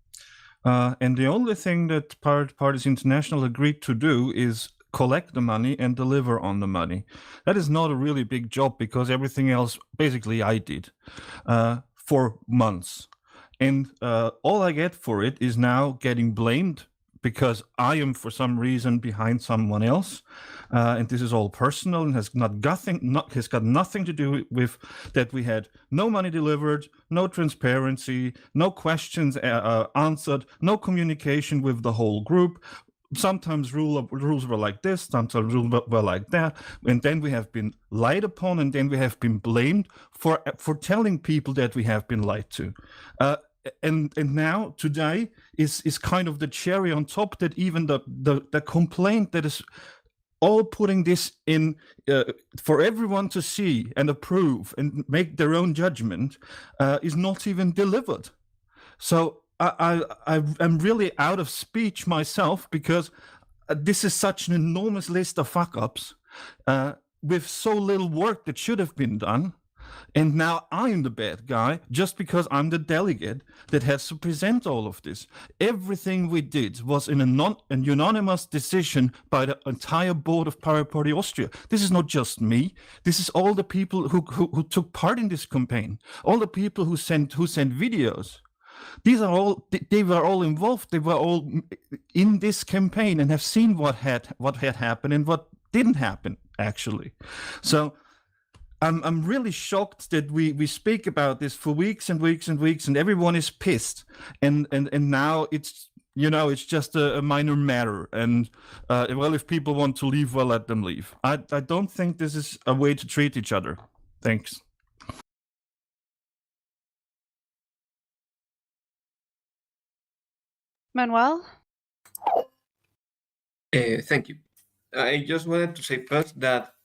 And the only thing that Pirate Parties International agreed to do is collect the money and deliver on the money. That is not a really big job, because everything else basically I did for months. And all I get for it is now getting blamed because I am for some reason behind someone else. And this is all personal and has got nothing to do with that we had no money delivered, no transparency, no questions answered, no communication with the whole group. sometimes rules were like this, sometimes rules were like that, and then we have been lied upon, and then we have been blamed for telling people that we have been lied to. And now today is kind of the cherry on top, that even the complaint that is all putting this in for everyone to see and approve and make their own judgment is not even delivered. So I'm really out of speech myself, because this is such an enormous list of fuck-ups with so little work that should have been done. And now I'm the bad guy just because I'm the delegate that has to present all of this. Everything we did was in an unanimous decision by the entire board of Pirate Party Austria. This is not just me. This is all the people who took part in this campaign, all the people who sent videos. These are all, they were all involved. They were all in this campaign and have seen what had happened and what didn't happen, actually. So I'm really shocked that we speak about this for weeks and weeks and weeks, and everyone is pissed. And now it's, it's just a minor matter. And well, if people want to leave, well, let them leave. I don't think this is a way to treat each other. Thanks. Manuel? Thank you. I just wanted to say first that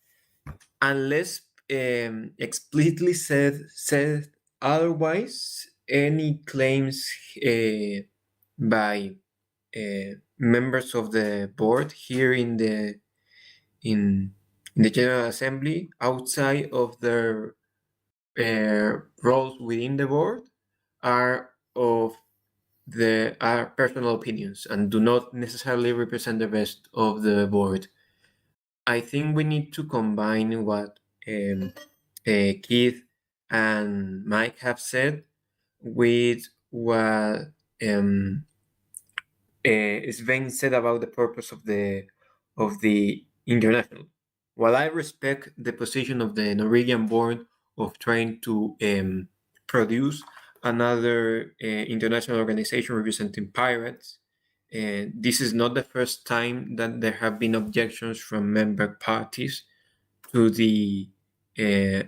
unless explicitly said otherwise, any claims by members of the board here in the General Assembly outside of their roles within the board are personal opinions and do not necessarily represent the rest of the board. I think we need to combine what Keith and Mike have said with what Sven said about the purpose of the international. While I respect the position of the Norwegian board of trying to produce another international organization representing pirates, this is not the first time that there have been objections from member parties to the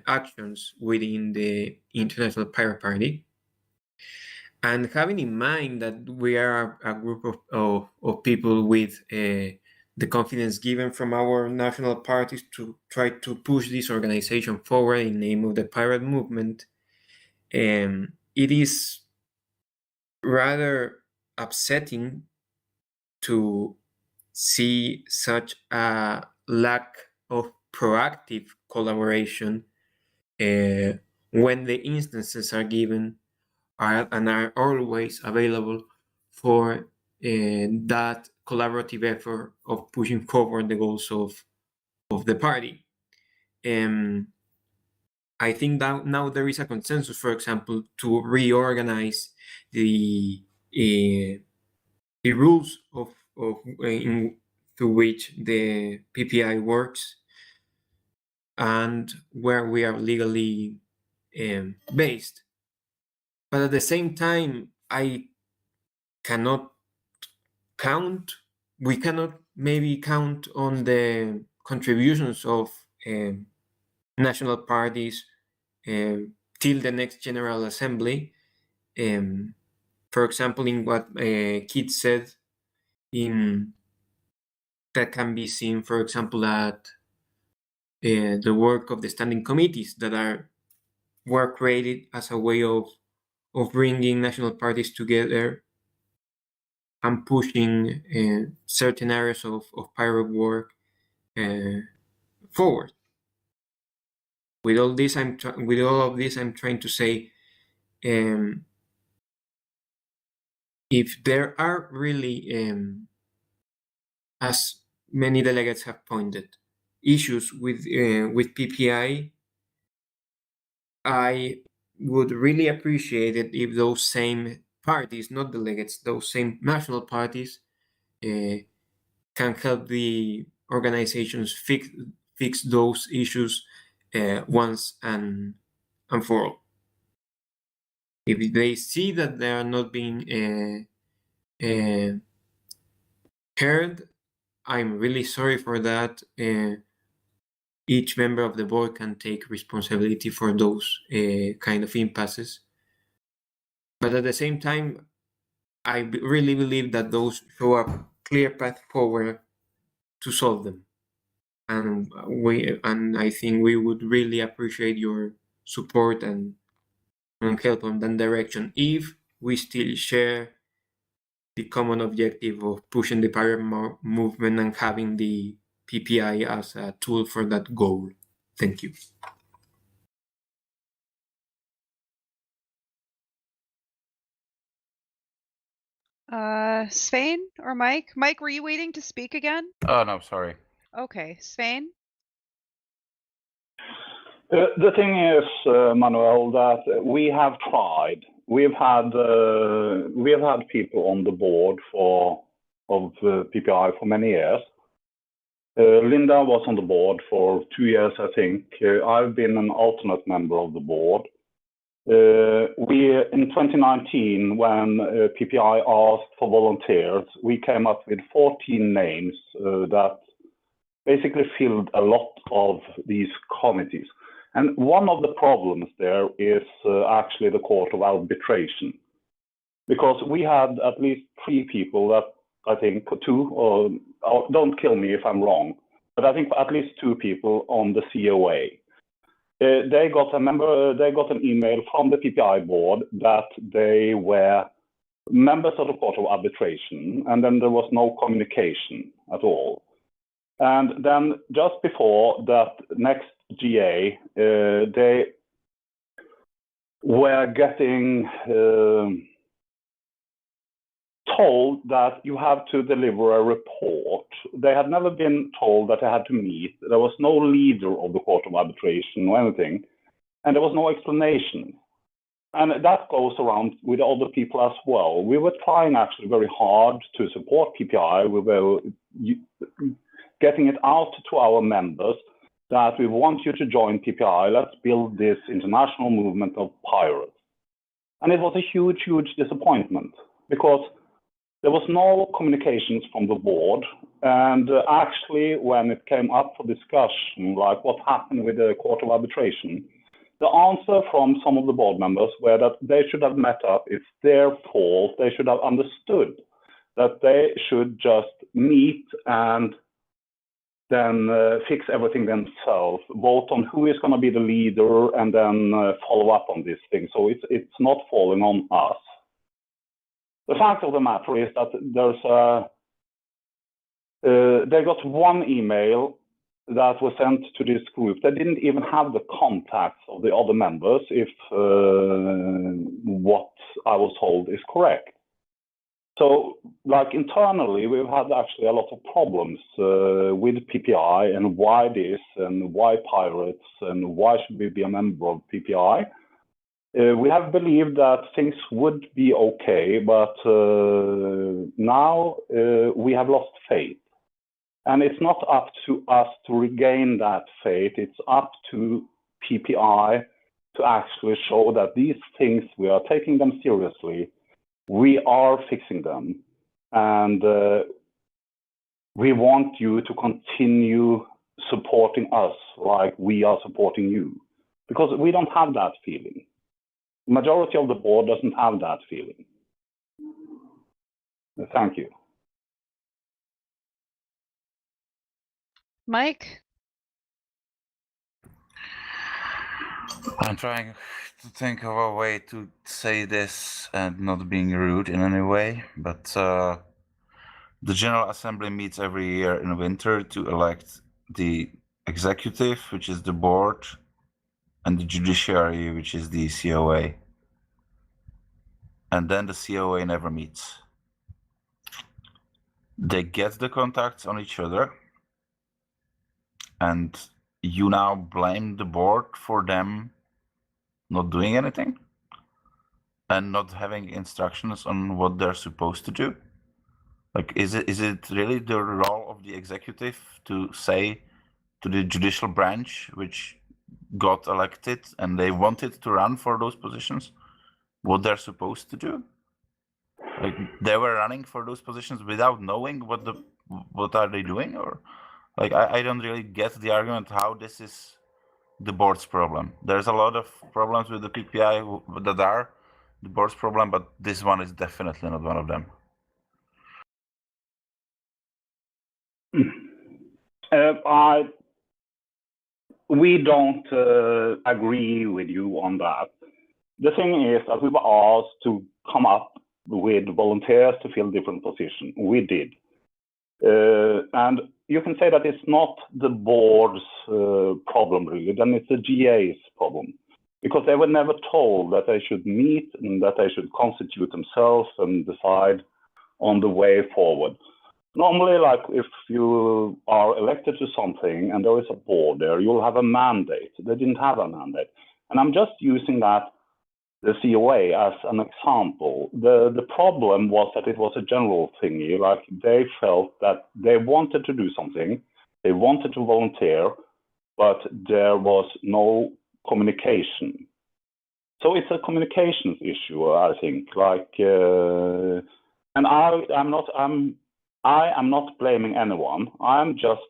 actions within the International Pirate Party. And having in mind that we are a group of people with the confidence given from our national parties to try to push this organization forward in the name of the pirate movement, it is rather upsetting to see such a lack of proactive collaboration when the instances are given and are always available for that collaborative effort of pushing forward the goals of the party. I think that now there is a consensus, for example, to reorganize the rules through which the PPI works and where we are legally based. But at the same time, we cannot maybe count on the contributions of national parties till the next General Assembly. For example, in what Keith said, that can be seen, for example, at the work of the standing committees that were created as a way of bringing national parties together and pushing certain areas of pirate work forward. With all of this, I'm trying to say, if there are really, as many delegates have pointed, issues with PPI, I would really appreciate it if those same parties, not delegates, those same national parties, can help the organizations fix those issues once and for all. If they see that they are not being heard. I'm really sorry for that. Each member of the board can take responsibility for those kind of impasses. But at the same time, I really believe that those show a clear path forward to solve them. And I think we would really appreciate your support and help on that direction if we still share the common objective of pushing the pirate movement and having the PPI as a tool for that goal. Thank you. Svein or Mike? Mike, were you waiting to speak again? Oh, no, sorry. Okay, Svein? The thing is, Manuel, that we have tried. We've had people on the board of PPI for many years. Linda was on the board for 2 years, I think. I've been an alternate member of the board. In 2019, when PPI asked for volunteers, we came up with 14 names that basically filled a lot of these committees. And one of the problems there is actually the Court of Arbitration, because we had at least 3 people that I think 2, or don't kill me if I'm wrong, but I think at least 2 people on the COA. They got an email from the PPI board that they were members of the Court of Arbitration, and then there was no communication at all. And then just before that next GA, they were getting told that you have to deliver a report. They had never been told that they had to meet. There was no leader of the Court of Arbitration or anything, and there was no explanation. And that goes around with other people as well. We were trying actually very hard to support PPI. We were getting it out to our members that we want you to join PPI. Let's build this international movement of pirates. And it was a huge, huge disappointment because there was no communications from the board. And actually, when it came up for discussion, like what happened with the Court of Arbitration, the answer from some of the board members were that they should have met up. It's their fault. They should have understood that they should just meet and then fix everything themselves, vote on who is going to be the leader, and then follow up on this thing. So it's not falling on us. The fact of the matter is that they got one email that was sent to this group. They didn't even have the contacts of the other members if what I was told is correct. So, like internally, we've had actually a lot of problems with PPI and why this and why pirates and why should we be a member of PPI. We have believed that things would be okay, but now we have lost faith. And it's not up to us to regain that faith. It's up to PPI to actually show that these things, we are taking them seriously. We are fixing them, and we want you to continue supporting us like we are supporting you, because we don't have that feeling. The majority of the board doesn't have that feeling. Thank you. Mike? I'm trying to think of a way to say this and not being rude in any way, but the General Assembly meets every year in winter to elect the executive, which is the board, and the judiciary, which is the COA. And then the COA never meets. They get the contacts on each other, and you now blame the board for them not doing anything and not having instructions on what they're supposed to do. Like, is it really the role of the executive to say to the judicial branch, which got elected and they wanted to run for those positions, what they're supposed to do? Like they were running for those positions without knowing what are they doing, or like I don't really get the argument how this is the board's problem. There's a lot of problems with the PPI that are the board's problem, but this one is definitely not one of them. We don't agree with you on that. The thing is that we were asked to come up with volunteers to fill different positions. We did. And you can say that it's not the board's problem, really, then it's the GA's problem. Because they were never told that they should meet and that they should constitute themselves and decide on the way forward. Normally, like if you are elected to something and there is a board there, you'll have a mandate. They didn't have a mandate. And I'm just using that, the COA, as an example. The problem was that it was a general thingy, like they felt that they wanted to do something, they wanted to volunteer, but there was no communication. So it's a communications issue, I think. Like, and I am not blaming anyone. I'm just,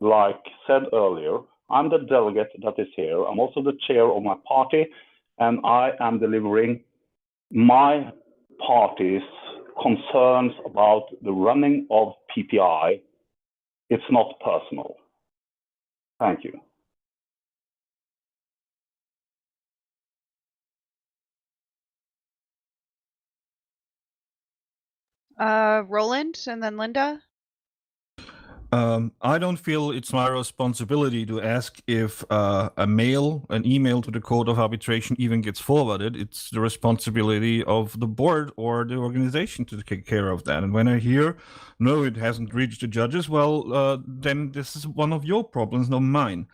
like said earlier, I'm the delegate that is here. I'm also the chair of my party, and I am delivering my party's concerns about the running of PPI. It's not personal. Thank you. Roland and then Linda. I don't feel it's my responsibility to ask if an email to the Code of Arbitration even gets forwarded. It's the responsibility of the board or the organization to take care of that. And when I hear, no, it hasn't reached the judges, well, then this is one of your problems, not mine.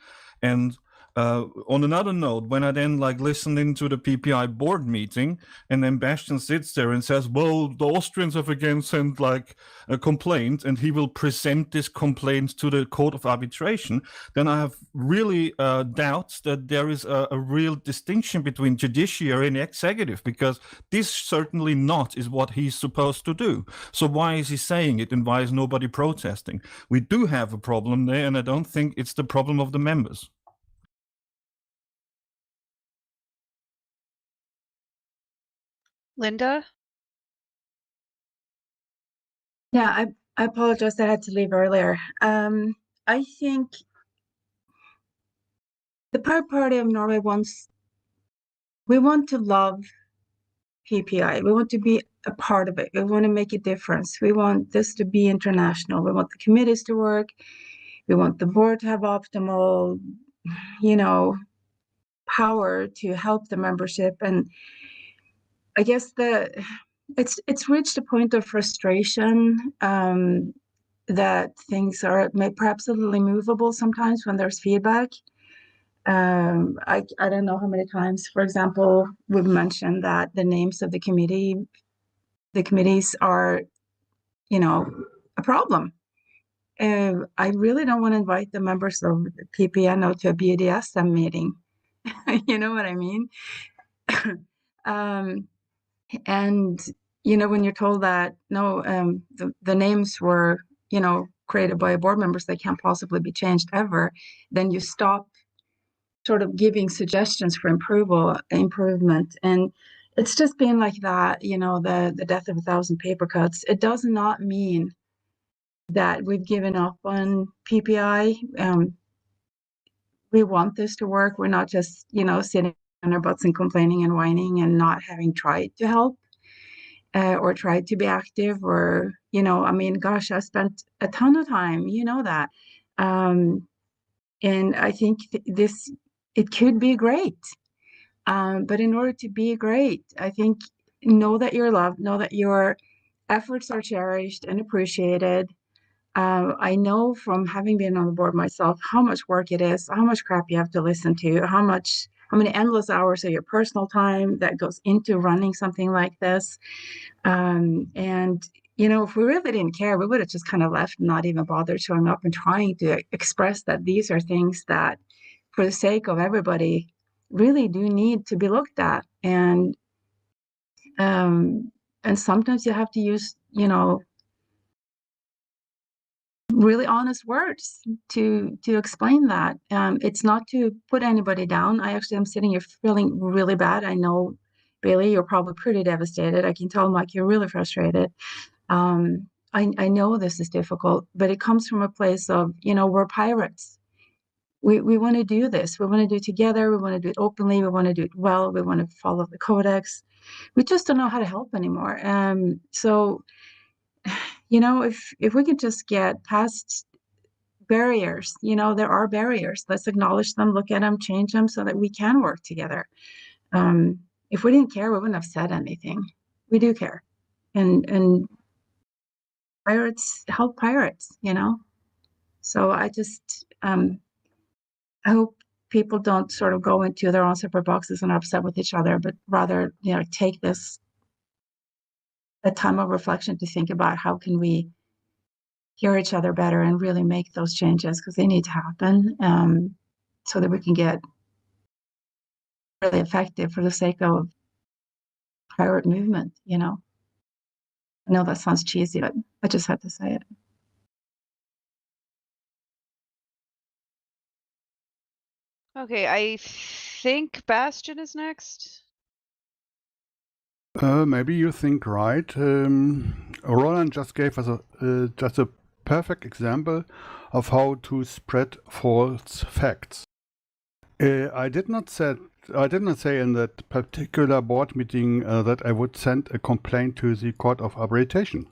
And on another note, when I then listened into the PPI board meeting, and then Bastian sits there and says, well, the Austrians have again sent a complaint, and he will present this complaint to the Court of Arbitration, then I have really doubts that there is a real distinction between judiciary and executive, because this certainly not is what he's supposed to do. So why is he saying it, and why is nobody protesting? We do have a problem there, and I don't think it's the problem of the members. Linda? Yeah, I apologize. I had to leave earlier. I think the Pirate Party of Norway we want to love PPI. We want to be a part of it. We want to make a difference. We want this to be international. We want the committees to work. We want the board to have optimal, power to help the membership. And I guess it's reached a point of frustration that things are perhaps a little immovable sometimes when there's feedback. I don't know how many times, for example, we've mentioned that the names of the committees are, a problem. I really don't want to invite the members of PPNO to a BDSM meeting. You know what I mean? And when you're told that no, the names were created by board members, they can't possibly be changed ever, then you stop sort of giving suggestions for improvement. And it's just been like that, the death of 1,000 paper cuts. It does not mean that we've given up on PPI. We want this to work. We're not just sitting on our butts and complaining and whining and not having tried to help or tried to be active, or gosh, I spent a ton of time, that, and I think it could be great, but in order to be great, I think know that you're loved, know that your efforts are cherished and appreciated. I know from having been on the board myself how much work it is, how much crap you have to listen to, how many endless hours of your personal time that goes into running something like this. And if we really didn't care, we would have just kind of left, not even bothered showing up and trying to express that these are things that, for the sake of everybody, really do need to be looked at. And and sometimes you have to use, you know, really honest words to explain that. It's not to put anybody down. I actually am sitting here feeling really bad. I know, Bailey, you're probably pretty devastated. I can tell, Mike, you're really frustrated. I know this is difficult, but it comes from a place of, you know, we're pirates. We want to do this. We want to do it together. We want to do it openly. We want to do it well. We want to follow the codex. We just don't know how to help anymore. So, you know, if we could just get past barriers, you know, there are barriers. Let's acknowledge them, look at them, change them so that we can work together. If we didn't care, we wouldn't have said anything. We do care. And pirates help pirates, you know? So I just, I hope people don't sort of go into their own separate boxes and are upset with each other, but rather, you know, take this a time of reflection to think about how can we hear each other better and really make those changes, because they need to happen, so that we can get really effective for the sake of pirate movement, you know? I know that sounds cheesy, but I just had to say it. Okay, I think Bastion is next. Maybe you think right. Roland just gave us just a perfect example of how to spread false facts. I did not say in that particular board meeting that I would send a complaint to the Court of Arbitration.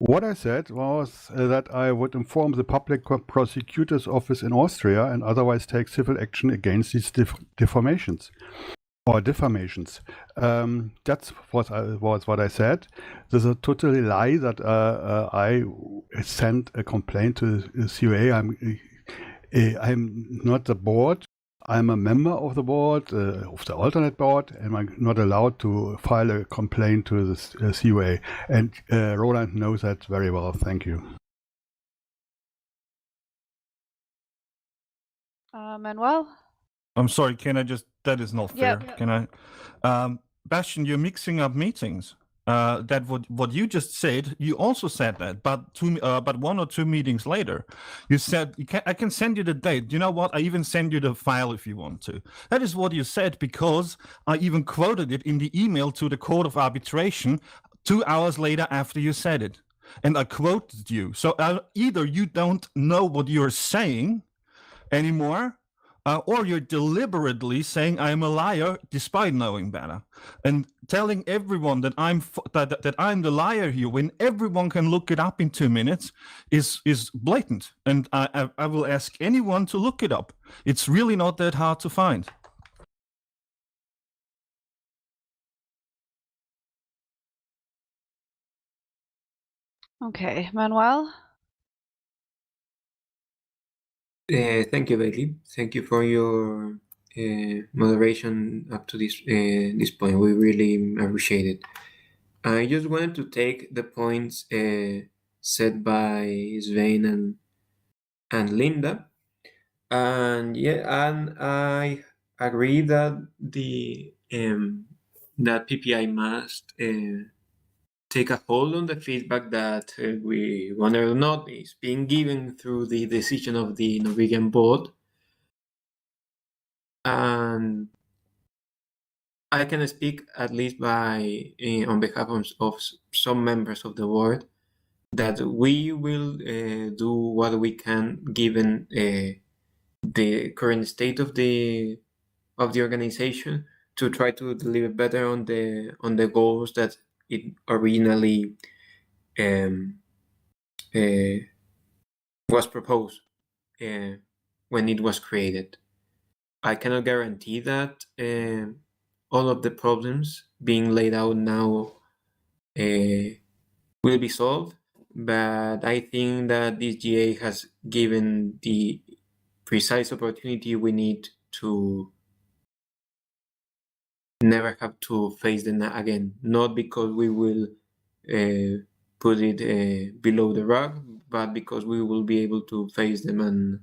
What I said was that I would inform the Public Prosecutor's Office in Austria and otherwise take civil action against these defamations. Or defamations. That's what I said. There's a totally lie that I sent a complaint to the COA. I'm not the board. I'm a member of the board, of the alternate board, and I'm not allowed to file a complaint to the COA. And Roland knows that very well. Thank you. Manuel? I'm sorry, that is not fair. Yep. Can I? Bastian, you're mixing up meetings. That what you just said, you also said that, but 1 or 2 meetings later, you said I can send you the date. You know what? I even send you the file if you want to. That is what you said, because I even quoted it in the email to the Court of Arbitration 2 hours later after you said it, and I quoted you. So either you don't know what you're saying anymore, or you're deliberately saying I'm a liar despite knowing better, and telling everyone that that I'm the liar here when everyone can look it up in 2 minutes is blatant. And I will ask anyone to look it up. It's really not that hard to find. Okay, Manuel? Thank you, Bailey. Thank you for your moderation up to this point. We really appreciate it. I just wanted to take the points said by Svein and Linda, and I agree that that PPI must take a hold on the feedback that we, whether or not, is being given through the decision of the Norwegian board. And I can speak at least by on behalf of some members of the board that we will do what we can given the current state of the organization to try to deliver better on the goals that it originally was proposed when it was created. I cannot guarantee that all of the problems being laid out now will be solved, but I think that this GA has given the precise opportunity we need to never have to face them again. Not because we will put it below the rug, but because we will be able to face them and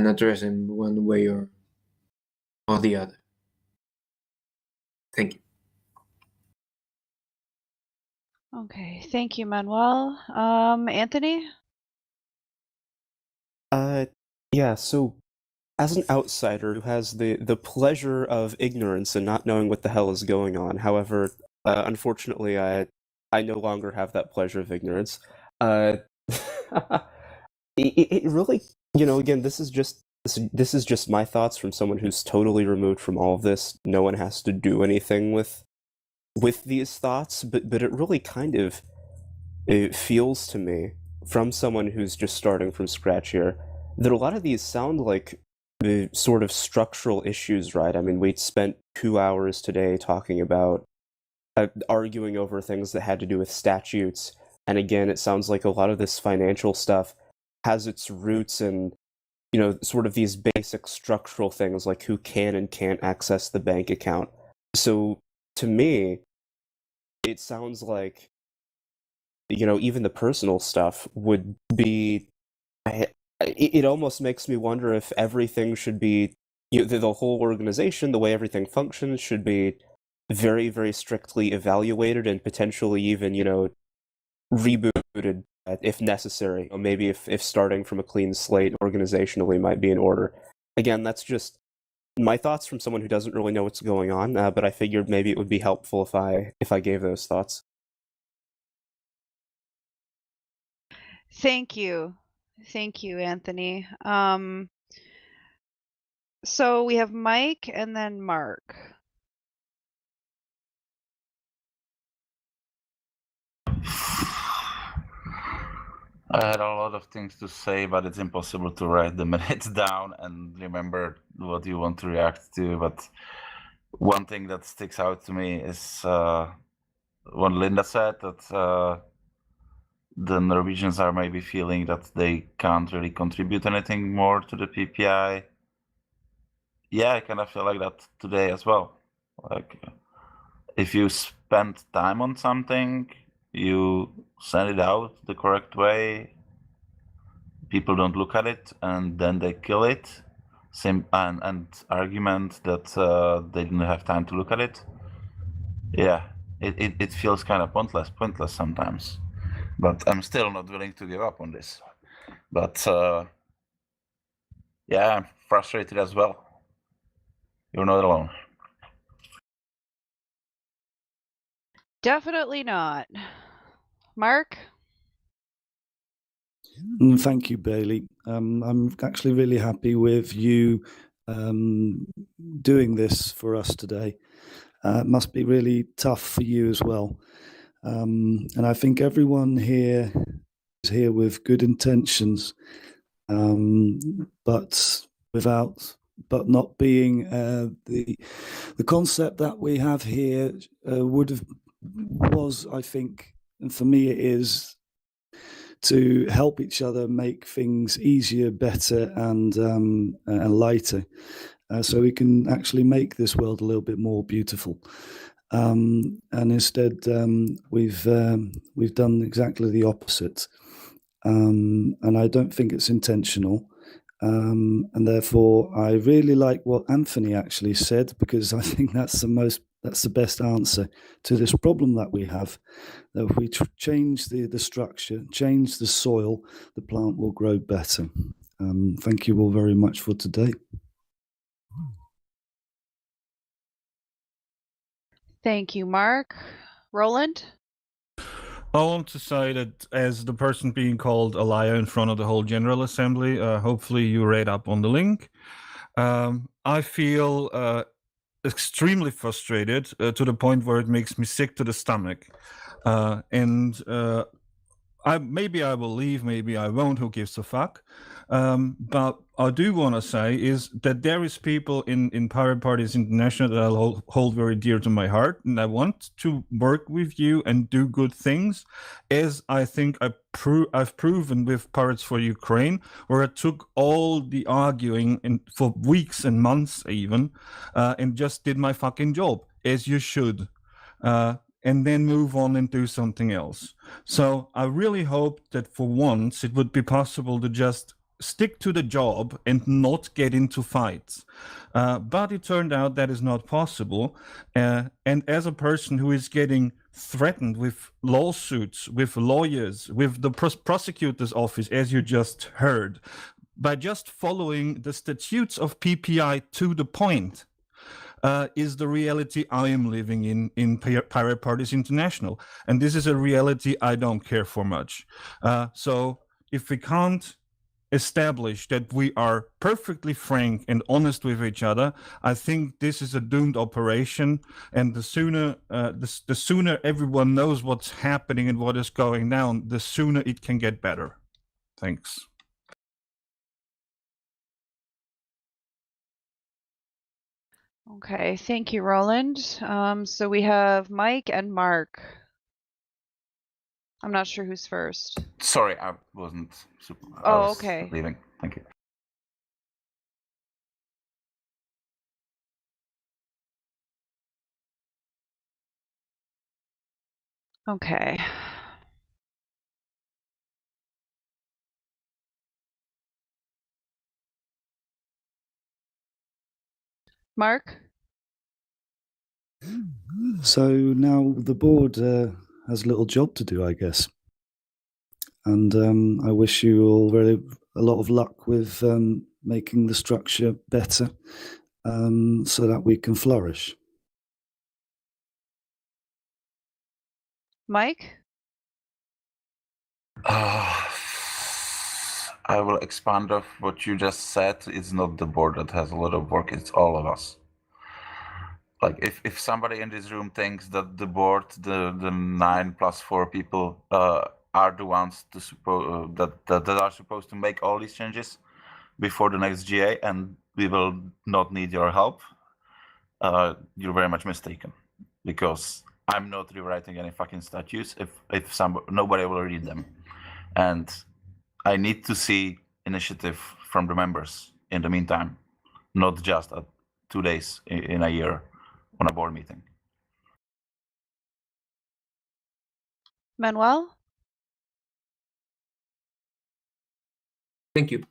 address them one way or the other. Thank you. Okay, thank you, Manuel. Anthony? Yeah, so as an outsider who has the pleasure of ignorance and not knowing what the hell is going on, however, unfortunately, I no longer have that pleasure of ignorance. It really, again, this is just my thoughts from someone who's totally removed from all of this. No one has to do anything with these thoughts, but it really kind of it feels to me, from someone who's just starting from scratch here, that a lot of these sound like the sort of structural issues, right? I mean, we spent 2 hours today talking about arguing over things that had to do with statutes, and again, it sounds like a lot of this financial stuff has its roots in, sort of these basic structural things like who can and can't access the bank account. So, to me, it sounds like even the personal stuff would be. It almost makes me wonder if everything should be, the whole organization, the way everything functions, should be very, very strictly evaluated and potentially even, rebooted if necessary. Or maybe if starting from a clean slate organizationally might be in order. Again, that's just my thoughts from someone who doesn't really know what's going on, but I figured maybe it would be helpful if I gave those thoughts. Thank you. Thank you, Anthony. So we have Mike and then Mark. I had a lot of things to say, but it's impossible to write the minutes down and remember what you want to react to. But one thing that sticks out to me is what Linda said, that the Norwegians are maybe feeling that they can't really contribute anything more to the PPI. Yeah, I kind of feel like that today as well. Like, if you spend time on something, you send it out the correct way, people don't look at it, and then they kill it. And argument that they didn't have time to look at it. Yeah, it feels kind of pointless sometimes. But I'm still not willing to give up on this. But yeah, I'm frustrated as well. You're not alone. Definitely not. Mark? Thank you, Bailey. I'm actually really happy with you doing this for us today. It must be really tough for you as well. And I think everyone here is here with good intentions, but not being the concept that we have here was, I think, and for me it is, to help each other make things easier, better, and lighter, so we can actually make this world a little bit more beautiful. And instead, we've done exactly the opposite, and I don't think it's intentional. And therefore, I really like what Anthony actually said, because I think that's the best answer to this problem that we have. That if we change the structure, change the soil, the plant will grow better. Thank you all very much for today. Thank you, Mark. Roland? I want to say that as the person being called a liar in front of the whole General Assembly, hopefully you read up on the link. I feel extremely frustrated to the point where it makes me sick to the stomach. Maybe I will leave, maybe I won't, who gives a fuck. But I do want to say is that there is people in Pirate Parties International that I hold very dear to my heart, and I want to work with you and do good things, as I think I've proven with Pirates for Ukraine, where I took all the arguing for weeks and months even, and just did my fucking job, as you should. And then move on and do something else. So I really hope that for once it would be possible to just stick to the job and not get into fights. But it turned out that is not possible. And as a person who is getting threatened with lawsuits, with lawyers, with the prosecutor's office, as you just heard, by just following the statutes of PPI to the point, is the reality I am living in Pirate Parties International. And this is a reality I don't care for much. So if we can't establish that we are perfectly frank and honest with each other, I think this is a doomed operation. And the sooner everyone knows what's happening and what is going down, the sooner it can get better. Thanks. Okay, thank you, Roland. So we have Mike and Mark. I'm not sure who's first. Sorry, I wasn't. Oh, okay. Leaving. Thank you. Okay. Mark? So now the board has a little job to do, I guess. And I wish you all a lot of luck with making the structure better so that we can flourish. Mike? I will expand off what you just said. It's not the board that has a lot of work, it's all of us. Like if somebody in this room thinks that the board, the 9+4 people are the ones to that are supposed to make all these changes before the next GA, and we will not need your help, you're very much mistaken, because I'm not rewriting any fucking statutes if nobody will read them, and I need to see initiative from the members in the meantime, not just 2 days in a year on a board meeting. Manuel? Thank you.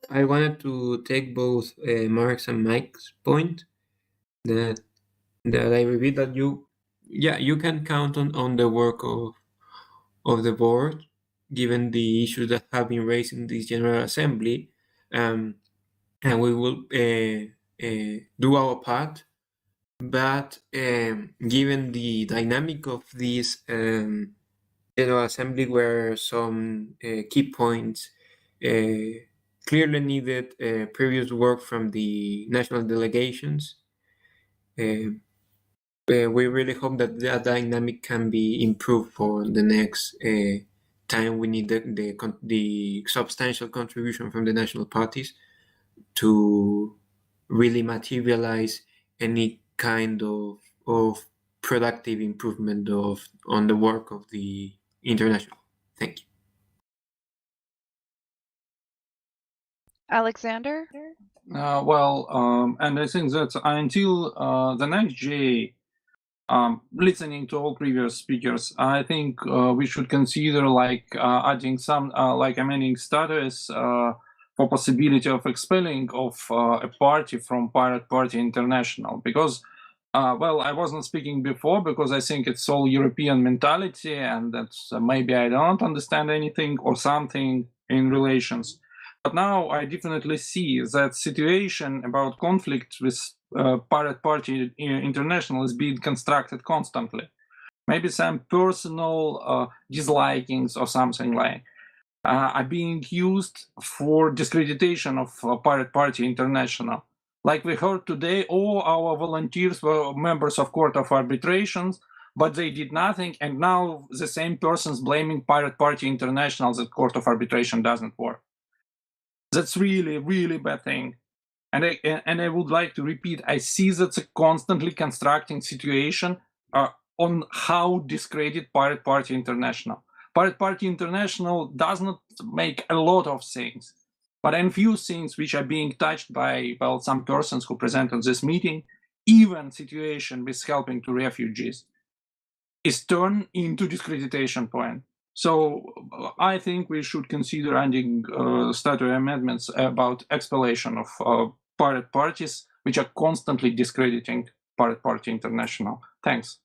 I wanted to take both Mark's and Mike's point that I repeat that you can count on the work of the board, given the issues that have been raised in this General Assembly, and we will do our part. But given the dynamic of this General Assembly, where some key points clearly needed previous work from the national delegations, we really hope that that dynamic can be improved for the next time we need the substantial contribution from the national parties to really materialize any kind of productive improvement on the work of the international. Thank you. Alexander? And I think that until the next GA, listening to all previous speakers, I think we should consider adding some amending status for possibility of expelling of a party from Pirate Party International, because I wasn't speaking before because I think it's all European mentality, and that's maybe I don't understand anything or something in relations. But now I definitely see that situation about conflict with Pirate Party International is being constructed constantly. Maybe some personal dislikings or something like are being used for discreditation of Pirate Party International. Like we heard today, all our volunteers were members of Court of Arbitrations, but they did nothing, and now the same persons blaming Pirate Party International that Court of Arbitration doesn't work. That's really, really bad thing. And I would like to repeat, I see that's a constantly constructing situation on how discredit Pirate Party International. Pirate Party International does not make a lot of things, but a few things which are being touched by, some persons who present on this meeting, even situation with helping to refugees, is turned into discreditation point. So I think we should consider adding statutory amendments about expellation of pirate parties, which are constantly discrediting Pirate Party International. Thanks.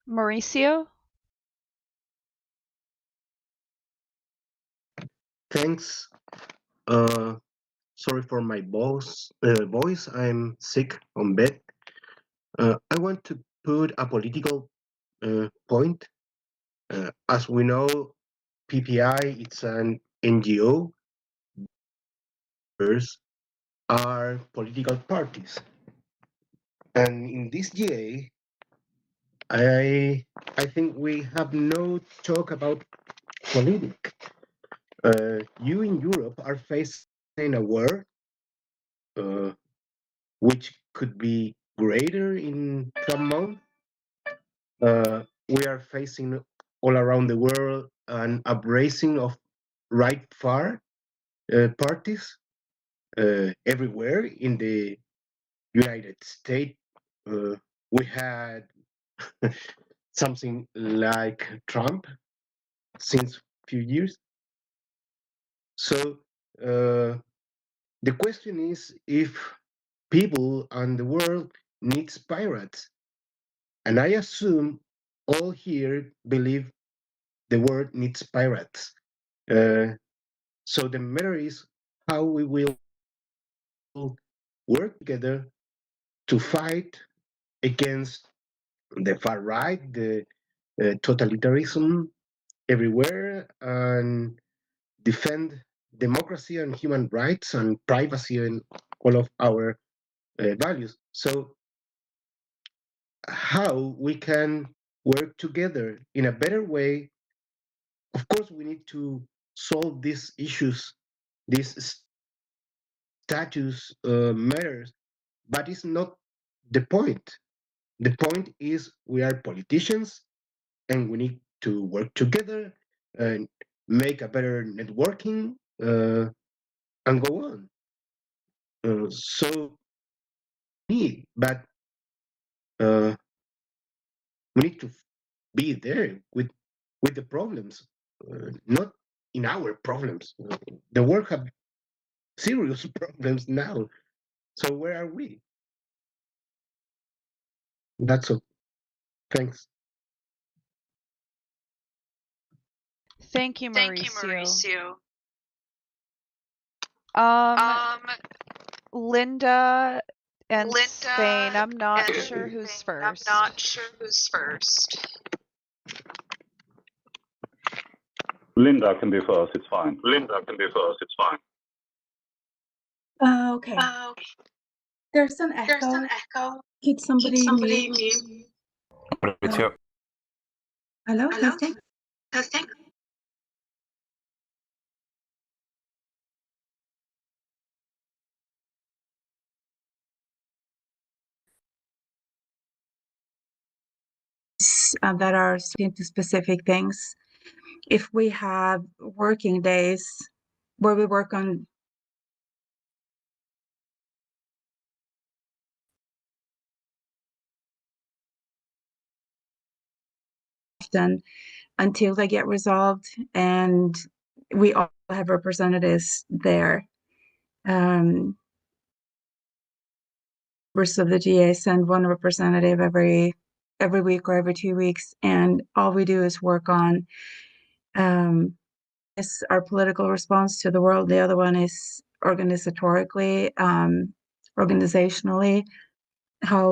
Mauricio? Thanks. Sorry for my voice. I'm sick on bed. I want to put a political point. As we know, PPI it's an NGO. Are political parties, and in this GA, I think we have no talk about politics. You in Europe are facing a war uh, which could be greater in some months. We are facing all around the world an uprising of right far parties everywhere. In the United States, we had something like Trump since few years. So the question is if people and the world needs pirates. And I assume all here believe the world needs pirates. So the matter is how we will work together to fight against the far right, the totalitarianism everywhere, and defend democracy and human rights and privacy and all of our values. So how we can work together in a better way. Of course, we need to solve these issues, these status matters, but it's not the point. The point is we are politicians and we need to work together and make a better networking and go on. So but we need to be there with the problems, not in our problems. The world have serious problems now. So where are we? That's all. Thanks. Thank you, Thank you, Mauricio. Mauricio. Linda and Spain. Linda I'm not and sure who's I'm first. not sure who's first. Linda can be first. It's fine. Linda can be first. It's fine. Okay. There's an echo. There's an echo. Could somebody mute? Mauricio. Hello, Hello? testing. Testing. That are into specific things. If we have working days where we work on often until they get resolved, and we all have representatives there. Members of the GA send one representative every week or every 2 weeks, and all we do is work on is our political response to the world. The other one is organizationally, how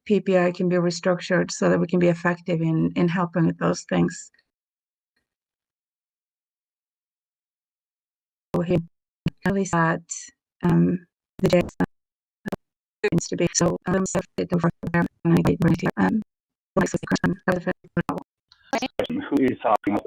PPI can be restructured so that we can be effective in helping with those things. At least that the day needs to be so. Who is asking?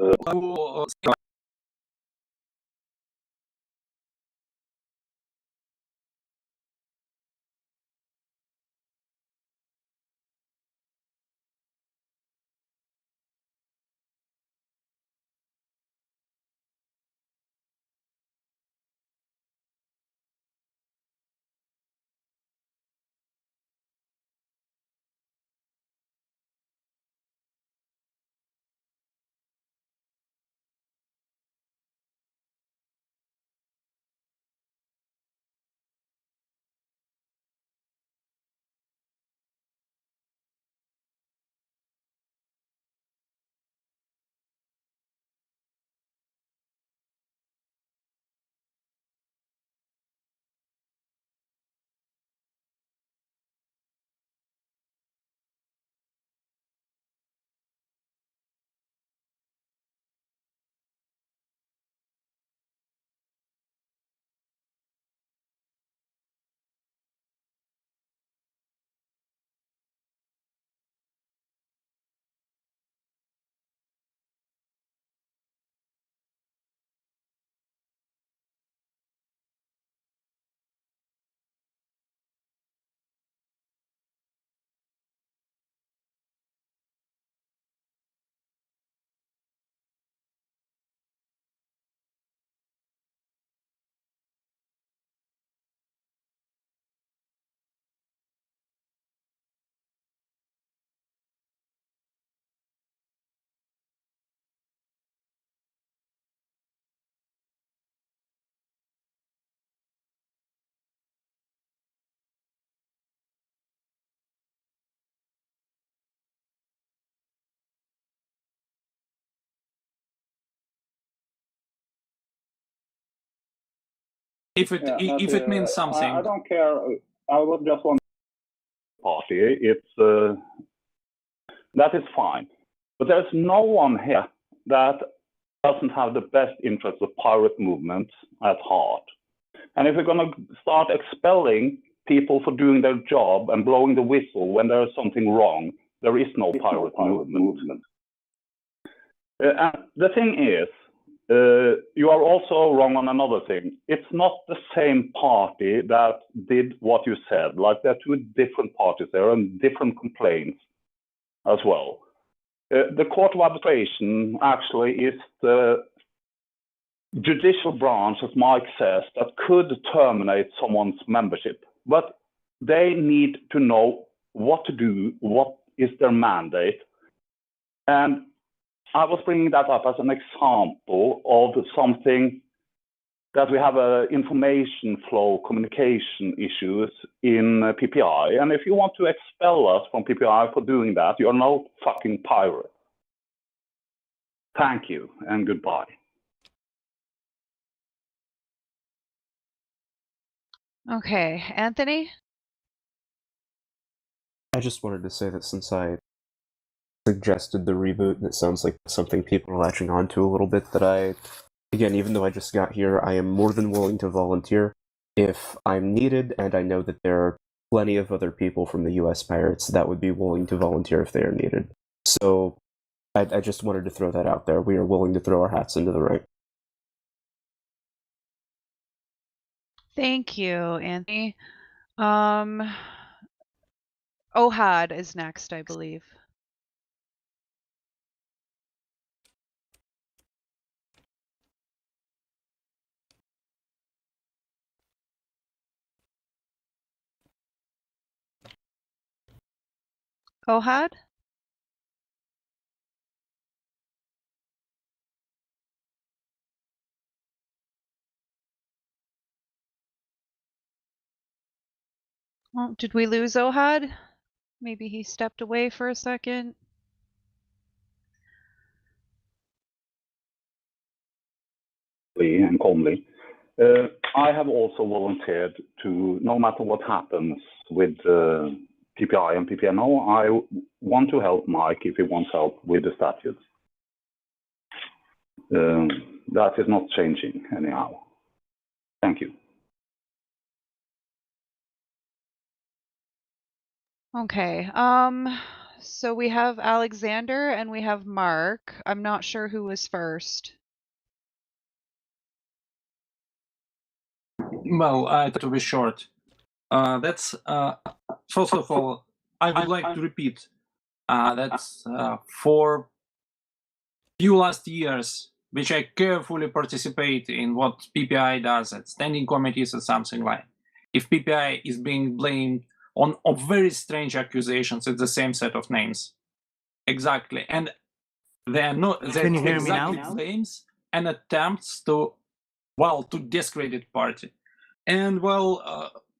If it means something. I don't care. I would just want party. It's that is fine, but there's no one here that doesn't have the best interests of pirate movement at heart. And if we're going to start expelling people for doing their job and blowing the whistle when there is something wrong, there is no pirate movement. And the thing is, you are also wrong on another thing. It's not the same party that did what you said. Like, there are two different parties there and different complaints as well. The Court of Arbitration actually is the judicial branch, as Mike says, that could terminate someone's membership. But they need to know what to do, what is their mandate. And I was bringing that up as an example of something that we have information flow communication issues in PPI. And if you want to expel us from PPI for doing that, you're no fucking pirate. Thank you and goodbye. Okay, Anthony? I just wanted to say that since I suggested the reboot, and it sounds like something people are latching onto a little bit, that again, even though I just got here, I am more than willing to volunteer if I'm needed, and I know that there are plenty of other people from the US Pirates that would be willing to volunteer if they are needed. So I just wanted to throw that out there. We are willing to throw our hats into the ring. Thank you, Anthony. Ohad is next, I believe. Ohad? Oh, did we lose Ohad? Maybe he stepped away for a second. And calmly. I have also volunteered to, no matter what happens with PPI and PPNO, I want to help Mike if he wants help with the statutes. That is not changing anyhow. Thank you. Okay, so we have Alexander and we have Mark. I'm not sure who was first. Well, to be short, that's first of all, I would like to repeat that's for few last years, which I carefully participate in what PPI does at standing committees or something like. If PPI is being blamed on very strange accusations, it's the same set of names, exactly, and they are not. Can you hear me now? Claims and attempts to discredit party. And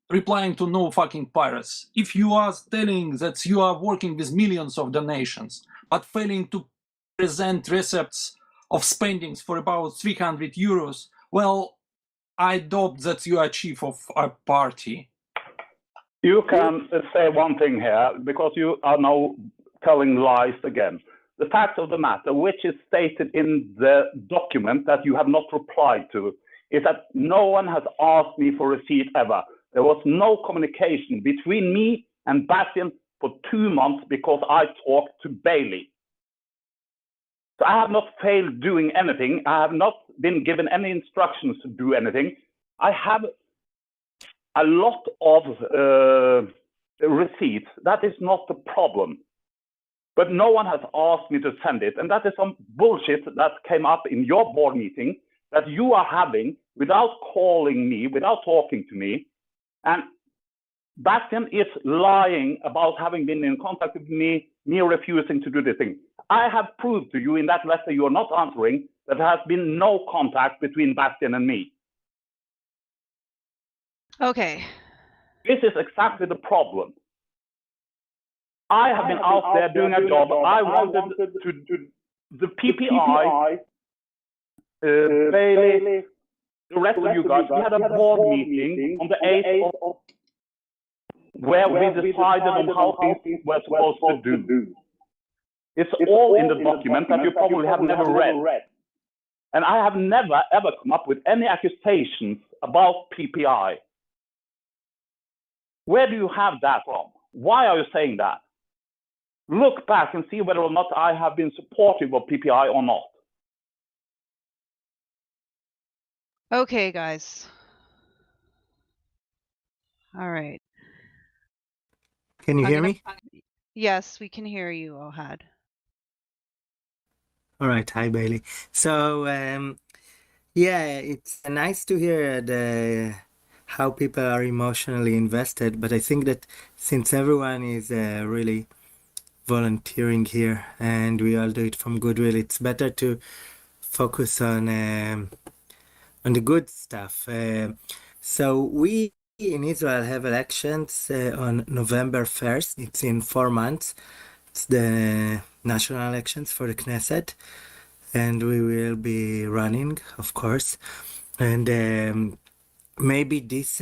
replying to no fucking pirates. If you are telling that you are working with millions of donations, but failing to present receipts of spendings for about 300 euros, well, I doubt that you are chief of a party. You can say one thing here, because you are now telling lies again. The fact of the matter, which is stated in the document that you have not replied to, is that no one has asked me for a receipt ever. There was no communication between me and Bastian for 2 months because I talked to Bailey. So I have not failed doing anything. I have not been given any instructions to do anything. I have a lot of receipts. That is not the problem. But no one has asked me to send it. And that is some bullshit that came up in your board meeting that you are having without calling me, without talking to me. And Bastian is lying about having been in contact with me refusing to do this thing. I have proved to you in that letter you are not answering that there has been no contact between Bastian and me. Okay. This is exactly the problem. I have been out there doing a job. I wanted to the PPI, Bailey, the rest of you guys, we had a board meeting on the 8th of where we decided on how things were supposed to do. It's all in the document that you probably have never read. And I have never, ever come up with any accusations about PPI. Where do you have that from? Why are you saying that? Look back and see whether or not I have been supportive of PPI or not. Okay, guys. All right. Can you I'm hear gonna- me? Yes, we can hear you, Ohad. All right. Hi, Bailey. So, yeah, it's nice to hear how people are emotionally invested, but I think that since everyone is really volunteering here and we all do it from goodwill, it's better to focus on the good stuff. So we in Israel have elections on November 1st. It's in 4 months. It's the national elections for the Knesset, and we will be running, of course. And maybe this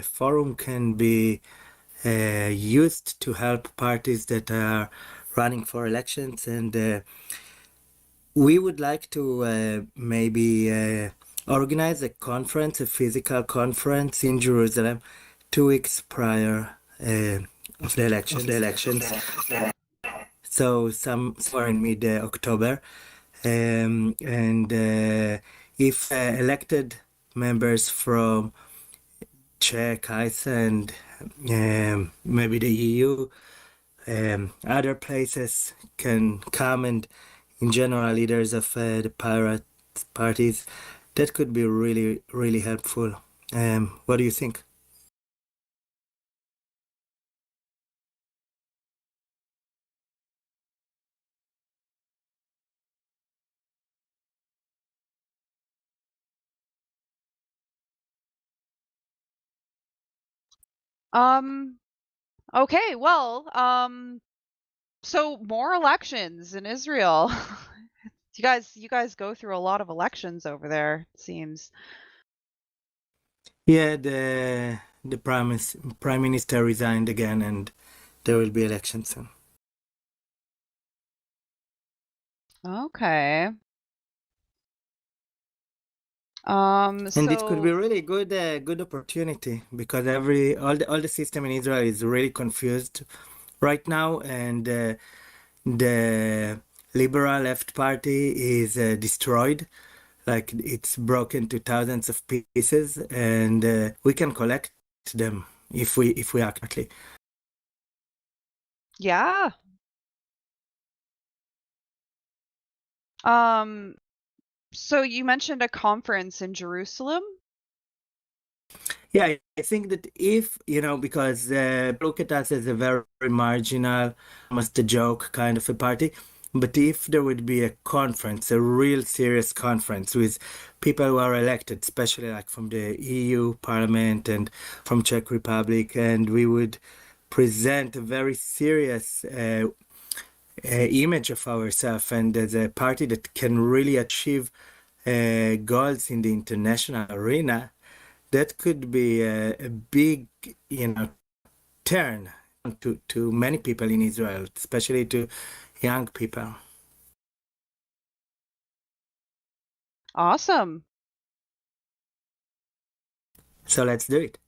forum can be used to help parties that are running for elections, and we would like to maybe organize a conference, a physical conference in Jerusalem 2 weeks prior of the elections. So somewhere in mid-October. And if elected members from Czech, Iceland, maybe the EU, other places can come, and in general leaders of the pirate parties, that could be really, really helpful. What do you think? Okay, well, so more elections in Israel. You guys go through a lot of elections over there, it seems. Yeah, the prime minister resigned again, and there will be elections soon. Okay. And it could So be really good opportunity because all the system in Israel is really confused right now, and the liberal left party is destroyed, like it's broken to thousands of pieces, and we can collect them if we act correctly. yeah. So you mentioned a conference in Jerusalem? Yeah, I think that if, because look at us as a very marginal, almost a joke kind of a party, but if there would be a conference, a real serious conference with people who are elected, especially like from the EU Parliament and from Czech Republic, and we would present a very serious image of ourselves and as a party that can really achieve goals in the international arena, that could be a big, turn to many people in Israel, especially to young people. Awesome. So let's do it.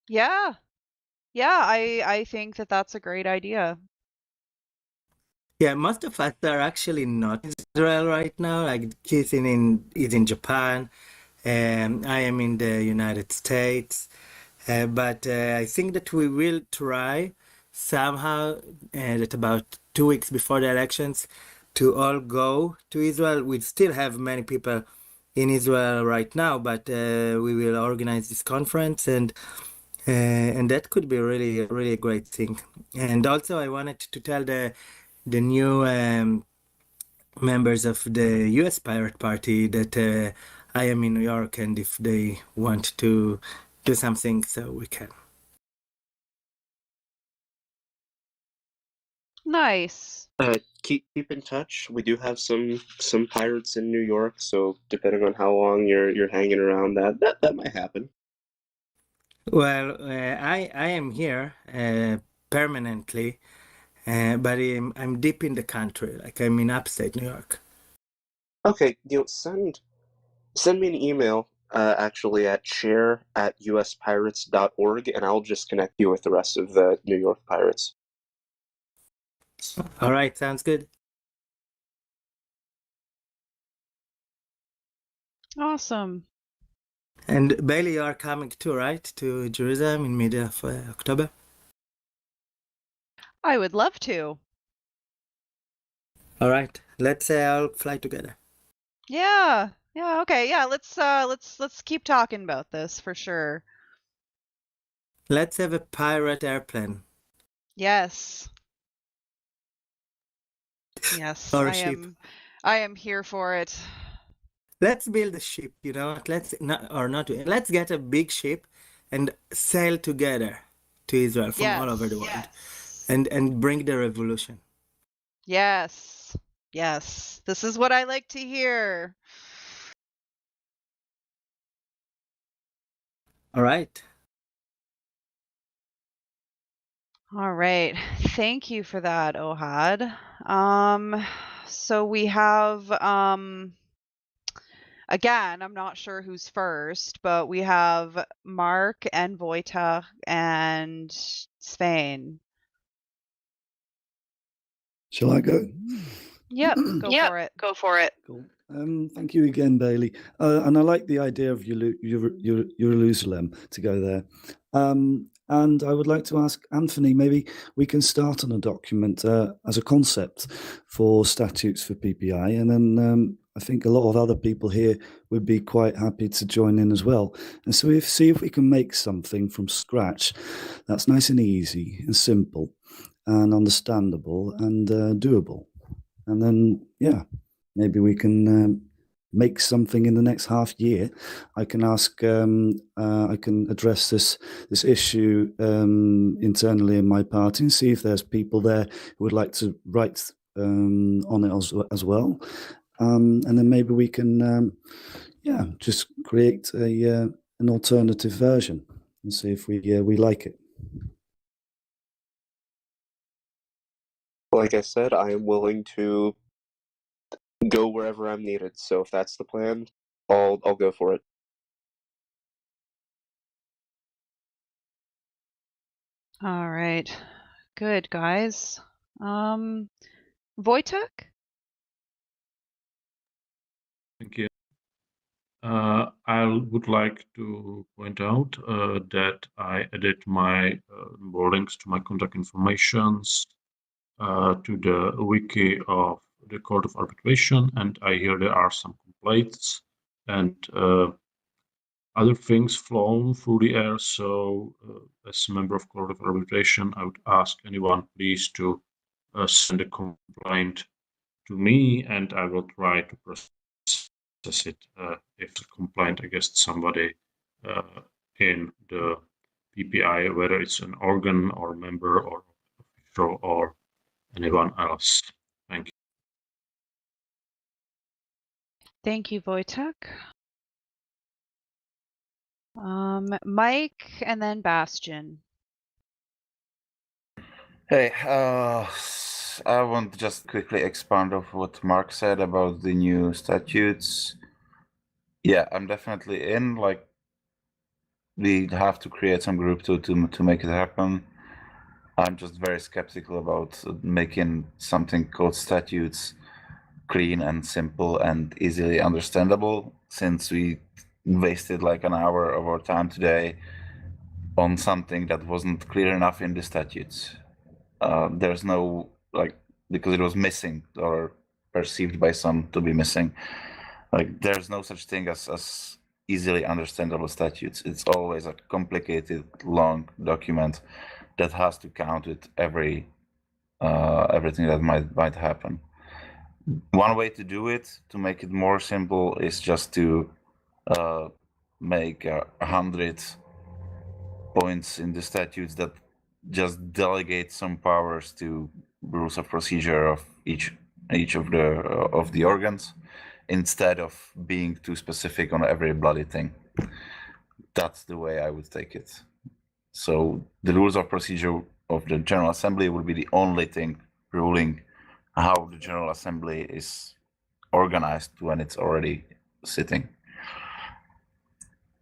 Yeah. Yeah, I think that that's a great idea. Yeah, most of us are actually not in Israel right now. Like Kissing is in Japan, and I am in the United States. But I think that we will try somehow that about 2 weeks before the elections to all go to Israel. We still have many people in Israel right now, but we will organize this conference, and that could be really, really a great thing. And also, I wanted to tell the new members of the U.S. Pirate Party that I am in New York, and if they want to do something, so we can. Nice. Keep in touch. We do have some pirates in New York, so depending on how long you're hanging around, that might happen. Well, I am here permanently, but I'm deep in the country. Like I'm in upstate New York. Okay, send me an email actually at share@uspirates.org, and I'll just connect you with the rest of the New York pirates. All right, sounds good. Awesome. And Bailey, you are coming too, right? To Jerusalem in mid of October? I would love to. All right, let's all fly together. Yeah. Yeah, okay. Yeah, let's keep talking about this for sure. Let's have a pirate airplane. Yes. Yes, Or a I ship. am here for it. Let's build a ship, let's let's get a big ship and sail together to Israel from all over the world. And bring the revolution. Yes. Yes. This is what I like to hear. All right. All right. Thank you for that, Ohad. So we have again, I'm not sure who's first, but we have Mark and Wojtek and Svein. Shall I go? Yep, go for it. Cool. Thank you again, Bailey. And I like the idea of Jerusalem to go there. And I would like to ask Anthony, maybe we can start on a document as a concept for statutes for PPI. And then I think a lot of other people here would be quite happy to join in as well. And so see if we can make something from scratch that's nice and easy and simple and understandable and doable. And then, yeah, maybe we can make something in the next half year. I can ask, I can address this issue internally in my party and see if there's people there who would like to write on it as well. And then maybe we can, just create an alternative version and see if we like it. Like I said, I am willing to go wherever I'm needed. So if that's the plan, I'll go for it. All right. Good, guys. Wojtek? Thank you. I would like to point out that I added my links to my contact informations to the wiki of the Court of Arbitration, and I hear there are some complaints and other things flown through the air. So, as a member of Court of Arbitration, I would ask anyone please to send a complaint to me, and I will try to process it if a complaint against somebody in the PPI, whether it's an organ or member or official or anyone else. Thank you. Thank you, Wojtek. Mike and then Bastian. Hey, I want to just quickly expand on what Mark said about the new statutes. Yeah, I'm definitely in. Like, we have to create some group to make it happen. I'm just very skeptical about making something called statutes clean and simple and easily understandable, since we wasted like an hour of our time today on something that wasn't clear enough in the statutes. There's no, like, because it was missing or perceived by some to be missing. Like, there's no such thing as easily understandable statutes. It's always a complicated, long document that has to count with everything that might happen. One way to do it, to make it more simple, is just to make 100 points in the statutes that just delegate some powers to rules of procedure of each of the organs, instead of being too specific on every bloody thing. That's the way I would take it. So the rules of procedure of the General Assembly will be the only thing ruling how the General Assembly is organized when it's already sitting.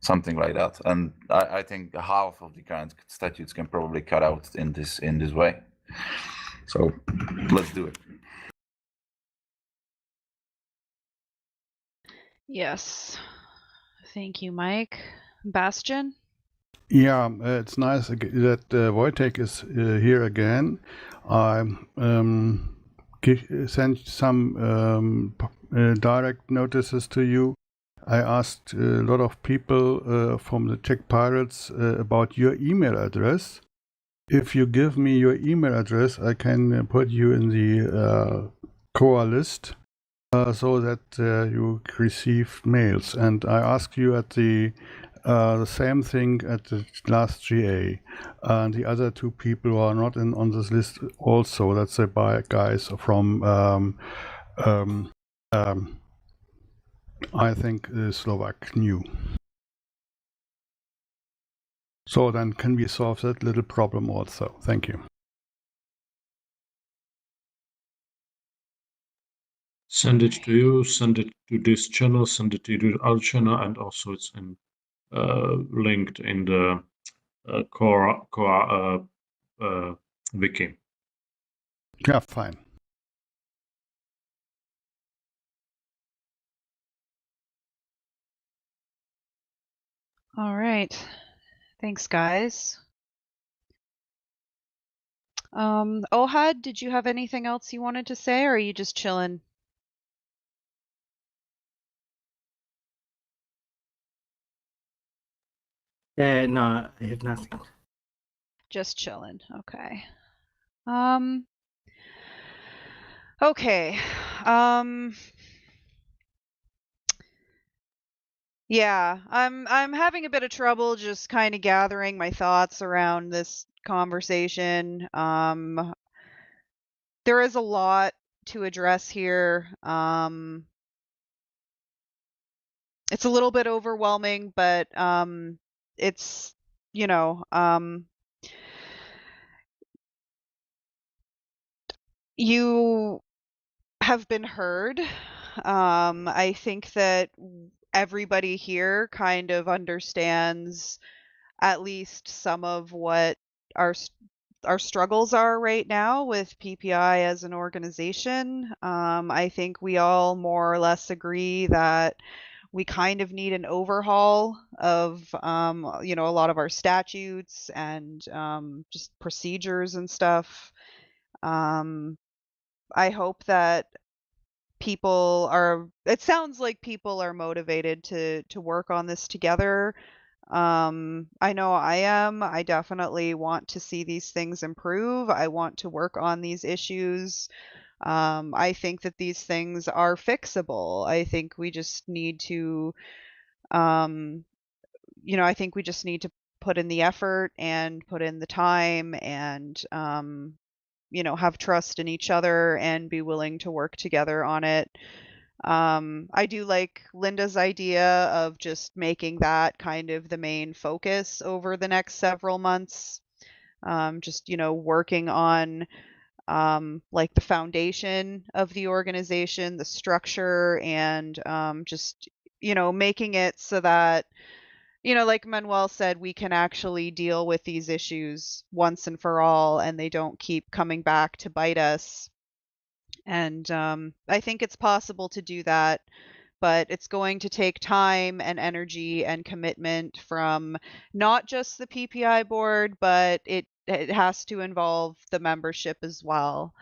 Something like that. And I think half of the current statutes can probably cut out in this way. So let's do it. Yes. Thank you, Mike. Bastion? Yeah, it's nice that Wojtek is here again. I sent some direct notices to you. I asked a lot of people from the Czech Pirates about your email address. If you give me your email address, I can put you in the core list so that you receive mails. And I asked you at the same thing at the last GA. And the other two people who are not on this list also, that's the guys from I think Slovak New. So then can we solve that little problem also? Thank you. Send it to you, send it to this channel, send it to the other channel, and also it's in linked in the core wiki. Yeah, fine. All right. Thanks, guys. Ohad, did you have anything else you wanted to say, or are you just chilling? No, I have nothing. Just chilling. Okay. Okay. Yeah, I'm having a bit of trouble just kind of gathering my thoughts around this conversation. There is a lot to address here. It's a little bit overwhelming, but it's, you know, you have been heard. I think that everybody here kind of understands at least some of what our struggles are right now with PPI as an organization. I think we all more or less agree that we kind of need an overhaul of, you know, a lot of our statutes and just procedures and stuff. I hope that it sounds like people are motivated to work on this together. I know I am. I definitely want to see these things improve. I want to work on these issues. I think that these things are fixable. I think we just need to, you know, I think we just need to put in the effort and put in the time and, you know, have trust in each other and be willing to work together on it. I do like Linda's idea of just making that kind of the main focus over the next several months. Just, you know, working on like the foundation of the organization, the structure, and just, you know, making it so that, you know, like Manuel said, we can actually deal with these issues once and for all, and they don't keep coming back to bite us. And I think it's possible to do that, but it's going to take time and energy and commitment from not just the PPI board, but it has to involve the membership as well.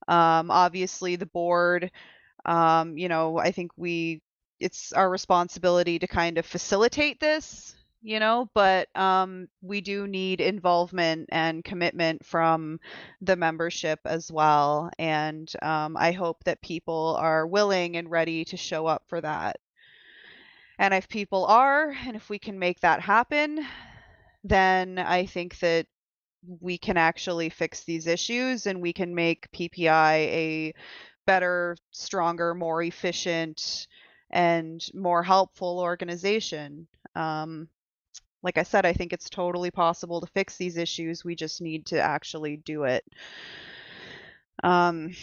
Obviously, the board, you know, I think it's our responsibility to kind of facilitate this, you know, but we do need involvement and commitment from the membership as well. And I hope that people are willing and ready to show up for that. And if people are, and if we can make that happen, then I think that we can actually fix these issues and we can make PPI a better, stronger, more efficient, and more helpful organization. Like I said, I think it's totally possible to fix these issues. We just need to actually do it. And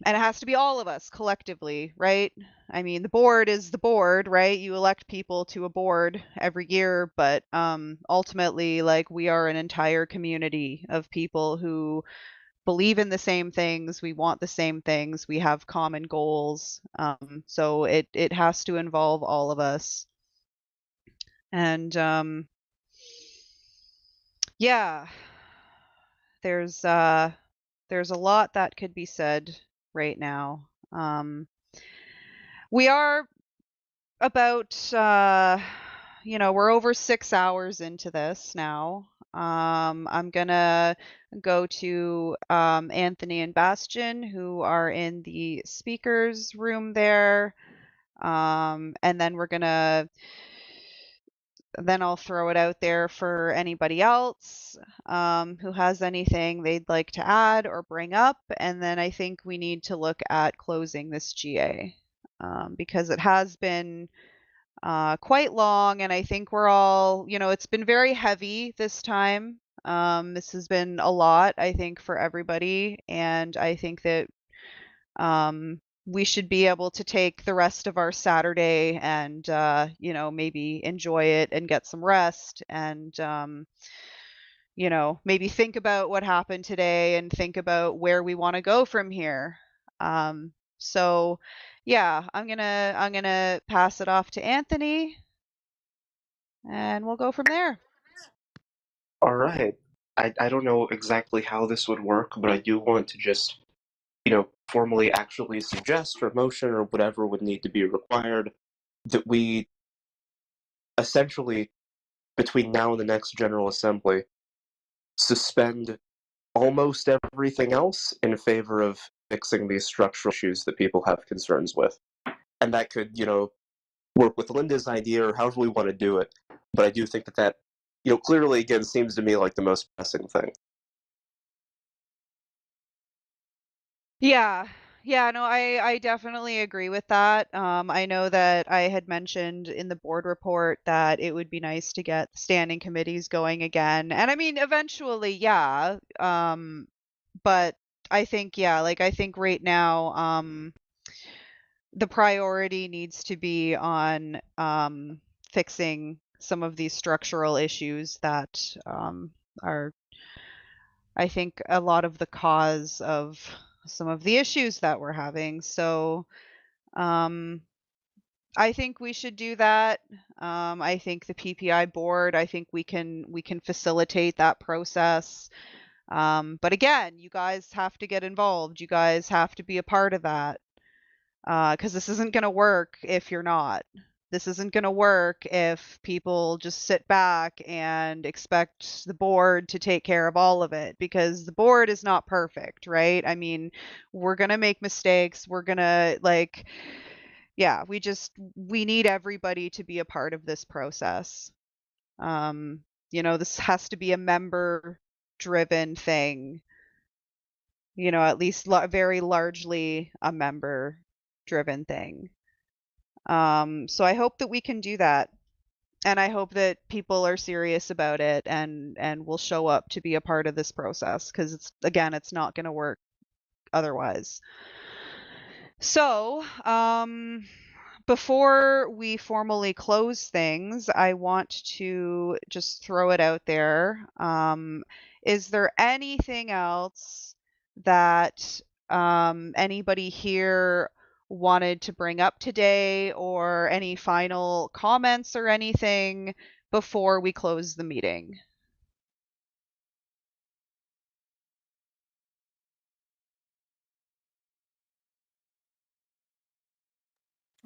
it has to be all of us collectively, right? I mean, the board is the board, right? You elect people to a board every year, but ultimately, like, we are an entire community of people who believe in the same things, we want the same things, we have common goals. So it has to involve all of us. And yeah, there's a lot that could be said right now. We are about we're over 6 hours into this now. I'm gonna go to Anthony and Bastian, who are in the speakers room there, and then I'll throw it out there for anybody else who has anything they'd like to add or bring up, and then I think we need to look at closing this GA because it has been quite long, and I think we're all, it's been very heavy this time. This has been a lot, I think, for everybody, and I think that we should be able to take the rest of our Saturday and, maybe enjoy it and get some rest and, maybe think about what happened today and think about where we want to go from here. So yeah, I'm gonna pass it off to Anthony and we'll go from there. All right. I don't know exactly how this would work, but I do want to just, formally actually suggest or motion or whatever would need to be required that we essentially, between now and the next General Assembly, suspend almost everything else in favor of fixing these structural issues that people have concerns with. And that could, work with Linda's idea or however we want to do it. But I do think that, clearly, again, seems to me like the most pressing thing. Yeah. Yeah, no, I definitely agree with that. I know that I had mentioned in the board report that it would be nice to get standing committees going again. And I mean, eventually, yeah. But I think, yeah, I think right now, the priority needs to be on fixing some of these structural issues that are, I think, a lot of the cause of some of the issues that we're having. So I think we should do that. I think the PPI board, I think we can facilitate that process. But again, you guys have to get involved. You guys have to be a part of that. Because this isn't going to work if you're not. This isn't going to work if people just sit back and expect the board to take care of all of it, because the board is not perfect, right? I mean, we're going to make mistakes. We're going to we need everybody to be a part of this process. This has to be a member driven thing. At least very largely a member driven thing. So I hope that we can do that. And I hope that people are serious about it and will show up to be a part of this process, because it's not going to work otherwise. So, before we formally close things, I want to just throw it out there. Is there anything else that anybody here wanted to bring up today, or any final comments or anything before we close the meeting?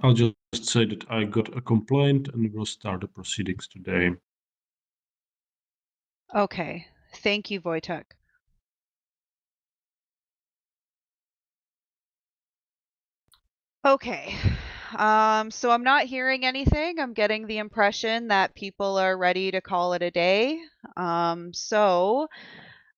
I'll just say that I got a complaint and will start the proceedings today. Okay, thank you, Wojtek. Okay, so I'm not hearing anything. I'm getting the impression that people are ready to call it a day. So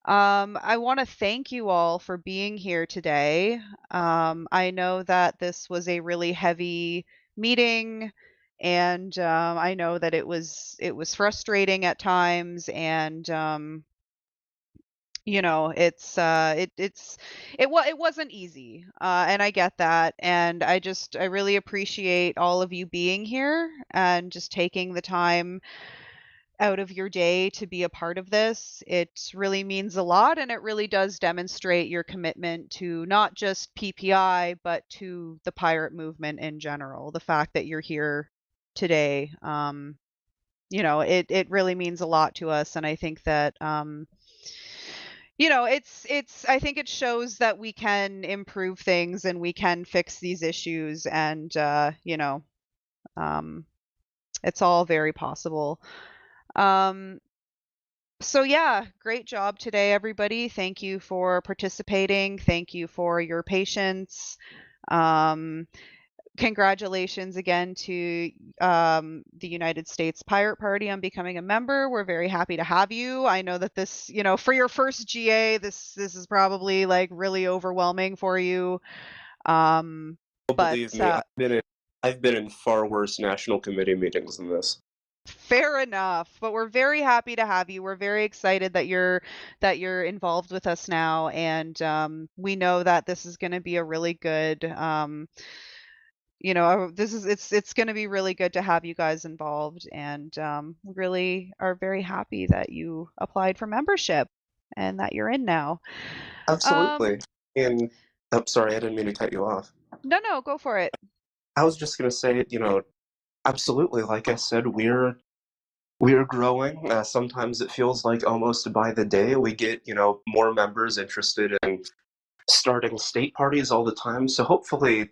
I want to thank you all for being here today. I know that this was a really heavy meeting, and I know that it was frustrating at times, and it wasn't easy, and I get that, and I really appreciate all of you being here and just taking the time out of your day to be a part of this. It really means a lot, and it really does demonstrate your commitment to not just PPI, but to the pirate movement in general. The fact that you're here today, it really means a lot to us, and I think that I think it shows that we can improve things and we can fix these issues, and it's all very possible. So yeah, great job today, everybody. Thank you for participating. Thank you for your patience. Congratulations again to the United States Pirate Party on becoming a member. We're very happy to have you. I know that this, for your first GA, this is probably like really overwhelming for you. Believe me, I've been in far worse national committee meetings than this. Fair enough, but we're very happy to have you. We're very excited that you're involved with us now, and we know that this is going to be a really good it's going to be really good to have you guys involved, and we really are very happy that you applied for membership and that you're in now. Absolutely. And I'm sorry, I didn't mean to cut you off. No, go for it. I was just going to say, absolutely, like I said, we're growing. Sometimes it feels like almost by the day we get, more members interested in starting state parties all the time. So hopefully